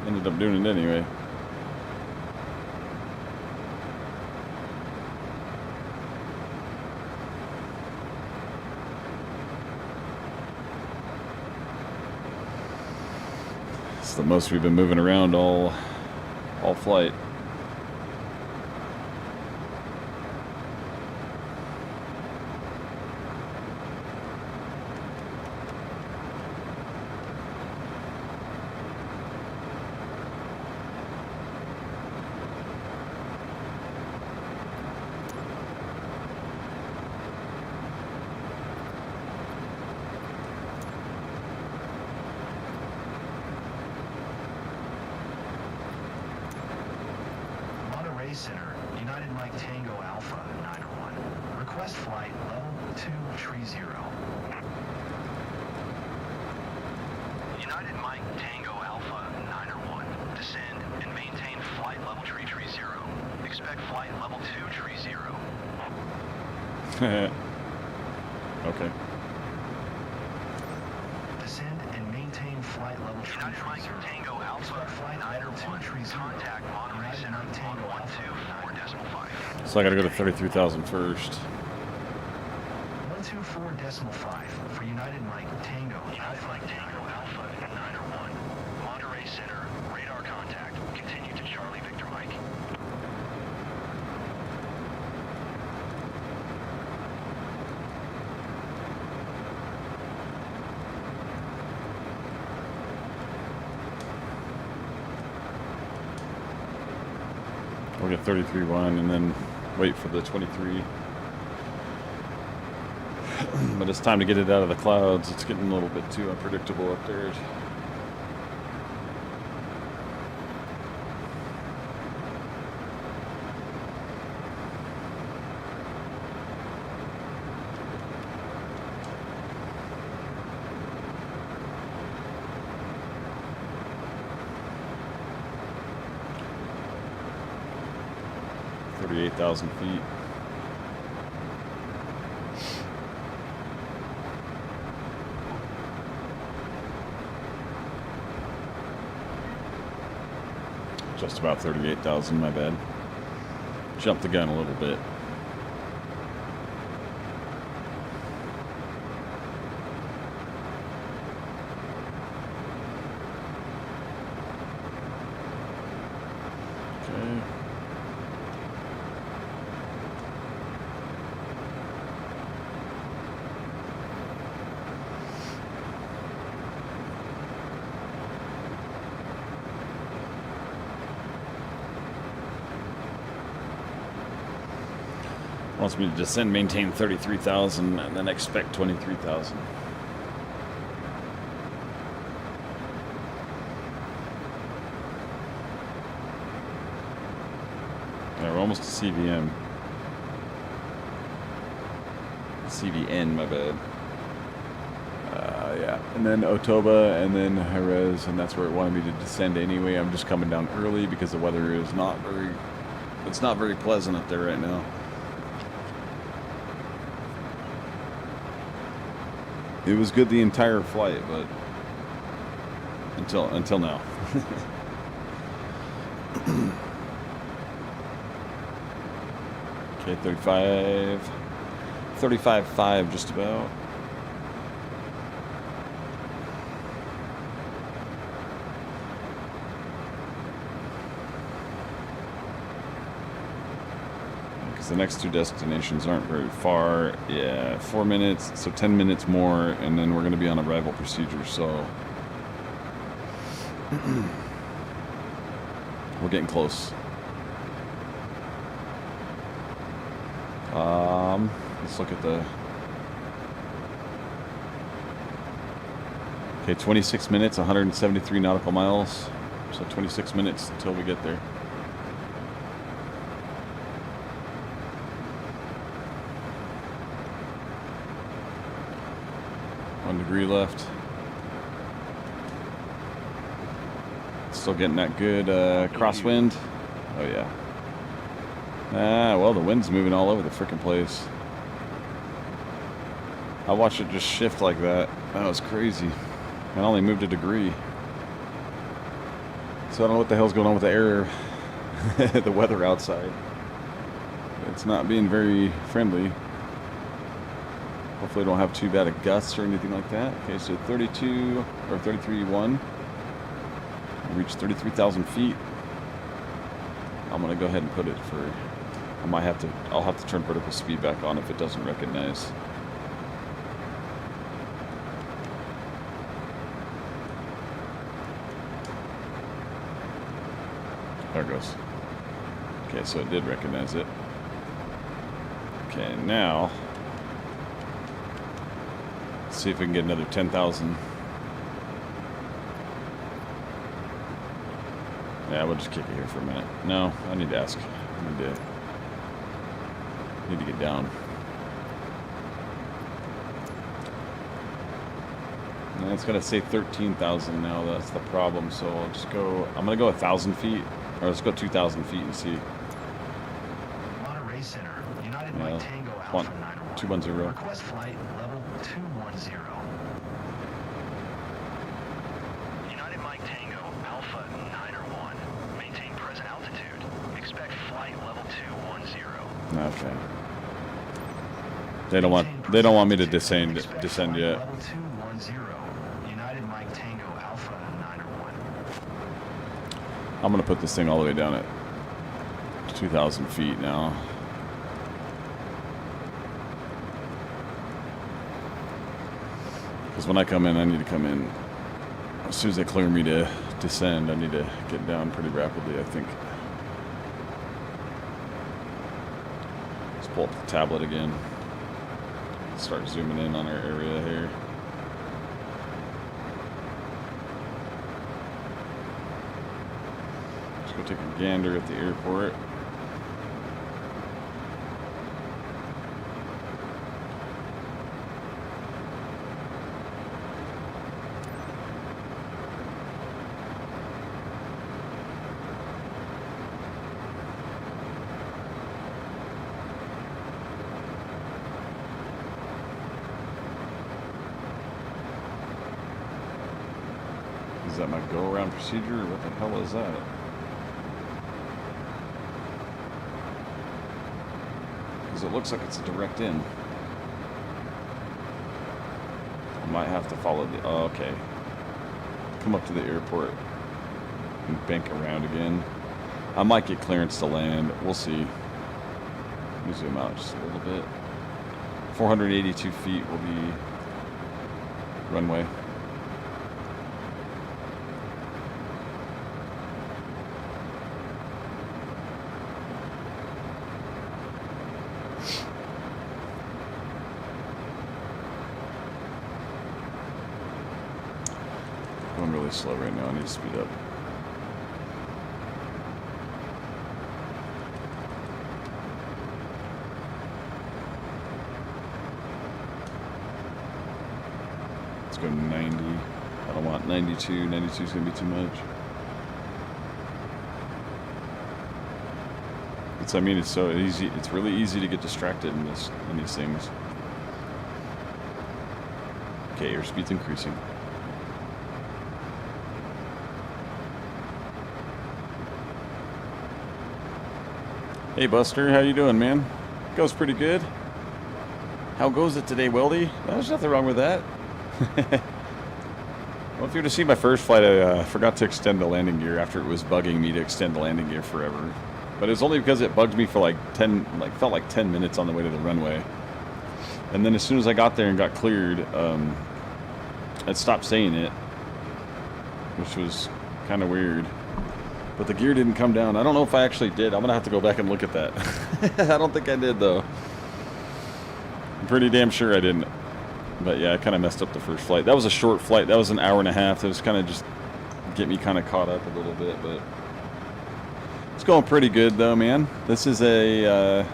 Ended up doing it anyway. It's the most we've been moving around all flight. Center, United Mike Tango Alpha 901. Request flight level 230. United Mike Tango Alpha 901, descend and maintain flight level tree 30. Expect flight level 230. Okay. Descend and maintain flight level United Mike 230. Tango Alpha 901, contact Monterey Center 112.4.5. So I gotta go to 33,000 first. 124.5 for United Mike Tango United Mike Tango Alpha 901, Monterey Center, radar contact. Continue to Charlie Victor Mike. We'll get 33.1 and then wait for the 23. But it's time to get it out of the clouds. It's getting a little bit too unpredictable up there. $38,000 feet. Just about 38,000, my bad. Jumped the gun a little bit. Okay. Wants me to descend, maintain 33,000, and then expect 23,000. Yeah, we're almost to CVM. CVN, my bad. Yeah, and then Otoba, and then Jerez, and that's where it wanted me to descend anyway. I'm just coming down early because the weather is not very, it's not very pleasant up there right now. It was good the entire flight, but until now. Okay, 35.5 just about. The next two destinations aren't very far. Yeah, 4 minutes, so 10 minutes more, and then we're going to be on arrival procedure, so we're getting close. Let's look at the... Okay, 26 minutes, 173 nautical miles, so 26 minutes until we get there. Degree left. Still getting that good crosswind. Oh yeah. Well, the wind's moving all over the freaking place. I watched it just shift like that. That was crazy. I only moved a degree. So I don't know what the hell's going on with the air, the weather outside. It's not being very friendly. Hopefully I don't have too bad of gusts or anything like that. Okay, so 32 or 33.1. I reached 33,000 feet. I'm gonna go ahead and put it for. I'll have to turn vertical speed back on if it doesn't recognize. There it goes. Okay, so it did recognize it. Okay, now. See if we can get another 10,000. Yeah, we'll just kick it here for a minute. No, I need to ask. I need to get down. And it's gonna say 13,000 now. That's the problem. So I'll just go. I'm gonna go 1,000 feet, or let's go 2,000 feet and see. Monterey Center, United Mike Tango Alpha 901. 210. Request flight level 210. United Mike Tango Alpha 901. Maintain present altitude. Expect flight level 210. Okay. They don't want me to descend yet. Level 210. United Mike Tango Alpha 901. I'm gonna put this thing all the way down at 2,000 feet now. Because when I come in, I need to come in as soon as they clear me to descend. I need to get down pretty rapidly, I think. Let's pull up the tablet again. Start zooming in on our area here. Let's go take a gander at the airport. Is that my go-around procedure, or what the hell is that? Because it looks like it's a direct in. I might have to follow the... Oh, okay. Come up to the airport and bank around again. I might get clearance to land. We'll see. Let me zoom out just a little bit. 482 feet will be runway. going really slow right now. I need to speed up. Let's go 90. I don't want 92. 92 is going to be too much. I mean, it's so easy. It's really easy to get distracted in these things. Okay, airspeed's increasing. Hey Buster, how you doing, man? Goes pretty good. How goes it today, Weldy? There's nothing wrong with that. Well, if you were to see my first flight, I forgot to extend the landing gear after it was bugging me to extend the landing gear forever. But it was only because it bugged me for felt like 10 minutes on the way to the runway. And then as soon as I got there and got cleared, it stopped saying it, which was kind of weird. But the gear didn't come down. I don't know if I actually did. I'm going to have to go back and look at that. I don't think I did, though. I'm pretty damn sure I didn't. But yeah, I kind of messed up the first flight. That was a short flight. That was an hour and a half. It was kind of just get me kind of caught up a little bit, but it's going pretty good though, man. This is I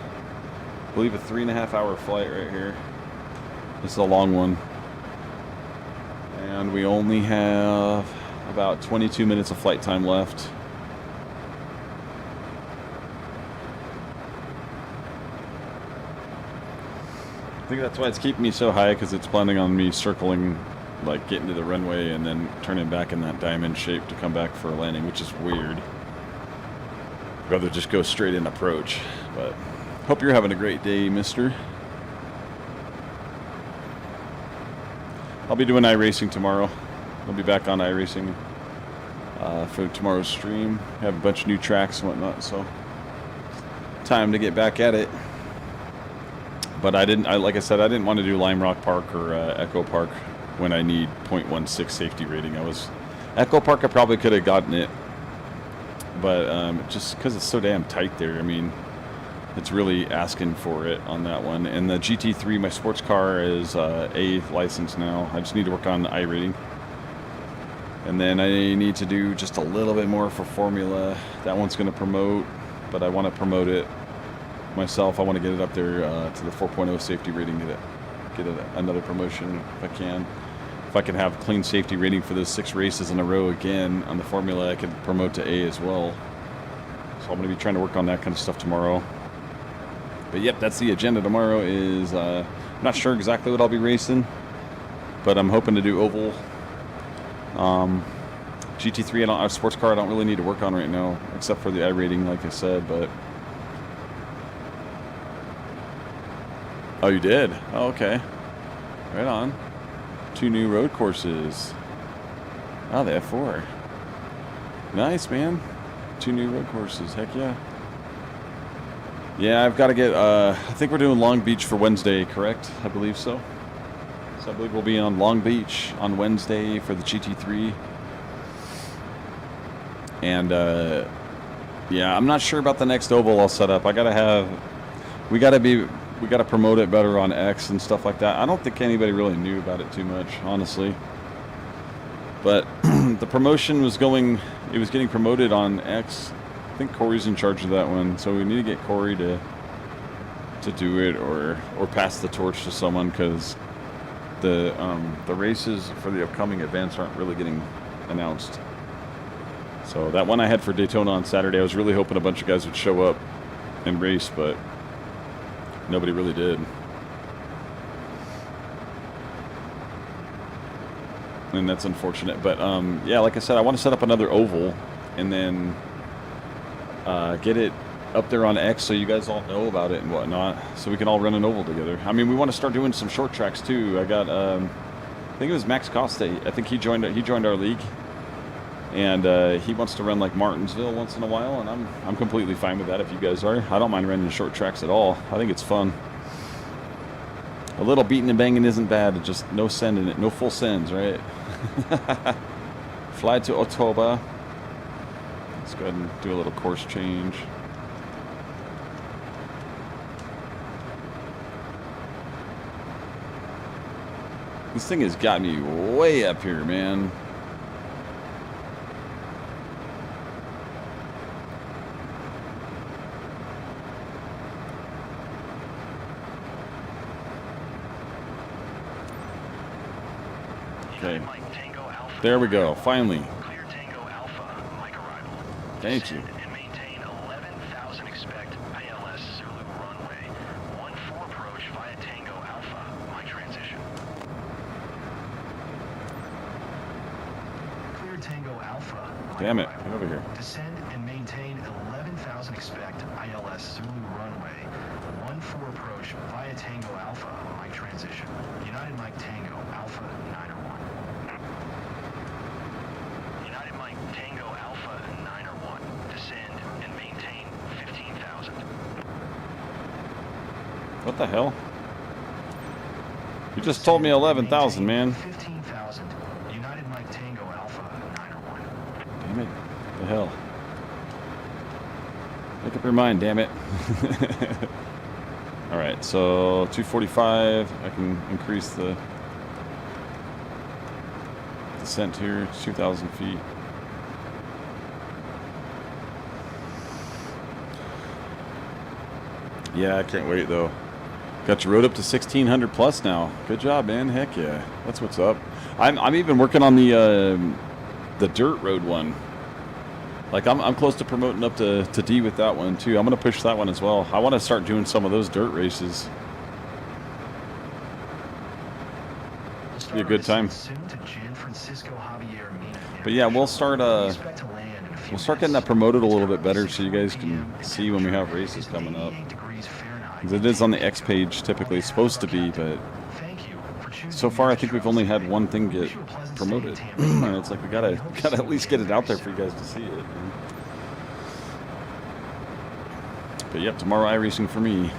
believe a 3.5 hour flight right here. This is a long one. And we only have about 22 minutes of flight time left. I think that's why it's keeping me so high, because it's planning on me circling, like getting to the runway and then turning back in that diamond shape to come back for a landing, which is weird. I'd rather just go straight in approach. But hope you're having a great day, mister. I'll be doing iRacing tomorrow. I'll be back on iRacing for tomorrow's stream. I have a bunch of new tracks and whatnot, so time to get back at it. But like I said, I didn't want to do Lime Rock Park or Echo Park when I need 0.16 safety rating. Echo Park, I probably could have gotten it, but just because it's so damn tight there, I mean, it's really asking for it on that one. And the GT3, my sports car, is A license now. I just need to work on the iRating. And then I need to do just a little bit more for Formula. That one's going to promote, but I want to promote it myself. I want to get it up there to the 4.0 safety rating, get another promotion if I can. If I can have clean safety rating for those 6 races in a row again on the Formula, I could promote to A as well. So I'm going to be trying to work on that kind of stuff tomorrow. But yep, that's the agenda tomorrow. Is I'm not sure exactly what I'll be racing, but I'm hoping to do oval. GT3, a sports car I don't really need to work on right now, except for the iRating, like I said, but oh, you did? Oh, okay. Right on. 2 new road courses. Oh, they have 4. Nice, man. 2 new road courses. Heck yeah. Yeah, I've got to get, I think we're doing Long Beach for Wednesday, correct? I believe so. So I believe we'll be on Long Beach on Wednesday for the GT3. And, yeah, I'm not sure about the next oval I'll set up. We got to promote it better on X and stuff like that. I don't think anybody really knew about it too much, honestly. But the promotion was getting promoted on X. I think Corey's in charge of that one, so we need to get Corey to do it or pass the torch to someone, because the races for the upcoming events aren't really getting announced. So that one I had for Daytona on Saturday, I was really hoping a bunch of guys would show up and race, but nobody really did. And that's unfortunate. But yeah, like I said, I want to set up another oval and then get it up there on X so you guys all know about it and whatnot, so we can all run an oval together. I mean, we want to start doing some short tracks too. I got I think it was Max Costa. I think he joined our league, and he wants to run like Martinsville once in a while, and I'm completely fine with that if you guys are. I don't mind running short tracks at all. I think it's fun. A little beating and banging isn't bad. Just no sending it, no full sends, right? Fly to Otoba. Let's go ahead and do a little course change. This thing has got me way up here, man. Okay. United Mike Tango Alpha. There we go. Finally. Clear Tango Alpha. Mike arrival. Thank you. Descend and maintain 11,000. Expect ILS Zulu runway 14 approach via Tango Alpha. Mike transition. Clear Tango Alpha. Mike Damn it. arrival. Get over here. Descend and maintain 11,000. Expect ILS Zulu runway 14 approach via Tango Alpha. Mike transition. United Mike Tango Alpha 901. United Mike Tango Alpha 901. Descend and maintain 15,000. What the hell? You just told me 11,000, man. 15,000. United Mike Tango Alpha 901. Damn it. What the hell? Make up your mind, damn it. Alright, so 245. I can increase the descent here, 2,000 feet. Yeah, I can't wait though. Got your road up to 1,600 plus now. Good job, man. Heck yeah, that's what's up. I'm even working on the dirt road one. Like I'm close to promoting up to D with that one too. I'm gonna push that one as well. I want to start doing some of those dirt races. Be a good time. But yeah, we'll start getting that promoted a little bit better so you guys can see when we have races coming up. 'Cause it is on the X page typically, it's supposed to be, but so far I think we've only had one thing get promoted. And it's like we gotta at least get it out there for you guys to see it. But yep, tomorrow iRacing for me.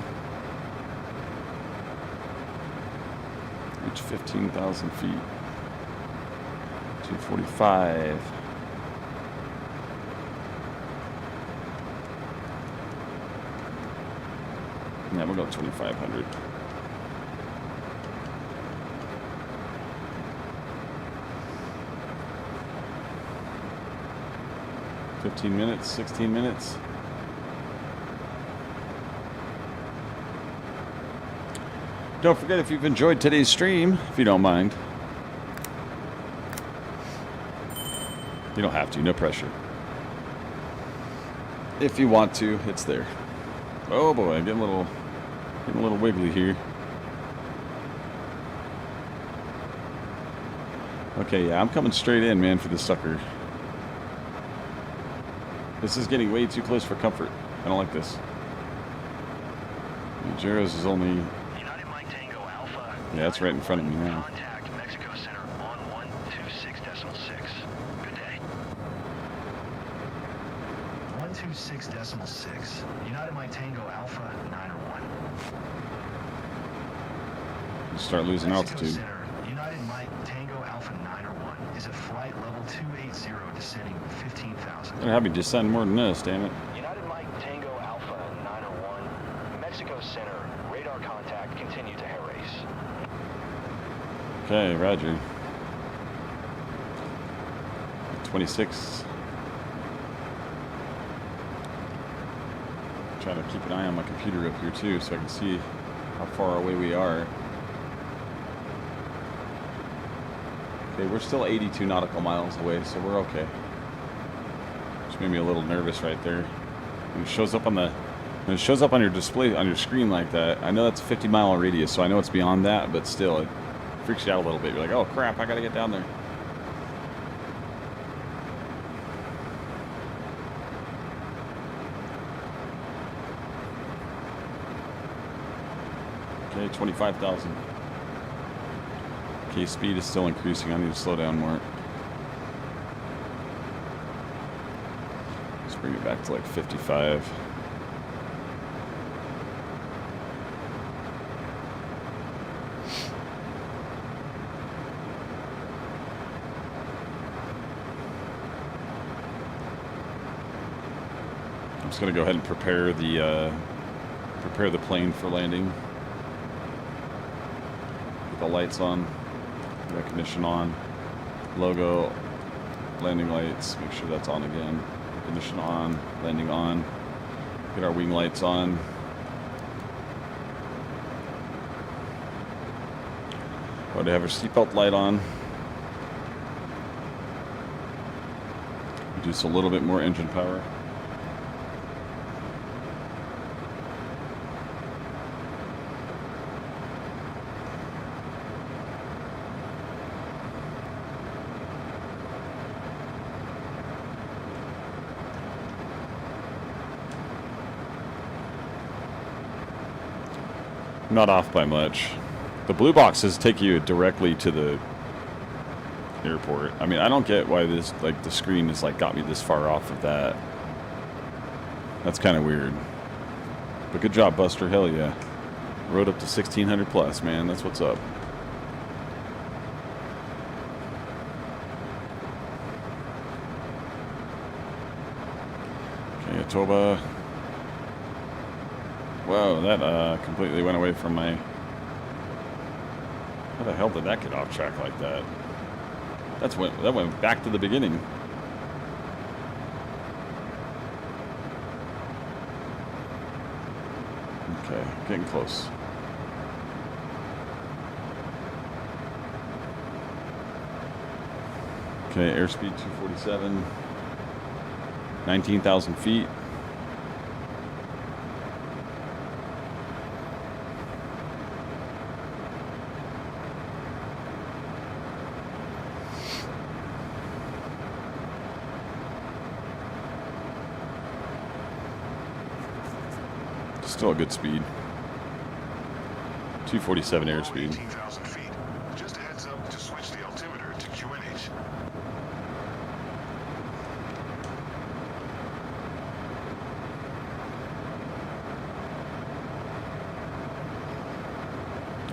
Reach 15,000 feet. 245. Yeah, we'll go 2,500. $15 minutes, 16 minutes. Don't forget, if you've enjoyed today's stream, if you don't mind. You don't have to, no pressure. If you want to, it's there. Oh boy, I'm getting a little wiggly here. Okay, yeah, I'm coming straight in, man, for this sucker. This is getting way too close for comfort. I don't like this. Jero's is only... United Mike Tango Alpha. Yeah, it's right in front of me now. Contact Mexico Center on 126.6. Good day. 126.6. United Mike Tango Alpha 901. You start losing Mexico altitude. Center, United Mike Tango Alpha 901 is at flight level 280 descending 15,000. They're happy to descend more than this, damn it. United Mike Tango Alpha 901. Mexico Center. Radar contact. Continue to air race. Okay, roger. 26. Trying to keep an eye on my computer up here too so I can see how far away we are. Okay, we're still 82 nautical miles away, so we're okay. Which made me a little nervous right there. When it shows up on when it shows up on your display on your screen like that, I know that's a 50-mile radius, so I know it's beyond that, but still, it freaks you out a little bit. You're like, oh crap, I gotta get down there. Okay, 25,000. Okay, speed is still increasing. I need to slow down more. Let's bring it back to like 55. I'm just gonna go ahead and prepare the plane for landing. Get the lights on. Recognition on, logo, landing lights, make sure that's on again, recognition on, landing on, get our wing lights on. Oh, to have our seatbelt light on. Just a little bit more engine power. Not off by much. The blue boxes take you directly to the airport. I mean, I don't get why this, like, the screen is like got me this far off of that. That's kind of weird. But good job, Buster. Hell yeah. Rode up to 1600 plus, man. That's what's up. Okay, Atoba. Whoa, that completely went away from my... How the hell did that get off track like that? That went back to the beginning. Okay, getting close. Okay, airspeed 247, 19,000 feet. Still a good speed. 247 airspeed. 18,000 feet. Just a heads up to switch the altimeter to QNH.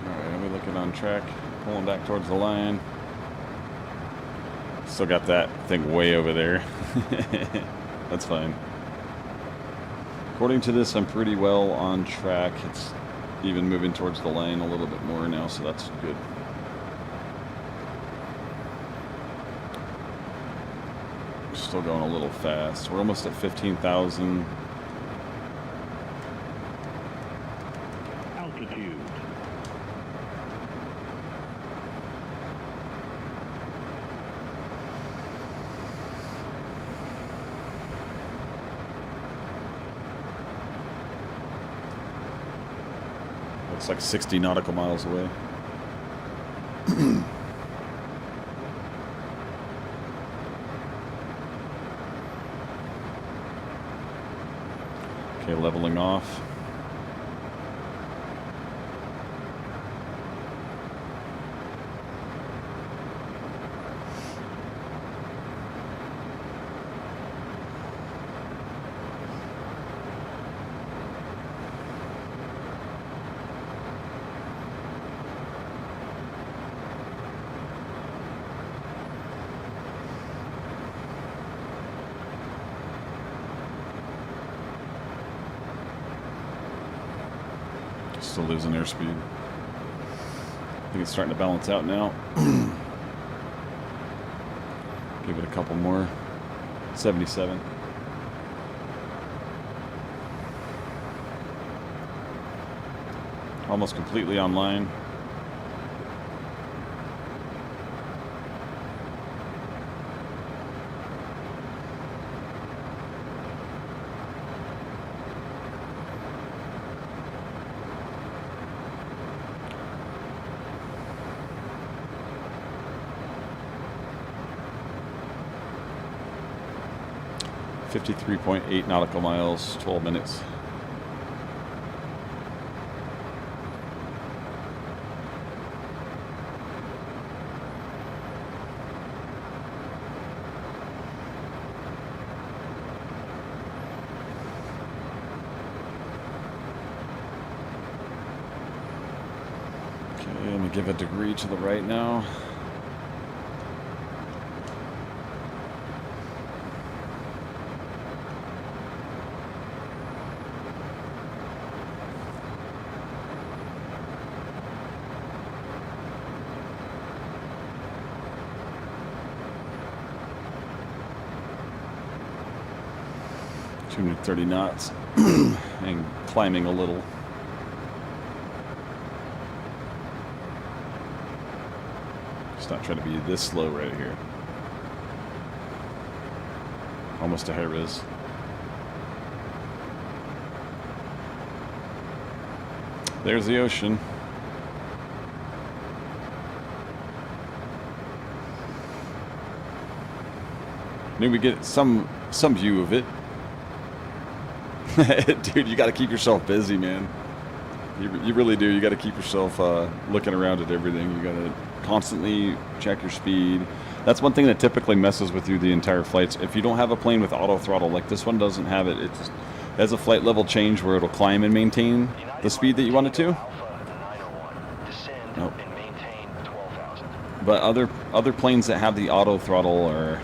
Alright, we're looking on track. Pulling back towards the line. Still got that thing way over there. That's fine. According to this, I'm pretty well on track. It's even moving towards the lane a little bit more now, so that's good. Still going a little fast. We're almost at 15,000. Altitude. It's like 60 nautical miles away. Okay, leveling off. Still losing airspeed. I think it's starting to balance out now. Give it a couple more. 77. Almost completely online. .8 nautical miles, 12 minutes. Okay, let me give a degree to the right now. Tuning at 30 knots and climbing a little. Just not trying to be this slow right here. Almost a high res. There's the ocean. Maybe we get some view of it. Dude, you got to keep yourself busy, man. You really do. You got to keep yourself looking around at everything. You got to constantly check your speed. That's one thing that typically messes with you the entire flights. If you don't have a plane with auto throttle, like this one doesn't have it, it just has a flight level change where it'll climb and maintain the speed that you want it to. Nope. But other planes that have the auto throttle are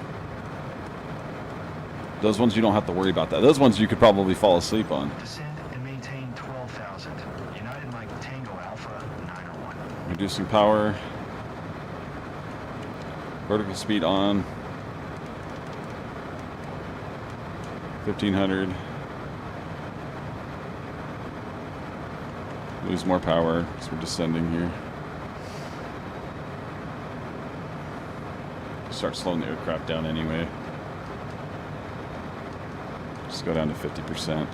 those ones you don't have to worry about that. Those ones you could probably fall asleep on. Descend and maintain 12,000. United Mike Tango Alpha 901. Reducing power. Vertical speed on. 1500. Lose more power because we're descending here. Start slowing the aircraft down anyway. Just go down to 50%.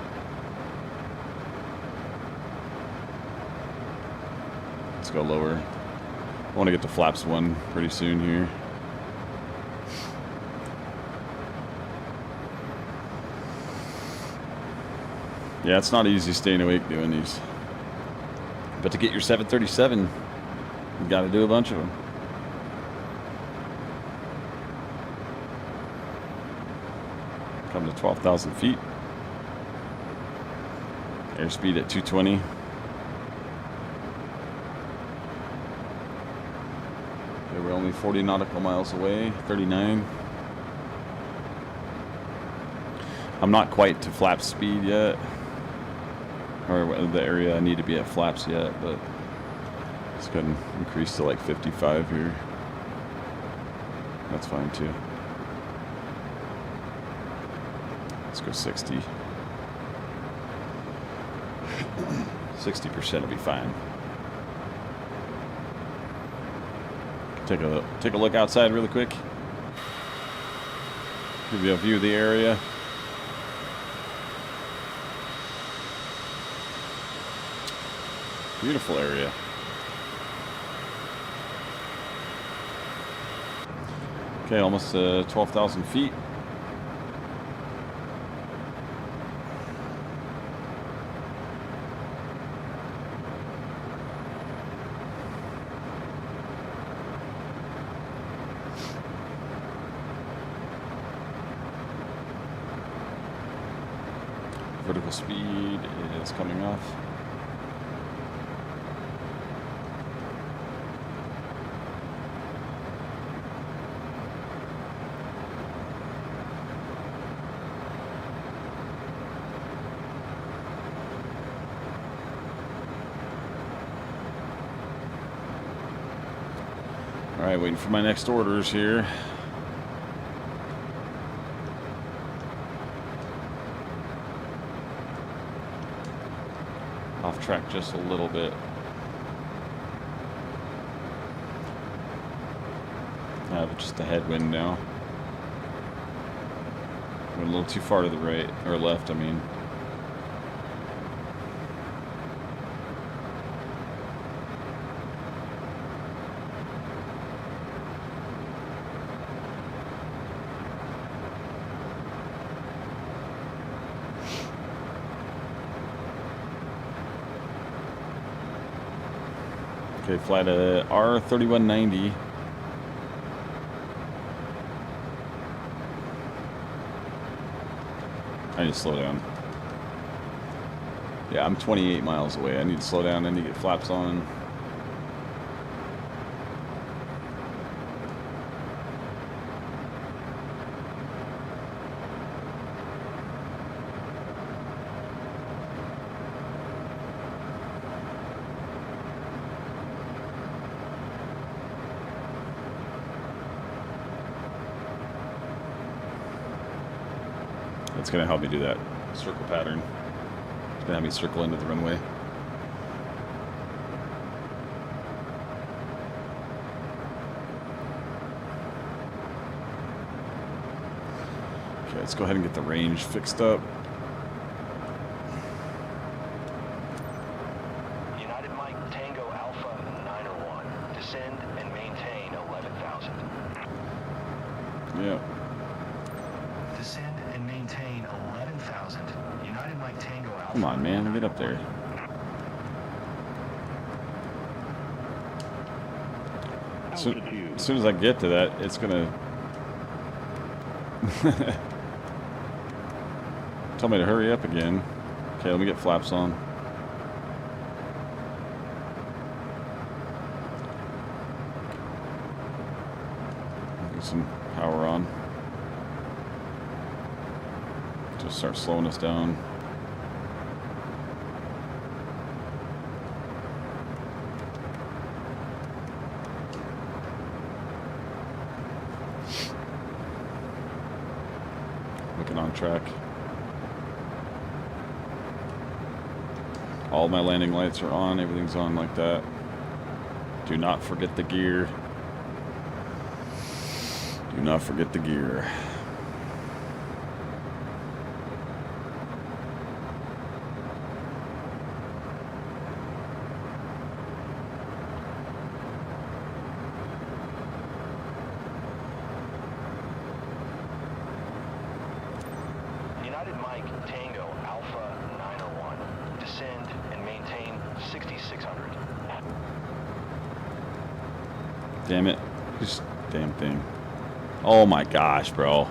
Let's go lower. I want to get to flaps 1 pretty soon here. Yeah, it's not easy staying awake doing these. But to get your 737, you got to do a bunch of them. Come to 12,000 feet. Airspeed at 220. Okay, we're only 40 nautical miles away, 39. I'm not quite to flap speed yet. Or the area I need to be at flaps yet, but it's going to increase to like 55 here. That's fine too. Let's go 60. 60% will be fine. Take a look outside really quick. Give you a view of the area. Beautiful area. Okay, almost 12,000 feet. Vertical speed is coming off. All right, waiting for my next orders here. Off track just a little bit. I have just a headwind now. Went a little too far to the right, or left, I mean. Okay, flight at R3190. I need to slow down. Yeah, I'm 28 miles away. I need to slow down. I need to get flaps on. It's going to help me do that circle pattern. It's going to have me circle into the runway. Okay, let's go ahead and get the range fixed up. United Mike Tango Alpha 901. Descend and maintain 11,000. Yeah. Descend and maintain 11,000. United Mike Tango Alpha. Come on, man, get up there. As soon as I get to that, it's gonna tell me to hurry up again. Okay, let me get flaps on. Get some power on. Just start slowing us down. Looking on track. All my landing lights are on, everything's on like that. Do not forget the gear. Do not forget the gear. United Mike Tango Alpha 901. Descend and maintain 6,600. Damn it. This damn thing. Oh my gosh, bro.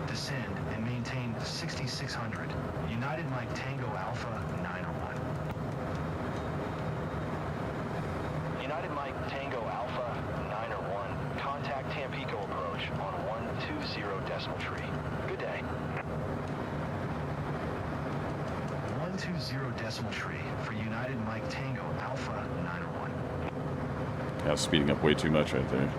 Descend and maintain 6,600. United Mike Tango Alpha 901. United Mike Tango Alpha 901. Contact Tampico approach on 120 decimal tree. Good day. 120 decimal tree for United Mike Tango Alpha 901. Yeah, I was speeding up way too much right there.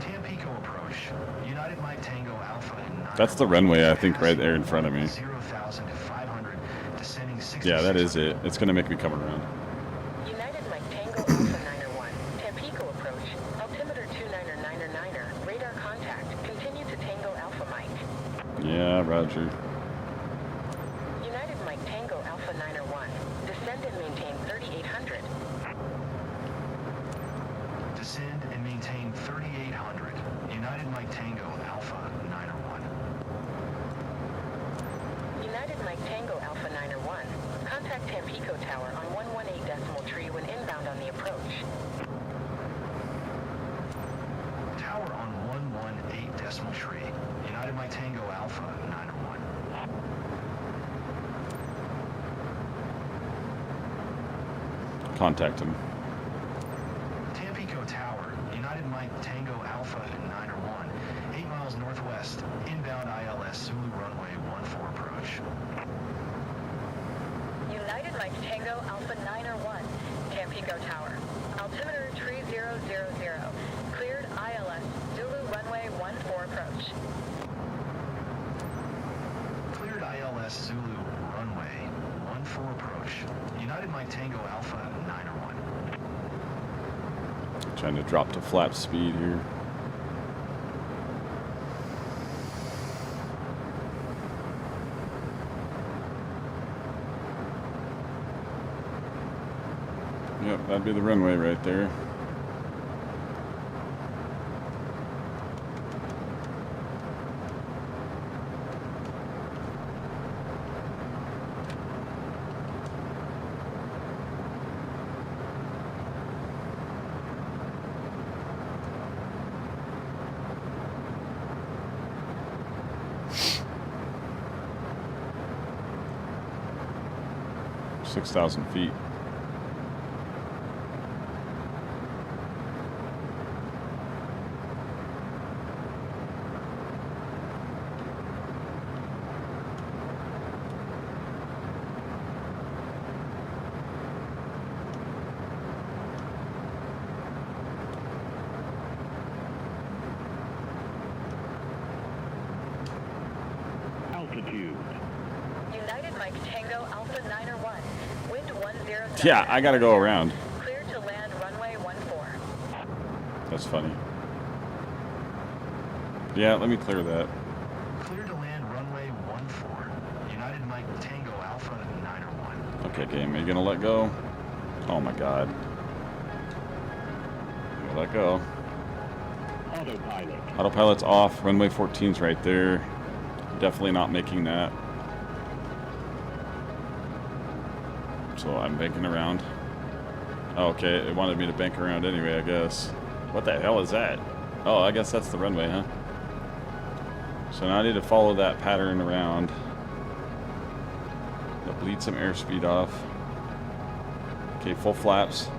Tampico approach. United Mike Tango Alpha 901. That's the runway, I think, right there in front of me. 0,500, descending 60. Yeah, that is it. It's going to make me come around. United Mike Tango Alpha 901. Tampico approach. Altimeter 29er. Radar contact. Continue to Tango Alpha Mike. Yeah, roger. United Mike Tango Alpha 901. Descend and maintain 3,800. Descend and maintain 3,800. United Mike Tango Alpha 901. United Mike Tango Alpha 901. Contact Tampico Tower on 118 decimal tree when inbound on the approach. Tower on 118 decimal tree. United Mike Tango Alpha 901. Contact him. Tampico Tower, United Mike Tango Alpha 901, 8 miles northwest, inbound ILS Zulu runway 14 approach. United Mike Tango Alpha 901. Tampico Tower. Altimeter 3000. Cleared ILS Zulu runway 14 approach. Cleared ILS Zulu runway 14 approach. United Mike Tango Alpha 901. Trying to drop to flap speed here. Yep, that'd be the runway right there. $6,000 feet. United Mike Tango Alpha 901. Wind 107. Yeah, I gotta go around. Clear to land runway 14. That's funny. Yeah, let me clear that. Clear to land runway 14. United Mike Tango Alpha 901. Okay, game, are you gonna let go? Oh my god. You let go. Autopilot. Autopilot's off. Runway 14's right there. Definitely not making that. So I'm banking around. Oh, okay, it wanted me to bank around anyway, I guess. What the hell is that? Oh, I guess that's the runway, huh? So now I need to follow that pattern around. I'll bleed some airspeed off. Okay, full flaps.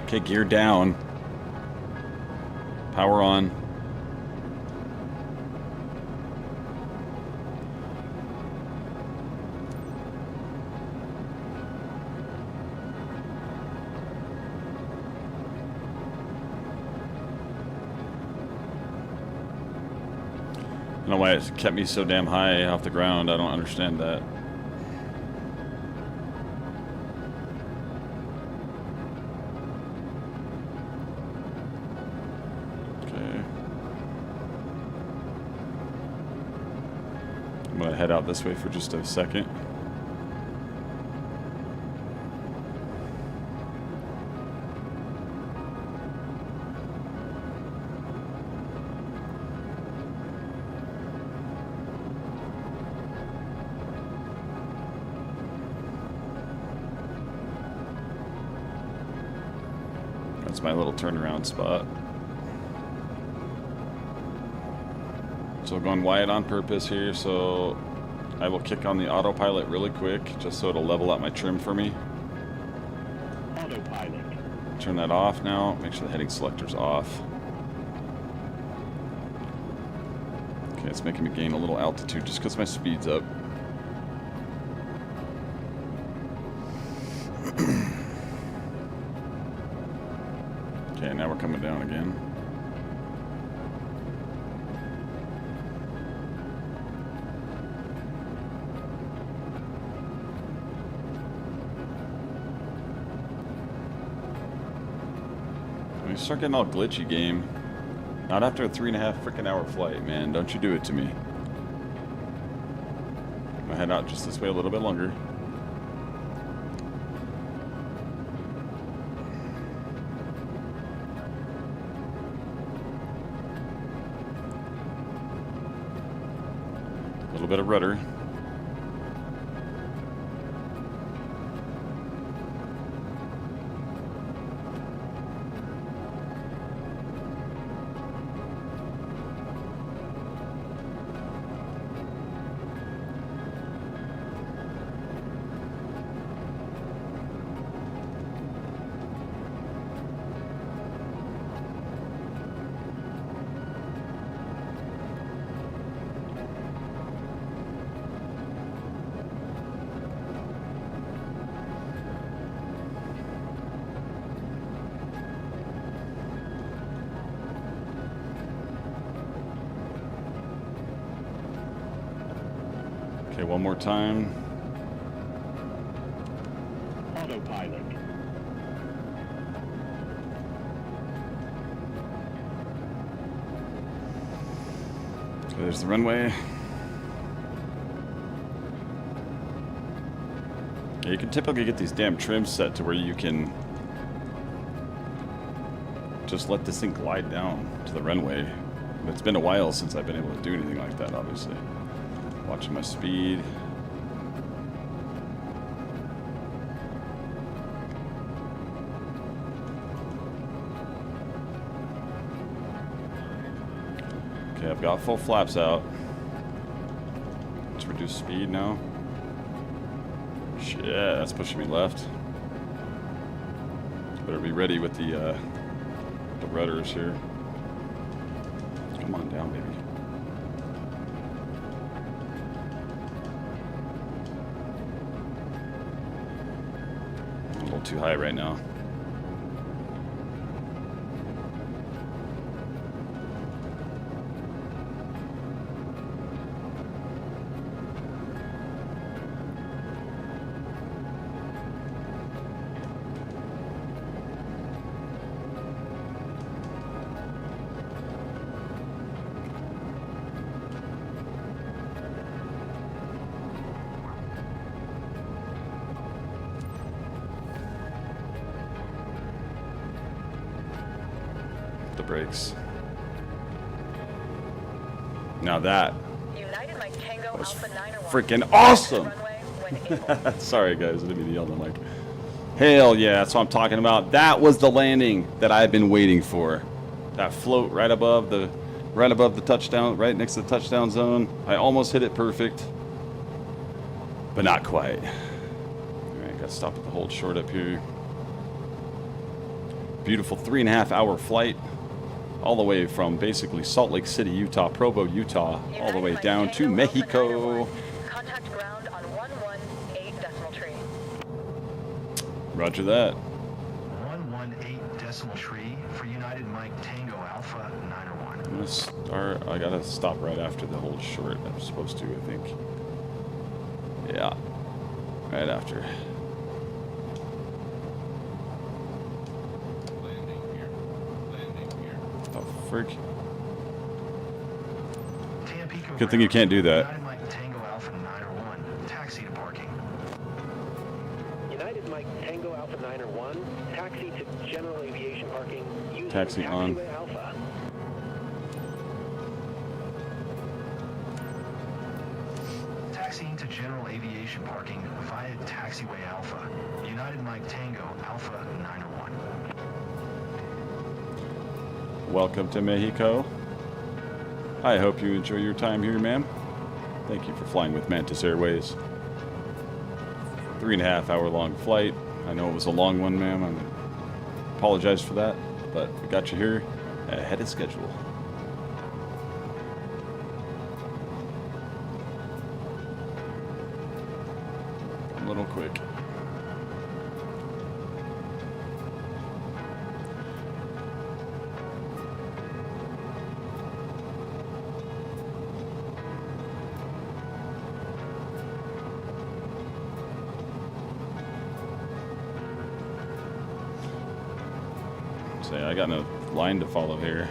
Okay, gear down. Power on. I don't know why it kept me so damn high off the ground. I don't understand that. Okay. I'm gonna head out this way for just a second. That's my little turnaround spot. So going wide on purpose here, so I will kick on the autopilot really quick, just so it'll level out my trim for me. Autopilot. Turn that off now, make sure the heading selector's off. Okay, it's making me gain a little altitude just because my speed's up. Okay, now we're coming down again. You start getting all glitchy, game. Not after a 3.5 freaking hour flight, man. Don't you do it to me. I'm gonna head out just this way a little bit longer. A little bit of rudder. Okay, one more time. Autopilot. Okay, there's the runway. Yeah, you can typically get these damn trims set to where you can just let this thing glide down to the runway. But it's been a while since I've been able to do anything like that, obviously. Watching my speed. Okay, I've got full flaps out. Let's reduce speed now. Shit, that's pushing me left. Better be ready with the rudders here. Come on down, baby. A little too high right now. brakes. Now that United Mike Tango was Alpha 901. freaking awesome. Runway when able. Sorry guys, I didn't mean to yell on the mic. Hell yeah, that's what I'm talking about. That was the landing that I've been waiting for. That float right above the touchdown, right next to the touchdown zone. I almost hit it perfect, but not quite. All right, got to stop at the hold short up here. Beautiful 3.5 hour flight, all the way from basically Salt Lake City, Utah, Provo, Utah, all the way down to Mexico. Contact ground on 118 decimal tree. Roger that. 118 decimal tree for United Mike Tango Alpha 901. I'm gonna start. I gotta stop right after the hold short. I'm supposed to, I think. Yeah, right after. Oh, frick. Tampico Good thing you can't do that. United Mike Tango Alpha 901. Taxi to parking. United Mike Tango Alpha 901, taxi to general aviation parking using Taxi on. Taxiway Alpha. Taxiing to general aviation parking via Taxiway Alpha. United Mike Tango Alpha 901. Welcome to Mexico. I hope you enjoy your time here, ma'am. Thank you for flying with Mantis Airways. 3.5 hour long flight. I know it was a long one, ma'am. I apologize for that, but we got you here ahead of schedule. A little quick. Say, I got no line to follow here.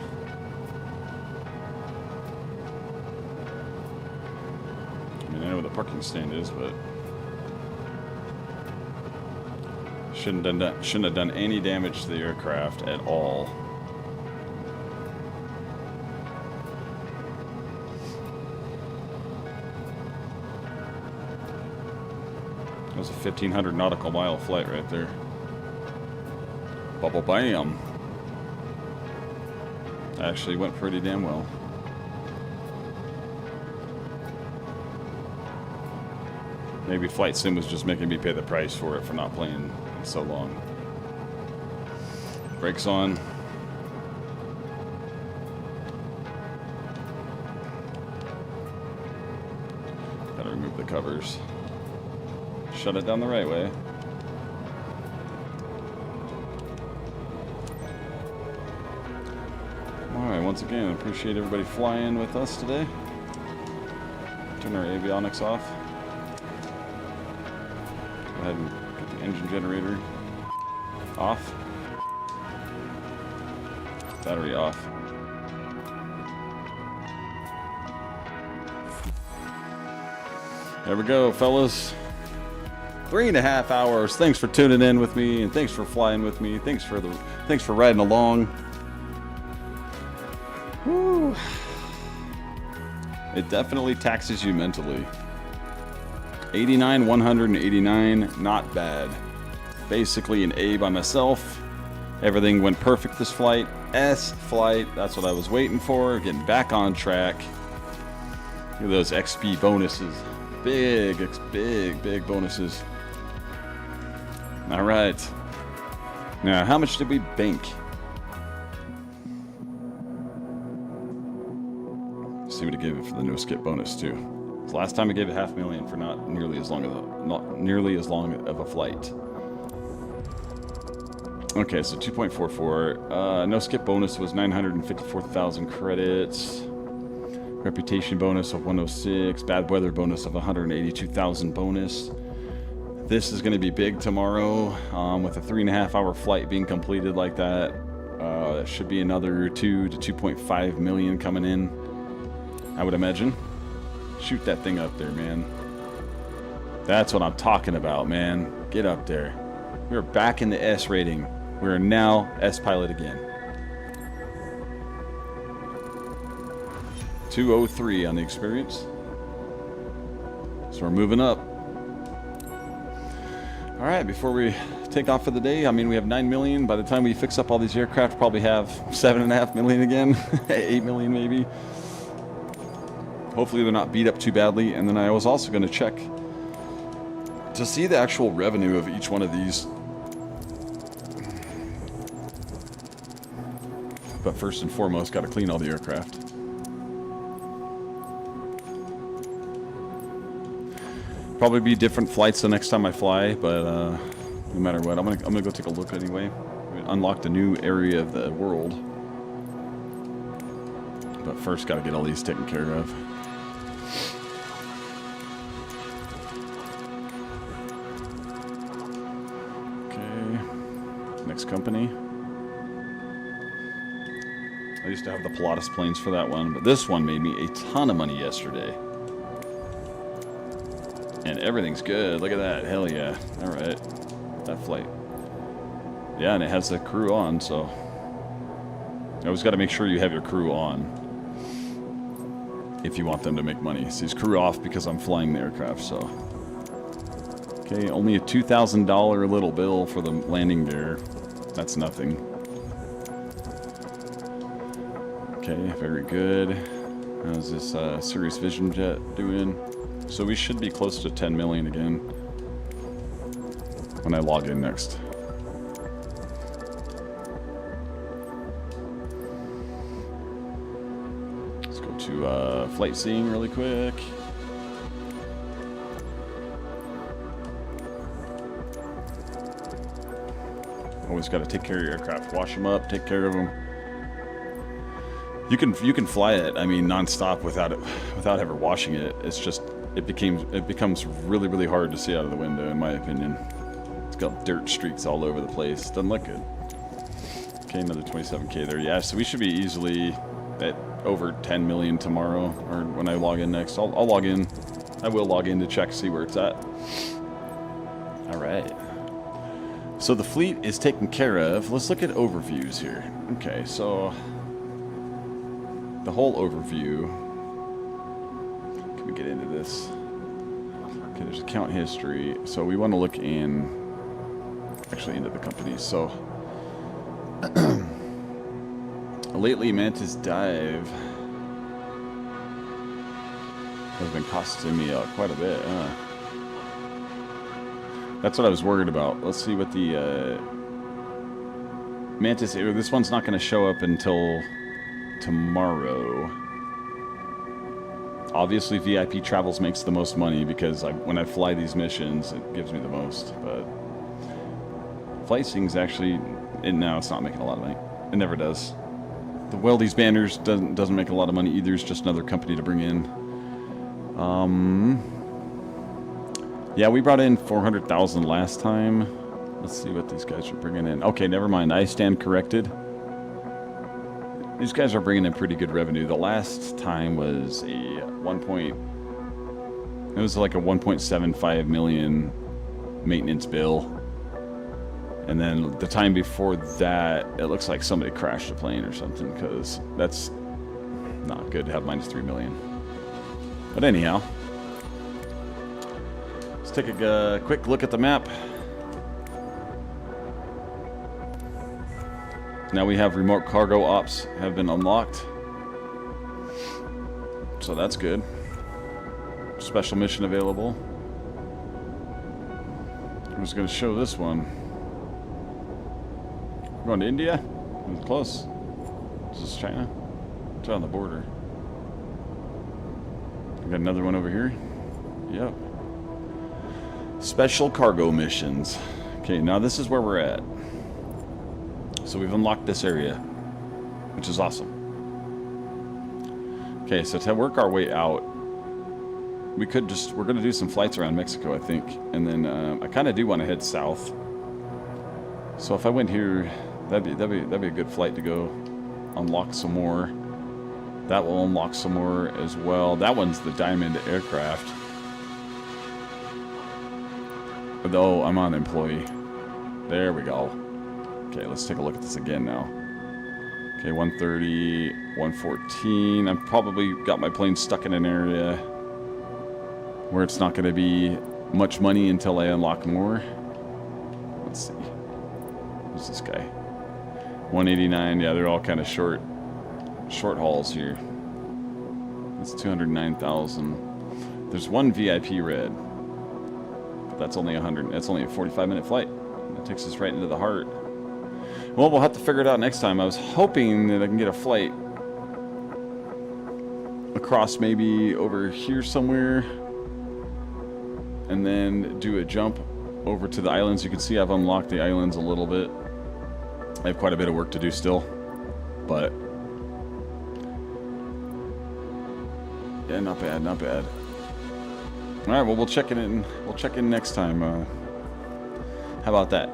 I mean, I know where the parking stand is, but shouldn't have done any damage to the aircraft at all. That was a 1,500 nautical mile flight right there. Bubble bam. Actually went pretty damn well. Maybe Flight Sim was just making me pay the price for it for not playing so long. Brakes on. Gotta remove the covers. Shut it down the right way. Alright, once again, I appreciate everybody flying with us today. Turn our avionics off. Go ahead and get the engine generator off. Battery off. There we go, fellas. 3.5 hours. Thanks for tuning in with me, and thanks for flying with me. Thanks for riding along. Woo. It definitely taxes you mentally. 89, 189, not bad. Basically an A by myself. Everything went perfect this flight. S flight, that's what I was waiting for. Getting back on track. Look at those XP bonuses. Big bonuses. All right. Now, how much did we bank? See what it gave it for the no skip bonus too. So last time I gave it $500,000 for not nearly as long of a flight. Okay, so 2.44. No skip bonus was 954,000 credits. Reputation bonus of 106. Bad weather bonus of 182,000 bonus. This is going to be big tomorrow, with a 3.5 hour flight being completed like that. That should be another 2 to 2.5 million coming in, I would imagine. Shoot that thing up there, man. That's what I'm talking about, man. Get up there. We're back in the S rating. We're now S pilot again. 203 on the experience. So we're moving up. All right, before we take off for the day, I mean, we have 9 million. By the time we fix up all these aircraft, probably have 7.5 million again, 8 million maybe. Hopefully they're not beat up too badly. And then I was also going to check to see the actual revenue of each one of these. But first and foremost, got to clean all the aircraft. Probably be different flights the next time I fly, but no matter what, I'm gonna go take a look anyway. We unlocked a new area of the world, but first got to get all these taken care of. Okay, next company. I used to have the Pilatus planes for that one, but this one made me a ton of money yesterday. And everything's good. Look at that. Hell yeah. All right. That flight. Yeah, and it has the crew on, so you always got to make sure you have your crew on if you want them to make money. See, it's crew off because I'm flying the aircraft, so. Okay, only a $2,000 little bill for the landing gear. That's nothing. Okay, very good. How's this Sirius Vision Jet doing? So we should be close to 10 million again when I log in next. Let's go to flight seeing really quick. Always got to take care of your aircraft. Wash them up, take care of them. You can fly it, I mean, nonstop without ever washing it. It's just it becomes really, really hard to see out of the window, in my opinion. It's got dirt streaks all over the place. Doesn't look good. Okay, another 27K there. Yeah, so we should be easily at over 10 million tomorrow, or when I log in next. I'll log in. I will log in to check, see where it's at. All right. So the fleet is taken care of. Let's look at overviews here. Okay, so the whole overview. Can we get into this? Okay, there's account history. So we want to look actually into the companies. So lately, Mantis Dive has been costing me quite a bit. That's what I was worried about. Let's see what the Mantis. This one's not going to show up until tomorrow. Obviously, VIP Travels makes the most money because when I fly these missions, it gives me the most. But Flight Seeing's actually, no, it's not making a lot of money. It never does. The Weldy's Banners doesn't make a lot of money either. It's just another company to bring in. Yeah, we brought in 400,000 last time. Let's see what these guys are bringing in. Okay, never mind. I stand corrected. These guys are bringing in pretty good revenue. The last time was it was like a 1.75 million maintenance bill. And then the time before that, it looks like somebody crashed a plane or something, because that's not good to have -3 million. But anyhow, let's take a quick look at the map. Now we have remote cargo ops have been unlocked. So that's good. Special mission available. I'm just going to show this one. We're going to India? It's close. Is this China? It's on the border. We got another one over here. Yep. Special cargo missions. Okay, now this is where we're at. So we've unlocked this area, which is awesome. Okay, so to work our way out, we're going to do some flights around Mexico, I think. And then I kind of do want to head south. So if I went here, that'd be a good flight to go unlock some more. That will unlock some more as well. That one's the Diamond aircraft. Though I'm on employee. There we go. Okay, let's take a look at this again now. Okay, 130. 114. I've probably got my plane stuck in an area where it's not going to be much money until I unlock more. Let's see. Who's this guy? 189. Yeah, they're all kind of short hauls here. It's 209,000. There's one VIP red, but that's only 100. That's only a 45-minute flight. That takes us right into the heart. Well, we'll have to figure it out next time. I was hoping that I can get a flight across maybe over here somewhere and then do a jump over to the islands. You can see I've unlocked the islands a little bit. I have quite a bit of work to do still, but yeah, not bad, not bad. All right, well, we'll check in next time. How about that?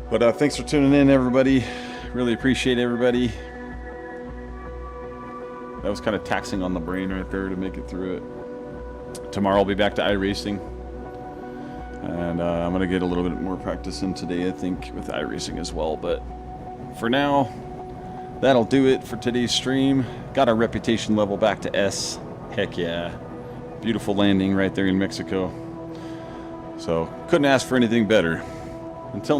But thanks for tuning in, everybody. Really appreciate everybody. That was kind of taxing on the brain right there to make it through it. Tomorrow I'll be back to iRacing. And I'm going to get a little bit more practice in today, I think, with iRacing as well. But for now, that'll do it for today's stream. Got our reputation level back to S. Heck yeah. Beautiful landing right there in Mexico. So, couldn't ask for anything better. Until next